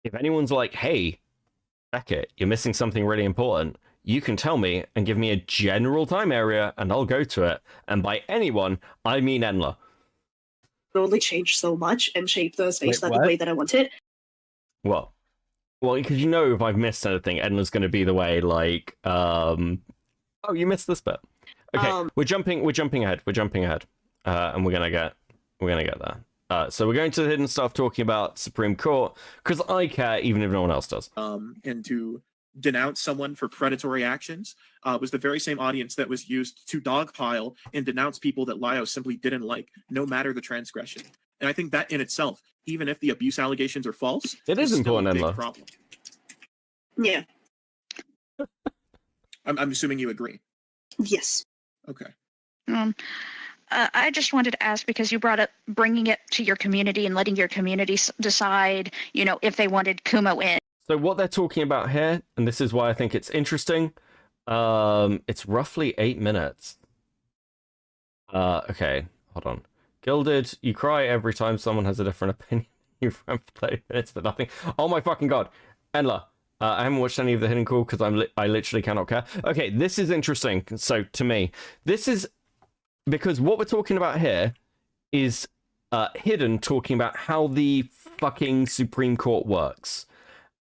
If anyone's like, hey, Beckett, you're missing something really important, you can tell me and give me a general time area, and I'll go to it. And by anyone, I mean Enla. Only changed so much and shaped the space Wait, the what? way that I want it. Well, because you know if I've missed anything, Enla's going to be the way, like, oh, you missed this bit. Okay, we're jumping ahead, and we're gonna get there. So we're going to the hidden stuff, talking about Supreme Court, because I care, even if no one else does. And to denounce someone for predatory actions was the very same audience that was used to dogpile and denounce people that Lio simply didn't like, no matter the transgression. And I think that in itself, even if the abuse allegations are false, it is important, still a Enla. big problem. Yeah. I'm assuming you agree. Yes. Okay. I just wanted to ask, because you brought up bringing it to your community and letting your community decide, if they wanted Kumo in. So what they're talking about here, and this is why I think it's interesting, it's roughly 8 minutes. Okay, hold on. Gilded, you cry every time someone has a different opinion. You've played minutes for nothing. Oh my fucking god. Enla, I haven't watched any of the Hidden Call because I literally cannot care. Okay, this is interesting. So to me, this is because what we're talking about here is Hidden talking about how the fucking Supreme Court works.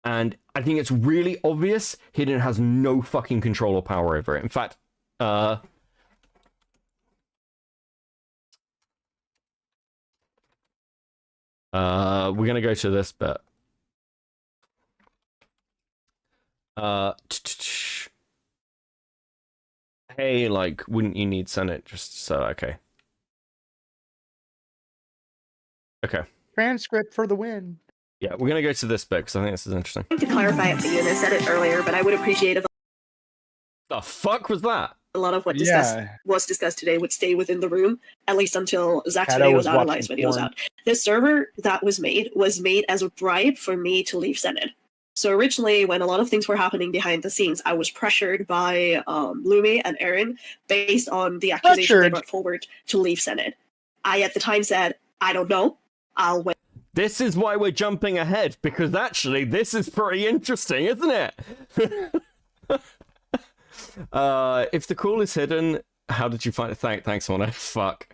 And I think it's really obvious Hidden has no fucking control or power over it. In fact, we're gonna go to this bit. Hey, like, wouldn't you need Senate just so okay. Okay. Transcript for the win. Yeah, we're gonna go to this bit because I think this is interesting. To clarify it for you, and I said it earlier, but I would appreciate if The fuck was that? a lot of what was discussed today would stay within the room, at least until Zach's video was out and Lion's video was out. This server that was made as a bribe for me to leave Senate. So originally, when a lot of things were happening behind the scenes, I was pressured by Lumi and Aaron based on the accusation they brought forward to leave Senate. I, at the time, said, I don't know. I'll wait. This is why we're jumping ahead, because actually, this is pretty interesting, isn't it? If the call is hidden, how did you find it? Thanks, Honor. Fuck.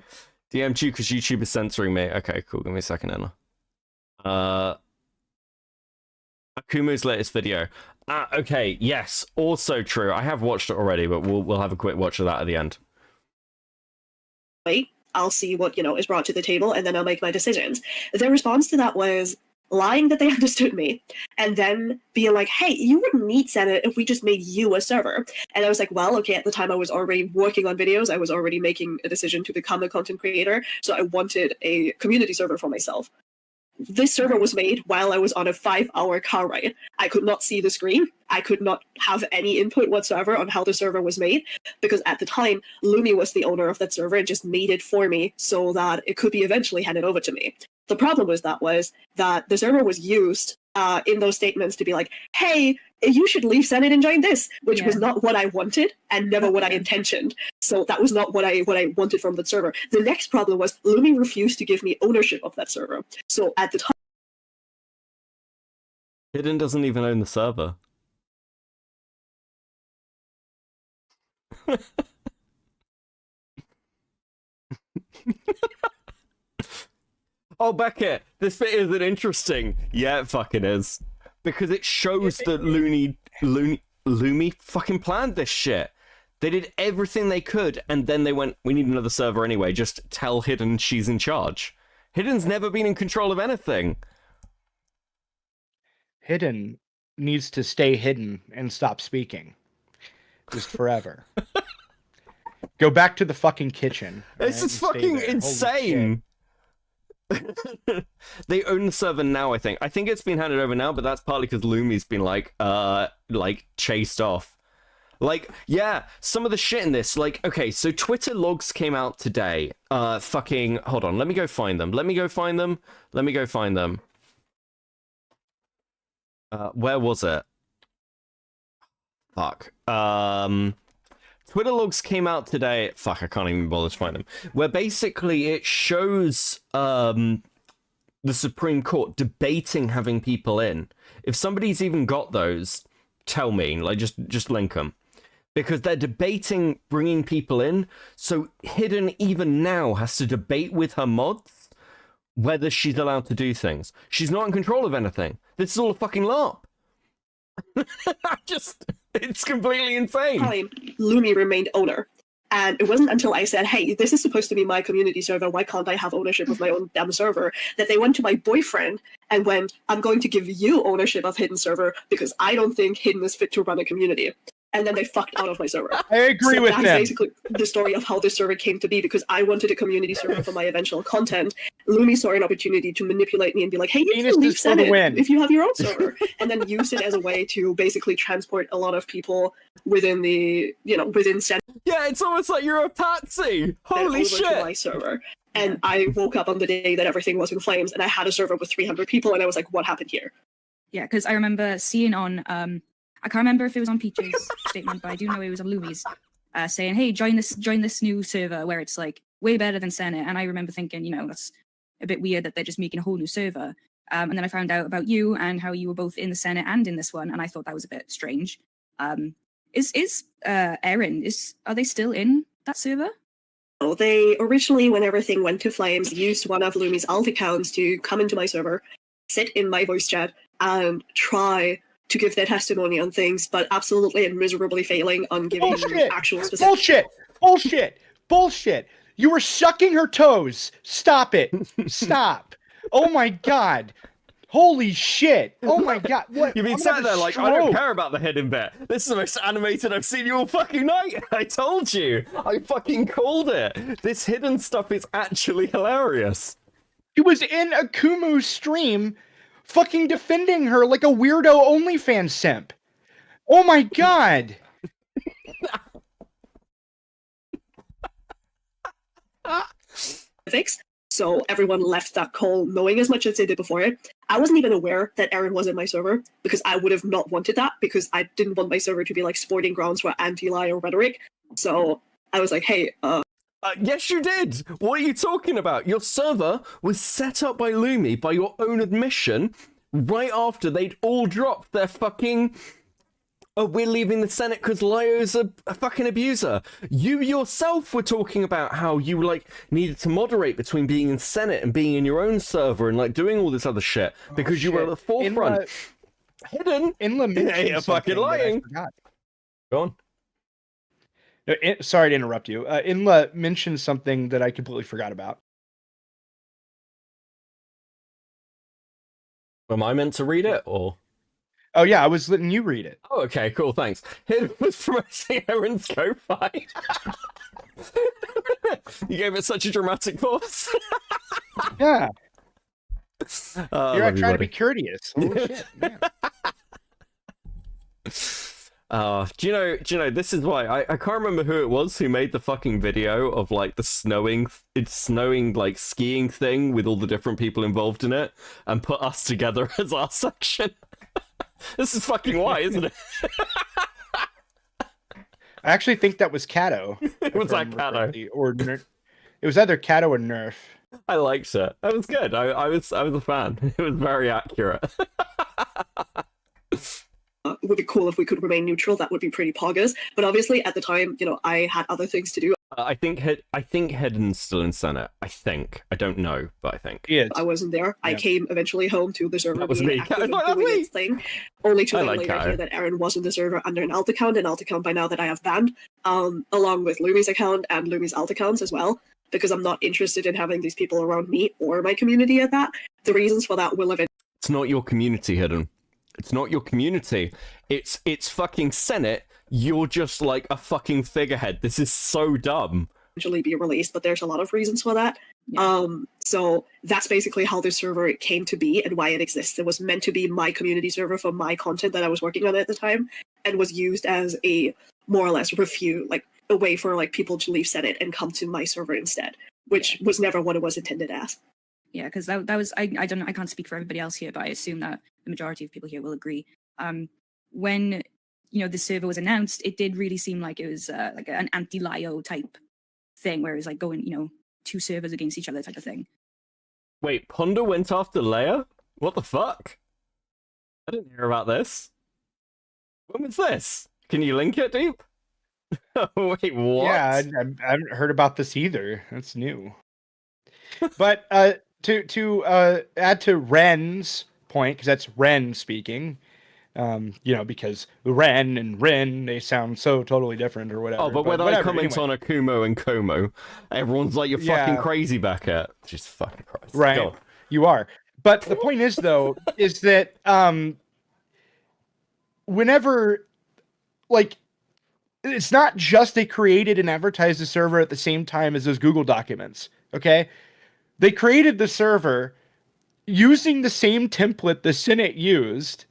DM'd you because YouTube is censoring me. Okay, cool. Give me a second, Anna. Kumo's latest video. Okay, yes, also true. I have watched it already, but we'll have a quick watch of that at the end. Wait, I'll see what is brought to the table, and then I'll make my decisions. Their response to that was lying that they understood me, and then being like, hey, you wouldn't need Senate if we just made you a server. And I was like, well, okay, at the time I was already working on videos, I was already making a decision to become a content creator, so I wanted a community server for myself. This server was made while I was on a 5-hour car ride. I could not see the screen. I could not have any input whatsoever on how the server was made, because at the time, Lumi was the owner of that server and just made it for me so that it could be eventually handed over to me. The problem was that the server was used in those statements to be like, hey, you should leave Senate and join this, which was not what I wanted and never what I intentioned. So that was not what I wanted from the server. The next problem was Lumi refused to give me ownership of that server. So at the time, Hidden doesn't even own the server. Oh, Beckett, this bit isn't interesting. Yeah, it fucking is. Because it shows that Lumi fucking planned this shit. They did everything they could, and then they went, we need another server anyway, just tell Hidden she's in charge. Hidden's never been in control of anything. Hidden needs to stay hidden and stop speaking. Just forever. Go back to the fucking kitchen. This is fucking insane. They own the server now, I think. I think it's been handed over now, but that's partly because Lumi's been like chased off. Like, yeah, some of the shit in this, like, okay, so Twitter logs came out today. Fucking, hold on, let me go find them. Where was it? Fuck. Twitter logs came out today. Fuck, I can't even bother to find them. Where basically it shows the Supreme Court debating having people in. If somebody's even got those, tell me. Like, just link them. Because they're debating bringing people in. So Hidden even now has to debate with her mods whether she's allowed to do things. She's not in control of anything. This is all a fucking LARP. It's completely insane. Lumi remained owner. And it wasn't until I said, hey, this is supposed to be my community server, why can't I have ownership of my own damn server, that they went to my boyfriend and went, I'm going to give you ownership of Hidden server because I don't think Hidden is fit to run a community. And then they fucked out of my server. I agree with that's them. Basically the story of how this server came to be, because I wanted a community server for my eventual content. Lumi saw an opportunity to manipulate me and be like, hey, you can leave Senate if you have your own server. And then use it as a way to basically transport a lot of people within within Senate. Yeah, it's almost like you're a patsy. Holy shit. To my server. And I woke up on the day that everything was in flames, and I had a server with 300 people, and I was like, what happened here? Yeah, because I remember seeing on I can't remember if it was on Peach's statement, but I do know it was on Lumi's, saying, hey, join this new server where it's like way better than Senate. And I remember thinking, that's a bit weird that they're just making a whole new server. And then I found out about you and how you were both in the Senate and in this one, and I thought that was a bit strange. Is Erin, are they still in that server? Oh, they originally, when everything went to flames, used one of Lumi's alt accounts to come into my server, sit in my voice chat, and try to give their testimony on things, but absolutely and miserably failing on giving actual specific... Bullshit! You were sucking her toes! Stop it! Stop! Oh my god! Holy shit! Oh my god! What? You've been sat there like, I don't care about the Hidden bit. This is the most animated I've seen you all fucking night. I told you. I fucking called it. This Hidden stuff is actually hilarious. He was in a Kumo stream fucking defending her like a weirdo OnlyFans simp. Oh my god! So everyone left that call knowing as much as they did before it. I wasn't even aware that Erin was in my server because I would have not wanted that, because I didn't want my server to be like sporting grounds for anti-liar rhetoric. So I was like, hey, yes, you did. What are you talking about? Your server was set up by Lumi by your own admission right after they'd all dropped their fucking... Oh, we're leaving the Senate because Lyo's a fucking abuser. You yourself were talking about how you like needed to moderate between being in Senate and being in your own server and like doing all this other shit because you were at the forefront. Hidden. Inla fucking lying. Go on. No, sorry to interrupt you. Inla mentioned something that I completely forgot about. Am I meant to read it or? Oh yeah, I was letting you read it. Oh, okay, cool, thanks. Hidden was promoting Erin's Ko-Fi. You gave it such a dramatic pause. Yeah. You're trying to be courteous. Holy shit, man. Do you know, this is why I can't remember who it was who made the fucking video of like the snowing like skiing thing with all the different people involved in it and put us together as our section. This is fucking why, isn't it? I actually think that was Kato. Was that Kato? Or it was either Kato or Nerf. I liked it. That was good. I was a fan. It was very accurate. it would be cool if we could remain neutral. That would be pretty poggers. But obviously, at the time, I had other things to do. I think Hidden's still in Senate. I don't know, but I think. Yeah. I wasn't there. Yeah. I came eventually home to the server. That was me. Doing its thing. Only to then later hear that Aaron was in the server under an alt account by now that I have banned, along with Lumi's account and Lumi's alt accounts as well, because I'm not interested in having these people around me or my community at that. The reasons for that will eventually. It's not your community, Hidden. It's not your community. It's fucking Senate. You're just like a fucking figurehead. This is so dumb. Eventually be released, but there's a lot of reasons for that. Yeah. So that's basically how this server came to be and why it exists. It was meant to be my community server for my content that I was working on at the time, and was used as a more or less a way for like people to leave Senate and come to my server instead, which was never what it was intended as. Yeah, because that was I don't know, I can't speak for everybody else here, but I assume that the majority of people here will agree. When the server was announced, it did really seem like it was like an anti-Lio type thing, where it was like going, two servers against each other type of thing. Wait, Ponder went after Leia? What the fuck? I didn't hear about this. When was this? Can you link it, Deep? Wait, what? Yeah, I haven't heard about this either. That's new. But to add to Ren's point, because that's Ren speaking, because Ren and Rin, they sound so totally different or whatever. Oh, but when I comment on a Kumo and Como, everyone's like, you're fucking crazy back at. Just fucking Christ. Right. God. You are. But the point is, though, is that whenever, it's not just they created and advertised the server at the same time as those Google documents, okay? They created the server using the same template the Senate used,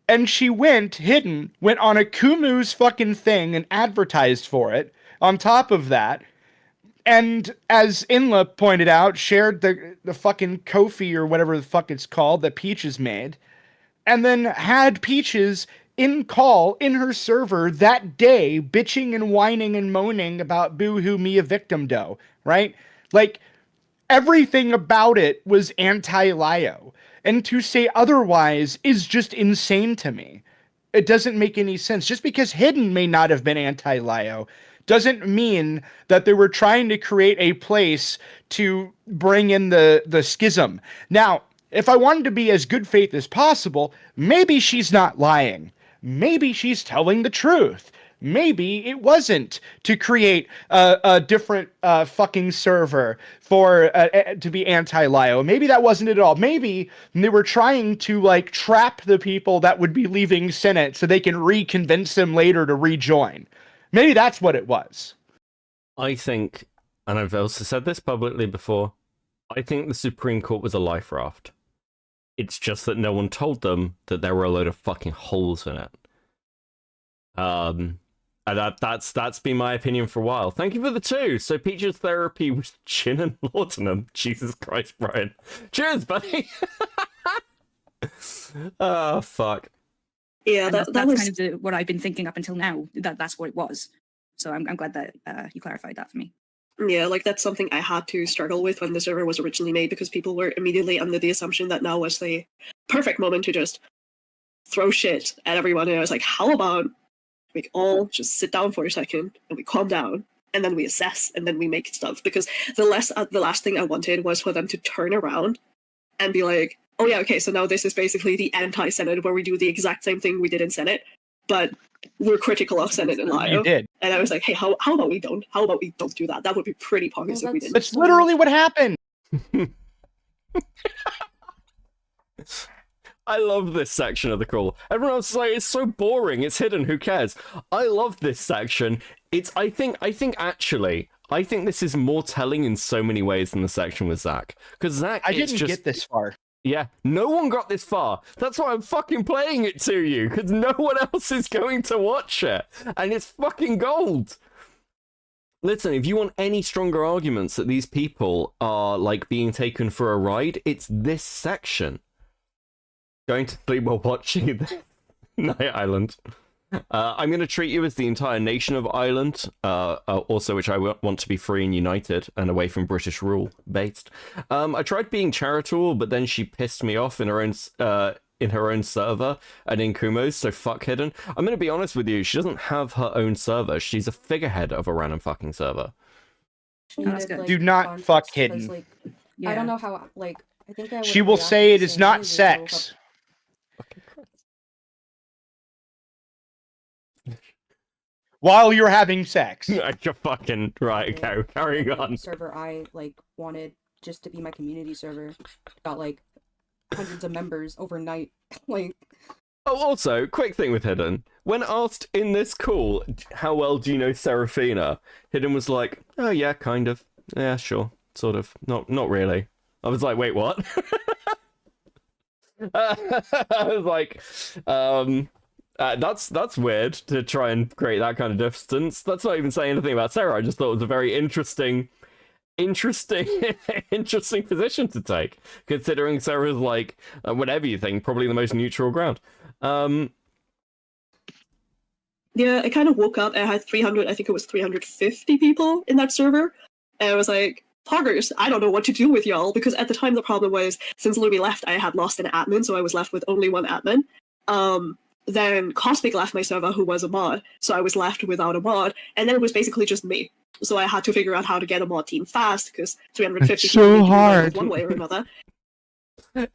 and she went on a Kumu's fucking thing and advertised for it on top of that. And as Inla pointed out, shared the fucking Kofi or whatever the fuck it's called that Peaches made, and then had Peaches in call in her server that day, bitching and whining and moaning about boo-hoo me a victim doe, right? Like, everything about it was anti-Lio. And to say otherwise is just insane to me. It doesn't make any sense. Just because Hidden may not have been anti-Lio doesn't mean that they were trying to create a place to bring in the schism. Now, if I wanted to be as good faith as possible, maybe she's not lying. Maybe she's telling the truth. Maybe it wasn't to create a different fucking server for to be anti-Lio. Maybe that wasn't it at all. Maybe they were trying to trap the people that would be leaving Senate so they can reconvince them later to rejoin. Maybe that's what it was. I think, and I've also said this publicly before, I think the Supreme Court was a life raft. It's just that no one told them that there were a load of fucking holes in it. And that's been my opinion for a while. Thank you for the 2. So Peach's therapy was gin and laudanum. Jesus Christ, Brian. Cheers, buddy. Oh, fuck. Yeah, that's was kind of what I've been thinking up until now. That's what it was. So I'm glad that you clarified that for me. Yeah, that's something I had to struggle with when the server was originally made, because people were immediately under the assumption that now was the perfect moment to just throw shit at everyone. And I was like, how about we all just sit down for a second and we calm down and then we assess and then we make stuff? Because the last thing I wanted was for them to turn around and be like, oh yeah, okay, so now this is basically the anti-Senate where we do the exact same thing we did in Senate, but we're critical of Senate and Lio. You did. And I was like, hey, how about we don't? How about we don't do that? That would be pretty poggers if we didn't. That's literally what happened. I love this section of the call. Everyone else is like, it's so boring, it's hidden, who cares? I love this section. I think this is more telling in so many ways than the section with Zach. Because Zach, I didn't get this far. Yeah, no one got this far. That's why I'm fucking playing it to you, because no one else is going to watch it. And it's fucking gold. Listen, if you want any stronger arguments that these people are, being taken for a ride, it's this section. Going to sleep while watching Night Island. I'm going to treat you as the entire nation of Ireland, also which I want to be free and united and away from British rule based. I tried being charitable, but then she pissed me off in her in her own server and in Kumo's, so fuck Hidden. I'm gonna be honest with you, she doesn't have her own server. She's a figurehead of a random fucking server. Do not fuck Hidden. Like, I don't know how, like, I think I would She will react say the it is same not way, there's no sex. While you're having sex. You're fucking right, okay, carrying on. Server I, like, wanted just to be my community server. Got, like, hundreds of members overnight. Like... Oh, also, quick thing with Hidden. When asked in this call, how well do you know Seraphina? Hidden was like, oh yeah, kind of. Yeah, sure. Sort of. Not really. I was like, wait, what? I was like, that's weird to try and create that kind of distance. That's not even saying anything about Sarah. I just thought it was a very interesting position to take, considering Sarah's like, whatever you think, probably the most neutral ground. Yeah, I kind of woke up and I had 300, I think it was 350 people in that server. And I was like, poggers, I don't know what to do with y'all, because at the time the problem was, since Louis left, I had lost an admin, so I was left with only one admin. Then Cosmic left my server, who was a mod, so I was left without a mod, and then it was basically just me. So I had to figure out how to get a mod team fast, because 350 it's so hard. One way or another.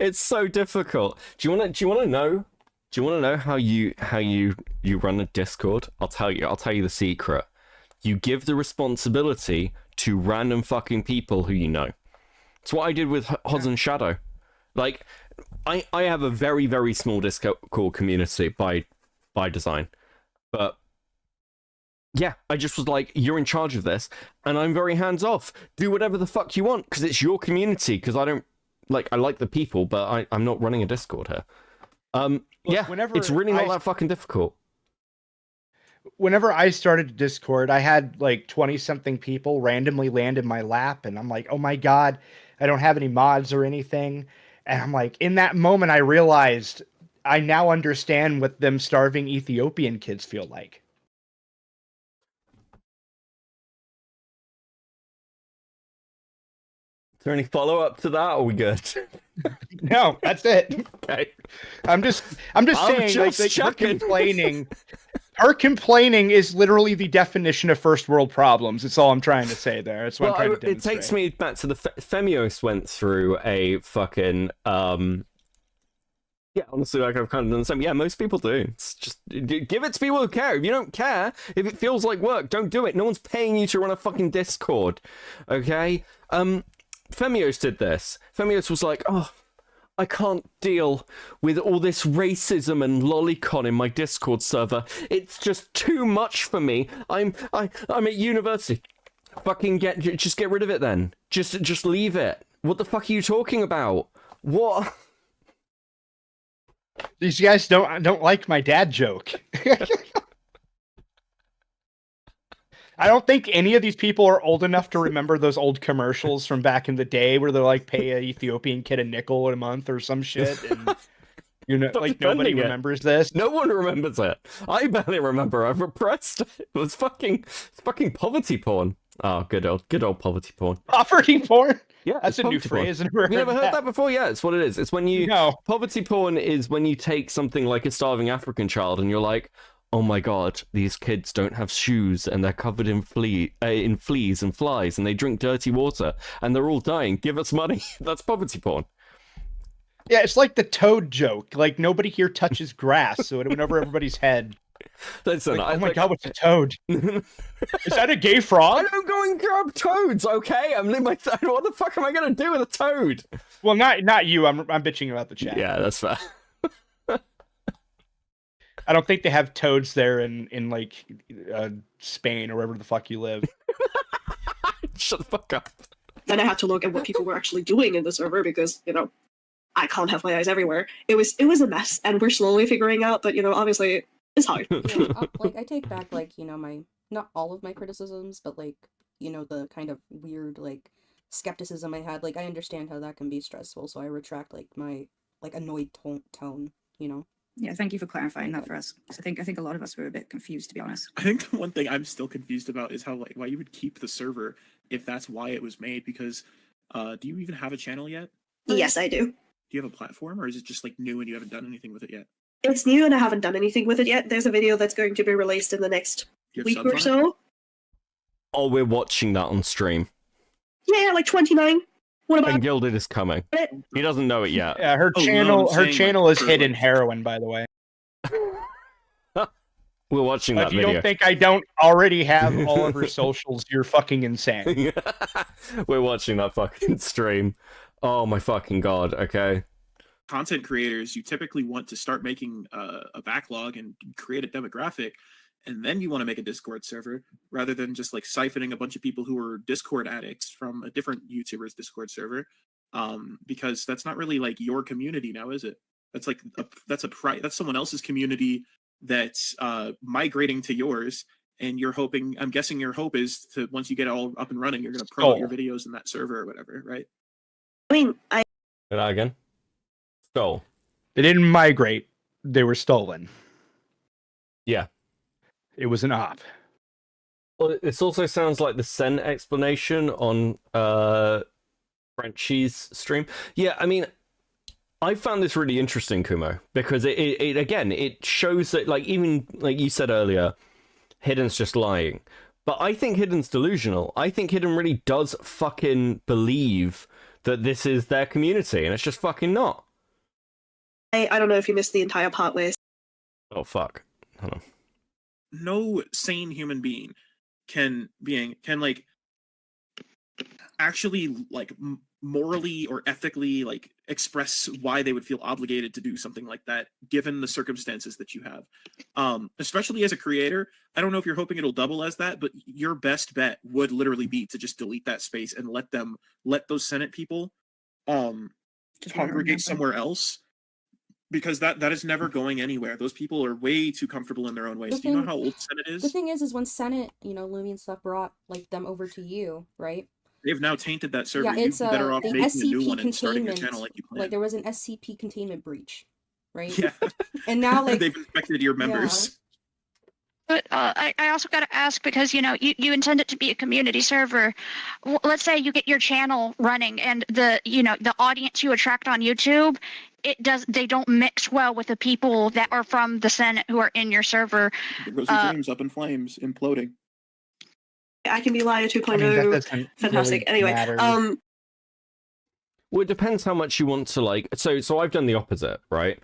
It's so difficult. Do you want to know? Do you want to know how you run a Discord? I'll tell you the secret. You give the responsibility to random fucking people who you know. It's what I did with Hoz and Shadow. Like, I have a very, very small Discord community by design. But yeah, I just was like, you're in charge of this, and I'm very hands off. Do whatever the fuck you want, because it's your community, because I like the people, but I'm not running a Discord here. Yeah, it's really not that fucking difficult. Whenever I started Discord, I had like 20-something people randomly land in my lap, and I'm like, oh my god, I don't have any mods or anything. And I'm like, in that moment, I realized I now understand what them starving Ethiopian kids feel like. Is there any follow-up to that, or are we good? No, that's it. Okay. I'm just saying, like, her complaining is literally the definition of first world problems. It's all I'm trying to say there. That's what I'm trying to demonstrate. It takes me back to the Femios went through a fucking yeah, honestly, like, I've kind of done the same. Yeah, most people do. It's just give it to people who care. If you don't care, if it feels like work, don't do it. No one's paying you to run a fucking Discord. Okay? Femios did this. Femios was like, oh, I can't deal with all this racism and lolicon in my Discord server. It's just too much for me. I'm at university. Fucking just get rid of it then. Just leave it. What the fuck are you talking about? What? These guys don't like my dad joke. I don't think any of these people are old enough to remember those old commercials from back in the day where they're like, pay a Ethiopian kid a nickel a month or some shit. And, you know, like, nobody remembers this. No one remembers it. I barely remember. I've repressed it. It was fucking poverty porn. Oh, good old poverty porn. Poverty porn? Yeah, that's a new phrase. Have you never heard that before? Yeah, it's what it is. It's when you... No. Poverty porn is when you take something like a starving African child and you're like, oh my god, these kids don't have shoes and they're covered in fleas and flies and they drink dirty water and they're all dying. Give us money. That's poverty porn. Yeah, it's like the toad joke. Like, nobody here touches grass, so it went over everybody's head. Listen, like, oh my god, what's a toad? Is that a gay frog? I don't go and grab toads, okay? What the fuck am I gonna do with a toad? Well, not you. I'm bitching about the chat. Yeah, that's fair. I don't think they have toads there in like Spain or wherever the fuck you live. Shut the fuck up. Then I had to look at what people were actually doing in the server because, you know, I can't have my eyes everywhere. It was a mess, and we're slowly figuring out, but, you know, obviously it's hard. Yeah, I take back, like, you know, not all of my criticisms, but, like, you know, the kind of weird, like, skepticism I had. Like, I understand how that can be stressful, so I retract, like, my, like, annoyed tone, you know? Yeah, thank you for clarifying that for us. I think a lot of us were a bit confused, to be honest. I think the one thing I'm still confused about is why you would keep the server if that's why it was made. Because do you even have a channel yet? Yes, I do. you have a platform, or is it just like new and you haven't done anything with it yet? It's new and I haven't done anything with it yet. There's a video that's going to be released in the next week or so. Oh, we're watching that on stream. Yeah, like 29. What about? And Gilded is coming. He doesn't know it yet. Yeah, her channel is hidden heroin, by the way. We're watching that If you video. don't think I don't already have all of her socials, you're fucking insane. We're watching that fucking stream. Oh my fucking god, okay. Content creators, you typically want to start making a backlog and create a demographic, and then you want to make a Discord server, rather than just like siphoning a bunch of people who are Discord addicts from a different YouTuber's Discord server, because that's not really like your community now, is it? That's like that's someone else's community that's migrating to yours, and you're hoping, I'm guessing your hope is to, once you get all up and running, you're going to promote your videos in that server or whatever, right? I mean, Say that again. Stole. They didn't migrate. They were stolen. Yeah. It was an op. Well, this also sounds like the Sen explanation on Frenchie's stream. Yeah, I mean, I found this really interesting, Kumo, because it again, it shows that, like, even like you said earlier, Hidden's just lying. But I think Hidden's delusional. I think Hidden really does fucking believe that this is their community, and it's just fucking not. I don't know if you missed the entire part where. Oh fuck! Hold on. No sane human being can like actually like morally or ethically like express why they would feel obligated to do something like that given the circumstances that you have, especially as a creator. I don't know if you're hoping it'll double as that, but your best bet would literally be to just delete that space and let those Senate people congregate somewhere else, because that is never going anywhere. Those people are way too comfortable in their own ways. Do you know how old Senate is? The thing is when Senate, Lumi and stuff brought like them over to you, right? They've now tainted that server. Yeah, it's You'd be better off the making a new SCP one and starting your containment. channel like you planned. Like there was an SCP containment breach, right? Yeah. And now like they've infected your members. But I also got to ask, because you intend it to be a community server. Let's say you get your channel running, and the audience you attract on YouTube, they don't mix well with the people that are from the Senate who are in your server. It goes in flames, up in flames, imploding. I can be Liar 2.0. I mean, that doesn't Fantastic. really Anyway, matter. Well, it depends how much you want to like. So I've done the opposite, right?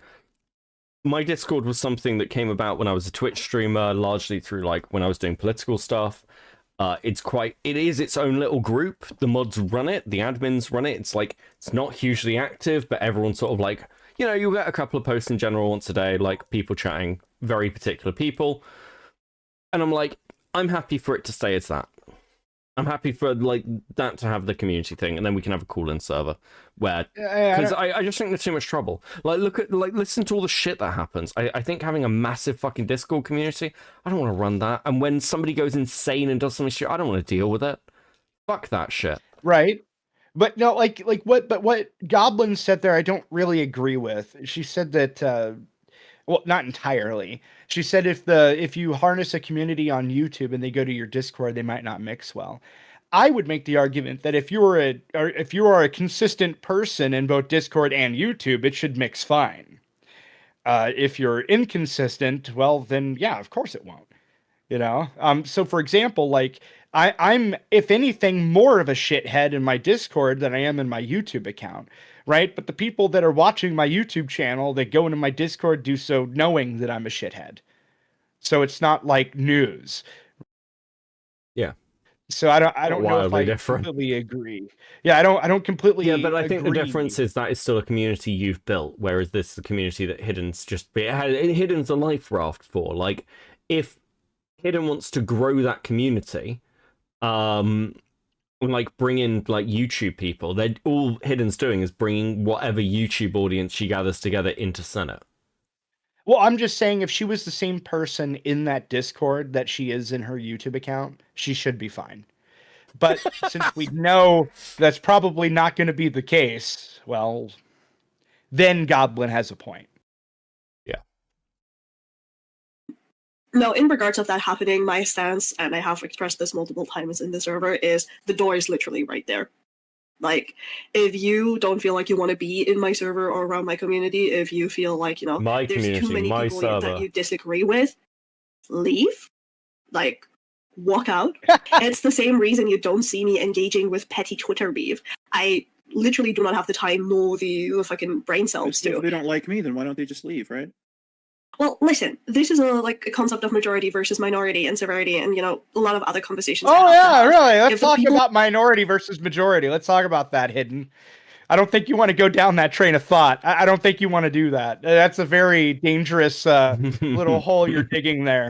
My Discord was something that came about when I was a Twitch streamer, largely through like when I was doing political stuff. It is its own little group. The mods run it, the admins run it. It's like, it's not hugely active, but everyone's sort of like, you'll get a couple of posts in general once a day, like people chatting very particular people. And I'm like, I'm happy for it to stay as that. I'm happy for like that to have the community thing, and then we can have a call-in server where, because I just think there's too much trouble. Like, listen to all the shit that happens. I think having a massive fucking Discord community, I don't want to run that. And when somebody goes insane and does something shit, I don't want to deal with it. Fuck that shit. Right. But no, what Goblin said there, I don't really agree with. She said that, well, not entirely. She said if you harness a community on YouTube and they go to your Discord, they might not mix well. I would make the argument that if you are a consistent person in both Discord and YouTube, it should mix fine. If you're inconsistent, well, then yeah, of course it won't. So for example, like I'm, if anything, more of a shithead in my Discord than I am in my YouTube account. Right? But the people that are watching my YouTube channel that go into my Discord do so knowing that I'm a shithead. So it's not like news. Yeah. So I don't know if I completely agree. Yeah, I don't completely Yeah, but I think the agree. difference is that is still a community you've built, whereas this is a community that Hidden's Hidden's a life raft for. Like, if Hidden wants to grow that community, and like bring in like YouTube people, they're all Hidden's doing is bringing whatever YouTube audience she gathers together into Senate. Well, I'm just saying, if she was the same person in that Discord that she is in her YouTube account, she should be fine. But since we know that's probably not going to be the case, well, then Goblin has a point. Yeah. No, in regards of that happening, my stance, and I have expressed this multiple times in the server, is the door is literally right there. Like, if you don't feel like you want to be in my server or around my community, if you feel like, you know, My there's community, too many my people server. that you disagree with, leave. Like, walk out. It's the same reason you don't see me engaging with petty Twitter beef. I literally do not have the time nor the fucking brain cells to. If they don't like me, then why don't they just leave, right? Well, listen, this is a concept of majority versus minority and severity, and, you know, a lot of other conversations. Oh yeah, really? Let's If the talk people- about minority versus majority. Let's talk about that, Hidden. I don't think you want to go down that train of thought. I don't think you want to do that. That's a very dangerous little hole you're digging there.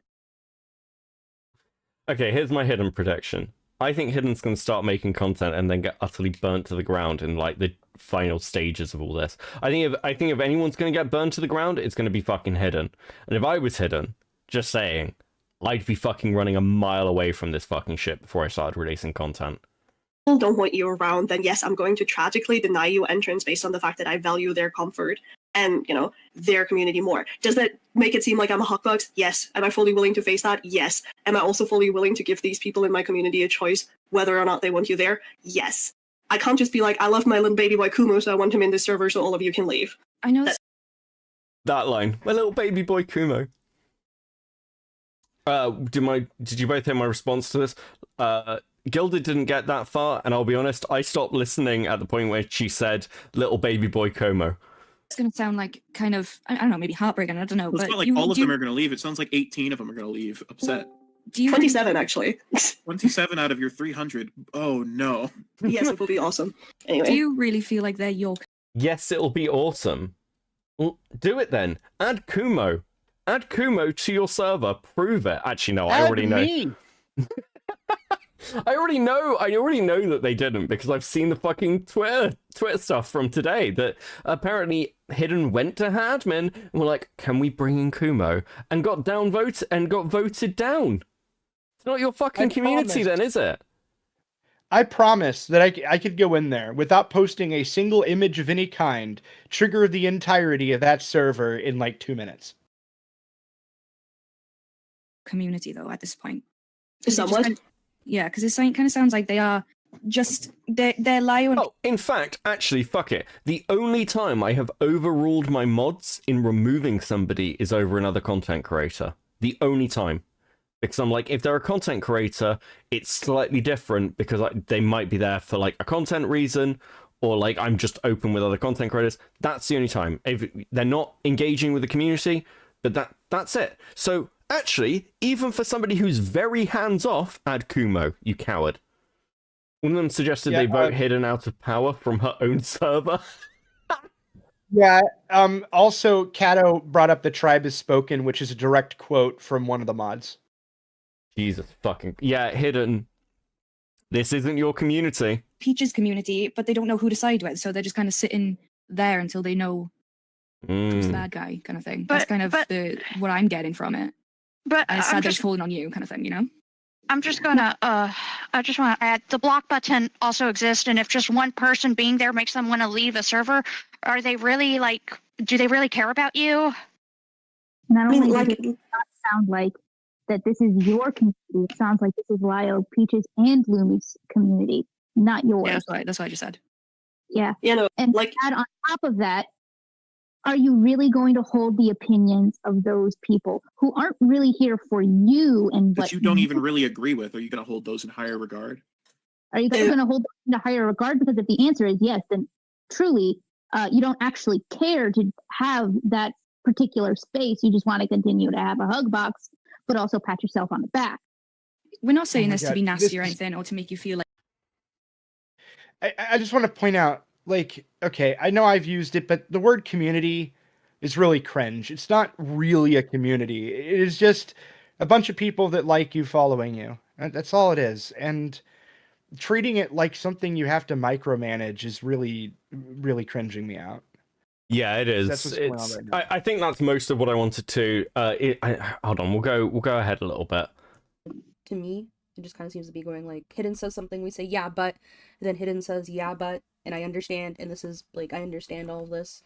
Okay, here's my Hidden prediction. I think Hidden's going to start making content and then get utterly burnt to the ground in like the final stages of all this. I think if anyone's going to get burnt to the ground, it's going to be fucking Hidden. And if I was Hidden, just saying, I'd be fucking running a mile away from this fucking shit before I started releasing content. People don't want you around, then yes, I'm going to tragically deny you entrance based on the fact that I value their comfort and, you know, their community more. Does that make it seem like I'm a hotbox? Yes. Am I fully willing to face that? Yes. Am I also fully willing to give these people in my community a choice whether or not they want you there? Yes. I can't just be like, I love my little baby boy Kumo, so I want him in this server so all of you can leave. I know that line. My little baby boy Kumo. Did you both hear my response to this? Gilded didn't get that far, and I'll be honest, I stopped listening at the point where she said little baby boy Como. It's going to sound like kind of, I don't know, maybe heartbreaking, I don't know. Well, it's but not like all of them are going to leave. It sounds like 18 of them are going to leave upset. Do you 27, actually. 27 out of your 300. Oh, no. Yes, it will be awesome. Anyway. Do you really feel like they're your... Yes, it'll be awesome. Well, do it then. Add Kumo. Add Kumo to your server. Prove it. Actually, no, I already know. Me. I already know that they didn't, because I've seen the fucking Twitter stuff from today that apparently Hidden went to admin and were like, can we bring in Kumo? And got voted down. It's not your fucking community then, is it? I promise that I could go in there without posting a single image of any kind, trigger the entirety of that server in like 2 minutes. Community, though, at this point. Somewhat. Yeah, because it kind of sounds like they are just they're lying. Oh, in fact, actually, fuck it. The only time I have overruled my mods in removing somebody is over another content creator. The only time. Because I'm like, if they're a content creator, it's slightly different because they might be there for like a content reason, or like I'm just open with other content creators. That's the only time. If they're not engaging with the community, but that's it. So actually, even for somebody who's very hands-off, add Kumo, you coward. One of them suggested they vote Hidden out of power from her own server. Yeah, also, Kato brought up the tribe is spoken, which is a direct quote from one of the mods. Jesus fucking... Yeah, Hidden. This isn't your community. Peach's community, but they don't know who to side with, so they're just kind of sitting there until they know who's the bad guy, kind of thing. That's kind of what I'm getting from it. But and it's sad that it's falling on you, kind of thing, you know? I'm just gonna, I just want to add, the block button also exists, and if just one person being there makes them want to leave a server, are they really, like, do they really care about you? Not only does it not sound like that this is your community, it sounds like this is Lio, Peaches, and Lumi's community, not yours. Yeah, that's what I just said. Yeah. You know, and like, add on top of that, are you really going to hold the opinions of those people who aren't really here for you and that you don't even really agree with? Are you going to hold those in higher regard? Are you going to hold them in a higher regard? Because if the answer is yes, then truly you don't actually care to have that particular space. You just want to continue to have a hug box, but also pat yourself on the back. We're not saying this to be nasty or anything, or to make you feel like... I just want to point out, like, okay, I know I've used it, but the word community is really cringe. It's not really a community. It is just a bunch of people that like you following you. That's all it is. And treating it like something you have to micromanage is really, really cringing me out. Yeah, it is. That's what's going on right now. I think that's most of what I wanted to. Hold on, we'll go ahead a little bit. To me, it just kind of seems to be going like, Hidden says something, we say yeah, but, and then Hidden says yeah, but, and I understand, and this is like, I understand all of this.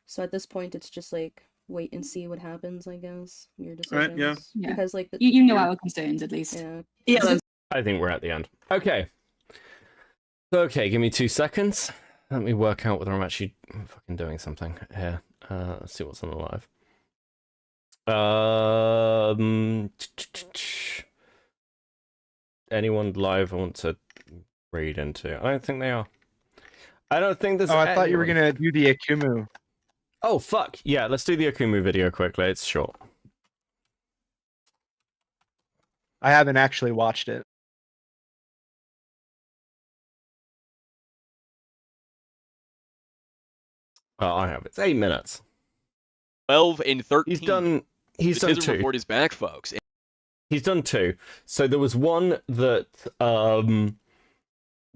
So at this point, it's just like, wait and see what happens, I guess. Your decisions. Right, yeah. Because like you know our concerns at least. Yeah. Yeah. I think we're at the end. Okay. Okay, give me 2 seconds. Let me work out whether I'm actually fucking doing something here. Let's see what's on the live. Anyone live I want to read into? I don't think they are. I don't think there's. Oh, I thought you were gonna do the Akumu. Oh fuck yeah! Let's do the Akumu video quickly. It's short. I haven't actually watched it. Oh, I have. It's 8 minutes. 12 and 13. He's done 2. Report is back, folks. He's done 2. So there was one that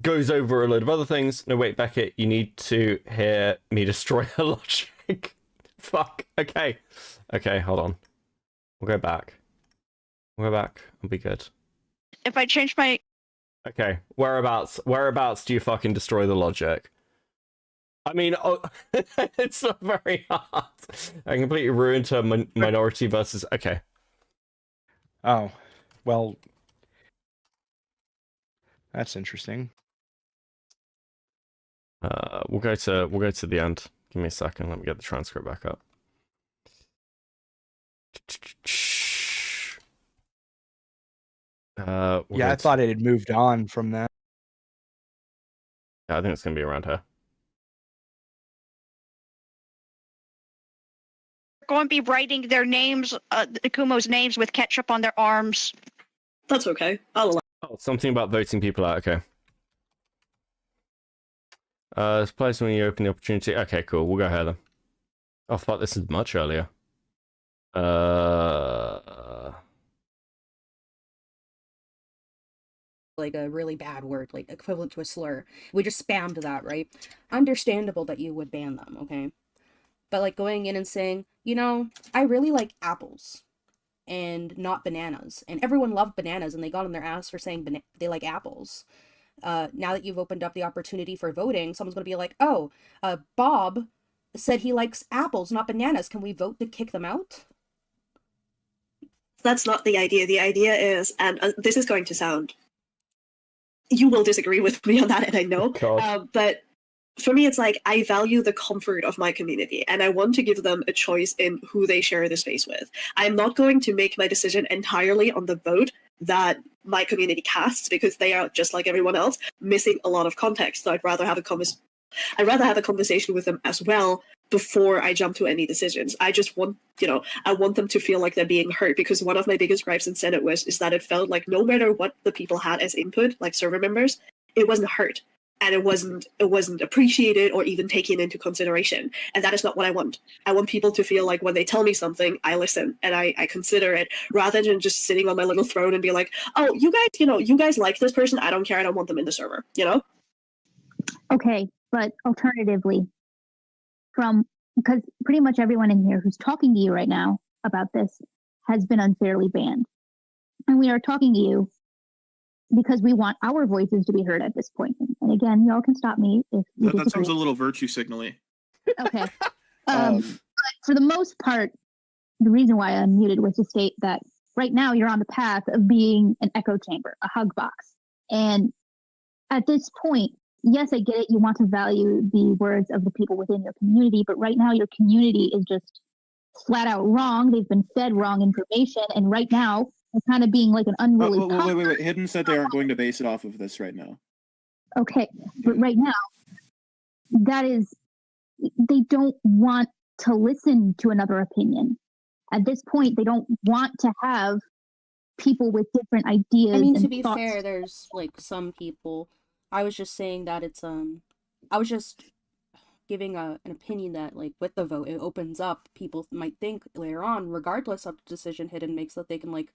goes over a load of other things. No, wait, Beckett, you need to hear me destroy her logic. Fuck. Okay. Okay, hold on. We'll go back. We'll go back. I'll be good. If I change my... Okay, whereabouts do you fucking destroy the logic? I mean, oh, it's not very hard. I completely ruined her minority versus... Okay. Oh, well, that's interesting. We'll go to the end. Give me a second. Let me get the transcript back up. Yeah, I thought it had moved on from that. Yeah, I think it's gonna be around here. Going to be writing their names, Kumo's names, with ketchup on their arms. That's okay. I'll allow. Oh, something about voting people out. Okay. This place when you open the opportunity. Okay, cool. We'll go ahead then. Oh fuck, this is much earlier. Like a really bad word, like equivalent to a slur. We just spammed that, right? Understandable that you would ban them, okay? But like going in and saying, you know, I really like apples and not bananas. And everyone loved bananas and they got on their ass for saying they like apples. Now that you've opened up the opportunity for voting, someone's going to be like, oh, Bob said he likes apples, not bananas. Can we vote to kick them out? That's not the idea. The idea is, and this is going to sound... You will disagree with me on that, and I know. But for me, it's like, I value the comfort of my community, and I want to give them a choice in who they share the space with. I'm not going to make my decision entirely on the vote that my community casts, because they are, just like everyone else, missing a lot of context. So I'd rather have a conversation with them as well before I jump to any decisions. I just want, I want them to feel like they're being heard, because one of my biggest gripes in Senate is that it felt like no matter what the people had as input, like server members, it wasn't heard. And it wasn't appreciated or even taken into consideration. And that is not what I want. I want people to feel like when they tell me something, I listen and I consider it, rather than just sitting on my little throne and be like, oh, you guys like this person, I don't care, I don't want them in the server, Okay, but alternatively, because pretty much everyone in here who's talking to you right now about this has been unfairly banned. And we are talking to you because we want our voices to be heard at this point. And again, y'all can stop me if you that sounds a little virtue signaling. Okay. But for the most part, the reason why I'm muted was to state that right now you're on the path of being an echo chamber, a hug box. And at this point, yes, I get it. You want to value the words of the people within your community, but right now your community is just flat out wrong. They've been fed wrong information. And right now, they're kind of being like an unruly... Wait. Hidden said they aren't going to base it off of this right now. Okay, but right now, they don't want to listen to another opinion. At this point, they don't want to have people with different ideas. I mean, to and be thoughts. fair, there's like some people. I was just saying that it's I was just giving an opinion that like with the vote, it opens up. People might think later on, regardless of the decision Hidden makes, that they can like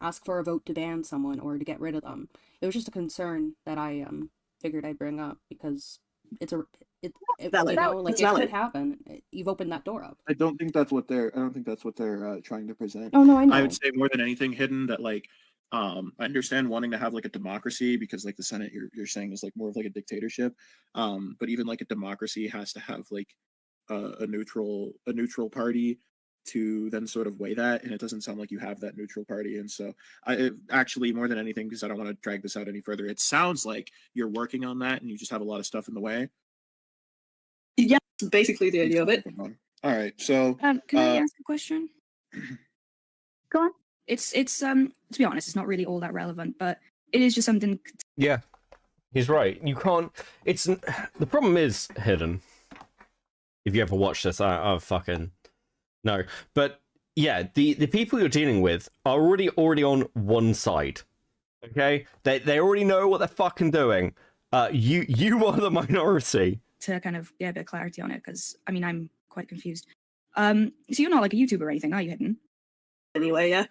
ask for a vote to ban someone or to get rid of them. It was just a concern that I figured I'd bring up because it's valid. It could happen. You've opened that door up. I don't think that's what they're trying to present. Oh no, I know. I would say more than anything, Hidden, that like I understand wanting to have like a democracy, because like the Senate you're saying is like more of like a dictatorship. But even like a democracy has to have like a neutral party to then sort of weigh that, and it doesn't sound like you have that neutral party. And so actually, more than anything, because I don't want to drag this out any further, it sounds like you're working on that and you just have a lot of stuff in the way. Yeah, basically the idea of it. All right, so can I ask a question? Go on. It's to be honest, it's not really all that relevant, but it is just something. Yeah, he's right. You can't. It's the problem is hidden. If you ever watch this, I fucking no. But yeah, the people you're dealing with are already on one side. Okay, they already know what they're fucking doing. You are the minority. To kind of get a bit of clarity on it, because I mean I'm quite confused. So you're not like a YouTuber or anything, are you, Hidden? Anyway, yeah.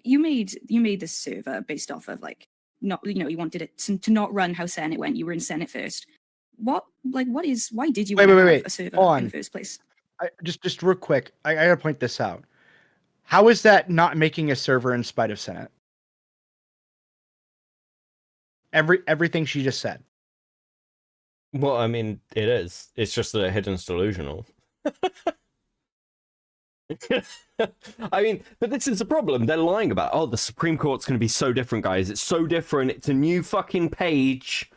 You made this server based off of like not, you know, you wanted it to not run how Senate went. You were in Senate first. Why did you wait a server in the first place? Just real quick, I gotta point this out. How is that not making a server in spite of Senate? Everything she just said. Well, I mean, it is. It's just that Hidden's delusional. I mean, but this is the problem. They're lying about, oh, the Supreme Court's going to be so different, guys. It's so different. It's a new fucking page.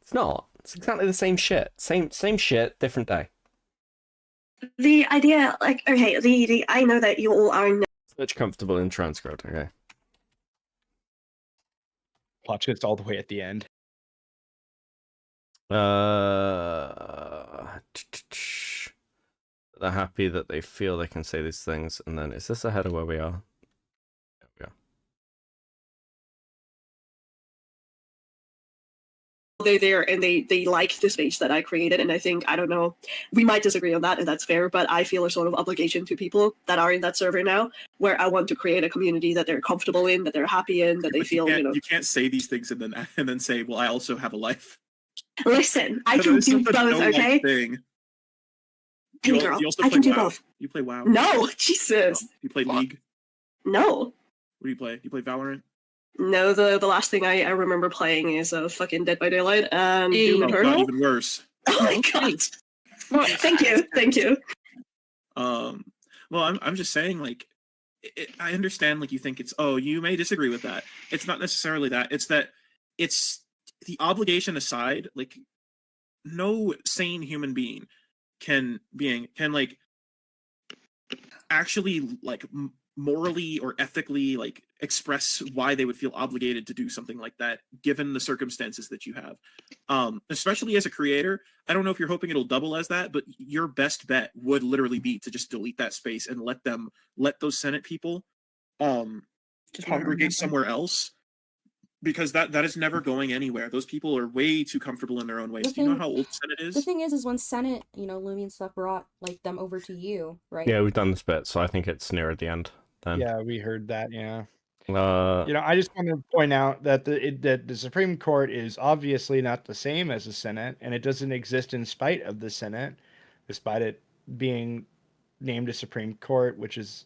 It's not. It's exactly the same shit. Same shit, different day. The idea, like, okay, the I know that you all are Search comfortable in transcript, okay. Watch it all the way at the end. They're happy that they feel they can say these things, and then is this ahead of where we are? There we go. they're there and they like the space that I created, and I think, I don't know, we might disagree on that, and that's fair, but I feel a sort of obligation to people that are in that server now, where I want to create a community that they're comfortable in, that they're happy in, that they feel, you know. You can't say these things and then say, well, I also have a life. Listen, I can do both, okay? Hey girl, I can do both. You play WoW? No, Jesus. You play League? No. What do you play? You play Valorant? No, the last thing I remember playing is fucking Dead by Daylight and Doom Eternal. Even worse. Oh my god. Well, thank you. Well, I'm just saying, like, I understand, like, you think it's, oh, you may disagree with that. It's not necessarily that. It's that it's the obligation aside, like, no sane human being can like actually like morally or ethically like express why they would feel obligated to do something like that given the circumstances that you have, especially as a creator. I don't know if you're hoping it'll double as that, but your best bet would literally be to just delete that space and let those Senate people congregate somewhere else, because that is never going anywhere. Those people are way too comfortable in their own ways. Do you know how old Senate is? The thing is when Senate, you know, Lumi and stuff brought like them over to you, right? Yeah, we've done this bit, so I think it's near at the end then. Yeah, we heard that, yeah. You know, I just want to point out that the Supreme Court is obviously not the same as the Senate, and it doesn't exist in spite of the Senate, despite it being named a Supreme Court, which is,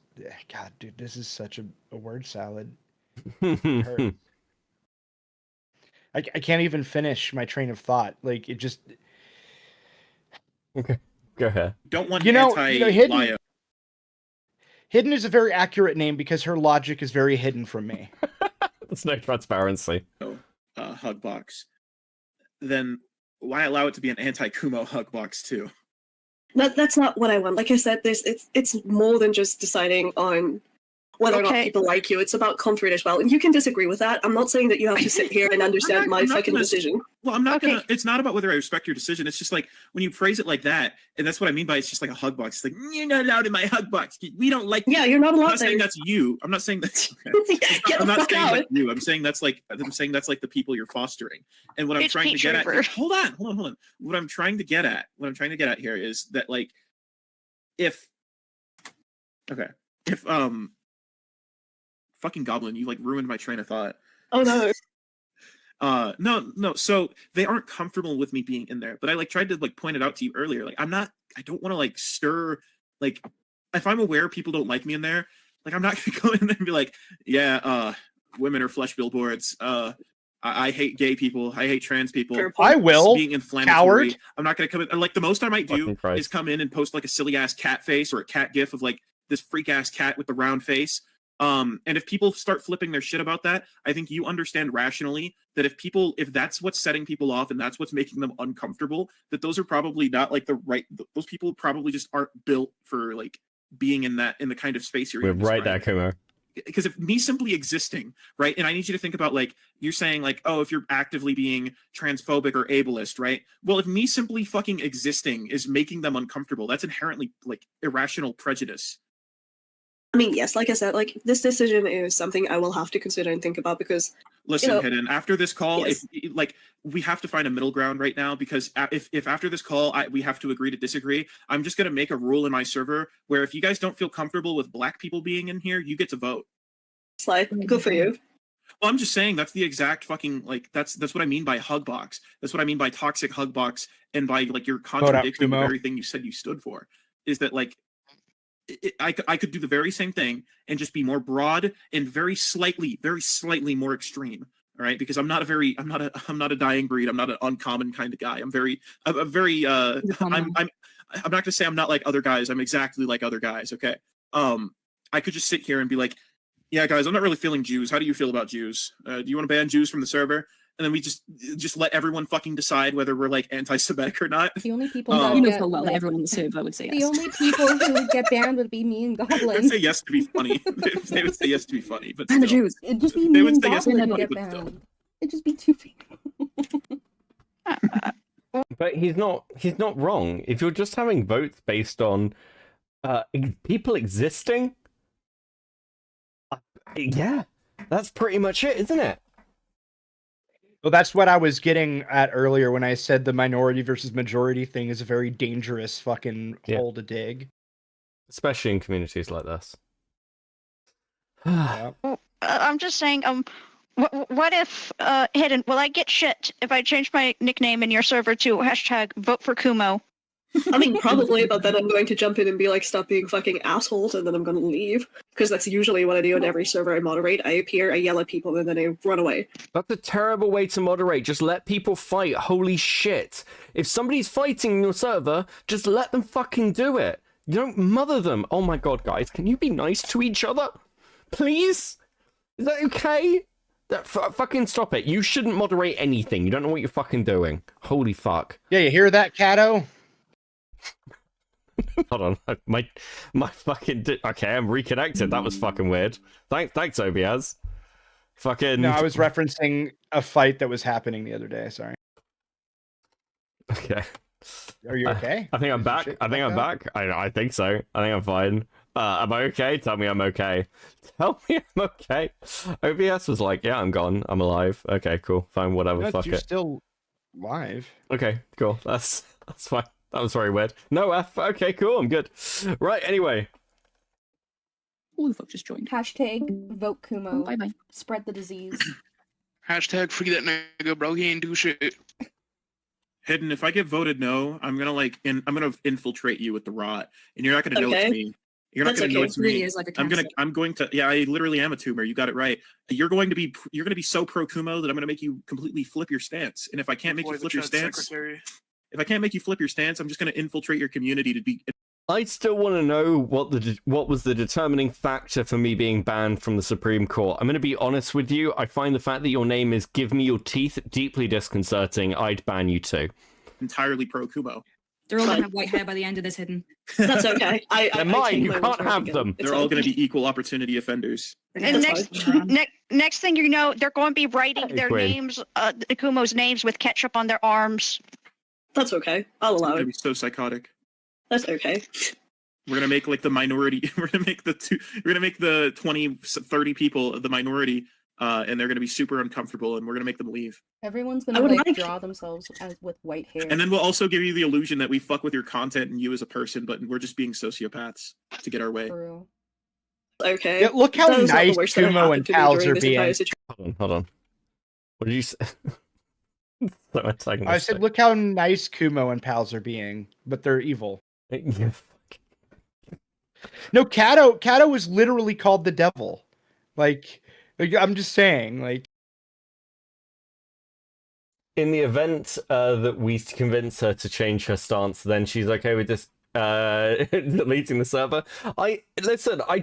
God, dude, this is such a word salad. It hurts. I can't even finish my train of thought. Like, it just... Okay, go ahead. Don't want Hidden is a very accurate name because her logic is very hidden from me. There's no transparency. Hug box. Then why allow it to be an anti-Kumo hug box too? That's not what I want. Like I said, it's more than just deciding on whether or not people like you. It's about comfort as well. And you can disagree with that. I'm not saying that you have to sit here and understand my fucking decision. Well, I'm not gonna. It's not about whether I respect your decision. It's just like when you phrase it like that, and that's what I mean by it's just like a hug box. It's like, you're not allowed in my hug box. We don't like. Yeah, you're not allowed. I'm not saying that's you. I'm not saying that's. I'm not saying that's you. I'm saying that's like the people you're fostering. And what I'm trying to get at. Hold on. What I'm trying to get at here is that, like, if fucking Goblin, you like ruined my train of thought. Oh no. No. So they aren't comfortable with me being in there, but I like tried to like point it out to you earlier. Like I don't want to like stir, like if I'm aware people don't like me in there, like I'm not gonna go in there and be like, yeah, women are flesh billboards. I hate gay people. I hate trans people. I will. Being inflammatory. Coward. I'm not gonna come in. Like the most I might do is come in and post like a silly ass cat face or a cat gif of like this freak ass cat with the round face. And if people start flipping their shit about that, I think you understand rationally that if that's what's setting people off and that's what's making them uncomfortable, that those are probably not like those people probably just aren't built for like being in the kind of space you're We're in. right there, Kumo. Because if me simply existing, right, and I need you to think about like you're saying like, oh, if you're actively being transphobic or ableist, right? Well, if me simply fucking existing is making them uncomfortable, that's inherently like irrational prejudice. I mean, yes, like I said, like this decision is something I will have to consider and think about because. Listen, Hidden, after this call, yes. if like we have to find a middle ground right now because if after this call we have to agree to disagree, I'm just gonna make a rule in my server where if you guys don't feel comfortable with black people being in here, you get to vote. Sly, good for you. Well, I'm just saying that's the exact fucking like that's what I mean by hug box. That's what I mean by toxic hug box and by like you're contradicting the very thing you said you stood for. Is that like I could do the very same thing and just be more broad and very slightly more extreme. All right, because I'm not a dying breed. I'm not an uncommon kind of guy. I'm not gonna say I'm not like other guys. I'm exactly like other guys. Okay. I could just sit here and be like, yeah, guys, I'm not really feeling Jews. How do you feel about Jews? Do you want to ban Jews from the server? And then we just let everyone fucking decide whether we're like anti-Semitic or not. The only people everyone on the server would say yes. The only people who would get banned would be me and Goblin. They would say yes to be funny. They would say yes to be funny, but and the Jews. It'd just be me and Goblin who get banned. It'd just be two people. But he's not wrong. If you're just having votes based on people existing, yeah, that's pretty much it, isn't it? Well, that's what I was getting at earlier when I said the minority versus majority thing is a very dangerous fucking hole to dig. Especially in communities like this. Well, I'm just saying, what if, Hidden, will I get shit if I change my nickname in your server to #vote for Kumo? I mean, probably, but then I'm going to jump in and be like, stop being fucking assholes, and then I'm going to leave. Because that's usually what I do in every server I moderate. I appear, I yell at people, and then I run away. That's a terrible way to moderate. Just let people fight. Holy shit. If somebody's fighting in your server, just let them fucking do it. You don't mother them. Oh my god, guys, can you be nice to each other? Please? Is that okay? Fucking stop it. You shouldn't moderate anything. You don't know what you're fucking doing. Holy fuck. Yeah, you hear that, Cato? Hold on, my fucking okay, I'm reconnected. That was fucking weird. Thanks, Obiaz. Fucking. No, I was referencing a fight that was happening the other day. Sorry. Okay. Are you okay? I think I'm back. I think so. I think I'm fine. Am I okay? Tell me I'm okay. Tell me I'm okay. OBS was like, yeah, I'm gone. I'm alive. Okay, cool. Fine, whatever. No, fuck you're it. still live. Okay, cool. That's fine. That was very weird. No F. Okay, cool. I'm good. Right, anyway. Who the fuck just joined? #vote Kumo. Bye-bye. Spread the disease. #free that nigga, bro. He ain't do shit. Hidden, if I get voted no, I'm gonna infiltrate you with the rot, and you're not gonna know it's me. You're not gonna know it's me. Really is like a I'm going to. Yeah, I literally am a tumor. You got it right. You're going to be so pro Kumo that I'm gonna make you completely flip your stance. And if I can't make you flip your stance, I'm just gonna infiltrate your community to be. I still want to know what was the determining factor for me being banned from the Supreme Court. I'm going to be honest with you. I find the fact that your name is "Give Me Your Teeth" deeply disconcerting. I'd ban you too. Entirely pro Kumo. They're all gonna have white hair by the end of this, Hidden. That's okay. They're mine. You can't have them. They're all going to be equal opportunity offenders. And next thing you know, they're going to be writing their names, Kumo's names, with ketchup on their arms. That's okay. I'll allow it. Be so psychotic. That's okay. We're gonna make like the minority. We're gonna make the 20, 30 people of the minority, and they're gonna be super uncomfortable, and we're gonna make them leave. Everyone's gonna draw themselves with white hair. And then we'll also give you the illusion that we fuck with your content and you as a person, but we're just being sociopaths to get our way. True. Okay. Yeah, look how nice Kumo and Pals are being. Hold on. What did you say? I said, look how nice Kumo and Pals are being, but they're evil. No, Cato was literally called the devil. Like I'm just saying, like in the event that we convince her to change her stance, then she's okay with this deleting the server. I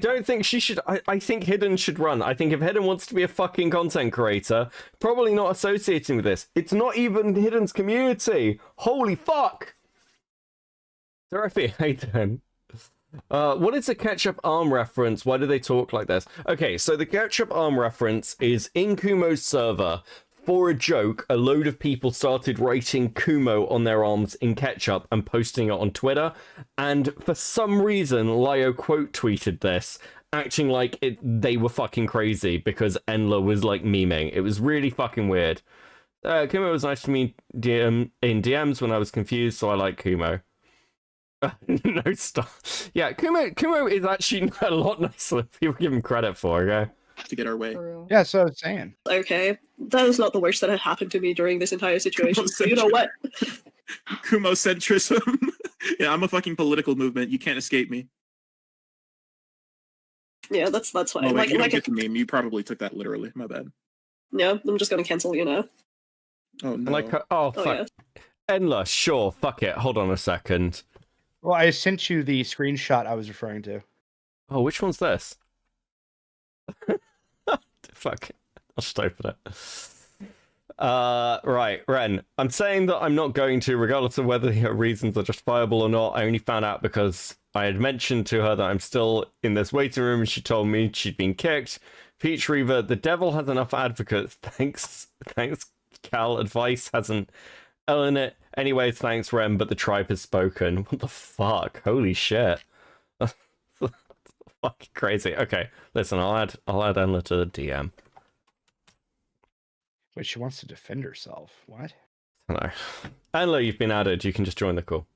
don't think she should. I think Hidden should run. I think if Hidden wants to be a fucking content creator, probably not associating with this. It's not even Hidden's community. Holy fuck. Dorothy, how you doing? What is the ketchup arm reference? Why do they talk like this? Okay, so the ketchup arm reference is in Kumo's server. For a joke, a load of people started writing Kumo on their arms in ketchup and posting it on Twitter. And for some reason, Lio quote tweeted this, acting like they were fucking crazy because Enla was like memeing. It was really fucking weird. Kumo was nice to me in DMs when I was confused, so I like Kumo. No stuff. Yeah, Kumo is actually a lot nicer than people give him credit for, okay? To get our way. Yeah, so I was saying. Okay, that is not the worst that had happened to me during this entire situation. So you know what? Kumo-centrism. Yeah, I'm a fucking political movement. You can't escape me. Yeah, that's fine. Oh, wait, like, you like don't get the meme. You probably took that literally. My bad. Yeah, I'm just gonna cancel you now. Oh no. Like, oh fuck. yeah. Enla, sure, fuck it. Hold on a second. Well, I sent you the screenshot I was referring to. Oh, which one's this? Fuck. I'll just open it. Right, Ren. I'm saying that I'm not going to, regardless of whether her reasons are justifiable or not. I only found out because I had mentioned to her that I'm still in this waiting room and she told me she'd been kicked. Peach Reaver, the devil has enough advocates. Thanks, Cal. Advice hasn't Ellen it. Anyways, thanks, Ren, but the tribe has spoken. What the fuck? Holy shit. Fucking crazy. Okay, listen, I'll add Enla to the DM. Wait, she wants to defend herself. What? Hello. Enla, you've been added. You can just join the call.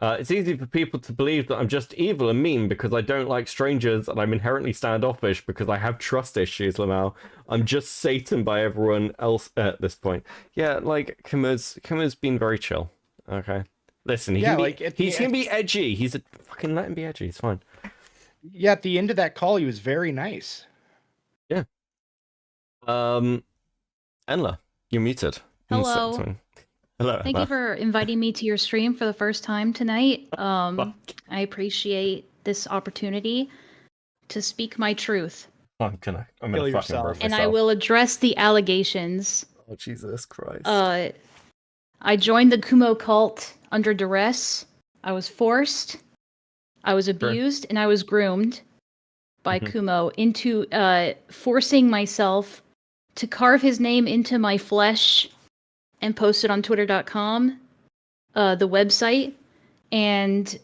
It's easy for people to believe that I'm just evil and mean because I don't like strangers and I'm inherently standoffish because I have trust issues, Lamau. I'm just Satan by everyone else at this point. Yeah, like, Kumo's been very chill. Okay. Listen, he can be edgy. Fucking let him be edgy. It's fine. Yeah, at the end of that call, he was very nice. Yeah. Enla, you're muted. Hello. Hello. Thank you for inviting me to your stream for the first time tonight. I appreciate this opportunity to speak my truth. I'm gonna fucking burn myself. And I will address the allegations. Oh, Jesus Christ. I joined the Kumo cult under duress. I was forced. I was abused and I was groomed by Kumo into forcing myself to carve his name into my flesh and post it on twitter.com, the website. And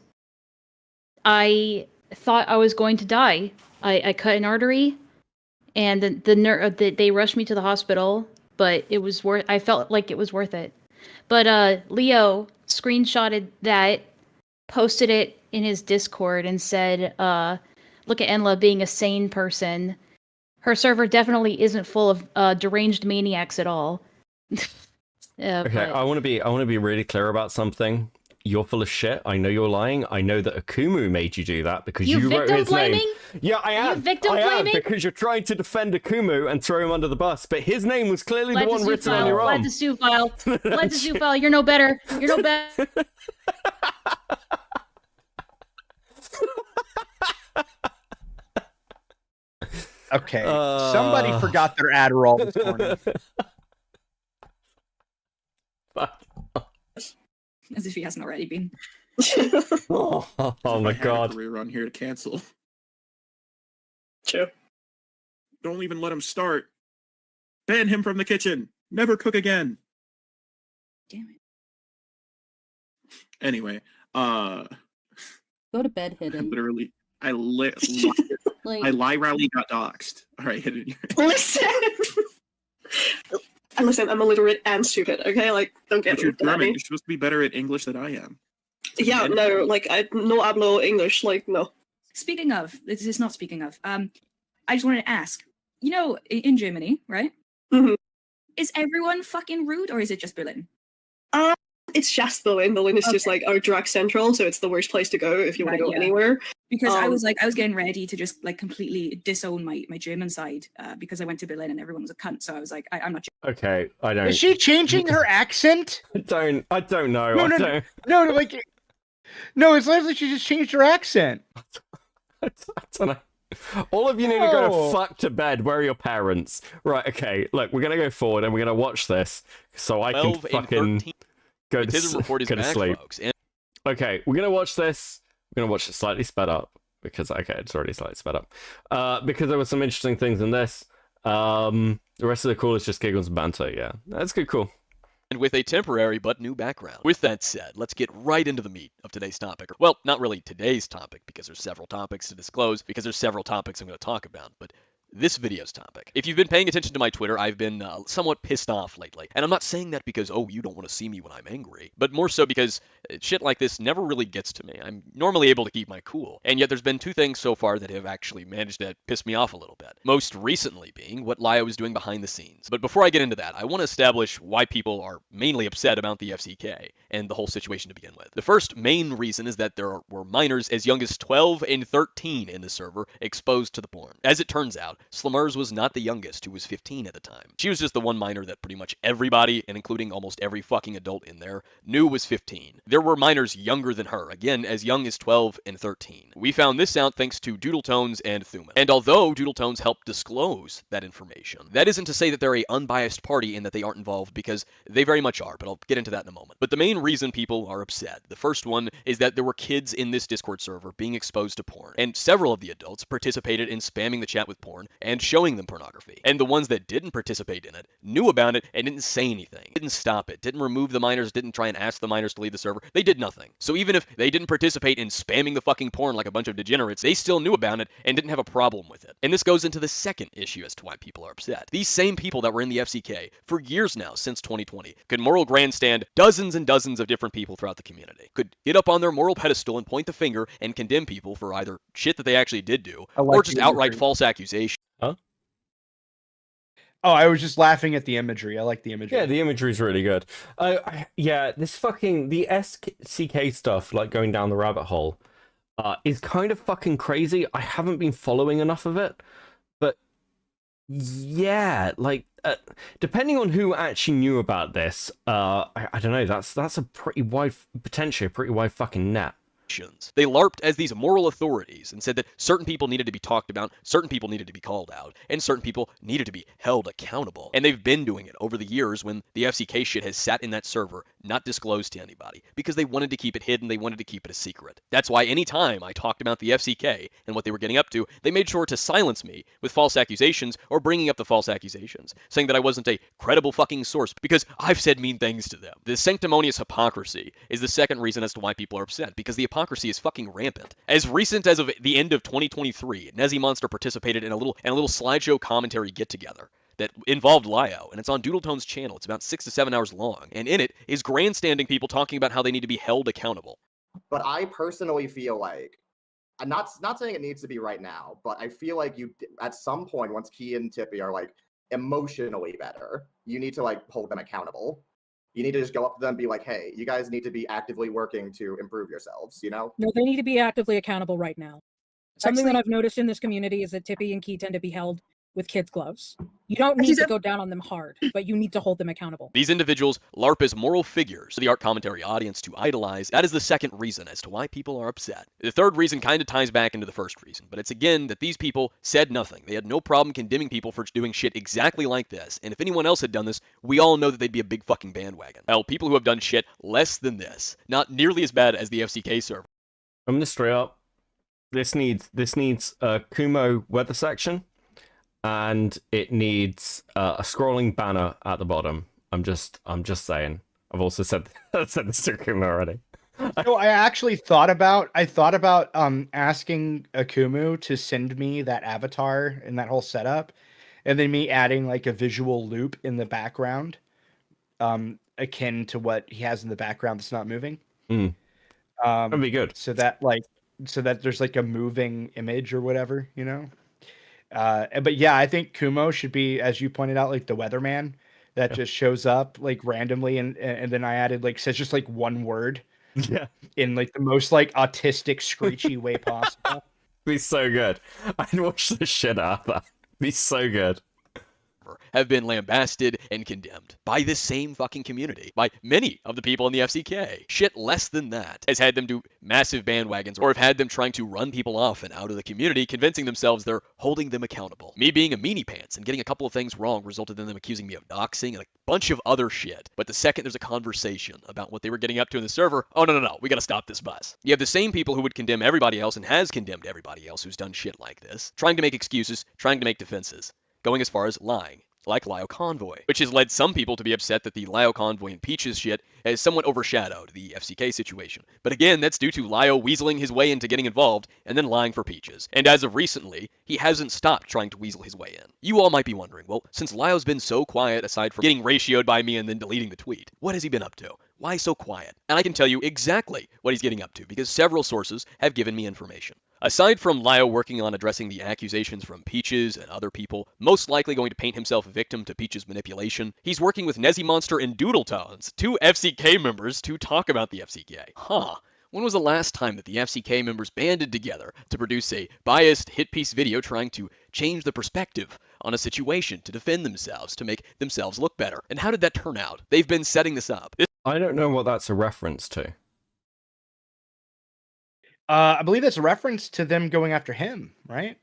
I thought I was going to die. I cut an artery and they rushed me to the hospital, but it was I felt like it was worth it. But Leo screenshotted that, posted it in his Discord and said, look at Enla being a sane person. Her server definitely isn't full of deranged maniacs at all. Okay, I want to be really clear about something. You're full of shit. I know you're lying. I know that Akumu made you do that because you wrote his name. Yeah, I am. I am because you're trying to defend Akumu and throw him under the bus. But his name was clearly the one written on your arm. Let the sue file. Let the sue file. You're no better. You're no better. Okay, somebody forgot their Adderall this morning. As if he hasn't already been. Oh my god. Career on here to cancel. True. Don't even let him start. Ban him from the kitchen. Never cook again. Damn it. Anyway, go to bed, Hidden. Literally, I lie rally got doxxed. All right, Hidden. Listen, I'm illiterate and stupid, okay? Like, don't get You're me. German. You're supposed to be better at English than I am. Yeah, no, like, I no hablo English, like, no. Speaking of, this is not speaking of, I just wanted to ask, you know, in Germany, right? Mm-hmm. Is everyone fucking rude, or is it just Berlin? It's just Berlin. Berlin is just like our drug central, so it's the worst place to go if you want to go anywhere. Because I was getting ready to just like completely disown my German side because I went to Berlin and everyone was a cunt. So I was like, I'm not. Okay, I don't. Is she changing her accent? I don't know. No, it's literally she just changed her accent. I don't know. All of you need to go to fuck to bed. Where are your parents? Right, okay. Look, we're going to go forward and we're going to watch this so I can fucking go to sleep. Okay, we're going to watch this. We're going to watch it slightly sped up because, okay, it's already slightly sped up. Because there were some interesting things in this. The rest of the call is just giggles and banter, yeah. That's good, cool. And with a temporary but new background. With that said, let's get right into the meat of today's topic. Well, not really today's topic, because there's several topics to disclose, because there's several topics I'm going to talk about, but this video's topic. If you've been paying attention to my Twitter, I've been somewhat pissed off lately. And I'm not saying that because, oh, you don't want to see me when I'm angry, but more so because shit like this never really gets to me. I'm normally able to keep my cool. And yet there's been two things so far that have actually managed to piss me off a little bit. Most recently being what Lio was doing behind the scenes. But before I get into that, I want to establish why people are mainly upset about the FCK and the whole situation to begin with. The first main reason is that there were minors as young as 12 and 13 in the server exposed to the porn. As it turns out, Slamers was not the youngest, who was 15 at the time. She was just the one minor that pretty much everybody, and including almost every fucking adult in there, knew was 15. There were minors younger than her, again, as young as 12 and 13. We found this out thanks to Doodletones and Thuman. And although Doodletones helped disclose that information, that isn't to say that they're a unbiased party and that they aren't involved, because they very much are, but I'll get into that in a moment. But the main reason people are upset, the first one, is that there were kids in this Discord server being exposed to porn, and several of the adults participated in spamming the chat with porn and showing them pornography. And the ones that didn't participate in it knew about it and didn't say anything, didn't stop it, didn't remove the minors, didn't try and ask the minors to leave the server. They did nothing. So even if they didn't participate in spamming the fucking porn like a bunch of degenerates, they still knew about it and didn't have a problem with it. And this goes into the second issue as to why people are upset. These same people that were in the FCK for years now, since 2020, could moral grandstand dozens and dozens of different people throughout the community, could get up on their moral pedestal and point the finger and condemn people for either shit that they actually did do or just outright false accusations. Huh? Oh, I was just laughing at the imagery. I like the imagery. Yeah, the imagery's really good. Yeah, this fucking, the SCK stuff, like going down the rabbit hole, is kind of fucking crazy. I haven't been following enough of it, but yeah, like, depending on who actually knew about this, I don't know, that's a pretty wide, potentially a pretty wide fucking net. They LARPed as these moral authorities and said that certain people needed to be talked about, certain people needed to be called out, and certain people needed to be held accountable. And they've been doing it over the years when the FCK shit has sat in that server, not disclosed to anybody, because they wanted to keep it hidden, they wanted to keep it a secret. That's why anytime I talked about the FCK and what they were getting up to, they made sure to silence me with false accusations or bringing up the false accusations, saying that I wasn't a credible fucking source because I've said mean things to them. The sanctimonious hypocrisy is the second reason as to why people are upset, because the hypocrisy is fucking rampant. As recent as of the end of 2023, Nezzy Monster participated in a little slideshow commentary get-together that involved Lio, and it's on Doodletone's channel. It's about 6 to 7 hours long, and in it is grandstanding people talking about how they need to be held accountable. But I personally feel like, I'm not saying it needs to be right now, but I feel like you, at some point, once Key and Tippy are like emotionally better, you need to like hold them accountable. You need to just go up to them and be like, hey, you guys need to be actively working to improve yourselves, you know? No, they need to be actively accountable right now. Something that I've noticed in this community is that Tippy and Key tend to be held with kids' gloves. You don't need to go down on them hard, but you need to hold them accountable. These individuals LARP as moral figures for the art commentary audience to idolize. That is the second reason as to why people are upset. The third reason kind of ties back into the first reason, but it's again that these people said nothing. They had no problem condemning people for doing shit exactly like this, and if anyone else had done this, we all know that they'd be a big fucking bandwagon. Hell, people who have done shit less than this, not nearly as bad as the FCK server. I'm gonna straight up. This needs a Kumo weather section. And it needs a scrolling banner at the bottom. I'm just saying. I've also said this to Kumo already. No, I actually thought about asking Akumu to send me that avatar and that whole setup, and then me adding like a visual loop in the background, akin to what he has in the background that's not moving. That'd be good. So that there's like a moving image or whatever, you know. But yeah, I think Kumo should be, as you pointed out, like the weatherman, that just shows up like randomly, and then I added like says just like one word. Yeah. In like the most like autistic, screechy way possible. Be so good. I'd watch the shit out of that. Be so good. Have been lambasted and condemned by this same fucking community, by many of the people in the FCK. Shit less than that has had them do massive bandwagons, or have had them trying to run people off and out of the community, convincing themselves they're holding them accountable. Me being a meanie pants and getting a couple of things wrong resulted in them accusing me of doxing and a bunch of other shit. But the second there's a conversation about what they were getting up to in the server, oh no, we gotta stop this bus. You have the same people who would condemn everybody else and has condemned everybody else who's done shit like this, trying to make excuses, trying to make defenses, going as far as lying, like Lio Convoy, which has led some people to be upset that the Lio Convoy and Peaches shit has somewhat overshadowed the FCK situation. But again, that's due to Lio weaseling his way into getting involved and then lying for Peaches. And as of recently, he hasn't stopped trying to weasel his way in. You all might be wondering, well, since Lio's been so quiet aside from getting ratioed by me and then deleting the tweet, what has he been up to? Why so quiet? And I can tell you exactly what he's getting up to because several sources have given me information. Aside from Lio working on addressing the accusations from Peaches and other people, most likely going to paint himself a victim to Peaches' manipulation, he's working with Nezzy Monster and Doodletones, two FCK members, to talk about the FCK. When was the last time that the FCK members banded together to produce a biased hit piece video trying to change the perspective on a situation to defend themselves, to make themselves look better? And how did that turn out? They've been setting this up. I don't know what that's a reference to. I believe that's a reference to them going after him, right?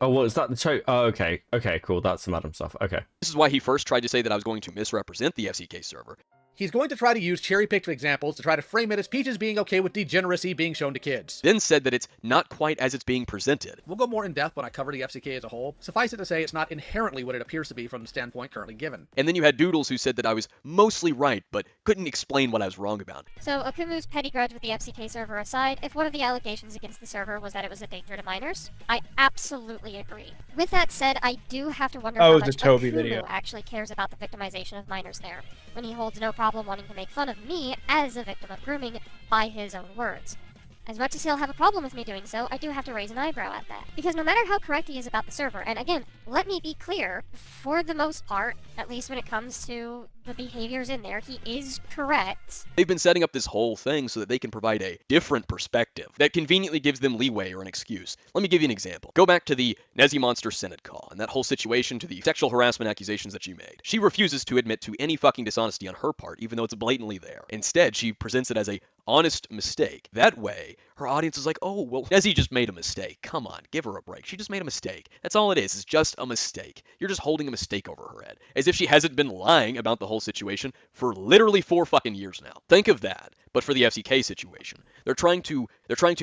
Oh, well, is that the Oh, okay. Okay, cool. That's some Adam stuff. Okay. This is why he first tried to say that I was going to misrepresent the FCK server. He's going to try to use cherry-picked examples to try to frame it as Peaches being okay with degeneracy being shown to kids. Then said that it's not quite as it's being presented. We'll go more in depth when I cover the FCK as a whole. Suffice it to say, it's not inherently what it appears to be from the standpoint currently given. And then you had Doodles who said that I was mostly right, but couldn't explain what I was wrong about. So, Okumu's petty grudge with the FCK server aside, if one of the allegations against the server was that it was a danger to minors, I absolutely agree. With that said, I do have to wonder how much Okumu actually cares about the victimization of minors there, when he holds no problem wanting to make fun of me as a victim of grooming by his own words. As much as he'll have a problem with me doing so, I do have to raise an eyebrow at that. Because no matter how correct he is about the server, and again, let me be clear, for the most part, at least when it comes to the behaviors in there, he is correct. They've been setting up this whole thing so that they can provide a different perspective that conveniently gives them leeway or an excuse. Let me give you an example. Go back to the Nezzy Monster Senate call and that whole situation to the sexual harassment accusations that you made. She refuses to admit to any fucking dishonesty on her part, even though it's blatantly there. Instead, she presents it as a honest mistake. That way, her audience is like, oh, well, Nezzy just made a mistake. Come on, give her a break. She just made a mistake. That's all it is. It's just a mistake. You're just holding a mistake over her head. As if she hasn't been lying about the whole situation for literally 4 fucking years now. Think of that. But for the FCK situation, they're trying to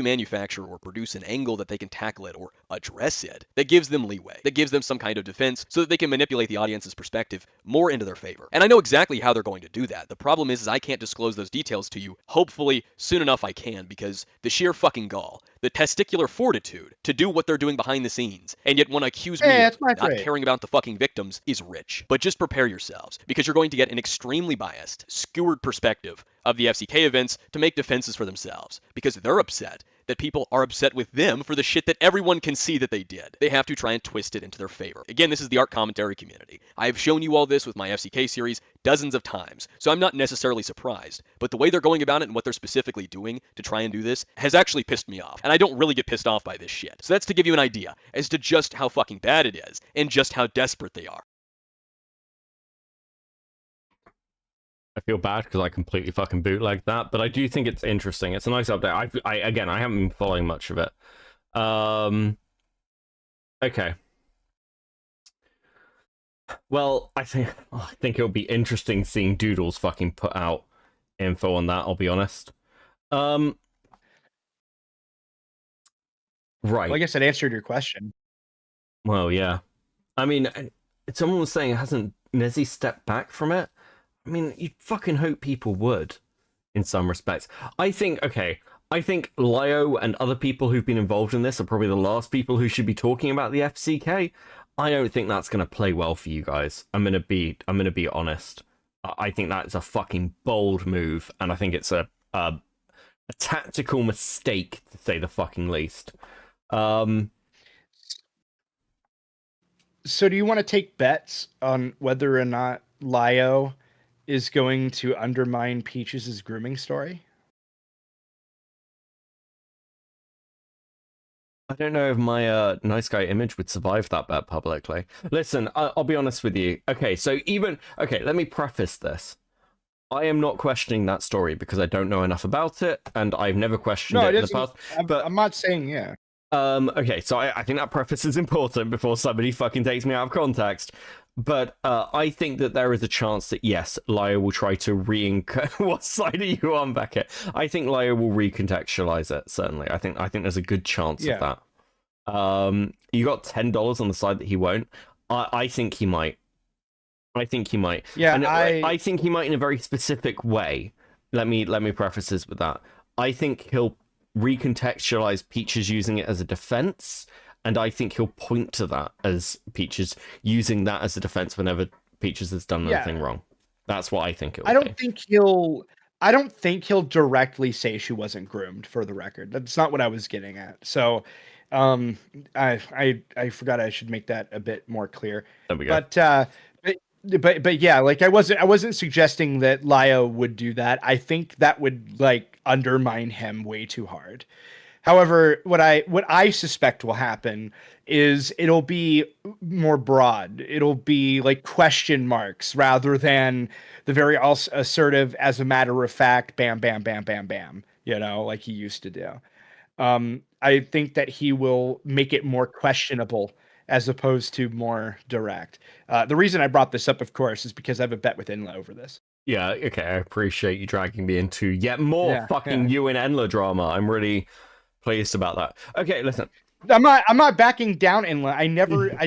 manufacture or produce an angle that they can tackle it or address it that gives them leeway, that gives them some kind of defense so that they can manipulate the audience's perspective more into their favor. And I know exactly how they're going to do that. The problem is I can't disclose those details to you. Hopefully soon enough I can, because the sheer fucking gall, the testicular fortitude to do what they're doing behind the scenes, and yet want to accuse me of not caring about the fucking victims is rich. But just prepare yourselves, because you're going to get an extremely biased, skewered perspective of the FCK events to make defenses for themselves, because they're upset that people are upset with them for the shit that everyone can see that they did. They have to try and twist it into their favor. Again, this is the art commentary community. I have shown you all this with my FCK series dozens of times, so I'm not necessarily surprised, but the way they're going about it and what they're specifically doing to try and do this has actually pissed me off, and I don't really get pissed off by this shit. So that's to give you an idea as to just how fucking bad it is, and just how desperate they are. I feel bad because I completely fucking bootlegged that, but I do think it's interesting. It's a nice update. I haven't been following much of it. Okay. Well, I think it'll be interesting seeing Doodles fucking put out info on that, I'll be honest. Right. Well, I guess it answered your question. Well, yeah. I mean, someone was saying, hasn't Nezzy stepped back from it? I mean, you'd fucking hope people would, in some respects. I think Lio and other people who've been involved in this are probably the last people who should be talking about the FCK. I don't think that's going to play well for you guys. I'm gonna be honest. I think that's a fucking bold move, and I think it's a tactical mistake, to say the fucking least. So do you want to take bets on whether or not Lio is going to undermine Peaches' grooming story? I don't know if my nice guy image would survive that bet publicly. Listen, I'll be honest with you. Okay, so let me preface this. I am not questioning that story because I don't know enough about it, and I've never questioned it in the past. I'm not saying, yeah. Okay, so I think that preface is important before somebody fucking takes me out of context. But I think that there is a chance that, yes, Lio will try to what side are you on, Beckett? I think Lio will recontextualize it, certainly. I think there's a good chance of that. You got $10 on the side that he won't. I think he might. Yeah, and I think he might in a very specific way. Let me preface this with that. I think he'll recontextualize Peaches using it as a defense, and I think he'll point to that as Peaches using that as a defense whenever Peaches has done anything wrong. That's what I think it will be. I don't think he'll directly say she wasn't groomed, for the record. That's not what I was getting at. So I forgot I should make that a bit more clear. There we go. But yeah, like I wasn't suggesting that Lio would do that. I think that would like undermine him way too hard. However, what I suspect will happen is it'll be more broad. It'll be like question marks rather than the very assertive, as a matter of fact, bam, bam, bam, bam, bam, like he used to do. I think that he will make it more questionable as opposed to more direct. The reason I brought this up, of course, is because I have a bet with Enla over this. Yeah, okay, I appreciate you dragging me into yet more you and Enla drama. I'm really pleased about that. Okay, listen. I'm not backing down Enla. I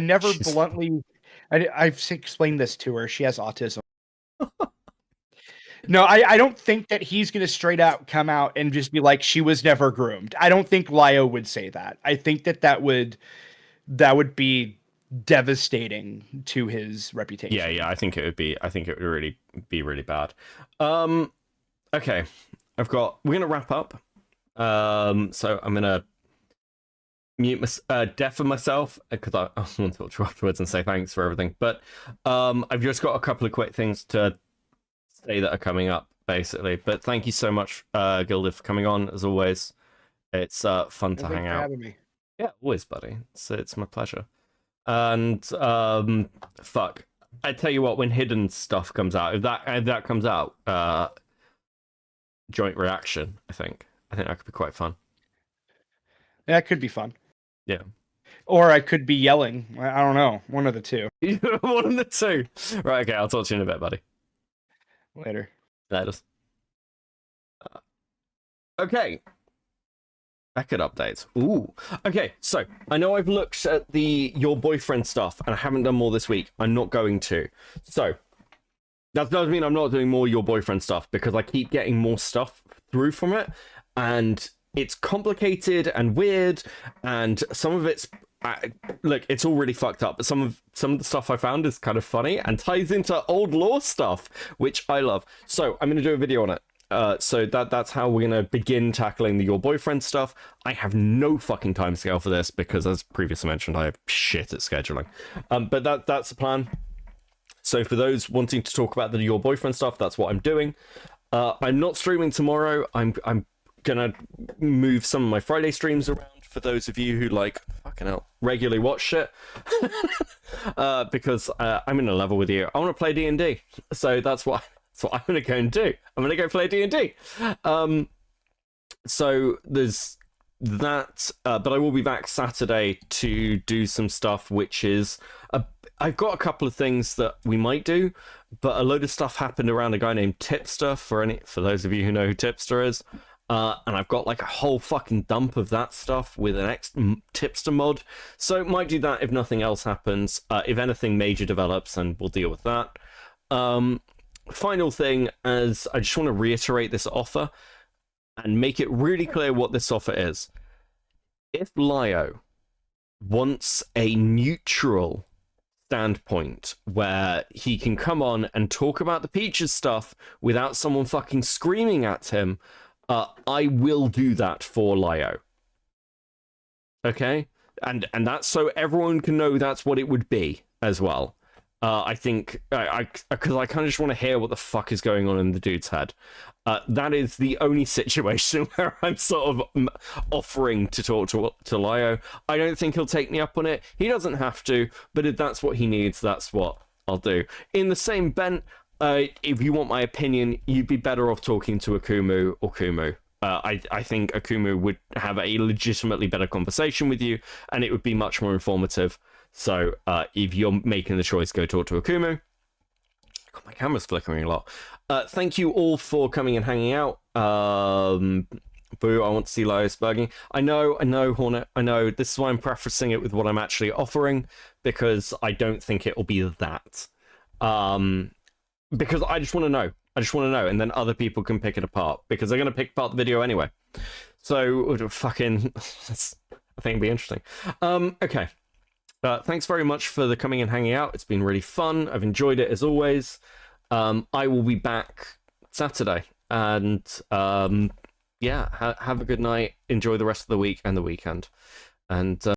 never bluntly. I've explained this to her. She has autism. No, I don't think that he's going to straight out come out and just be like, she was never groomed. I don't think Lio would say that. I think that would be devastating to his reputation. Yeah, I think it would really be really bad. Okay, we're gonna wrap up. So I'm gonna mute deafen myself because I want to talk to you afterwards and say thanks for everything. But I've just got a couple of quick things to say that are coming up, basically. But thank you so much, Gilded, for coming on as always. It's fun to hang out. Having me. Yeah, always, buddy. It's my pleasure. And fuck, I tell you what, when hidden stuff comes out, if that comes out, joint reaction. I think that could be quite fun. That could be fun. Yeah. Or I could be yelling. I don't know. One of the two. One of the two. Right. Okay. I'll talk to you in a bit, buddy. Later. Okay. Beckett updates. Ooh. Okay, so I know I've looked at the your boyfriend stuff and I haven't done more this week. I'm not going to. So that doesn't mean I'm not doing more your boyfriend stuff because I keep getting more stuff through from it, and it's complicated and weird, and some of it's look, it's all really fucked up, but some of the stuff I found is kind of funny and ties into old lore stuff, which I love. So I'm going to do a video on it. So that's how we're going to begin tackling the your boyfriend stuff. I have no fucking timescale for this because, as previously mentioned, I have shit at scheduling. But that's the plan. So for those wanting to talk about the your boyfriend stuff, that's what I'm doing. I'm not streaming tomorrow. I'm gonna move some of my Friday streams around for those of you who fucking hell regularly watch shit. Because I'm in a level with you. I want to play D&D, so that's what I'm gonna go and do. I'm gonna go play D&D. So there's that, but I will be back Saturday to do some stuff, which is I've got a couple of things that we might do, but a load of stuff happened around a guy named Tipster, for those of you who know who Tipster is. And I've got a whole fucking dump of that stuff with an Tipster mod. So might do that if nothing else happens. If anything major develops, then we'll deal with that. Final thing is I just want to reiterate this offer and make it really clear what this offer is. If Lio wants a neutral standpoint where he can come on and talk about the Peaches stuff without someone fucking screaming at him, I will do that for Lio. Okay? And that's so everyone can know that's what it would be as well. I think because I kind of just want to hear what the fuck is going on in the dude's head. That is the only situation where I'm sort of offering to talk to Lio. I don't think he'll take me up on it. He doesn't have to, but if that's what he needs, that's what I'll do. In the same bent, if you want my opinion, you'd be better off talking to Akumu or Kumo. I think Akumu would have a legitimately better conversation with you, and it would be much more informative. So if you're making the choice, go talk to Akumu. God, my camera's flickering a lot. Thank you all for coming and hanging out. Boo, I want to see Lio Spurging. I know, Hornet. I know. This is why I'm prefacing it with what I'm actually offering, because I don't think it will be that. Because I just want to know. And then other people can pick it apart, because they're going to pick apart the video anyway. So, fucking... I think it'll be interesting. Okay. Thanks very much for the coming and hanging out. It's been really fun. I've enjoyed it as always. I will be back Saturday. And yeah, have a good night. Enjoy the rest of the week and the weekend. And